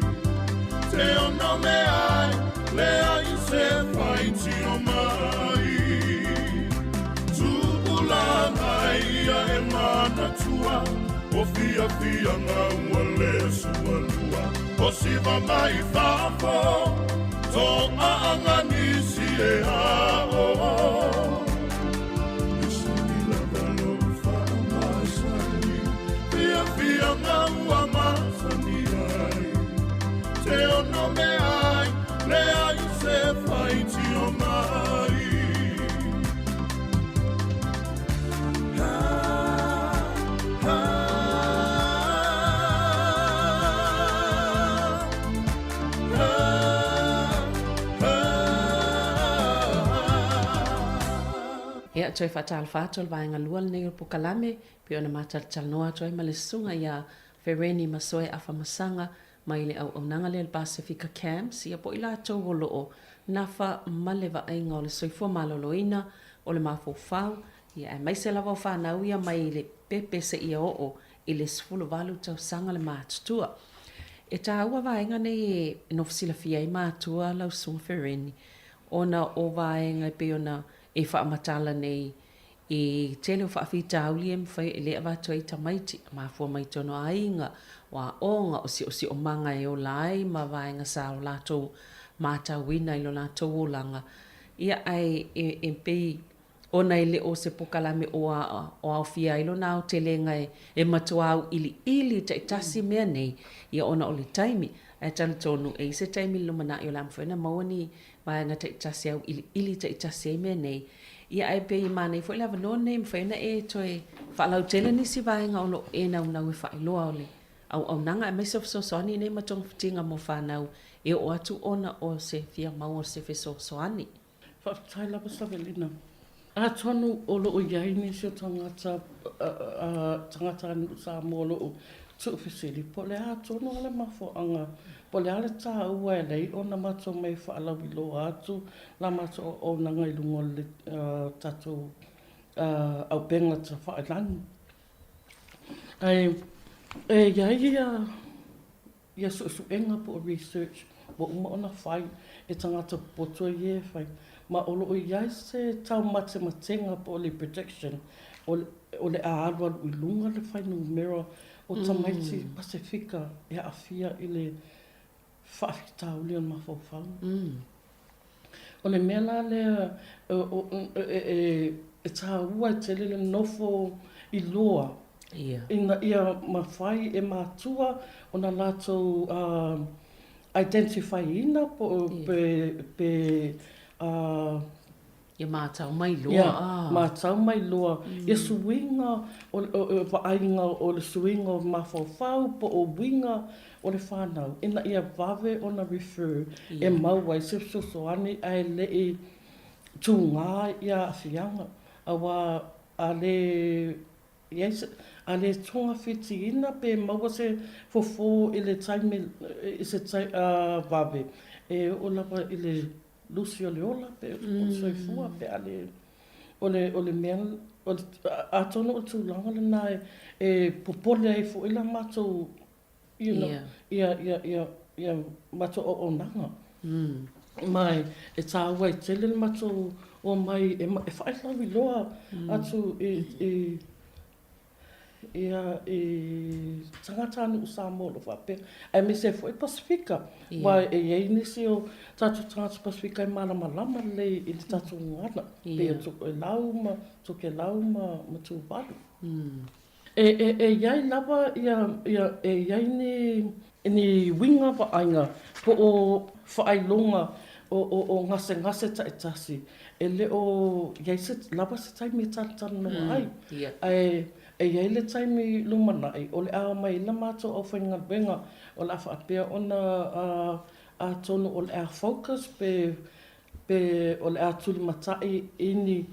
Te ono me ai Lea I se whaiti o mai Ia e mana tua O fia nga ua le sualua O siva mai whafo Tō aanga nisi e hao Isani lava lo whamasani Fia nga ua masani ai Te ono me ai Le ai se whaiti o mai Ia toi fatal fatal vaenga lua nei o Pukalame pe ona matal noa toi ma le sunga ia Fereni Masoe Afamasanga mai le au nanga le Pacifica Camps ia po ila tau holo nafa male vaenga o le soifua maloloina o le mafofau ia e mai se lava o whanau ia mai le pepe se ia o i le sfulu valu tau sanga le mātutua. E tā ua vaenga nei e nofsila fia i mātua lau sunga Fereni ona o vaenga pe ona e whaamatala nei I tele o whaafita auli e mwhai e lea watu ai tamaiti, ma fua mai tono ainga, wa onga o si o manga e o lai, ma vaenga sa o lato mata wina i lo lato o langa. Ia ai e pei ona ile o se pokalame o au fia ilo na o tele ngai e matua au ili ta itasi mea nei, ia ona o le taimi, e tala tonu e se taimi lo mana i o lam fuena mawani, vaenga ta itasi au ili ta itasi mea nei, ia ai pe i mana i fo ila vano nei mwhaina e toe whaalau tele nisi vaenga o lo e nau nau e whailoa o le au nanga e meso soani nei matong fitinga mo whanau e o atu ona o se fia mau o se fiso soani. Whaatai lapa savelina. A tonu o lo o iai ni si o tangata anu Sāmoa lo o tuwhisiri. Po le a tonu ale mafo anga. Po le ale tā ua e lei o na mato mai whaalau i lo atu. La mato o nanga i lungo le tato au penga ta whaelangi. E iai ia su enga po research. Wa uma ona whai e tangata potua i e whai. Ma o loo iai se tau matematenga po le prediction o le aarua i lunga le whai numero o tamaiti Pasifika e awhia i le whaafitau leo mawhawhau. O le mea la le e tāua e tele le nofo i loa. Ina ia mawhai e mātua o na lātou identify ina po pe ia mātau mai loa. Ia mātau mai loa. Ia suinga o waainga o le suinga o mawhawhau po o winga o le whanau. Ina ia vave o na refer e mauai se soani ai le e tūngā ia awhianga. Awa a le tonga whiti ina pe maua se fofo i le taime i se vave. E o lapa i le Lucio Leola pe o soifua pe ale o le mea a tono o tūlanga le nai e popole ai fo ila mato ia mato o nanga mai e tāua i tele le mato o mai e whaelau i loa atu tangata anu Sāmoa lo whape. Ai me se foi Pasifika. Wai e iei nisi o tatu tangata Pasifika i malama le i le tatu ngana. Pe tuko e lauma, tuke lauma ma tūparu. E iai lava e iai ni winga wa ainga po o whaelonga o ngase ta etasi. E le o iai se lava se taimi e tatan no ai. E iai le taimi lumanai, o le a mai la mato o whainga benga, o le a whaapea ona a tonu o le a focus pe o le a tuli matai ini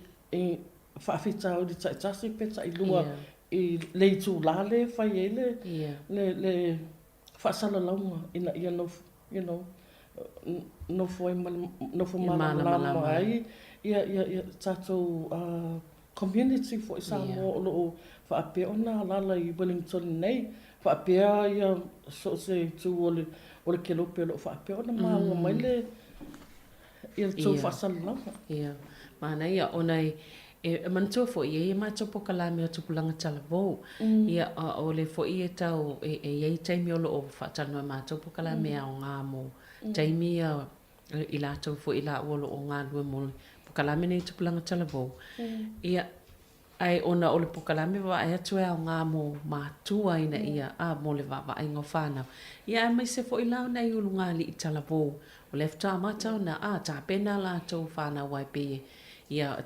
whaafita o li taitasi pe ta i lua i le i tū lale whai e le whaasala launga ina ia no fwoi malama ai ia tātou community fo Sāmoa o loo whaapea ona lala i Wellington nei, whaapea ia so se tū o le kelope o loo whaapea ona maua mai le ia tū whaasala langa. Ia, mana ia ona e mantua fo ia ia mātou pokalame o tupulanga talavou. Ia o le fo ia tau e iei taimi o loo whaatanua mātou pokalame au ngā mo. Taimi i lātou fo i la o loo ngā lua mo pokalame nei tupulanga talavou. Ia ai ona o le pokalame wa ai atu e au ngā mo mātua ina ia mo le wa ai ngā whānau. Ia mai se fo i lau nei ulu ngā li i talavou. O le fta matau na tā pena lātou whānau wai pe ia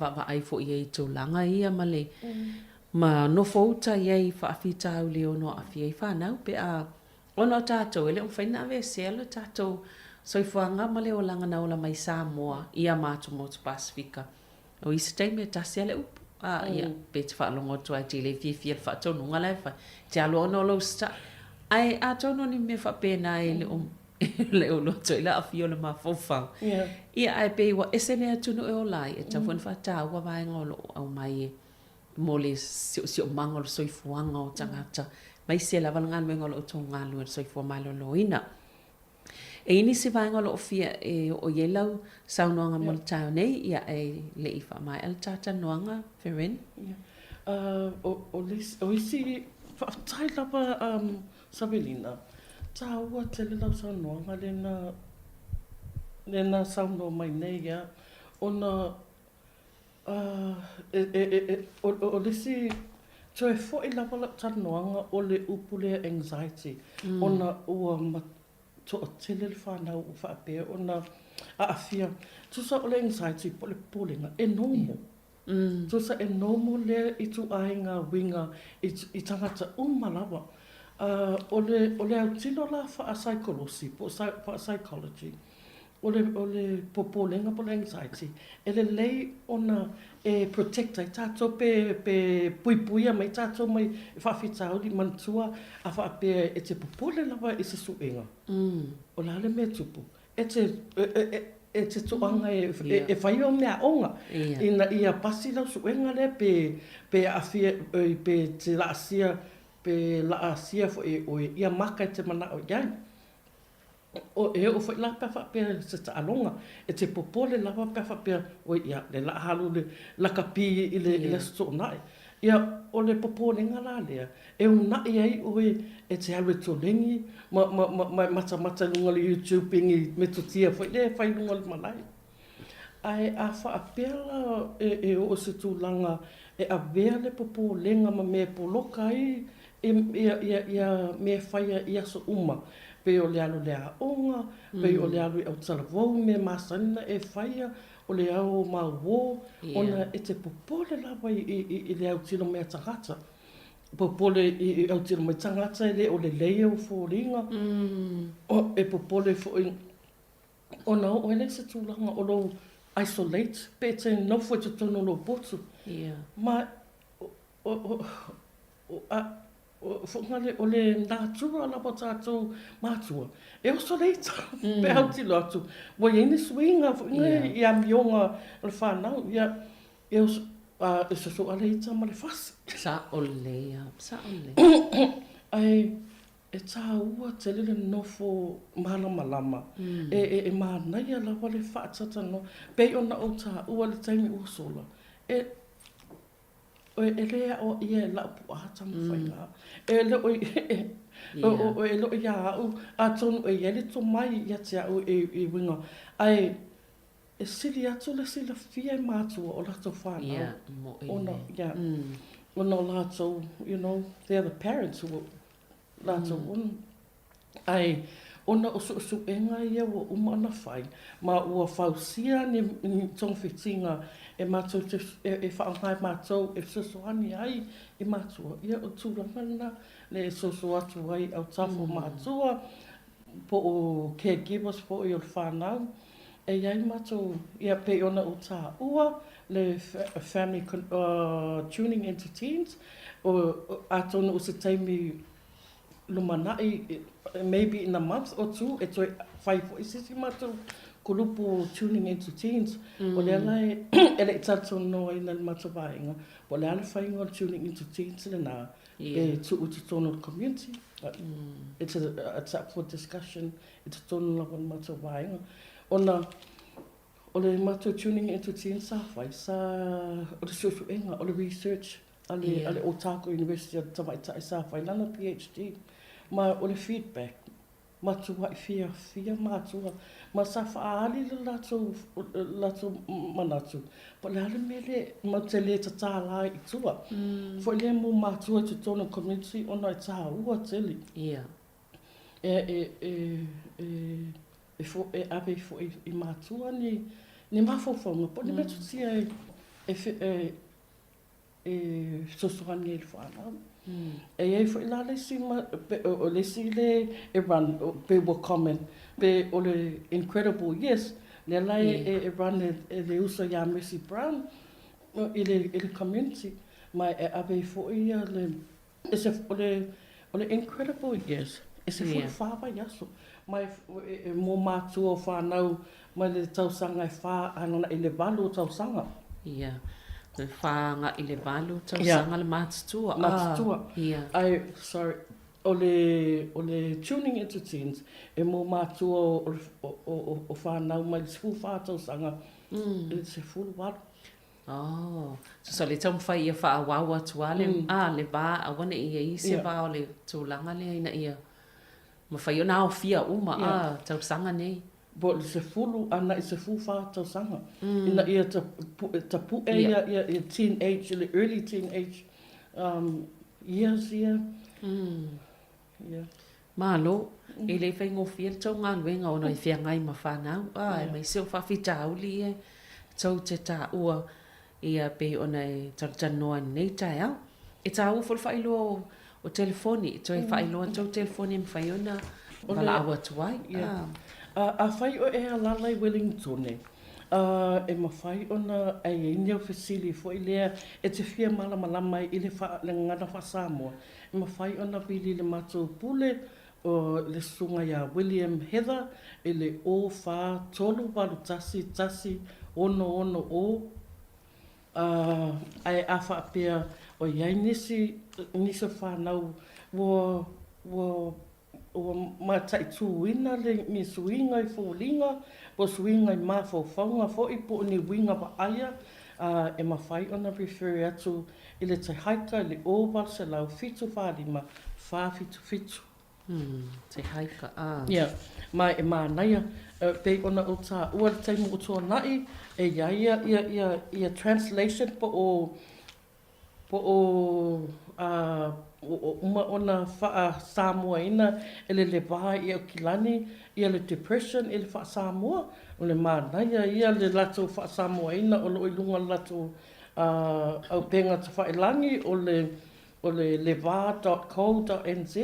wa ai fo i ei tūlanga ia male. Ma no fouta iei whaafita au leo no awhi ei whānau pe ono tātou ele o whaina ave selo tātou soifuanga male o langa na ola mai Sāmoa ia mātu mo tu Pasifika. O isi teime tasi ale upu. Ia, pe te whaalongo tu ai te le fia whaatonu ngala e whai. Te alo ono lo sta. Ai, atono ni me whapena e le o loto i la awhi o le mawhawhau. Ia, ai pe iwa esene atunu e o lai. E tawhan whata ua vai ngolo au mai e mo le si o mangolo soifuanga o tangata. Mai se la valanganu e ngolo o tō ngālu e soifua mai lo ina. E ini se vaenga lo fia e o yelau saunoanga mo tau nei ia e le I wha mai al tata noanga Ferin. O isi tai lapa Sabelina. Ta ua tele lau saunoanga lena sauno mai nei ia. Ona o lisi so e fo I lapa la tanoanga o le upule anxiety. Ona ua to o tele le whanau o whaapea. Ona aafia. Tusa o le anxiety po le pōlenga e normal. Tusa e normal le I tu ainga winga I tangata umalawa. O le au tino la wha psychology, po psychology. O le popolenga po le anxiety. E le lei ona e protecta I tātou pe puipuia mai tātou mai whawhitau li mantua a whaapea e te popole lawa I se suenga. O la le mea tupu. E te toanga e whai o mea onga. Ia pasi lau suenga le pe afia pe te laasia pe laasia fo e ia maka e te mana o iai. O e o foi la pa pe se ta alonga e te popole la pa pe o ia le la halu le la kapi ile so nai ia o le popole ngala le e una ia o e te alu to lengi mata lunga le YouTube pingi metutia foi le fai lunga le malai ai a fa pela e o se tu langa e a ver le popole nga me poloka ia me fai ia so uma pe o le alu le aonga, pe o le alu au talavou me masana e whaia, o le au mauo, ona e te popole lawa I le au tino mea tangata. Popole I au tino mea tangata le o le leia o fōringa. E popole fōi, ona o ele se tūlanga o lo isolate, pe te nofo te tono lo botu. Ma, Fungale o le nātua la po tātou mātua. E o soleita, pe hau tilo atu. Wa iene swinga, I amionga le whanau. E o so aleita ma le fasi. Sa o lea, sa o lea. Ai, e tā ua te lele nofo malama. E mānaia la wale whaatatano. Pei ona o tā ua le taimi ua sola. O e lea o ia la pu ata mwhainga. E le o e lo ia au a tonu e ele to mai ia te au e winga. Ai e sili atu le sila fia mātua o lato whanau. Ona, ona lato, you know, they're the parents who lato ai ona o su enga ia o umana whai. Ma ua whausia ni tongwhitinga e mātou e whaangai mātou e sosoani ai I mātua. Ia o tūrangana le soso atu ai au tafo mātua po o caregivers po I o whanau. E iai mātou ia pe ona o tā ua le family tuning into teens o atona o se taimi lumanai maybe in a month or two e toi 5 isisi mātou kulupu tuning into teens. O le alai ele tato no ina mātou vaenga. O le alai whainga tuning into teens le nā e tu utu tono community. It's up for discussion. It's tono la mātou vaenga. Ona o le mātou tuning into teens sa whai sa o le susuenga o le research ale Otago University of Tamaitai sa whai lana PhD. Ma o le feedback matua I fia matua ma sa faali le lato manatu po le ale mele ma te le tatala I tua fo le mo matua te tono community ona I tā ua tele fo abe fo I matua ni mafofonga po ni metutia sosoani e le whanau. E fo ila le si o le si le e run pe wo comment pe o le incredible yes le lai e run le uso ya Mercy Brown I le community mai e abe fo ia le e o le incredible yes e se fo whāwa yaso mai mo mātua o whanau mai le tausanga e wha anona I le valu o tausanga whanga I le valu tausanga le mātutua. Ai, sorry. o le tuning into teens e mo mātua o whanau mai le sifu whātau sanga le se fulu watu. Oh, so le tau mwhai ia wha awawa tua le le wā awana ia i se wā o le tūlanga le ina ia. Ma whai o nā o fia uma tau sanga nei. Bo le se fulu ana i se fu whātau sanga. Ina ia ta pu e ia teenage, le early teenage years ia. Malo, e le whai ngō fia le tau ngā luenga o noi whia ngai ma whanau. E mai seo whawhita auli e tau te tā ua ia pe ona e tartanoa nei tai au. E tā ua whal whailoa o telefoni, to e whailoa tau telefoni me whai ona wala awa tuai. A whai o e alalai Wellington e. E ma whai ona e inio whesili fo i lea e te whia malama i le ngana wha Sāmoa. E ma whai ona pili le mātou pule o le sunga ia William Heather e le o wha tolu walu tasi ono o ai a wha apea o iai nisi whanau wo matai tuina le mi suinga I fōlinga po suinga I mawhauwhaunga fo I po ni winga wa aia e ma whai ona refer atu I le te haika le o wal se lau fitu whārima wha fitu. Te haika, Yeah, mai e mānaia pe ona o tā ua le taimu o tō nai e ia translation po o uma ona wha Sāmoa ina ele le wā ia o kilani ia le depression ele wha Sāmoa o le mānaia ia le lato wha Sāmoa ina o lo ilunga lato au penga te whailangi o le wā.co.nz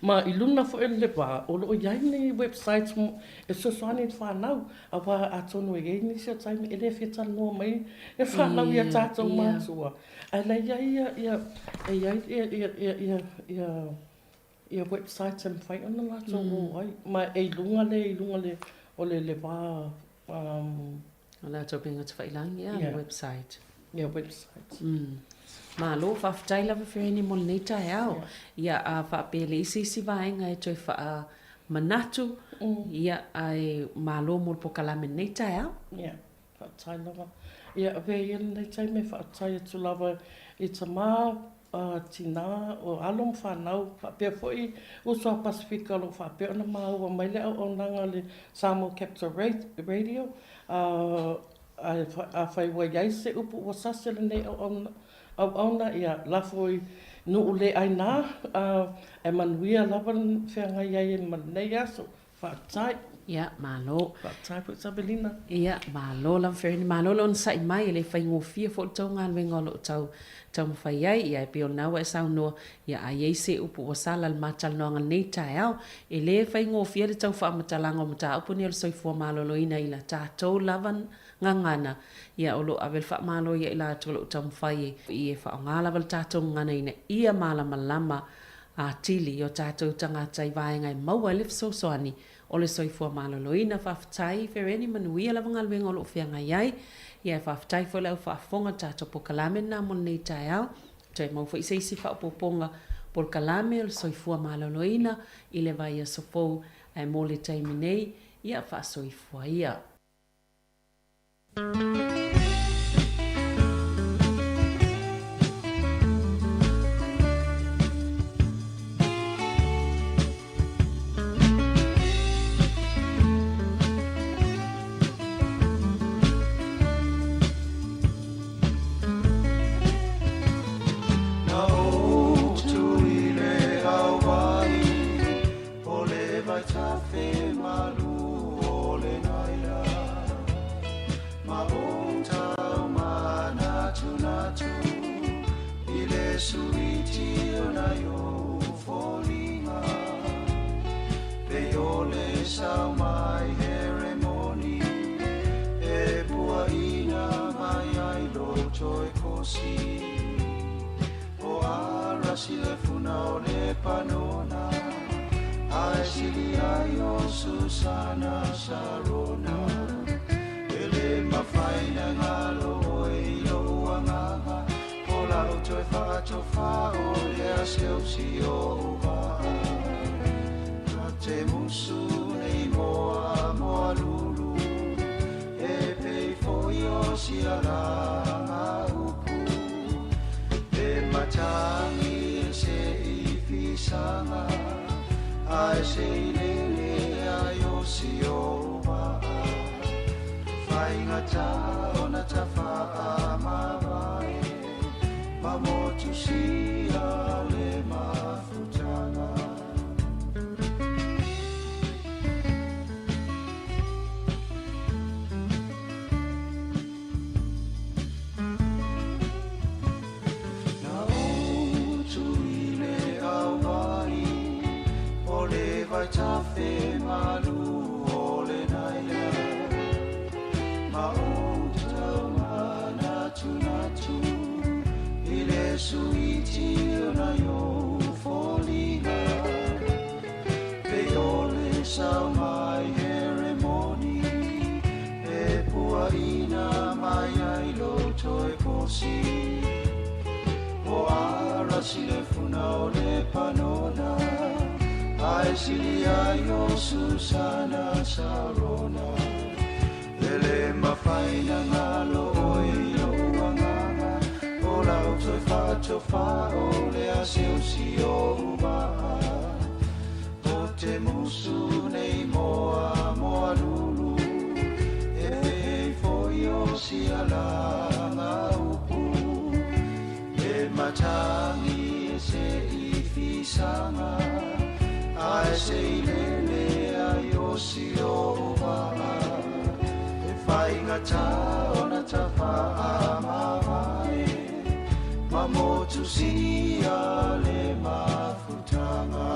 ma I luna fo ele ba o lo iai ni websites mo e so soani whanau a wa atonu e ni se taimi ele fita no mai e whanau ia tātou mātua a le ia websites em whai ona lato mo ai ma e lunga le o le ba o lato pinga te whailangi website website Malo whawhtai lawa whirini mo nei tai au. Ia a whapele isi vaenga e toi wha manatu. Ia ai malo mo po kalame nei tai au. Ia, whawhtai lawa. Ia ve ia nei tai me whawhtai atu lawa I ta mā tina o alom whanau whapea foi usua Pasifika lo whapea ona māua mai lea o nanga le Sāmoa Capital Radio. A whai wa iai se upu wa sasele nei au auna ia lafoi no ule ai nā e manuia lawan whianga iai e manei aso whaatai. Ia, malo. Whaatai po Sabelina. Ia, malo lam whirini malo lon sai mai le whai ngofia fo tau ngā luenga lo tau mawhai ai ia e pio nawa e sau noa ia a iei se upu o sala le mātal noanga nei tai au e le whai ngofia le tau whaamatalanga o mata upu ni o le soifua malolo ina ila tātou lawan ngangana ia o lo avel wha malo ia ila tolo tau mawhai I e wha o ngā lawa le tātou ngana ina ia malama lama a tili o tātou tangatai vaenga I maua e lefso soani o le soifua malolo ina whawhtai whirini manuia lawa ngā luenga o lo whianga iai ia whawhtai fo lau whaafonga tātou po kalame nā mon nei tai au toi mau fo isaisi whaapoponga po kalame o le soifua malolo ina I le vai a sofou ai mo le taimi nei ia whaasoifua ia. Susana Sarona ele mafaina ngalo oi lo anga pola lau toi whaatofa o lea seu si o uwa ka te musu nei moa moa lulu e pei foi o si alanga upu e matangi se i fisanga ai se lele ai o si o uwa Faingata ona tafa mawai Mamotu sia le mafutanga Na utu ile awai Ole vai tafe malu ole naia Natu ile suiti ona yo folinga Peole sa mai ceremony E puaina mai ai loto e posi O ara sile funa o le panona Ai sili ai o Susana Sarona Ele mafaina ngalo oi o wanganga O lau toi whaatofa o le aseo si o umaa O te musu nei moa moa lulu E hei foi o si alanga upu E matangi e se i fisanga Ai se i lele ai o si o umaa Faingata ona tafa mawai Mamotu sia le mafutanga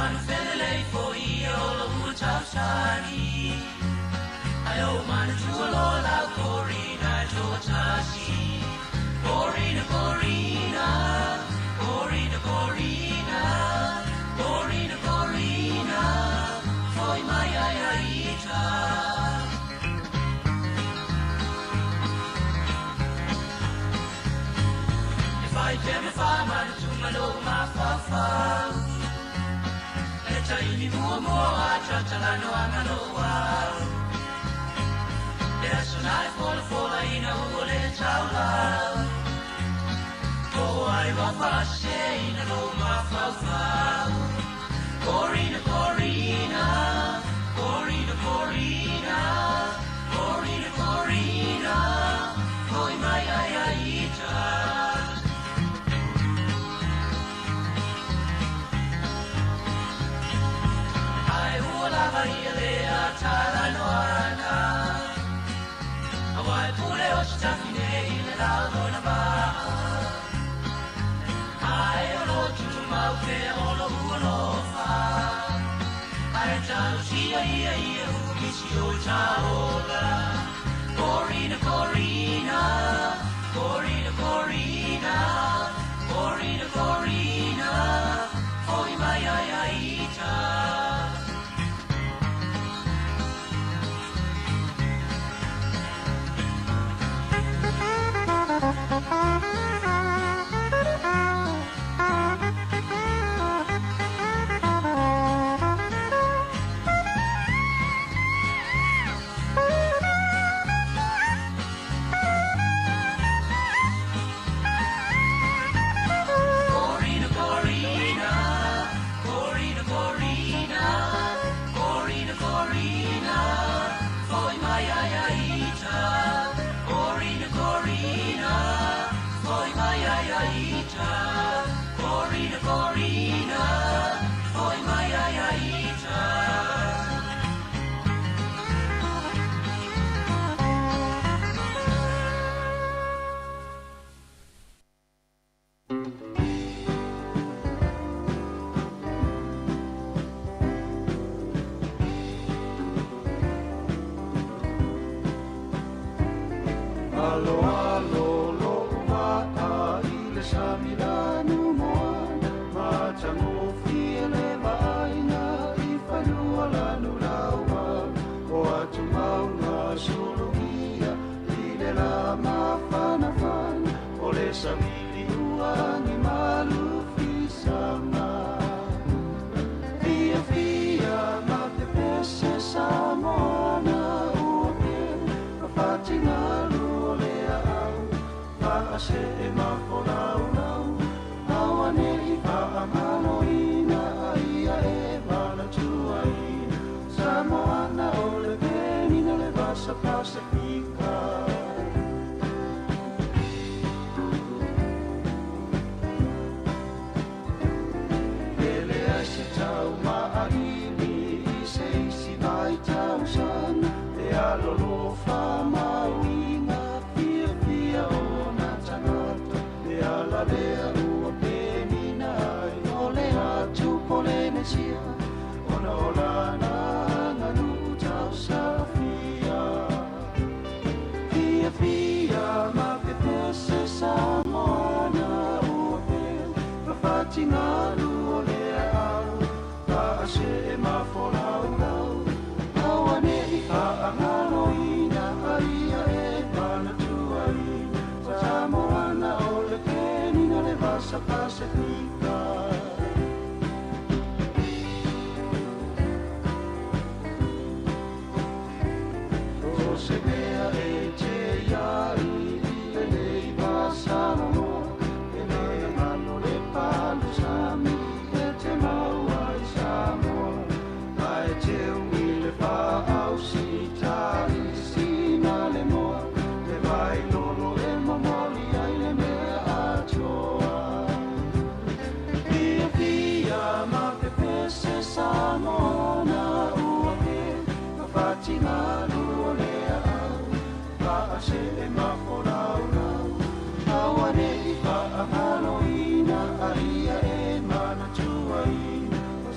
man fele fo ia o la ua taushani. Ai o mana tua lo la corina to tashi. Corina, Corina, Corina, Corina, Corina, Corina, foi mai ai aita. If I jam if I man to malo ma fa fa. Eta ini mua mua cha cha la no amalo wa. There's an eye for the fall in a hole in Taula. Oh, I love a shame, a Roma Fafa. Corina, Corina, Corina, Corina, Corina, Corina, Koi mai aita. Ai ua ia lea tala noana. Awai pule o stafine ile lalo na ba. Ai o tu mau fe o lo uno fa. Ai talo sia ia umisi o taola. Corina, Corina, Corina, Corina, Corina, Corina, foi mai aita.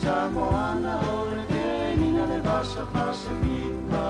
Sāmoa moana o le keninga le vasa Pasifika.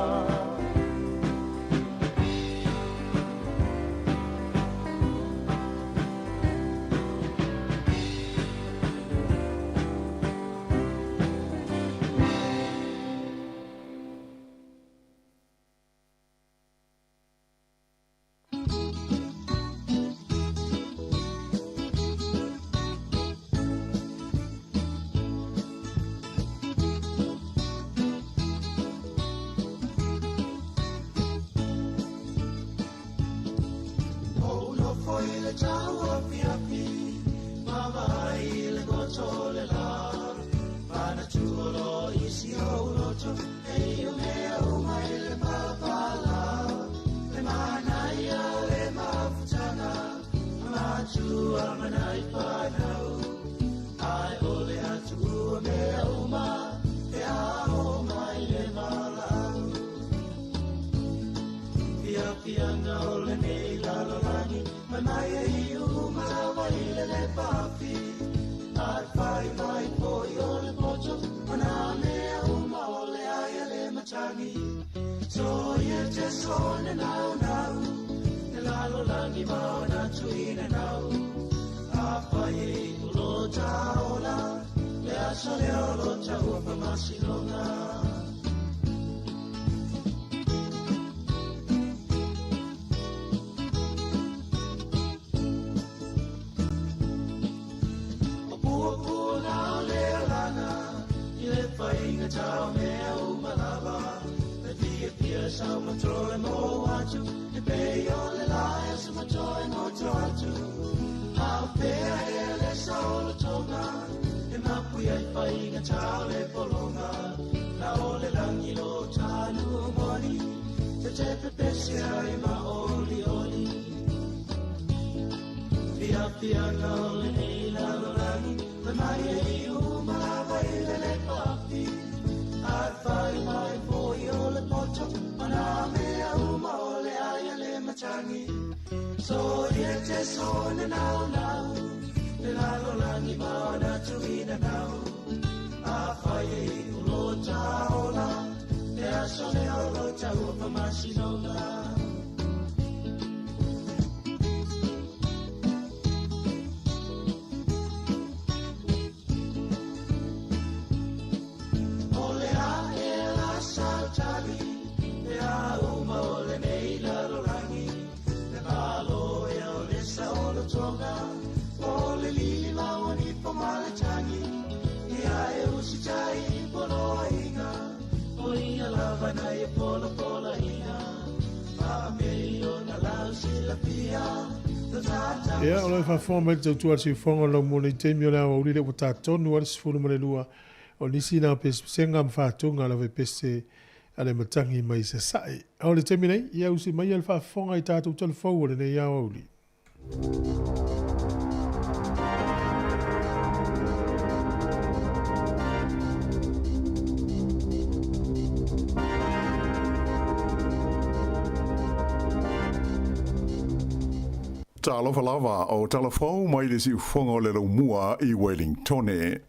Ia, o lai whawhonga mai tau tua si whonga lau mo nei teimi o lea wa urire o tātonu ala sifuru mare lua o nisi nā pesenga mwhātunga la pese ale matangi mai se sai. O le teimi nei, ia usi mai al whawhonga i tātou telefou o le nei ia wauri. Talofa lava o talafou mai le si ufonga o le raumua i Wellingtone.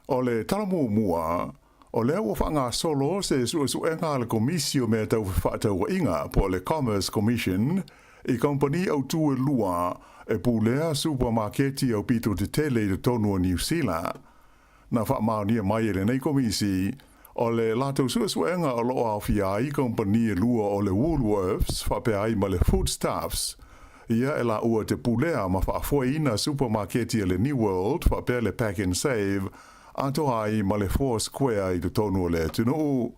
O le talamu mua, o le ua whanga solo se su enga le komisio mea tau whaatau inga po le Commerce Commission i kompani au tue lua e pulea supermarketi au pito te tele i tonu o New Zealand. Na whaamaunia mai le nei komisi, o le latou su enga o loa au fia i kompani e lua o le Woolworths whapea ai ma le Foodstuffs. Ia e la ua te pulea ma whaafoina supermarketi le New World whapea le Pack and Save ato ai ma le Four Square i te tonu o le tunu.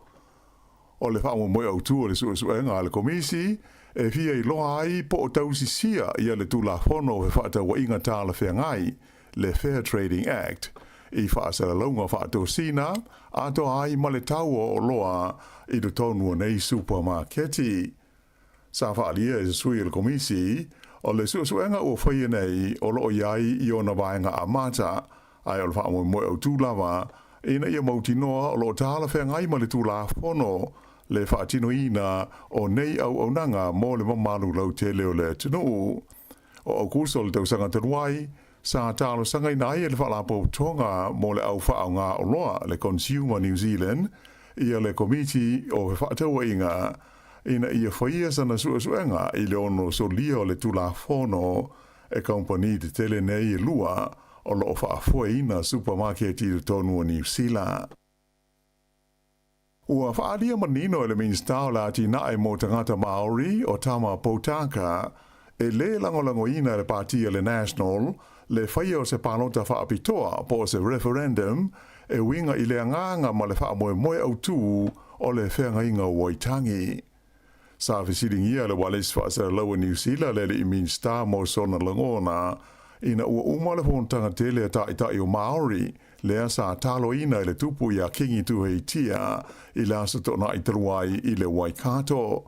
O le whaamu moe au tua le suenga le komisi e fia i loa ai po o tausi sia ia le tula whono he whaatau inga tāla whengai le Fair Trading Act i whaasara launga whaatou sina ato ai ma le taua o loa i te tonu o nei supermarketi. Sa whaalia e sui le komisi o le suenga o whaia nei o loo iai i o na vaenga a mata ai o le whaamu moe au tūlawa ina ia mauti noa o loo tāla whengai ma le tula whono le whaatino ina o nei au nanga mo le mamalu lau te leo le tunu. O au kurso le tausanga tanuai, sa talo sanga nai le fala po tonga mo le au fa nga o loa le Consumer New Zealand ia le committee o fa tawa inga ina ia faia sana suenga i le ono so lio le tulafono e company de tele nei lua o lo fa foina supermarket i tonu New Zealand. Ua whaalia manino ele minstau la ti nae mo tangata Maori o tama Potaka e le langolango ina le partia le National le whaia o se panota whaapitoa po se referendum e winga i le anganga ma le wha moe au tū o le whenga inga Waitangi. Sa whisiringia le walis wha se laua New Zealand le i minstau mo sona langona ina ua umale fontanga tele ta itai o Maori lea sa talo ina le tupu ia kingi tu hei tia i la sa tona i taruai i le Waikato.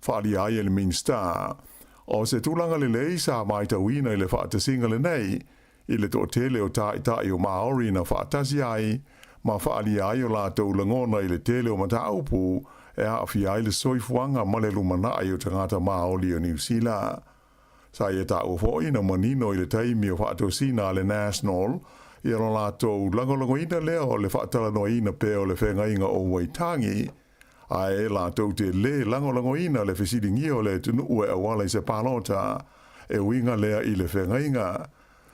Whaali ai le minsta. O se tūlanga le lei sa mai tau ina i le whaatasinga le nei i le to tele o ta itai o Maori na whaatasi ai ma whaali ai o la tau langona i le tele o mata aupu e a awhi ai le soifuanga ma le lumana ai o tangata Maori o New Zealand. Sa ia ta ufo ina manino i le taimi o whaatosina le National ia lo lātou langolango ina leo o le whaatalano ina pe o le whenga inga o Waitangi a e lātou te le langolango ina le whisiringi o le tunu ue awala i se palota e winga lea i le whenga inga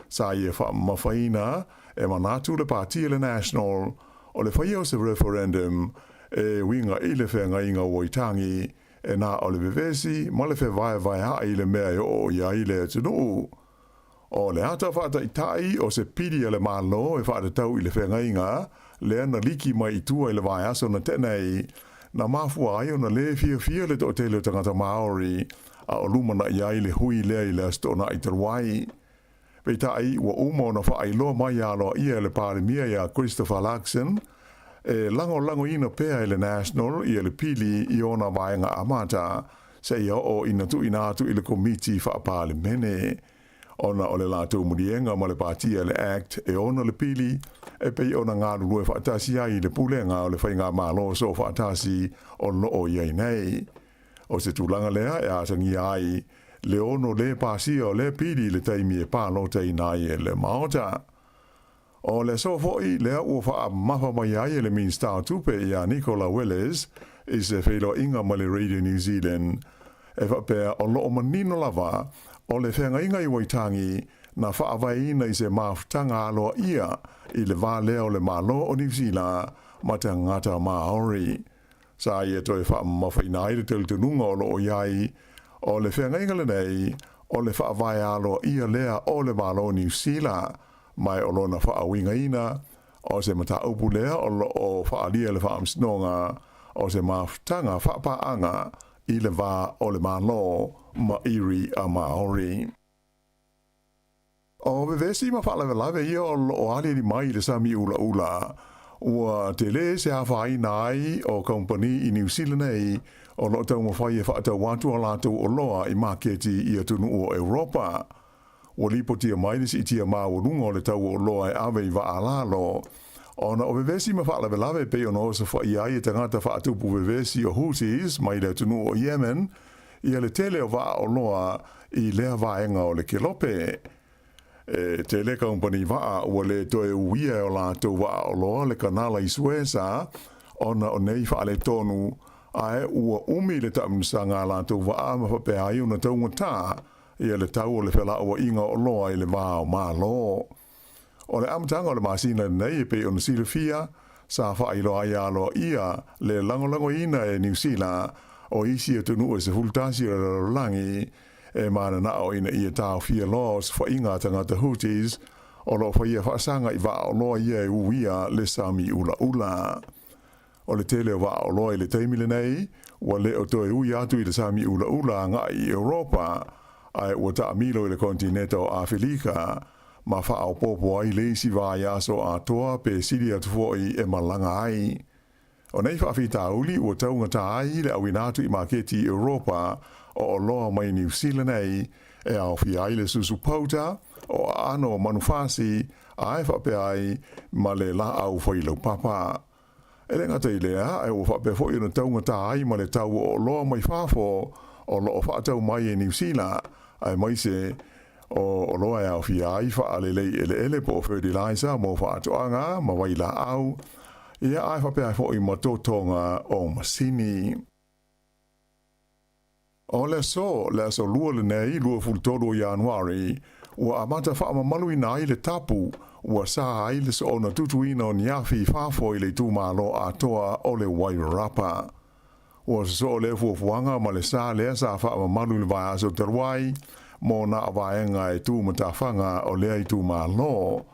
sa ia whaamawhaina e manatu le partia le National o le whaia o se referendum e winga i le whenga inga o Waitangi e nā o le vevesi ma le whewai vai hai le mea o ia i le tunu o le ata whaata i tai o se pidi le malo e whaata tau i le whenga inga le ana liki mai i tua i le vai aso na tenei na mafua ai o na le fia le to tele tangata Maori a o lumana i ai le hui lea i le astona i taruai. Pei tai ua uma o na wha ailoa mai alo ia le pāremia ia Christopher Luxon e lango ina pea i le National i le pili i ona vaenga amata se ia o ina tu inatu i le komiti wha pāremene. Ona o le lātou murienga ma le partia le Act e ona le pili e pei ona ngā lulue whaatasi ai le pulenga o le whainga mālo so whaatasi o loo iai nei. O se tūlanga lea e atangi ai le ono le pasia o le pili le taimi e pālo tei nai e le maota. O le sofoi lea ua wha mafa mai ai le minstau tupe ia Nicola Welles i se whailo inga ma le Radio New Zealand e whapea o loo manino lava o le whenga inga i Waitangi na whaavaina i se mafutanga aloa ia i le vālea o le malo o New Zealand ma te ngata Maori. Sa ia toi whaamawhaina i le teltununga o loo iai o le whenga inga le nei o le whaavai aloa ia lea o le malo o New Zealand mai o lona whaawinga ina o se mata upu lea o loo whaalia le whaamsnonga o se mafutanga whaapaanga i le vā o le malo Mairi a Maori. O vevesi ma whaalawelawe ia o ali ni mai le sami ula. Ua te le se hawhai nai o company i New Zealand nei o lo tau mawhai e whaatau watu o lātou o loa i maketi i atunu o Europa. Ua lipo tia mai nisi i tia māwarunga o le tau o loa e awe i wa alalo. Ona o vevesi ma whaalawelawe pe o no sa whai ai e tangata whaatupu vevesi o Houthis mai le atunu o Yemen ia le tele o waa o loa i lea vaenga o le kelope. E tele company waa ua le toe uia o lātou waa o loa le kanala i Sueza ona o nei wha le tonu ae ua umi le taumsanga lātou waa ma whape ai una taunga tā ia le tau o le whela ua inga o loa i le waa o mālo. O le amatanga o le masina nei e pe o na silafia sa wha ilo ai alo ia le langolango ina e New Zealand o isi e tunu e se fultasi o langi e mana nao ina ia tau fia loa se whainga tangata Houthis o lo whaia whaasanga i wa o loa ia e uia le sami ula. O le tele o wa o loa i le teimile nei, wa le o toe ui atu i le sami ula nga i Europa, ai ua ta milo i le kontinenta o Afrika, ma wha o popo ai le isi vai aso a toa pe siri atu foi e malanga ai. O nei whaafita uli ua taunga ta ai le awinatu i maketi Europa o loa mai New Zealand nei e au fi ai le susu pauta o ano manufasi ai whape ai ma le la au whailau papa. E le ngata i lea e ua whape fo i na taunga ta ai ma le tau o loa mai whafo o loo whaatau mai e New Zealand ai mai se o loa e au fia ai wha alelei ele po fertilizer mo wha atoanga ma waila au ia ai wha pēr fo i matotonga o masini. O le so lua le nei lua fultoro Januari ua amata wha mamalu ina ai le tapu ua sa ai le so ona tutuina o niafi whafo i le tūmalo atoa o le Wairarapa. Ua so le fuafuanga ma le sa lea sa wha mamalu le vai aso terwai mo na avaenga e tū matawhanga o lea i tūmalo.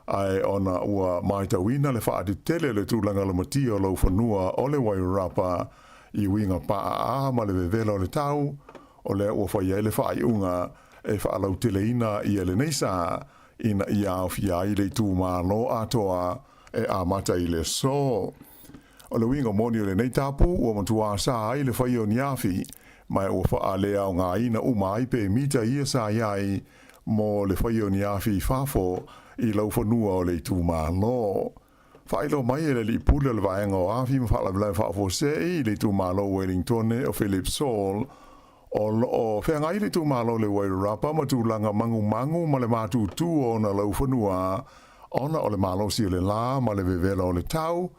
Ai ona ua maitawina le wha tele le tūlanga le mati o lau whanua o le Wairarapa i winga paa a ma le vevela o le tau o le ua whai ele whai unga e whaalau teleina i ele neisa ina i au fia i le tūmalo atoa e amata i le so. O le winga moni o le nei tapu ua matua sa i le whai o niafi mai ua wha lea o ngā ina umai pe mita ia sa iai mo le whai o niafi whafo i lau whanua o le tūmalo. Whailo mai e le li pula le vaenga o afi ma whala vilai whafo se i le tūmalo Wellington o Philip Saul o whenga i le tūmalo le Wairarapa ma tūlanga mangu ma le mātū tū o na lau whanua ona o le malo si o le la ma le vevela o le tau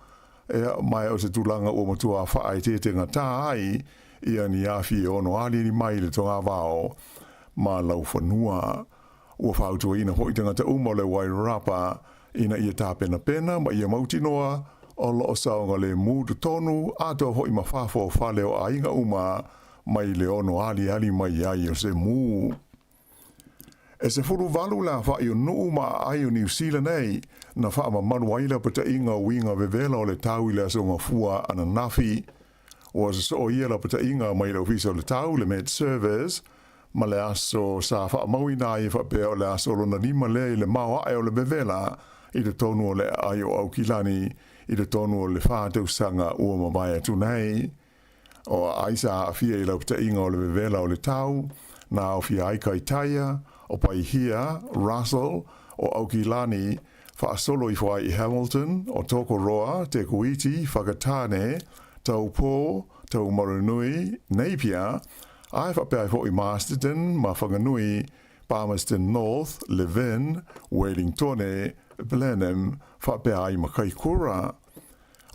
mai o se tūlanga o matua whaai te tenga tā ai ia ni afi o no ali ni mai le tonga vao ma lau whanua. Ua whautua ina hoi tangata uma le Wairarapa ina ia tā pena ma ia mautinoa o loo saonga le mūtu tonu ato hoi ma whafo whale o ainga uma mai le ono ali mai ai o se mū. E se furu valu la whai o nuu ma ai o New Zealand nei na wha ma manuaila pata inga winga vevela o le tau i le asonga fua ana nafi o se so ia la pata inga mai le ofisa o le tau le med service ma le aso sa wha mauina i wha pēo le aso lona lima le le maua ai o le vevela i le tonu o le ai o au kilani i le tonu o le whātau sanga ua mawai atu nei. O aisa a fia i laupta inga o le vevela o le tau, na o fia aika i taia, o pai hia, Russell, o au kilani, whaasolo i whai i Hamilton, o toko roa, te kuiti, whakatane, tau pō, tau marunui, Napier, ai whapea i Masterton, ma whanganui, Palmerston North, Levin, Wellington, Blenheim, whapea ai Makaikura.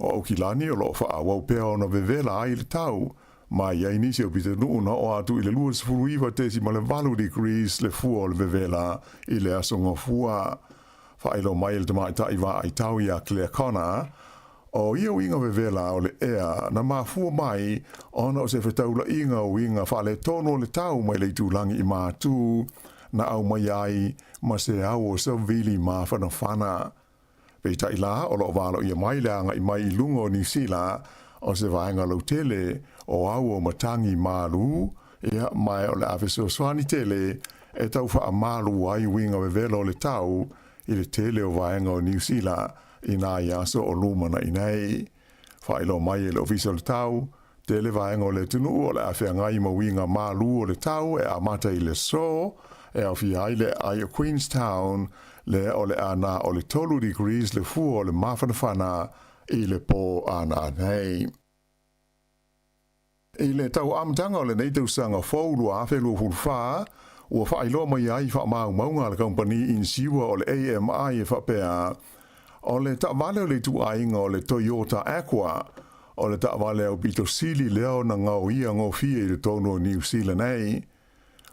O au kilani o loo whaawau pea o na vevela ai le tau, ma iai nisi o pita nuuna o atu i le luas furuiwa tesi ma le 8 degrees le fua o le vevela i le asonga fua. Whaelo mai le tamai taiwa ai tau i a Claire Connor, o ia winga vevela o le ea na mafua mai ona o se whetaula inga o winga whale tono le tau mai le tūlangi i mātū na au mai ai ma se au o sa vili ma whanawhana. Pei tai la o lo walo ia mai leanga i mai i lunga o New Zealand o se vaenga lau tele o au o matangi malu ia mai o le awhiso swani tele e tau wha malu ai winga vevela o le tau i le tele o vaenga o New Zealand i nā iaso o lumana i nei. Whaelo mai e le ofisa o le tau, tele vaenga o le tunu o le awhia ngai ma winga malu o le tau e amata i le so e au fia ai le ai o Queenstown le o le ana o le 12 degrees le fu o le mawhanawhana i le po ana nei. I le tau amtanga o le nei tausanga fōulu a whelua hulwha, ua whaailoa mai ai wha maunga le company in siwa o le AMI e whapea, o le ta'wale o le tuainga o le Toyota Aqua, o le ta'wale o Pitosili leo na ngau ia ngau fia i le tono New Zealand nei.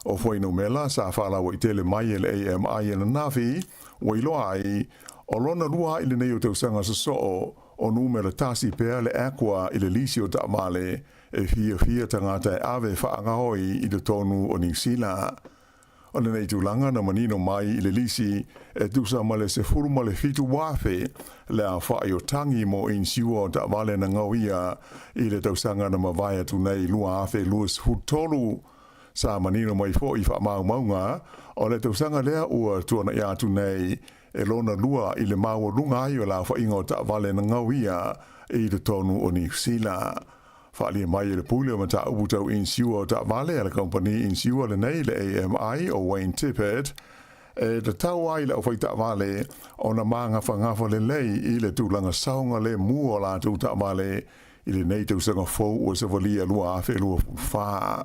O whaino mela sa whala wa i tele mai e le AMI e na nafi, wa iloa ai, o lona lua i le nei o tausanga sa soo, o numera tasi pēr le Aqua i le lisi o ta'wale, e fia tangata e ave whaangahoi i le tonu o New Zealand. O le nei tūlanga na manino mai i le lisi e tusa ma le se furu ma le fitu wafe le a whai o tangi mo in siua o ta'wale na ngauia i le tausanga na mawai atu nei lua afe luas hutolu. Sa manino mai fo i wha maunga o le tausanga lea ua tuana i atu nei e lona lua i le maua lunga ai o la wha ingo ta'wale na ngauia i le tonu o New Zealand. Whaali mai le pule o mata ubutau in siua o ta'wale ala company in siua le nei le AMI o Wayne Tippett e le tau ai le o whai ta'wale o na maanga whangafa le lei i le tūlanga saunga le mua o la tū ta'wale i le nei tausanga fau o se walia lua afe lua whaa.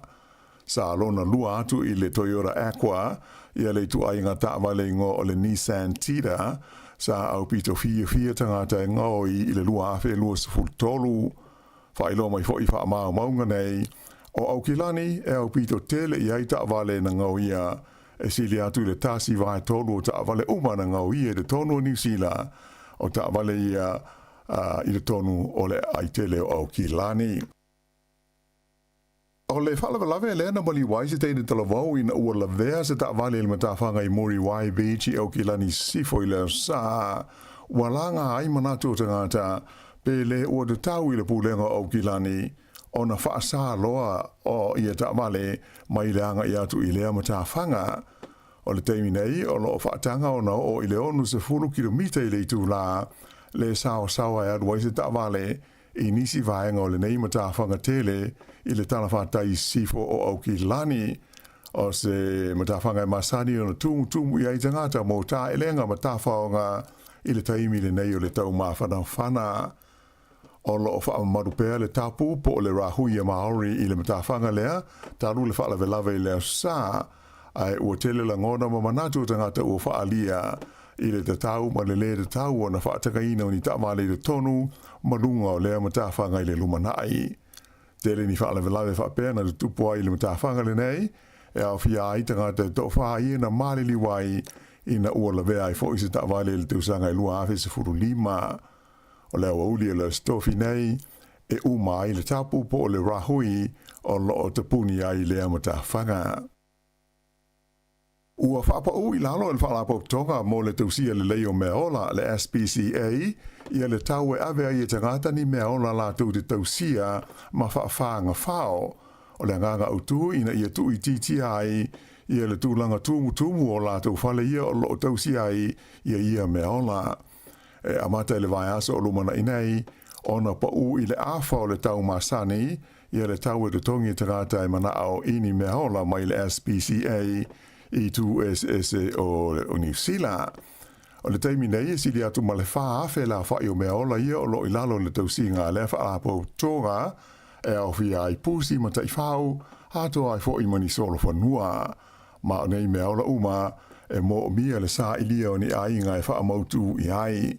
sa lona lua atu i le Toyota Aqua, ia le tu ai ngā tāwale ngō o le Nissan Tida, sa au pito fia tangata ngō i le lua awhi lua sefultolu, whailo mai fo i wha mau maunga nei, o au kilani e au pito tele i ai tāwale na ngō ia, e sili atu le tasi vai tolu o tāwale uma na ngō ia le tonu o New Zealand, o tāwale ia i le tonu o le ai tele o au kilani. O le whalawalawe lea na mali wai se teine talavau ina ua la vea se ta vale le matawhanga i Mori Wai Beach i au kilani sifo i le sa walanga ai manatu o tangata pe le ua de tau i le pulenga au kilani o na whaasa loa o ia ta vale mai le anga i atu i lea matawhanga. O le teimi nei o lo whaatanga o na o i le onu se 10 kilomita i le tu la le sawa e aduai se ta vale i nisi vaenga o le nei matawhanga tele i le talawhatai sifo o au ki lani o se matawhanga e masani o na tumu i ai tangata mo tā elenga matawhaonga i le taimi le nei o le tau mawhana o lo o wha marupea le tapu po o le rahui a Maori i le matawhanga lea taru le wha lawe lea sa ai ua tele la ngona ma manatu tangata ua wha alia i le tatau ma le le tatau o na wha atakaina o ni tamale le tonu malunga o lea matawhanga i le lumanai. Tele ni wha lawe wha pēna le tupu ai le matawhanga le nei, e au fia ai tangata tō wha i na malili wai i na ua lawe ai fo i se tawale le teusanga i lua awhi se furu lima. O lea wa uli le stofi nei, e uma ai le tapu po o le rahui o lo o te puni ai lea matawhanga. Ua whapa ui lalo el whalapo tonga mo le tausia le leo meola le SPCA ia le tau e ave ai e tangata ni meola la tau te tausia ma whaafanga whao. O le nganga utu ina ia tu i titi ai ia le tūlanga tumu o la tau whale ia o lo tausia ai ia meola. E amata le vai aso o lumana inei ona pa u i le awha o le tau masani ia le tau e te tongi tangata e mana au ini meola mai le SPCA i tu o New Zealand. O le taimi nei e sili atu ma le wha awhe la wha i o mea ola ia o lo i lalo le tausi ngā le wha apo tonga e au fia ai pusi ma tai whau hato ai fo i mani solo whanua. Ma o nei mea ola uma e mo o mia le sa ilia o ni ai ngai wha amautu i ai.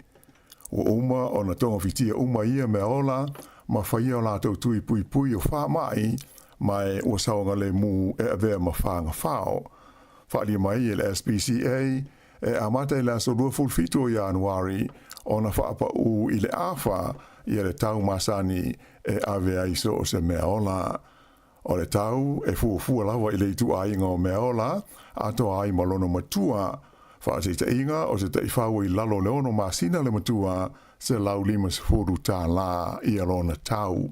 O uma o na tonga fitia uma ia mea ola ma whaia o la tau tui pui o wha mai mai o saonga le mu e avea ma whanga whao. Whaali mai e le SPCA e amata i la so 2 o Januari o na whaapa u i le awha i le tau masani e avea iso o se mea ola. O le tau e fuafua lawa i le itu ainga o mea ola ato ai malono matua. Whaate te inga o se te iwhau i lalo leono masina le matua se lau 5 tā la i alona tau.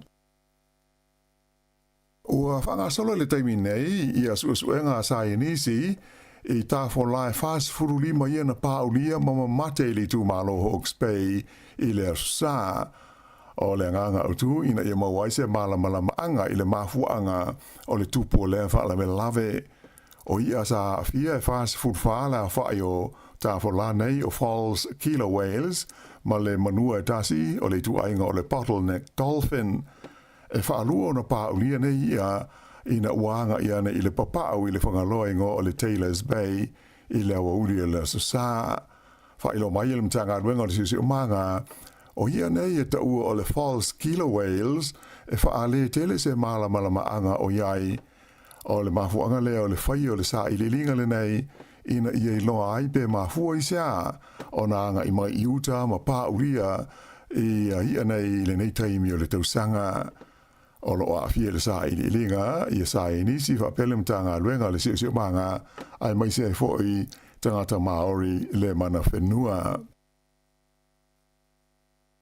Ua whanga solo le taimi nei i a suenga a sainisi i tā wholai whas furu 5 ia na paulia mama mate li tu malo Hawke's Bay i le sa. O le nganga utu ina ia mawaise mala maanga i le mafuanga o le tupu o le whaala me lave. O ia sa fia e whas furu whaala whai o tā whola nei o Falls Killer Whales ma le manua e tasi o le tu ainga o le bottleneck dolphin. E whaalua o na paulia nei ia ina uanga ia ne i le papau i le whangaloingo o le Taylor's Bay i le awa uri le sasa. Whailo mai le mtanga aduenga o le sisi o manga o ia nei e taua o le Falls Killer Whales e whaale tele se mala maanga o iai o le mafuanga le o le whai o le sa i le linga le nei ina ia i loa ai pe mafua i sea o na anga i mai iuta ma paulia i ia nei le nei taimi o le tausanga. O lo a fia le sa i linga i sa i nisi fa pelem tanga luenga le sio manga ai mai se foi tangata Maori le mana whenua.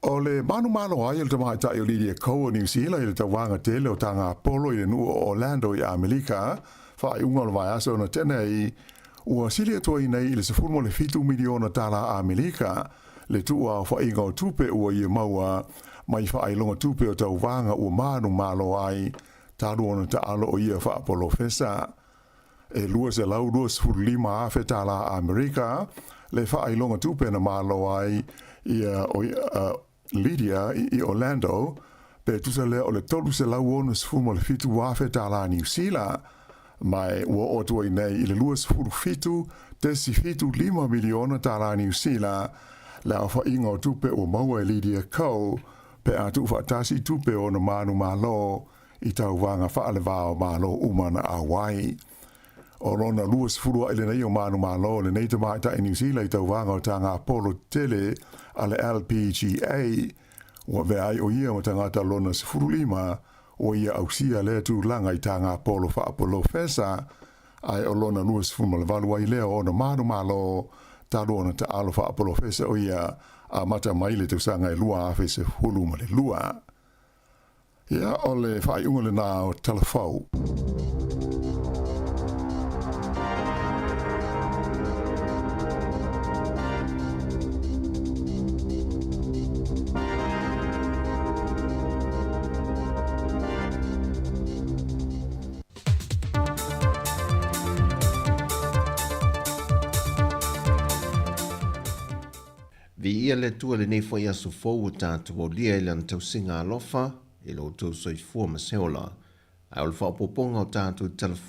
O le manu ai le tamai tai o Lidia Koa New Zealand i le tawanga tele o tanga Apollo i le nua o Orlando i Amerika fa i unga le vai aso na tene i ua silia tua i nei i le 7 miliona tala Amerika le tua fa inga o tupe ua i maua mai wha longa tupe o tau wanga ua manu malo ai taru ona ta alo o ia wha Apollo fesa. E lua se lau 2.5 awhe tala Amerika le wha longa tupe na malo ai ia o Lydia i Orlando pe tusa le o le tolu se lau ona 7 awhe tala New Zealand Mai ua o tua nei i le luas furu fitu, te si fitu 5 miliona tala New Zealand, le au fa ingo tupe o maua e Lydia Kau, pe atu whaatasi tupe o na manu malo, i tau wanga whaale wao malo umana a wai. O rona luas furua ele nei o manu malo, le nei te maita i New Zealand i tau wanga o tanga Apollo Tele, ale LPGA, ua veai o ia o tangata lona se furu 5, o ia ausia le tu langa i tanga Apollo fa Apollo Fesa, ai o lona luas furuma le valua i leo o na manu malo, talo ona ta alo fa Apollo Fesa o ia a mata mai le tu sanga e lua a fese hulu ma le lua. Ia o le fai unga le nā o telefau. Vi ia le tua le nei fwoi asu fou o tātou o lia ilan tau singa alofa, e lo tau soifua ma seola. Ai o le whaopoponga o tātou telefona.